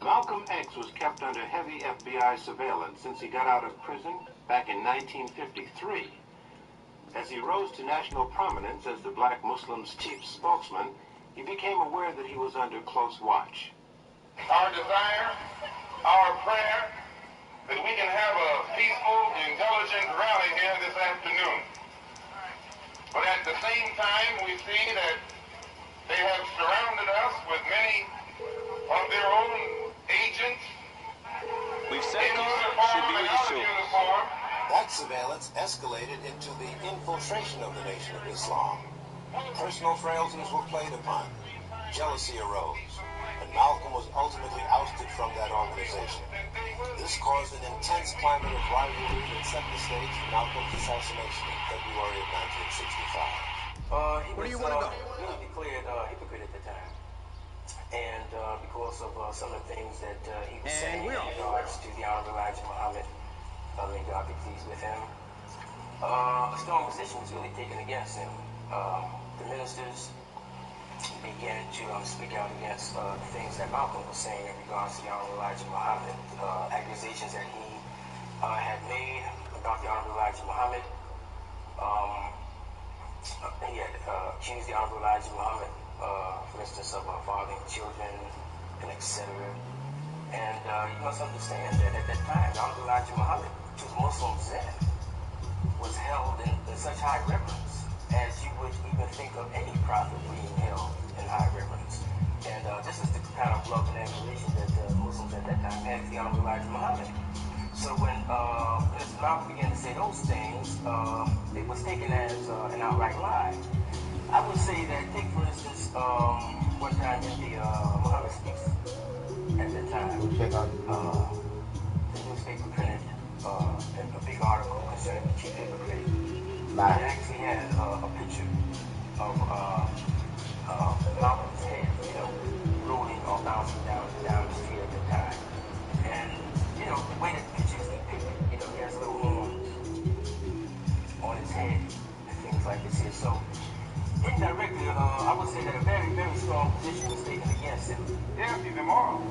Malcolm X was kept under heavy FBI surveillance since he got out of prison back in 1953. As he rose to national prominence as the Black Muslims' chief spokesman, he became aware that he was under close watch. Our desire, our prayer, that we can have a peaceful, intelligent rally here this afternoon. But at the same time, we see that they have surrounded us with many of their own agents. We've set a car, should be with you soon. That surveillance escalated into the infiltration of the Nation of Islam. Personal frailties were played upon. Jealousy arose, and Malcolm was ultimately ousted from that organization. This caused an intense climate of rivalry that set the stage for Malcolm's assassination in February of 1965. Where do you want to go? He was declared hypocrite at the time. And because of some of the things that he was saying in regards to the Honorable Elijah Muhammad, may God be pleased with him, a strong position was really taken against him. The ministers began to speak out against the things that Malcolm was saying in regards to the Honorable Elijah Muhammad, accusations that he had made about the Honorable Elijah Muhammad. He had accused the Honorable Elijah Muhammad, for instance, of fathering children and etc. And you must understand that at that time, the Honorable Elijah Muhammad, to Muslims then, was held in such high reverence as you would even think of any prophet being held in high reverence. And this is the kind of love and admiration that the Muslims at that time had for the Honorable Elijah Muhammad. So when Mr. Malcolm began to say those things, it was taken as an outright lie. I would say that, take for instance, one time in the Muhammad Speaks at that time, the newspaper printed a big article concerning the chief hypocrite. It actually had a picture of Malcolm's head, rolling or bouncing down the street at the time. And, the way that the picture is depicted, he has little horns on his head and things like this here. So, indirectly, I would say that a very, very strong position was taken against him. Yeah, he's immoral.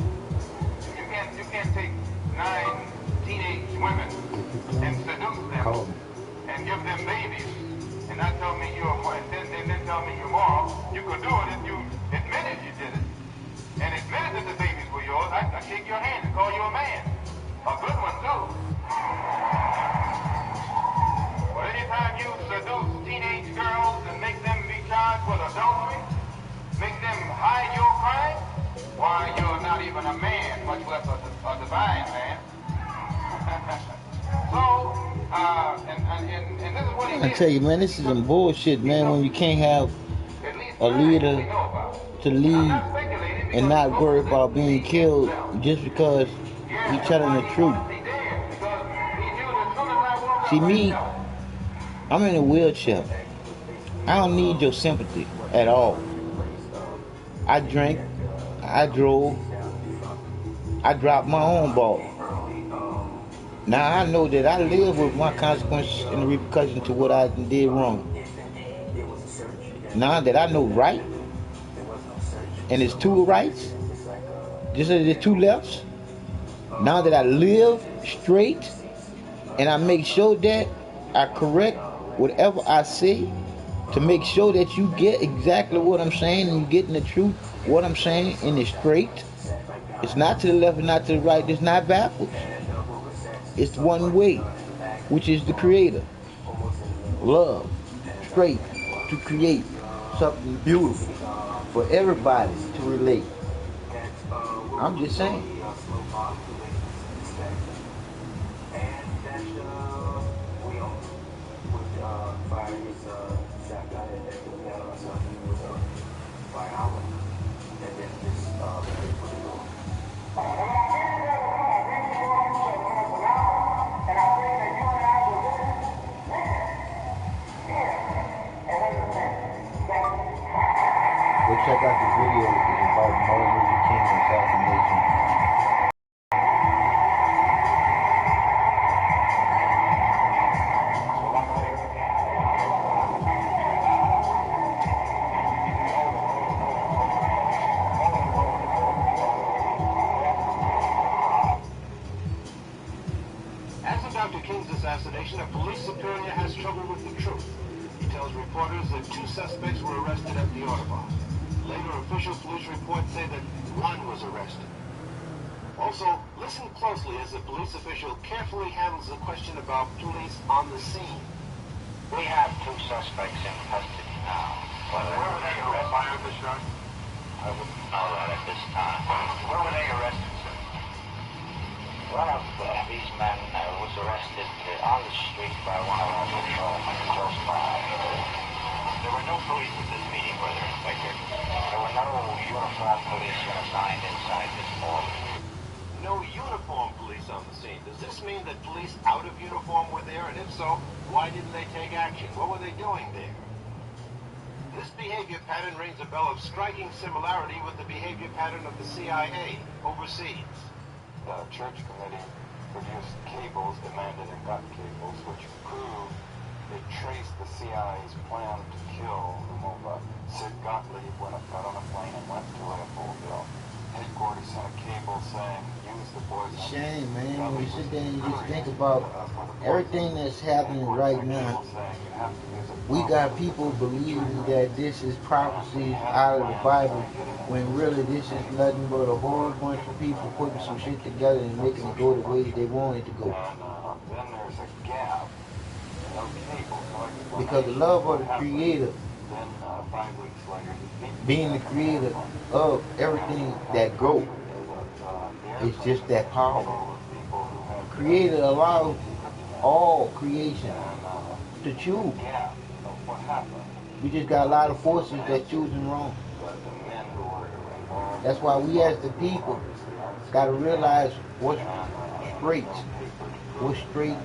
You can't take 9 teenage women and seduce them and give them babies and not tell me you're and then tell me you're moral. You could do it if you admit it. A good one, too. But anytime you seduce teenage girls and make them be charged with adultery, make them hide your crime, why, you're not even a man, much less a divine man. So, and this is what he I tell you, man, this is some bullshit, man, when you can't have a leader to lead and not worry about being killed just because he's telling the truth. See, me, I'm in a wheelchair. I don't need your sympathy at all. I drank, I drove, I dropped my own ball. Now I know that I live with my consequences and the repercussions to what I did wrong. Now that I know right, and it's two rights, just as there's two lefts, now that I live straight, and I make sure that I correct whatever I say, to make sure that you get exactly what I'm saying, and you're getting the truth, what I'm saying, and it's straight. It's not to the left and not to the right, it's not backwards. It's one way, which is the Creator. Love, straight, to create something beautiful for everybody to relate. I'm just saying. Go check out the video about Martin Luther King assassination. After Dr. King's assassination, a police superior has trouble with the truth. He tells reporters that 2 suspects were arrested at the Audubon. Later, official police reports say that 1 was arrested. Also, listen closely as the police official carefully handles the question about police on the scene. We have 2 suspects in custody now. Where were they arrested? I wouldn't know that at this time. Where were they arrested, sir? One of these men was arrested on the street by one of our patrolmen close by. There were no police at this meeting, Brother Inspector. There were no uniformed policemen assigned inside this building. No uniform police on the scene. Does this mean that police out of uniform were there? And if so, why didn't they take action? What were they doing there? This behavior pattern rings a bell of striking similarity with the behavior pattern of the CIA overseas. The church committee produced cables, demanded and got cables, which proved they traced the CIA's plan to kill Lumumba. Sid Gottlieb got on a plane and went to Leopoldville. Headquarters sent a cable saying, use the boys. Shame, man, when you sit there and you just think about everything that's happening right now. We got people believing that this is prophecy out of the Bible, when really this is nothing but a whole bunch of people putting some shit together and making it go the way they want it to go. Then there's a gap. No cable. Because the love of the Creator, Then 5 weeks later, being the creator of everything that grows, is just that powerful. Creator allows all creation to choose. We just got a lot of forces that choosing wrong. That's why we as the people got to realize what's straight. What's straight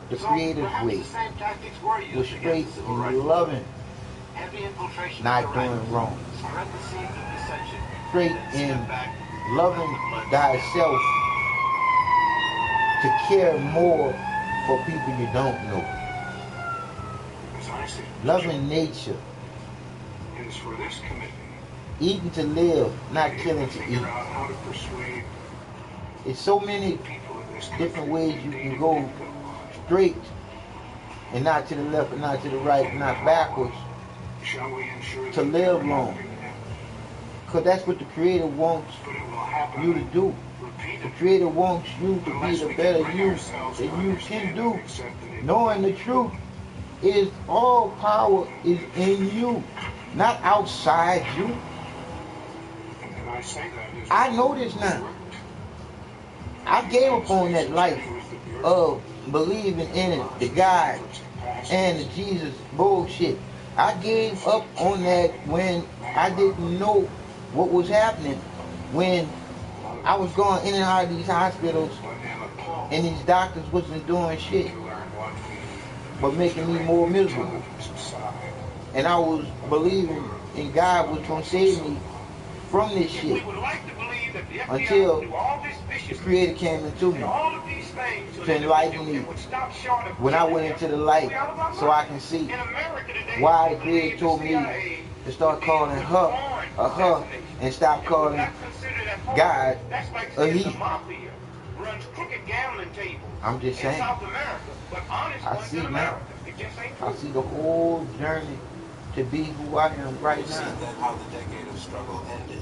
the Creator's way. What's straight and loving, not doing wrong. Straight in loving thyself, to care more for people you don't know. Loving nature. Is for this committee Eating to live, not killing to eat. It's so many different ways you can go straight and not to the left and not to the right and not backwards to live long. Because that's what the Creator wants you to do. The Creator wants you to be the better you that you can do. Knowing the truth is all power is in you, not outside you. I know this now. I gave up on that life of believing in it, the God and the Jesus bullshit. I gave up on that when I didn't know what was happening. When I was going in and out of these hospitals and these doctors wasn't doing shit but making me more miserable. And I was believing in God was going to save me from this shit until the Creator came into me to enlighten me when I went into the light so I can see why the Creator told me to start calling her a her and stop calling God a he. I'm just saying. I see now. I see the whole journey to be who I am right now. See then how the decade of struggle ended.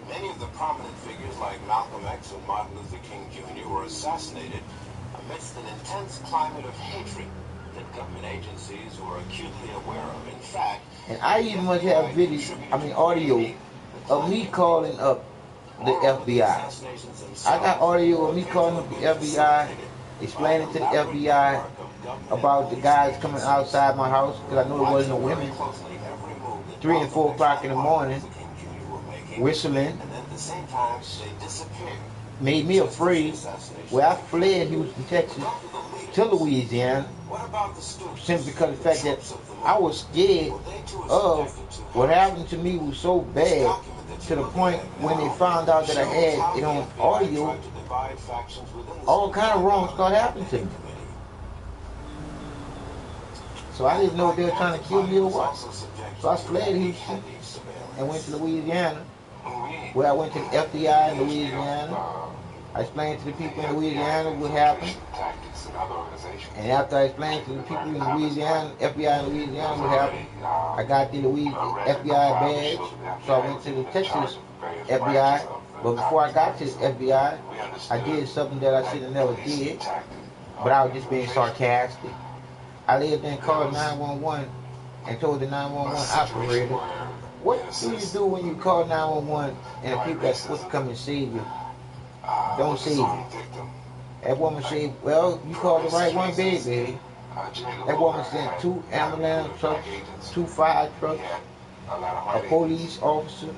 Many of the prominent figures like Malcolm X and Martin Luther King Jr. were assassinated amidst an intense climate of hatred that government agencies were acutely aware of. In fact, and I even must have audio of me calling up the FBI. I got audio of me calling up the FBI, explaining to the FBI about the guys coming outside my house, because I knew there wasn't no women, 3 and 4 o'clock in the morning, whistling, made me afraid, where I fled Houston, Texas, to Louisiana, simply because of the fact that I was scared of what happened to me was so bad, to the point when they found out that I had it on audio, all kind of wrong started happening to me. So I didn't know if they were trying to kill me or what. So I fled Houston and went to Louisiana, where I went to the FBI in Louisiana. I explained to the people in Louisiana what happened. And after I explained to the people in Louisiana, FBI in Louisiana what happened, I got the FBI badge, so I went to the Texas FBI. But before I got to the FBI, I did something that I should have never did, but I was just being sarcastic. I lived and called 911 and told the 911 operator, what do you do when you call 911 and the people that's supposed to come and save you don't save you? That woman said, well, you called the right one, baby. That woman sent 2 ambulance trucks, 2 fire trucks, a police officer,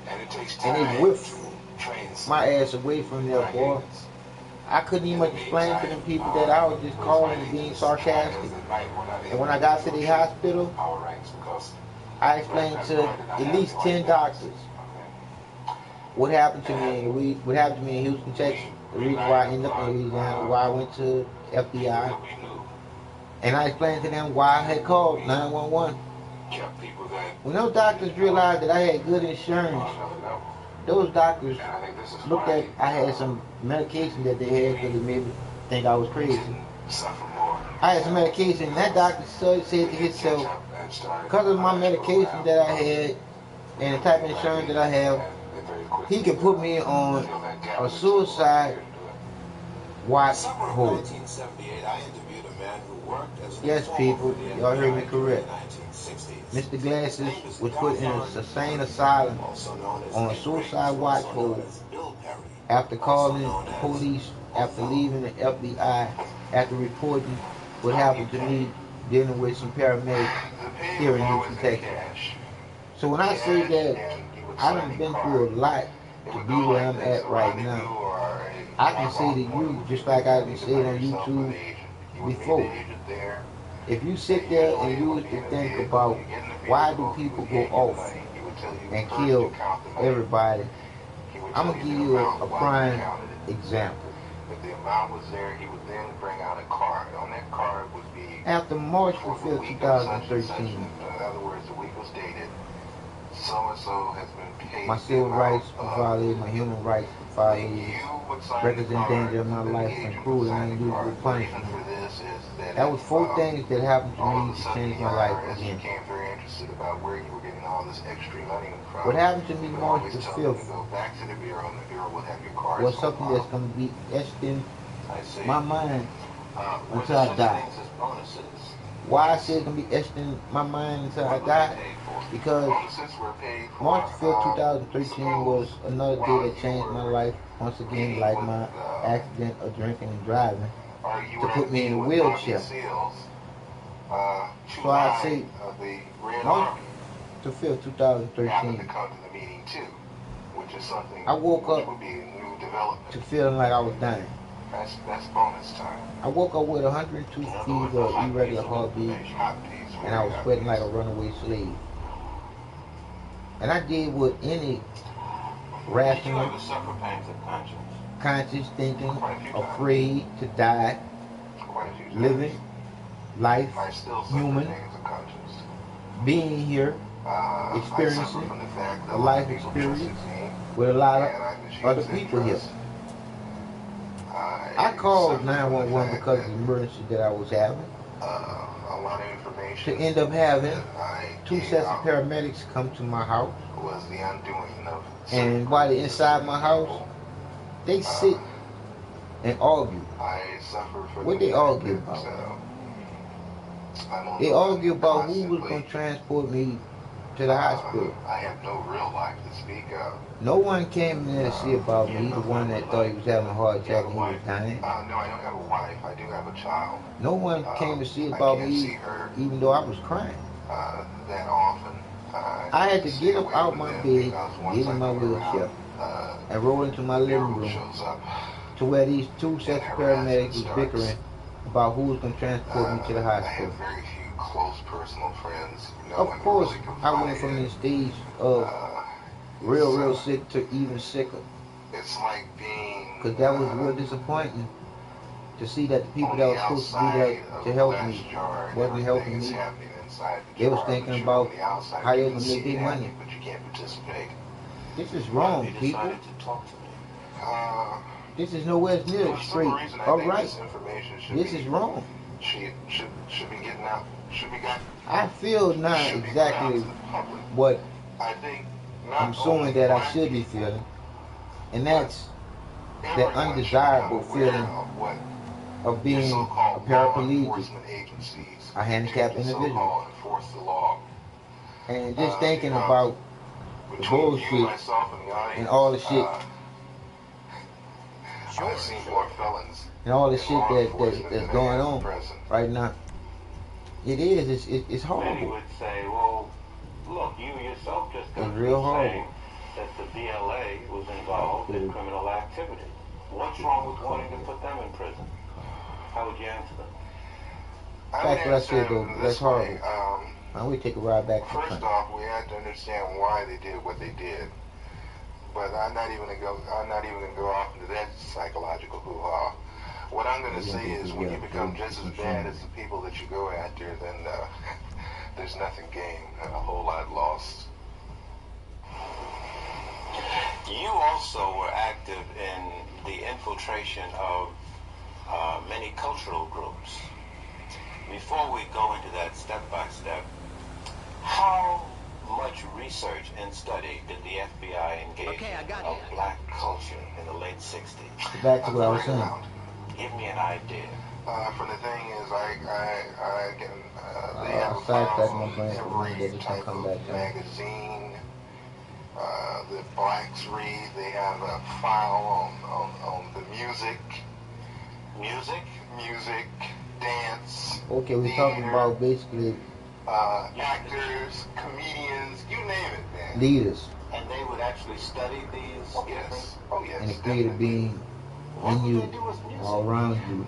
and they whipped my ass away from there, boy. I couldn't even explain to them people that I was just calling and being sarcastic. And when I got to the hospital, I explained to at least 10 doctors what happened to me in Houston, Texas. The reason why I ended up in Louisiana, why I went to FBI. And I explained to them why I had called 911. When those doctors realized that I had good insurance, those doctors looked at, I had some medication that they had because they made me think I was crazy. I had some medication, and that doctor said to himself, because of my medication that I had and the type of insurance that I have, he can put me on a suicide watch hold. Yes, people, y'all heard me correct. Mr. Glasses was put in an insane asylum on a suicide watch hold after calling the police, after leaving the FBI, after reporting what happened to me dealing with some paramedics here in Houston, Texas. So when I say that I done been through a lot to be where I'm at right now, I can say to you, just like I can say it on YouTube before, if you sit there and you to think about why do people go off and kill everybody, I'm going to give you a prime example. After March 5th, 2013, my civil rights were violated, my human rights were violated, records in danger of my life, and cruel and unusual punishment. That was 4 things that happened to me to change my life again. interested about where you were getting all this extra money from. What happened to me you March always the tell them 5th to go back to the Bureau, and the Bureau will have your cards was on something file. that's going to be etched in I see. my mind Were until there I such die. things as bonuses? Why I say it's going to be etched in my mind until I die? Because Bonuses were paid for, March 5th, 2013 was another day that changed my life once again, like my accident of drinking and driving, to put me in a wheelchair. So I say March the 5th, 2013, I woke up to feeling like I was dying. That's bonus time. I woke up with 102 fever, irregular heartbeat, and I was sweating like a runaway slave. And I did what any rational, conscious thinking, afraid to die, living life, human, being here, experiencing a life experience with a lot of other people here. I called 911 because of the emergency that I was having. To end up having 2 sets of paramedics come to my house. And while they're inside my house, they sit and argue. What they argue about? They argue about who was going to transport me to the hospital. I have no real life to speak of. No one came in there to see about me, the one that thought he was having a heart attack and he was dying. No, I don't have a wife. I do have a child. No one came to see about me, even though I was crying. That often. I had to get up out my bed, get in my wheelchair, and roll into my living room to where these 2 sets of paramedics was bickering about who was going to transport me to the hospital. Very few close personal friends. Of course, I went from the stage of real sick to even sicker. It's like being... Because that was real disappointing to see that the people that were supposed to be there to help me wasn't helping me. They was thinking about how they were going to make their money. But you can't participate. This is wrong, people. This is nowhere near straight or right. This is wrong. Should be getting out. Should be got. I feel not exactly what I'm assuming that I should be feeling, and that's that undesirable feeling of being a paraplegic, a handicapped individual, and just thinking about the bullshit and all the shit. I've seen more felons and all the shit that's going on right now. It is. It's horrible. Many would say, well, look, you yourself just got it's real horrible. Saying that the BLA was involved in criminal activity. What's wrong with wanting to put them in prison? How would you answer them? That's what I said, though. That's horrible. Now we take a ride back to the First off, we have to understand why they did what they did. But I'm not even gonna go off into that psychological hoo-ha. What I'm gonna say is, when you become just as bad as the people that you go after, then there's nothing gained and a whole lot lost. You also were active in the infiltration of many cultural groups. Before we go into that step by step, how much research and study did the FBI engage of black culture in the late 60s? Back to what I was saying. Give me an idea. For the thing is, I can, they have a sidetrack file my on brain every type of magazine that blacks read. They have a file on the music, dance. Okay, we're talking about basically actors, comedians, you name it, man. leaders. And they would actually study these? Yes. Oh, yes. And the creator being in you, all around you.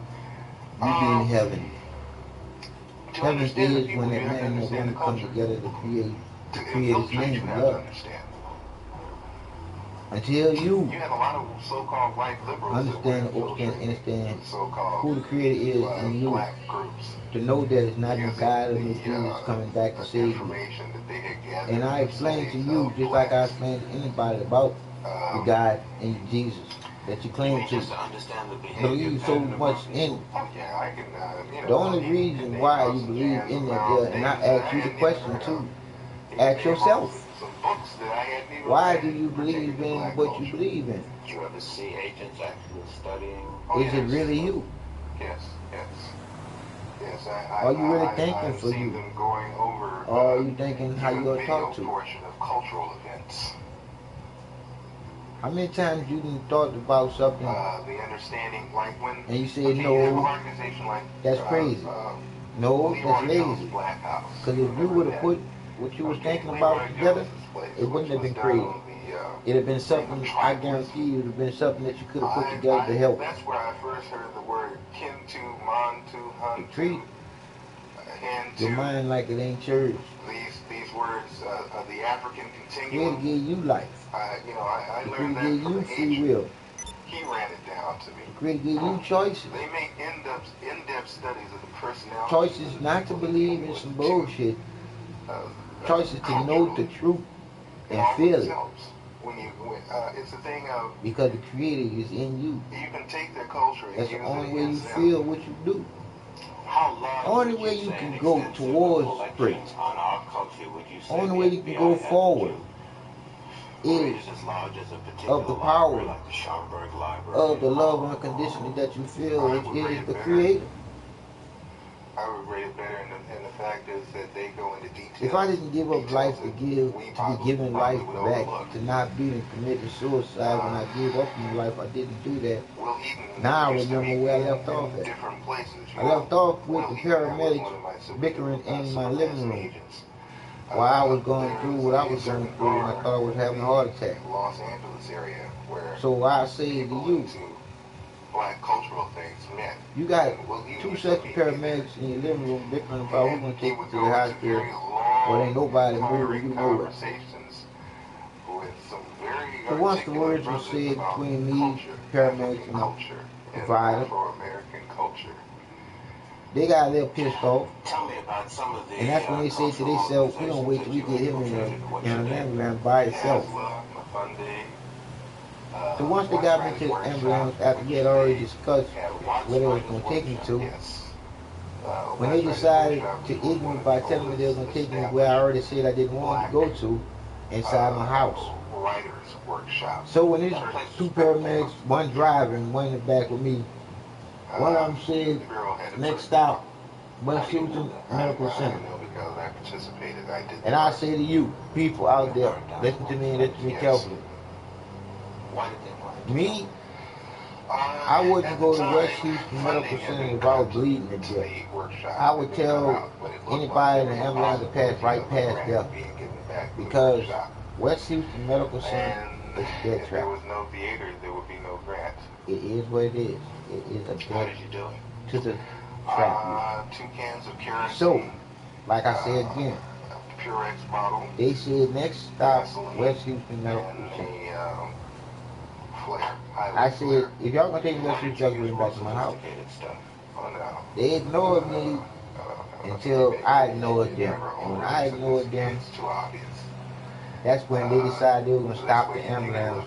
You being heaven. Heaven is when that man and that woman come together to create his name, love. Until you have a lot of so-called white liberals understand who the creator is in you, to know that it's not no God or no Jesus coming back to save you. And I explained to you, just like I explained to anybody about the God and Jesus that you claim to believe so much in. The only reason why you believe in that, and I ask you the question too, Ask yourself. Some books that I hadn't even Why read do you believe in black what culture. you believe in? Did you ever see agents actually studying? Is it really you? Yes. Are you really thinking I've for seen you? them going over. Or are you thinking how you even gonna talk video to? portion of cultural events. How many times you done thought about something The understanding, like when and you said you have an no, organization like that's crazy. No, Leroy that's Jones' lazy. Black House. Because if you would have put what you was thinking about together, it wouldn't have been crazy. It'd have been something, I guarantee you, it would have been something that you could have put together to help. That's where I first heard the word Kintu, Mantu, Huntu, Treat your mind like it ain't yours. These words, the African Creator continuum. gave you life. I The learned Creator that gave from you an free agent. will. He ran it down to me. The Creator gave you choices. They make in-depth studies of the personality. Choices not to believe in some bullshit. Choices to know the truth and feel it. It's a thing of Because the Creator is in you. you can take their culture and That's use the only it way you against them. feel what you do. Only way you can go towards praise. On our culture, would you say Only the way you can FBI go had forward is raised as large as a particular of the library power like the Schomburg Library? of the love unconditionally that you feel, which is the Creator. I would rate it better, and the fact is that they go into detail. If I didn't give up life to be given life back, to not be and committing suicide when I gave up my life, I didn't do that. Now I remember where I left off at. Different places. I left off with the paramedics bickering in my living room while I was going through what I was going through, and I thought I was having a heart attack. Los Angeles area where So I say to you, black cultural things meant. you got two sets of paramedics in your living room bickering about who's going to take you to the hospital, or ain't nobody moving you nowhere. Conversations with some very So once the words were said between me, paramedics, and the provider, Afro-American culture. they got a little pissed off. Tell me about some of the And that's when they say to themselves, we don't wait till we get him in an ambulance by itself. So once they got me to the ambulance, after we had already discussed where they was going to take me to, when they decided to eat me by telling me they were going to take me where I already said I didn't want to go to, inside my house. So when these two paramedics, one driving, one in the back with me, one of them said, next stop, West Houston Medical Center. And I say to you, people out there, listen to me and listen to me carefully. Me, I wouldn't go to West Houston Medical Center if I was bleeding to death. I would tell anybody in the ambulance to pass right past there, because West Houston Medical Center is a death trap. There was no theater, there would be no grant. It is what it is. It is a death to the trap. 2 cans of kerosene. So, like I said again, Purex bottle. they said next stop, West Houston Medical Center. I said, if y'all gonna take me to West Houston, y'all bring me back to my house. They ignored me until I ignored them. And when I ignored them, that's when they decided they were gonna stop the ambulance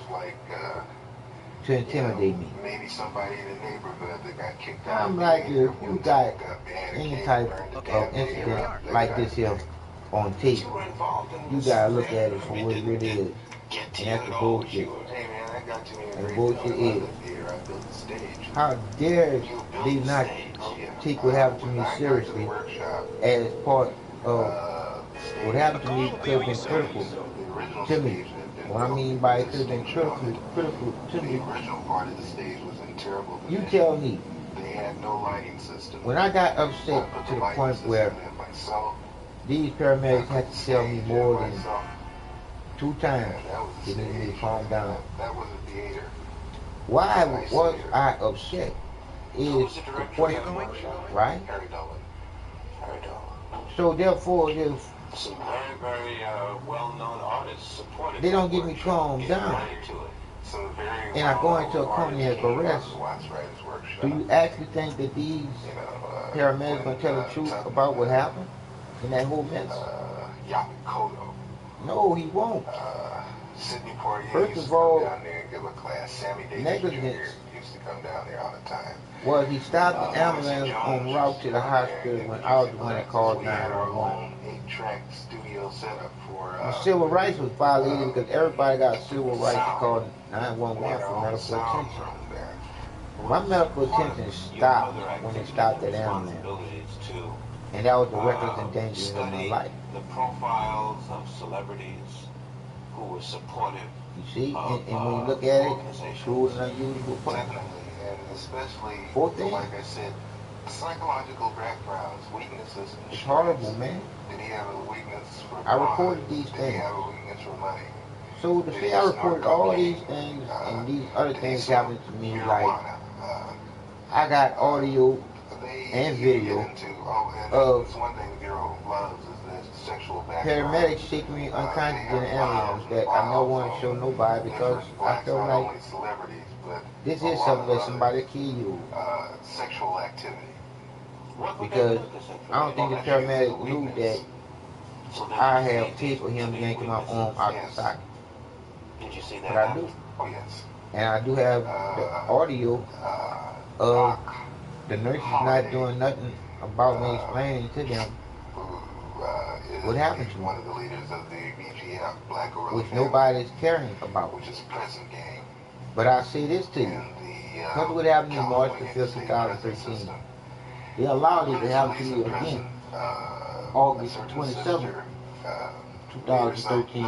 to intimidate me. Maybe somebody in the neighborhood that got kicked out. I'm like, if you got any type of incident like this here on tape, you gotta look at it for what it really is. And that's the bullshit. And the bullshit is, how dare they not take what happened to me seriously as part of what happened to me could have been critical to me. What I mean by it could have been critical to me. You tell me, when I got upset to the point where these paramedics had to tell me more than 2 times they needed me to calm down. Why was I upset is the question, right? So therefore, if some very well-known artists supported, they don't get me calmed down, and I go into a cardiac arrest, do you actually think that these paramedics are going to tell the truth about what happened in that whole mess? No, he won't. First of all, negligence was he stopped the ambulance en route to the hospital when I was the one that called 911. The civil rights was violated because everybody got civil rights to call 911 for medical attention. My medical attention stopped when they stopped that ambulance. And that was the reckless endangering of my life. The profiles of celebrities who were supportive. You see, and when you look at it, true and unusual person. And especially, like I said, psychological backgrounds, weaknesses. It's horrible, man. Did he have a weakness for I recorded these Did things. he have a weakness for money? So to say I recorded all these things and these other things happened to me, like I got audio and video of paramedics shaking me unconscious in an ambulance that I never want to show nobody because I feel like this is something that somebody kill you. Sexual activity. Because I don't think the paramedic knew that I have tape of him yanking my arm out the socket. But I do. And I do have the audio of the nurses not doing nothing about me explaining to them what happened to me, which nobody's caring about. But I say this to you. Look what happened in March the 5th, 2013. They allowed it to happen to me again. August 27th, 2013.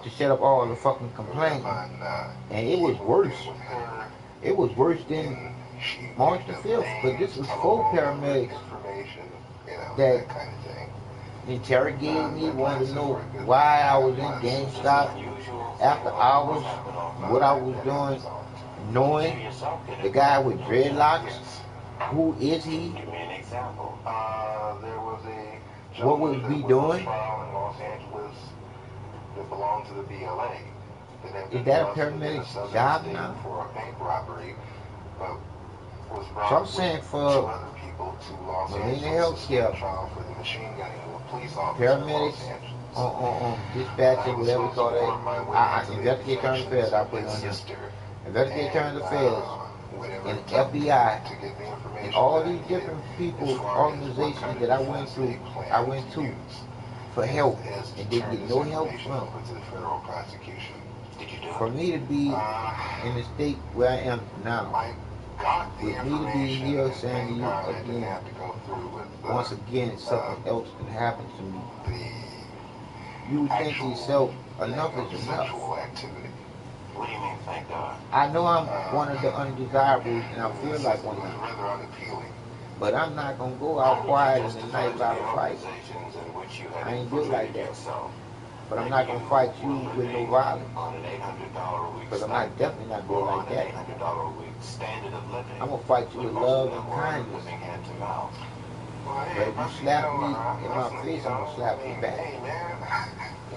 To set up all the fucking complaining. And it was worse. It was worse than March the 5th. But this was 4 paramedics that interrogated me, wanted to know why I was in GameStop after hours, what I was doing, knowing the guy with dreadlocks. Who is he? What was we doing? Is that a paramedic's job now? So I'm saying for Molina Healthcare, paramedics on dispatching, whatever you call that, I investigate current affairs, I put it on here. Investigate current affairs, and the FBI, and all these different people, organizations that I went to for help, and didn't get no help from. For me to be in the state where I am now, with me to be here saying to you again, once again, something else can happen to me. You would think to yourself, enough is enough. What do you mean, thank God? I know I'm one of the undesirables, and I feel like one now. But I'm not going to go out quiet in the night without a fight. I ain't built like that. But I'm not going to fight you with no violence. Because I'm definitely not built like that. I'm going to fight you with love and kindness. But if you slap me in my face, I'm going to slap you back.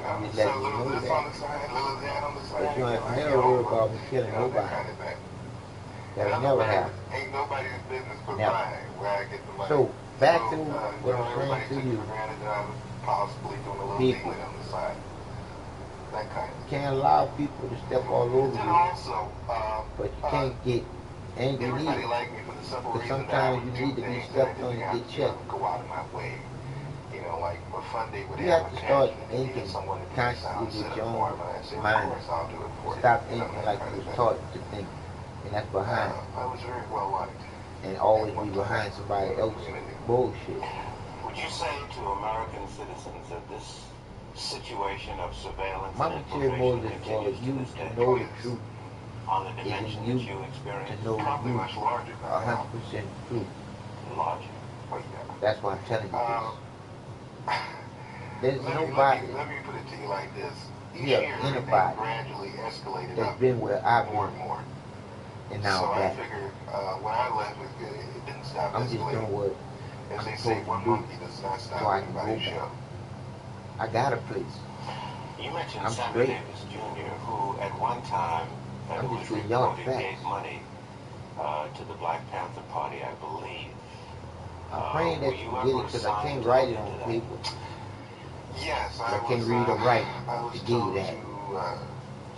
I'm just letting you know that. But you ain't never worry about me killing nobody. That'll never happen. Never. So, back to what I'm saying to you. People. You can't allow people to step all over you. But you can't get angry either. Because sometimes you need to be stepped on and get checked. You have to start thinking consciously with your own mind. Stop thinking like you was taught to think. And that's behind. And always be behind somebody else's bullshit. Would you say to American citizens that this situation of surveillance my material motive is for you to know the truth. On the dimension that you experience to know the truth. 100% truth. That's why I'm telling you this. There's nobody here, anybody that's been where I've been, and now I'm back. I'm just doing what I'm supposed to do so I can go back. I got a place. You mentioned I'm Sammy straight. Davis Jr., who at one time I'm was just doing y'all reported facts. gave money to the Black Panther Party, I believe. I'm praying that you get it because I can't write it on paper. Yes, I can't read or write to give you that.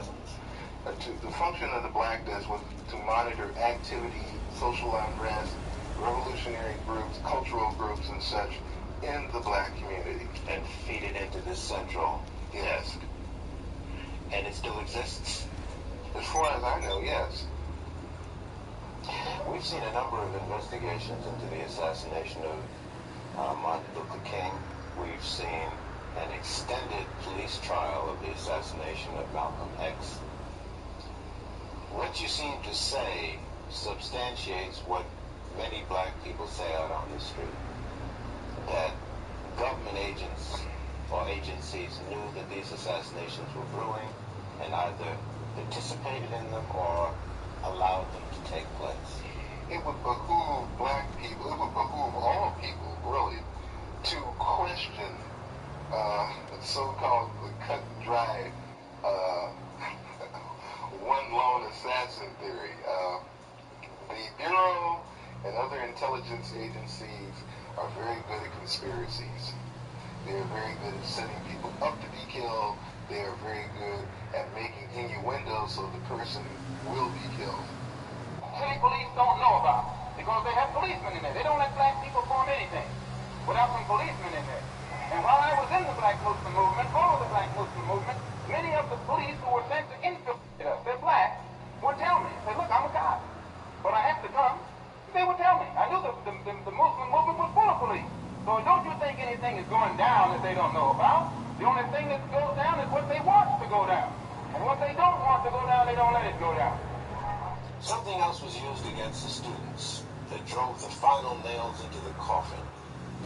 presence. The function of the Black Desk was to monitor activity, social unrest, revolutionary groups, cultural groups, and such in the black community. And feed it into this central desk. And it still exists? As far as I know, yes. We've seen a number of investigations into the assassination of Martin Luther King. We've seen an extended police trial of the assassination of Malcolm X. What you seem to say substantiates what many black people say out on the street, that government agents or agencies knew that these assassinations were brewing and either participated in them or allowed them to take place. It would behoove black people, it would behoove all people, really, to question the so-called cut and dry one lone assassin theory. The Bureau and other intelligence agencies are very good at conspiracies. They're very good at setting people up to be killed. They are very good at making innuendos so the person will be killed. City police don't know about because they have policemen in there. They don't let black people form anything without some policemen in there. And while I was in the Black Muslim movement, for the Black Muslim movement, many of the police who were sent to infiltrate us, they're black, would tell me, say, look, I'm a cop, but I have to come. They would tell me. I knew the Muslim movement was full of police. So don't you think anything is going down that they don't know about? The only thing that goes down is what they want to go down. And what they don't want to go down, they don't let it go down. Something else was used against the students that drove the final nails into the coffin.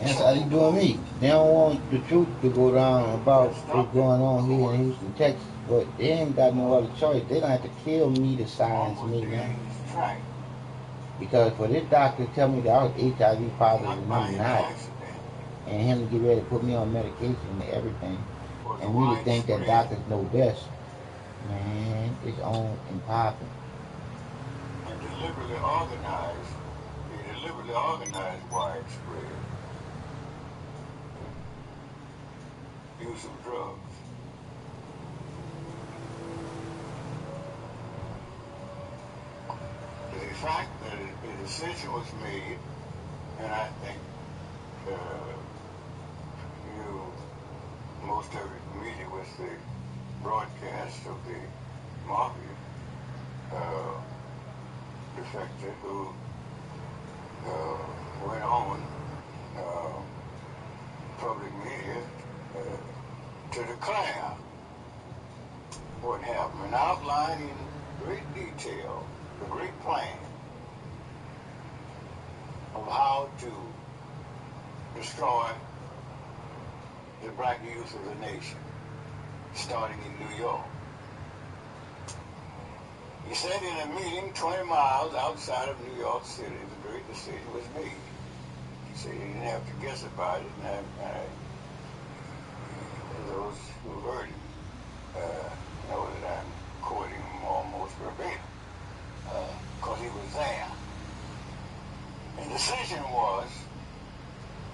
That's how they doing me. They don't want the truth to go down about what's going on here in Houston, Texas. But they ain't got no other choice. They don't have to kill me to silence me, man. Because for this doctor to tell me that I was HIV positive and I'm not, and him to get ready to put me on medication and everything, and me to think that doctors know best, man, it's on and popping. And deliberately organized, widespread use of drugs. The fact that a decision was made, and I think you, most of it familiar with the broadcast of the Mafia defector who went on public media to declare what happened and outline in great detail the great plan of how to destroy the black youth of the nation, starting in New York. He said in a meeting 20 miles outside of New York City, the great decision was made. He said he didn't have to guess about it, and those who heard him know that I'm quoting him almost verbatim, because he was there. And the decision was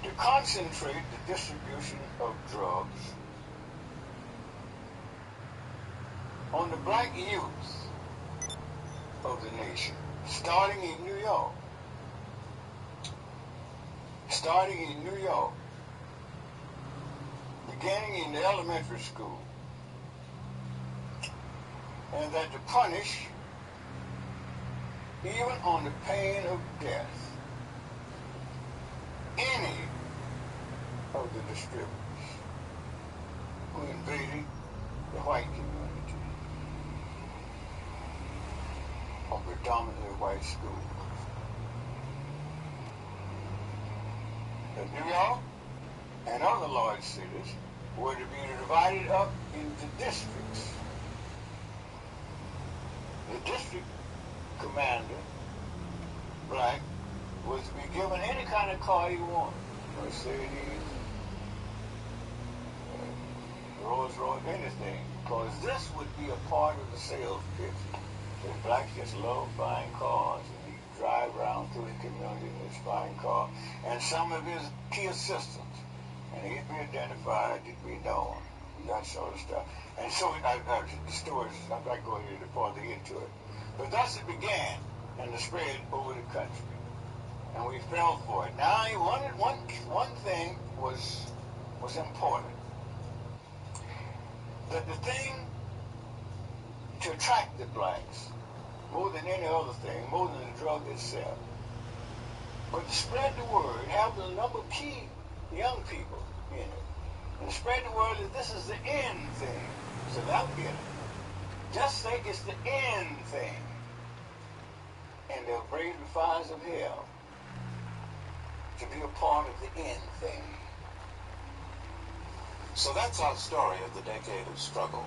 to concentrate the distribution of drugs on the black youth of the nation, starting in New York. Starting in New York, beginning in the elementary school, and that to punish, even on the pain of death, any of the distributors who invaded the white community or predominantly white schools. That New York and other large cities were to be divided up into districts. The district commander, black, was to be given any kind of car he wanted. Mercedes, Rolls Royce, anything. Because this would be a part of the sales pitch. The blacks just love buying cars, and he'd drive around through the community with his buying car. And some of his key assistants, and he'd be identified, he'd be known, that sort of stuff. And so, the stories, I'm not going any farther into it. But thus it began, and the spread over the country. And we fell for it. Now, one thing was important. That the thing to attract the blacks more than any other thing, more than the drug itself. But to spread the word, have a number of key young people in it, and spread the word that this is the end thing. So they'll get it. Just think it's the end thing. And they'll brave the fires of hell to be a part of the end thing. So that's our story of the decade of struggle.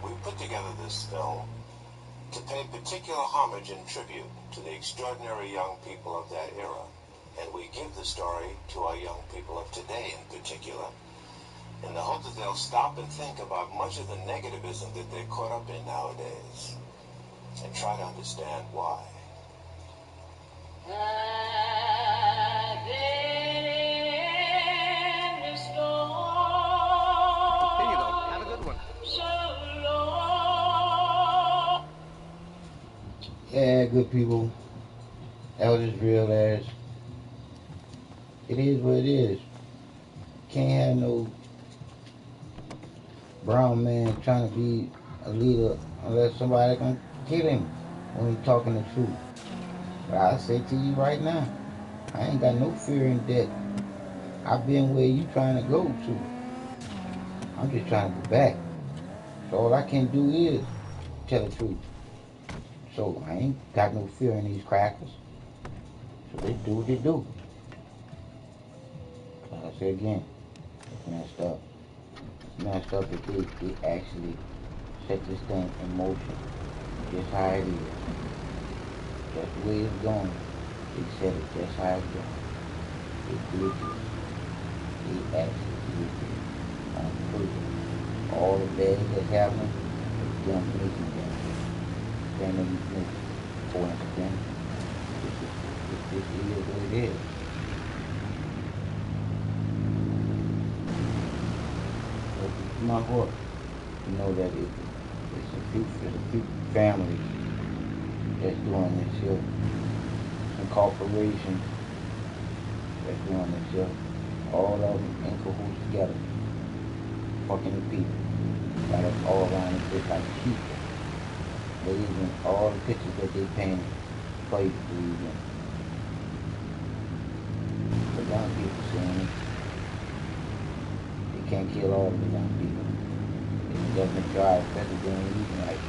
We put together this film to pay particular homage and tribute to the extraordinary young people of that era. And we give the story to our young people of today in particular, in the hope that they'll stop and think about much of the negativism that they're caught up in nowadays, and try to understand why. Here you go. Have a good one. Yeah, good people. That was as real as it is what it is. Can't have no brown man trying to be a leader unless somebody can kill him when he's talking the truth. But I say to you right now, I ain't got no fear in death. I've been where you trying to go to. I'm just trying to go back. So all I can do is tell the truth. So I ain't got no fear in these crackers. So they do what they do. Like I said again, it's messed up. It's messed up that they actually set this thing in motion. Just how it is. That's the way it's going. They said it just how it's going. They did this. They actually did this on purpose. All the bad that's happening is them making them. Then they make coincidence. This is what it is. But it's my heart to know that it's a few families that's doing this here. Some corporations that's doing this here. All of them in cahoots together. Fucking the people. Got us all around it just like people. Believing all the pictures that they painted for you to believe in. The young people saying it. You can't kill all of the young people. If the government tries, especially during the weekend.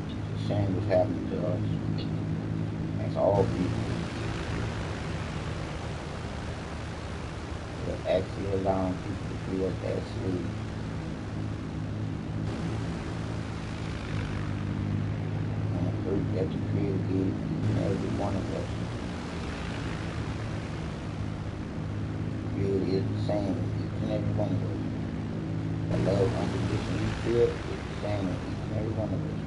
It's a shame what's happening to us. That's all people. We're actually allowing people to feel as slaves. And the hurt that the Creator gave each and every one of us. The Creator is the same in each and every one of us. The love unconditional you feel is the same in each and every one of us.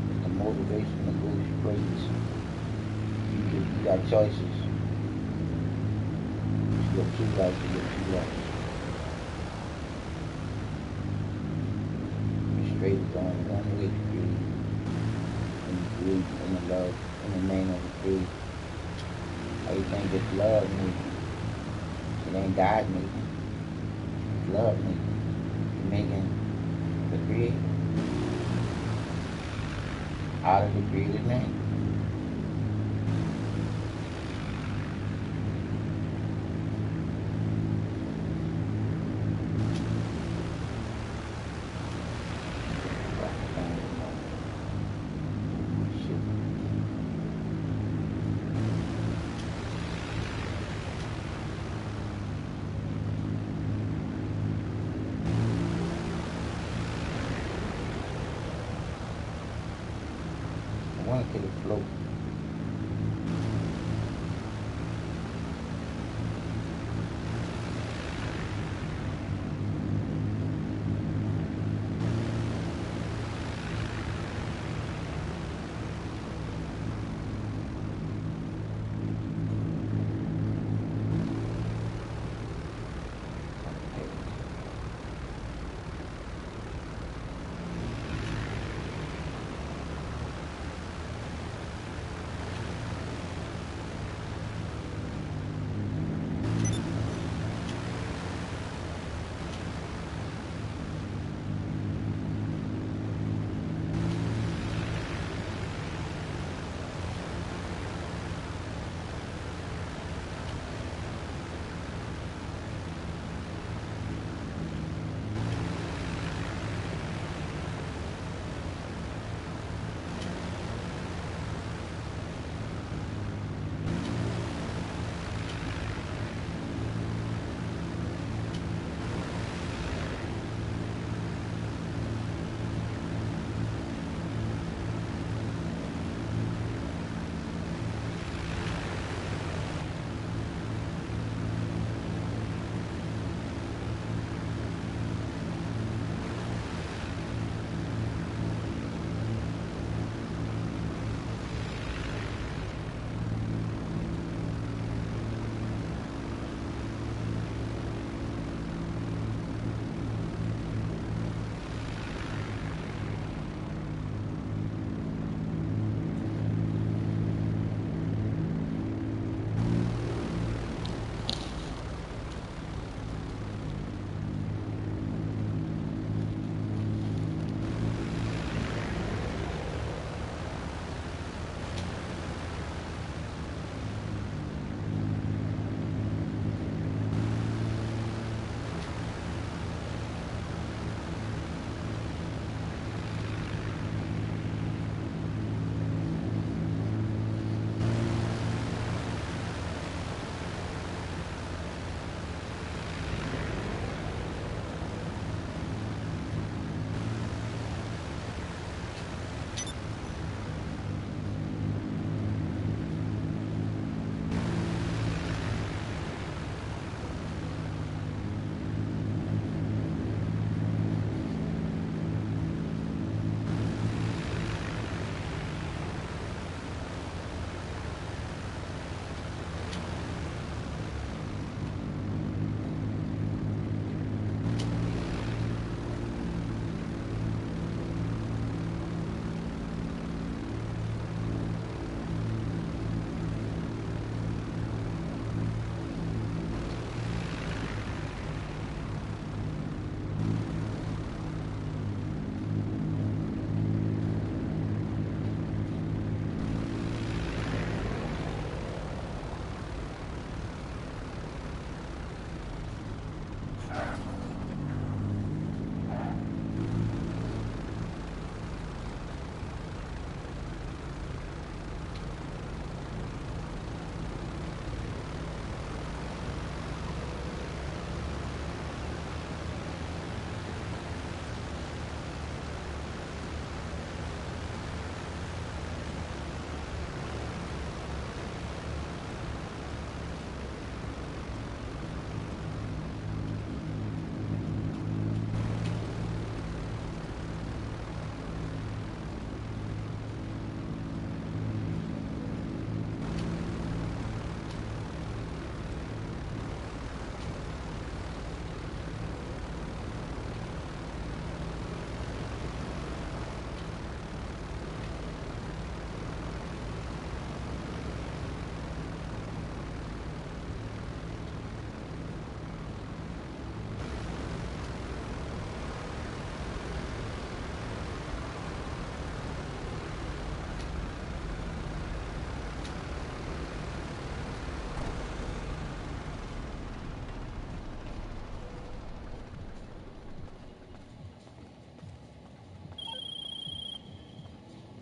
It's the motivation to go straight. You got choices. You got two lives, you got two lives. You're straight is only one way to create. And you create in the love, in the name of the creed. How you think it's love making? It ain't God making. It's love making. You're making the creator. Out of the creator's name. I want to get it float.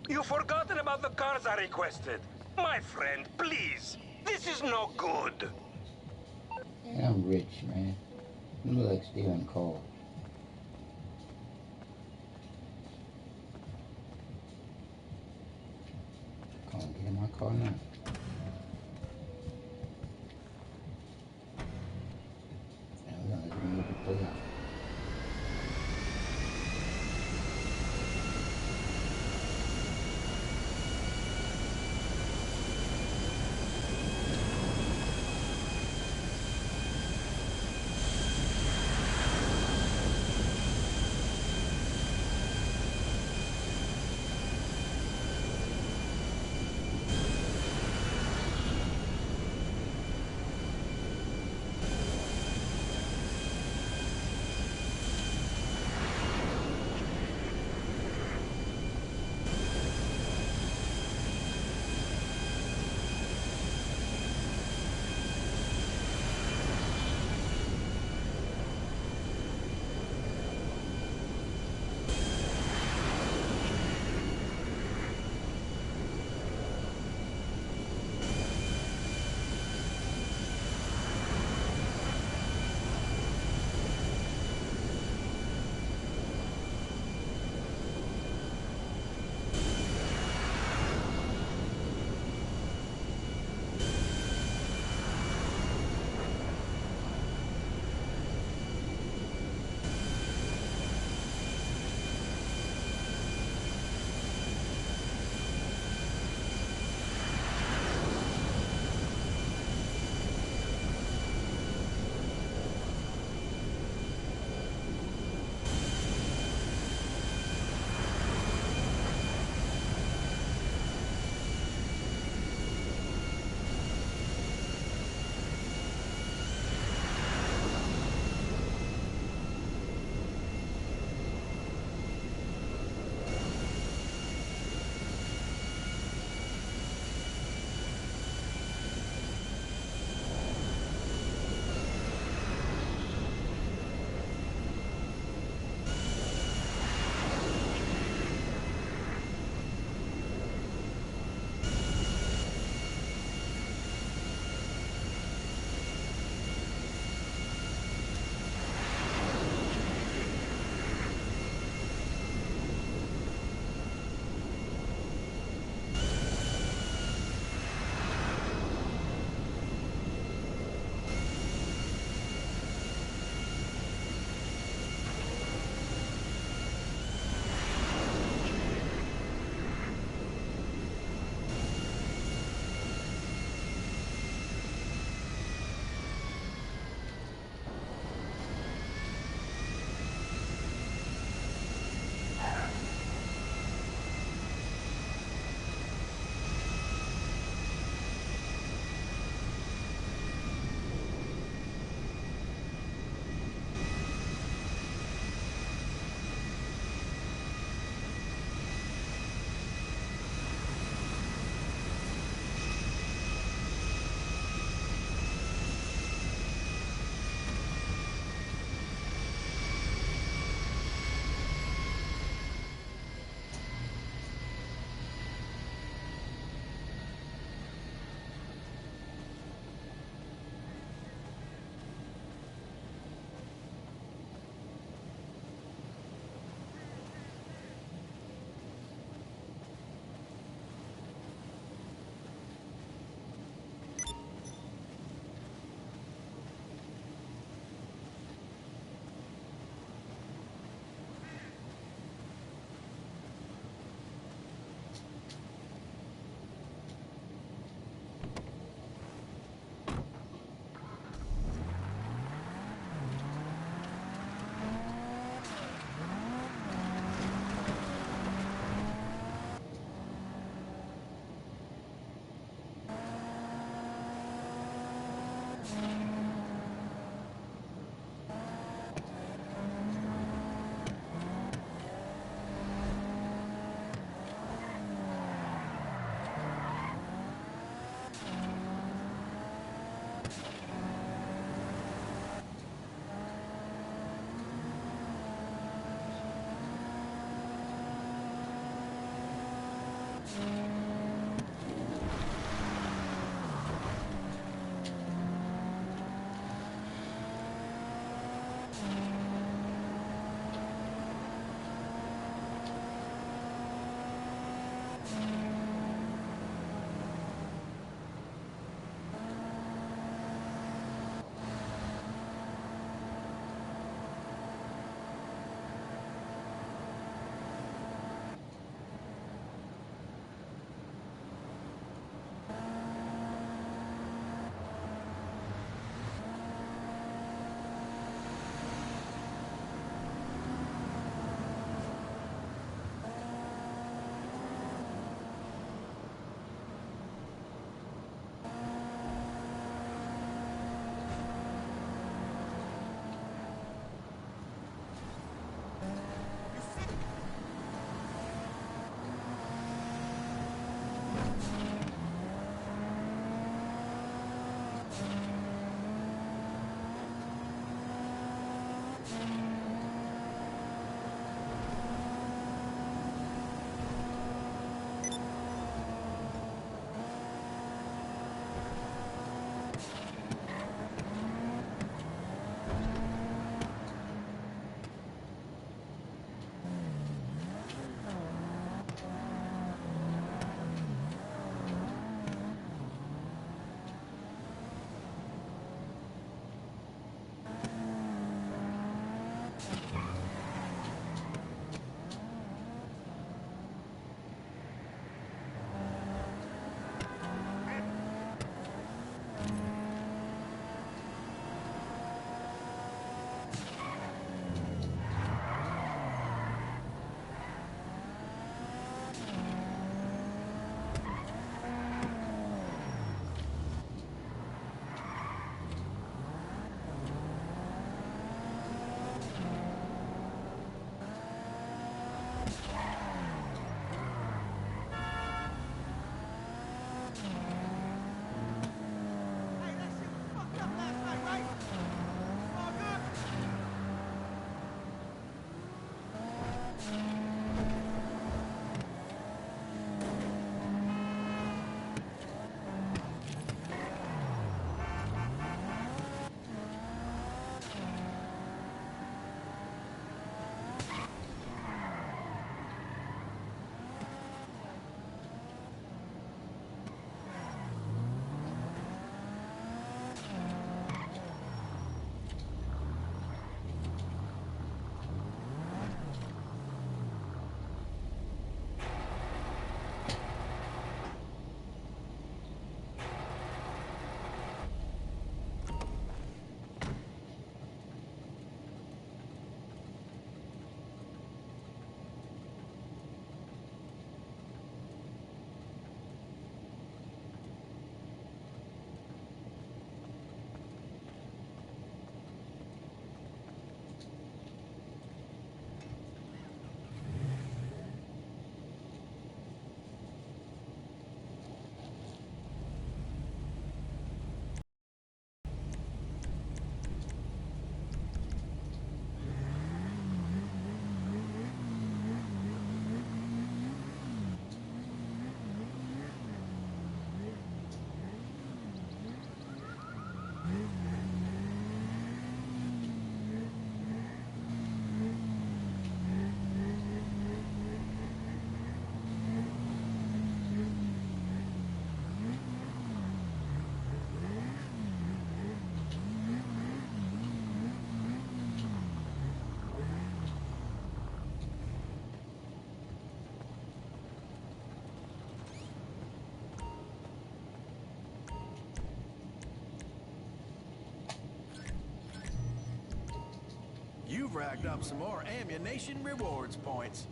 You've forgotten about the cars I requested. My friend, please. This is no good. Man, I'm rich, man. You look like stealing cars. Come on, get in my car now. And we're gonna move the play out. You've racked up some more ammunition rewards points.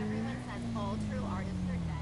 Everyone says all true artists are dead.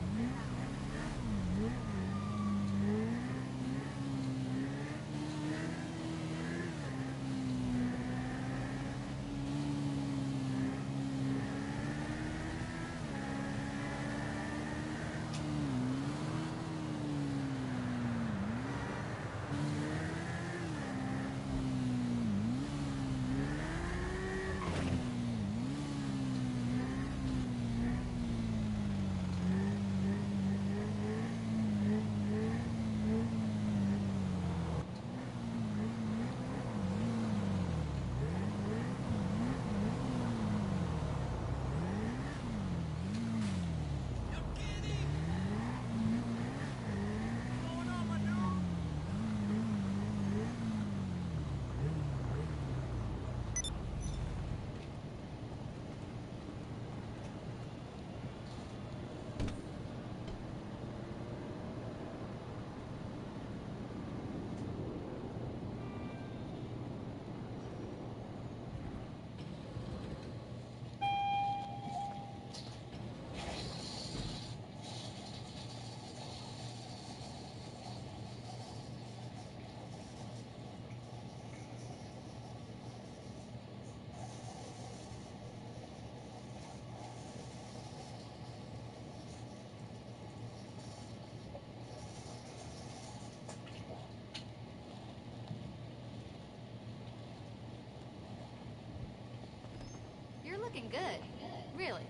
looking good. Really.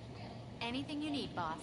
Anything you need, boss.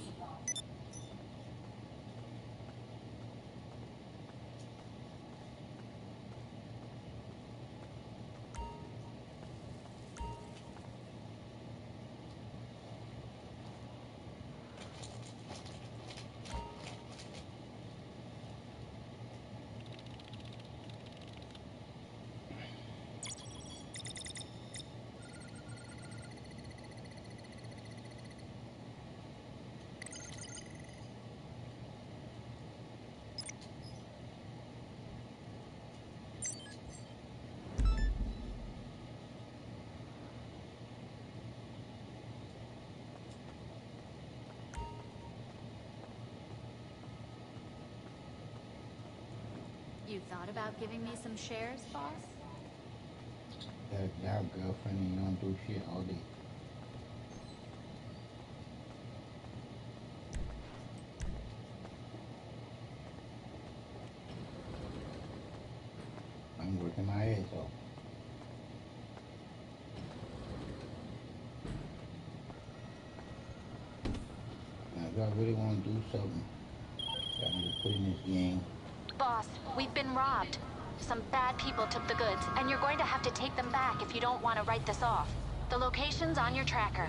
You thought about giving me some shares, boss? Got a job, girlfriend, and you don't do shit all day. I'm working my ass off. Now, if I really want to do something, I need to put in this game. Boss, we've been robbed. Some bad people took the goods, and you're going to have to take them back if you don't want to write this off. The location's on your tracker.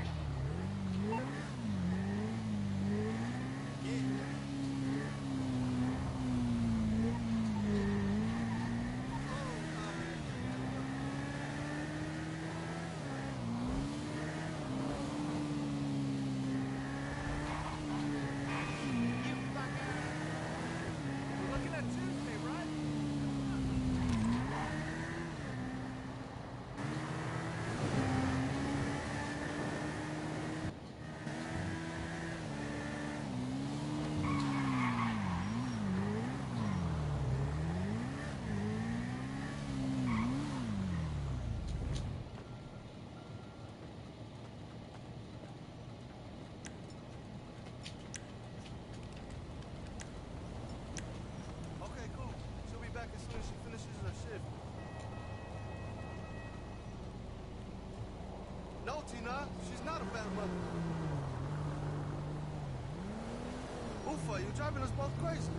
No, Tina, she's not a bad mother. Ufa, you're driving us both crazy.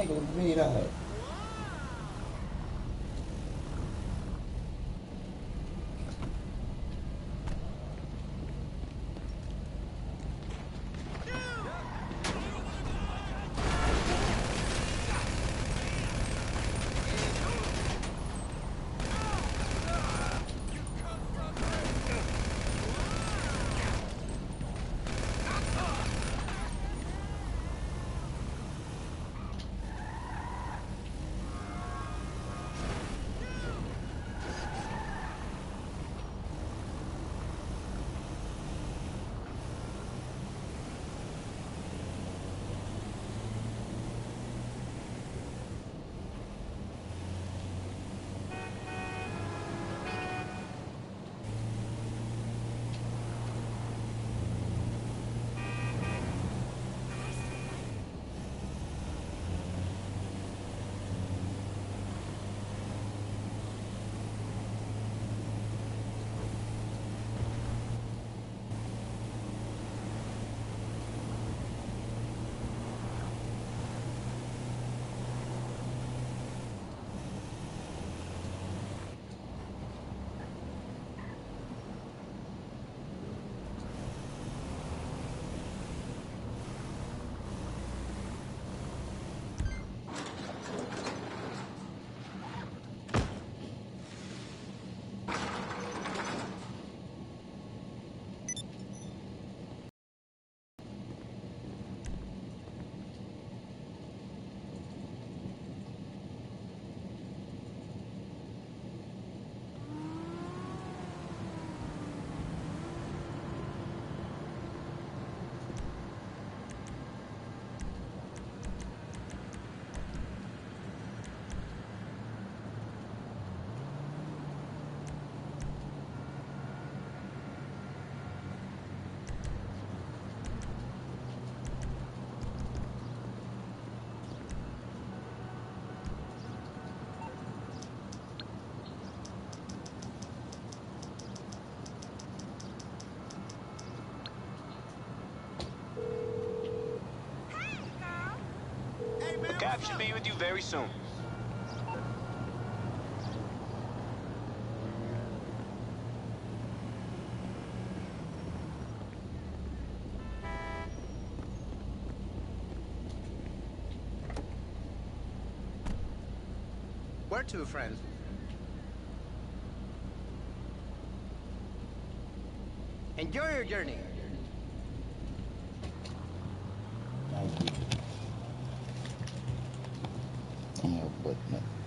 was made out of. The cop should be with you very soon. Where to, friend? Enjoy your journey. Thank you. I'm gonna put that.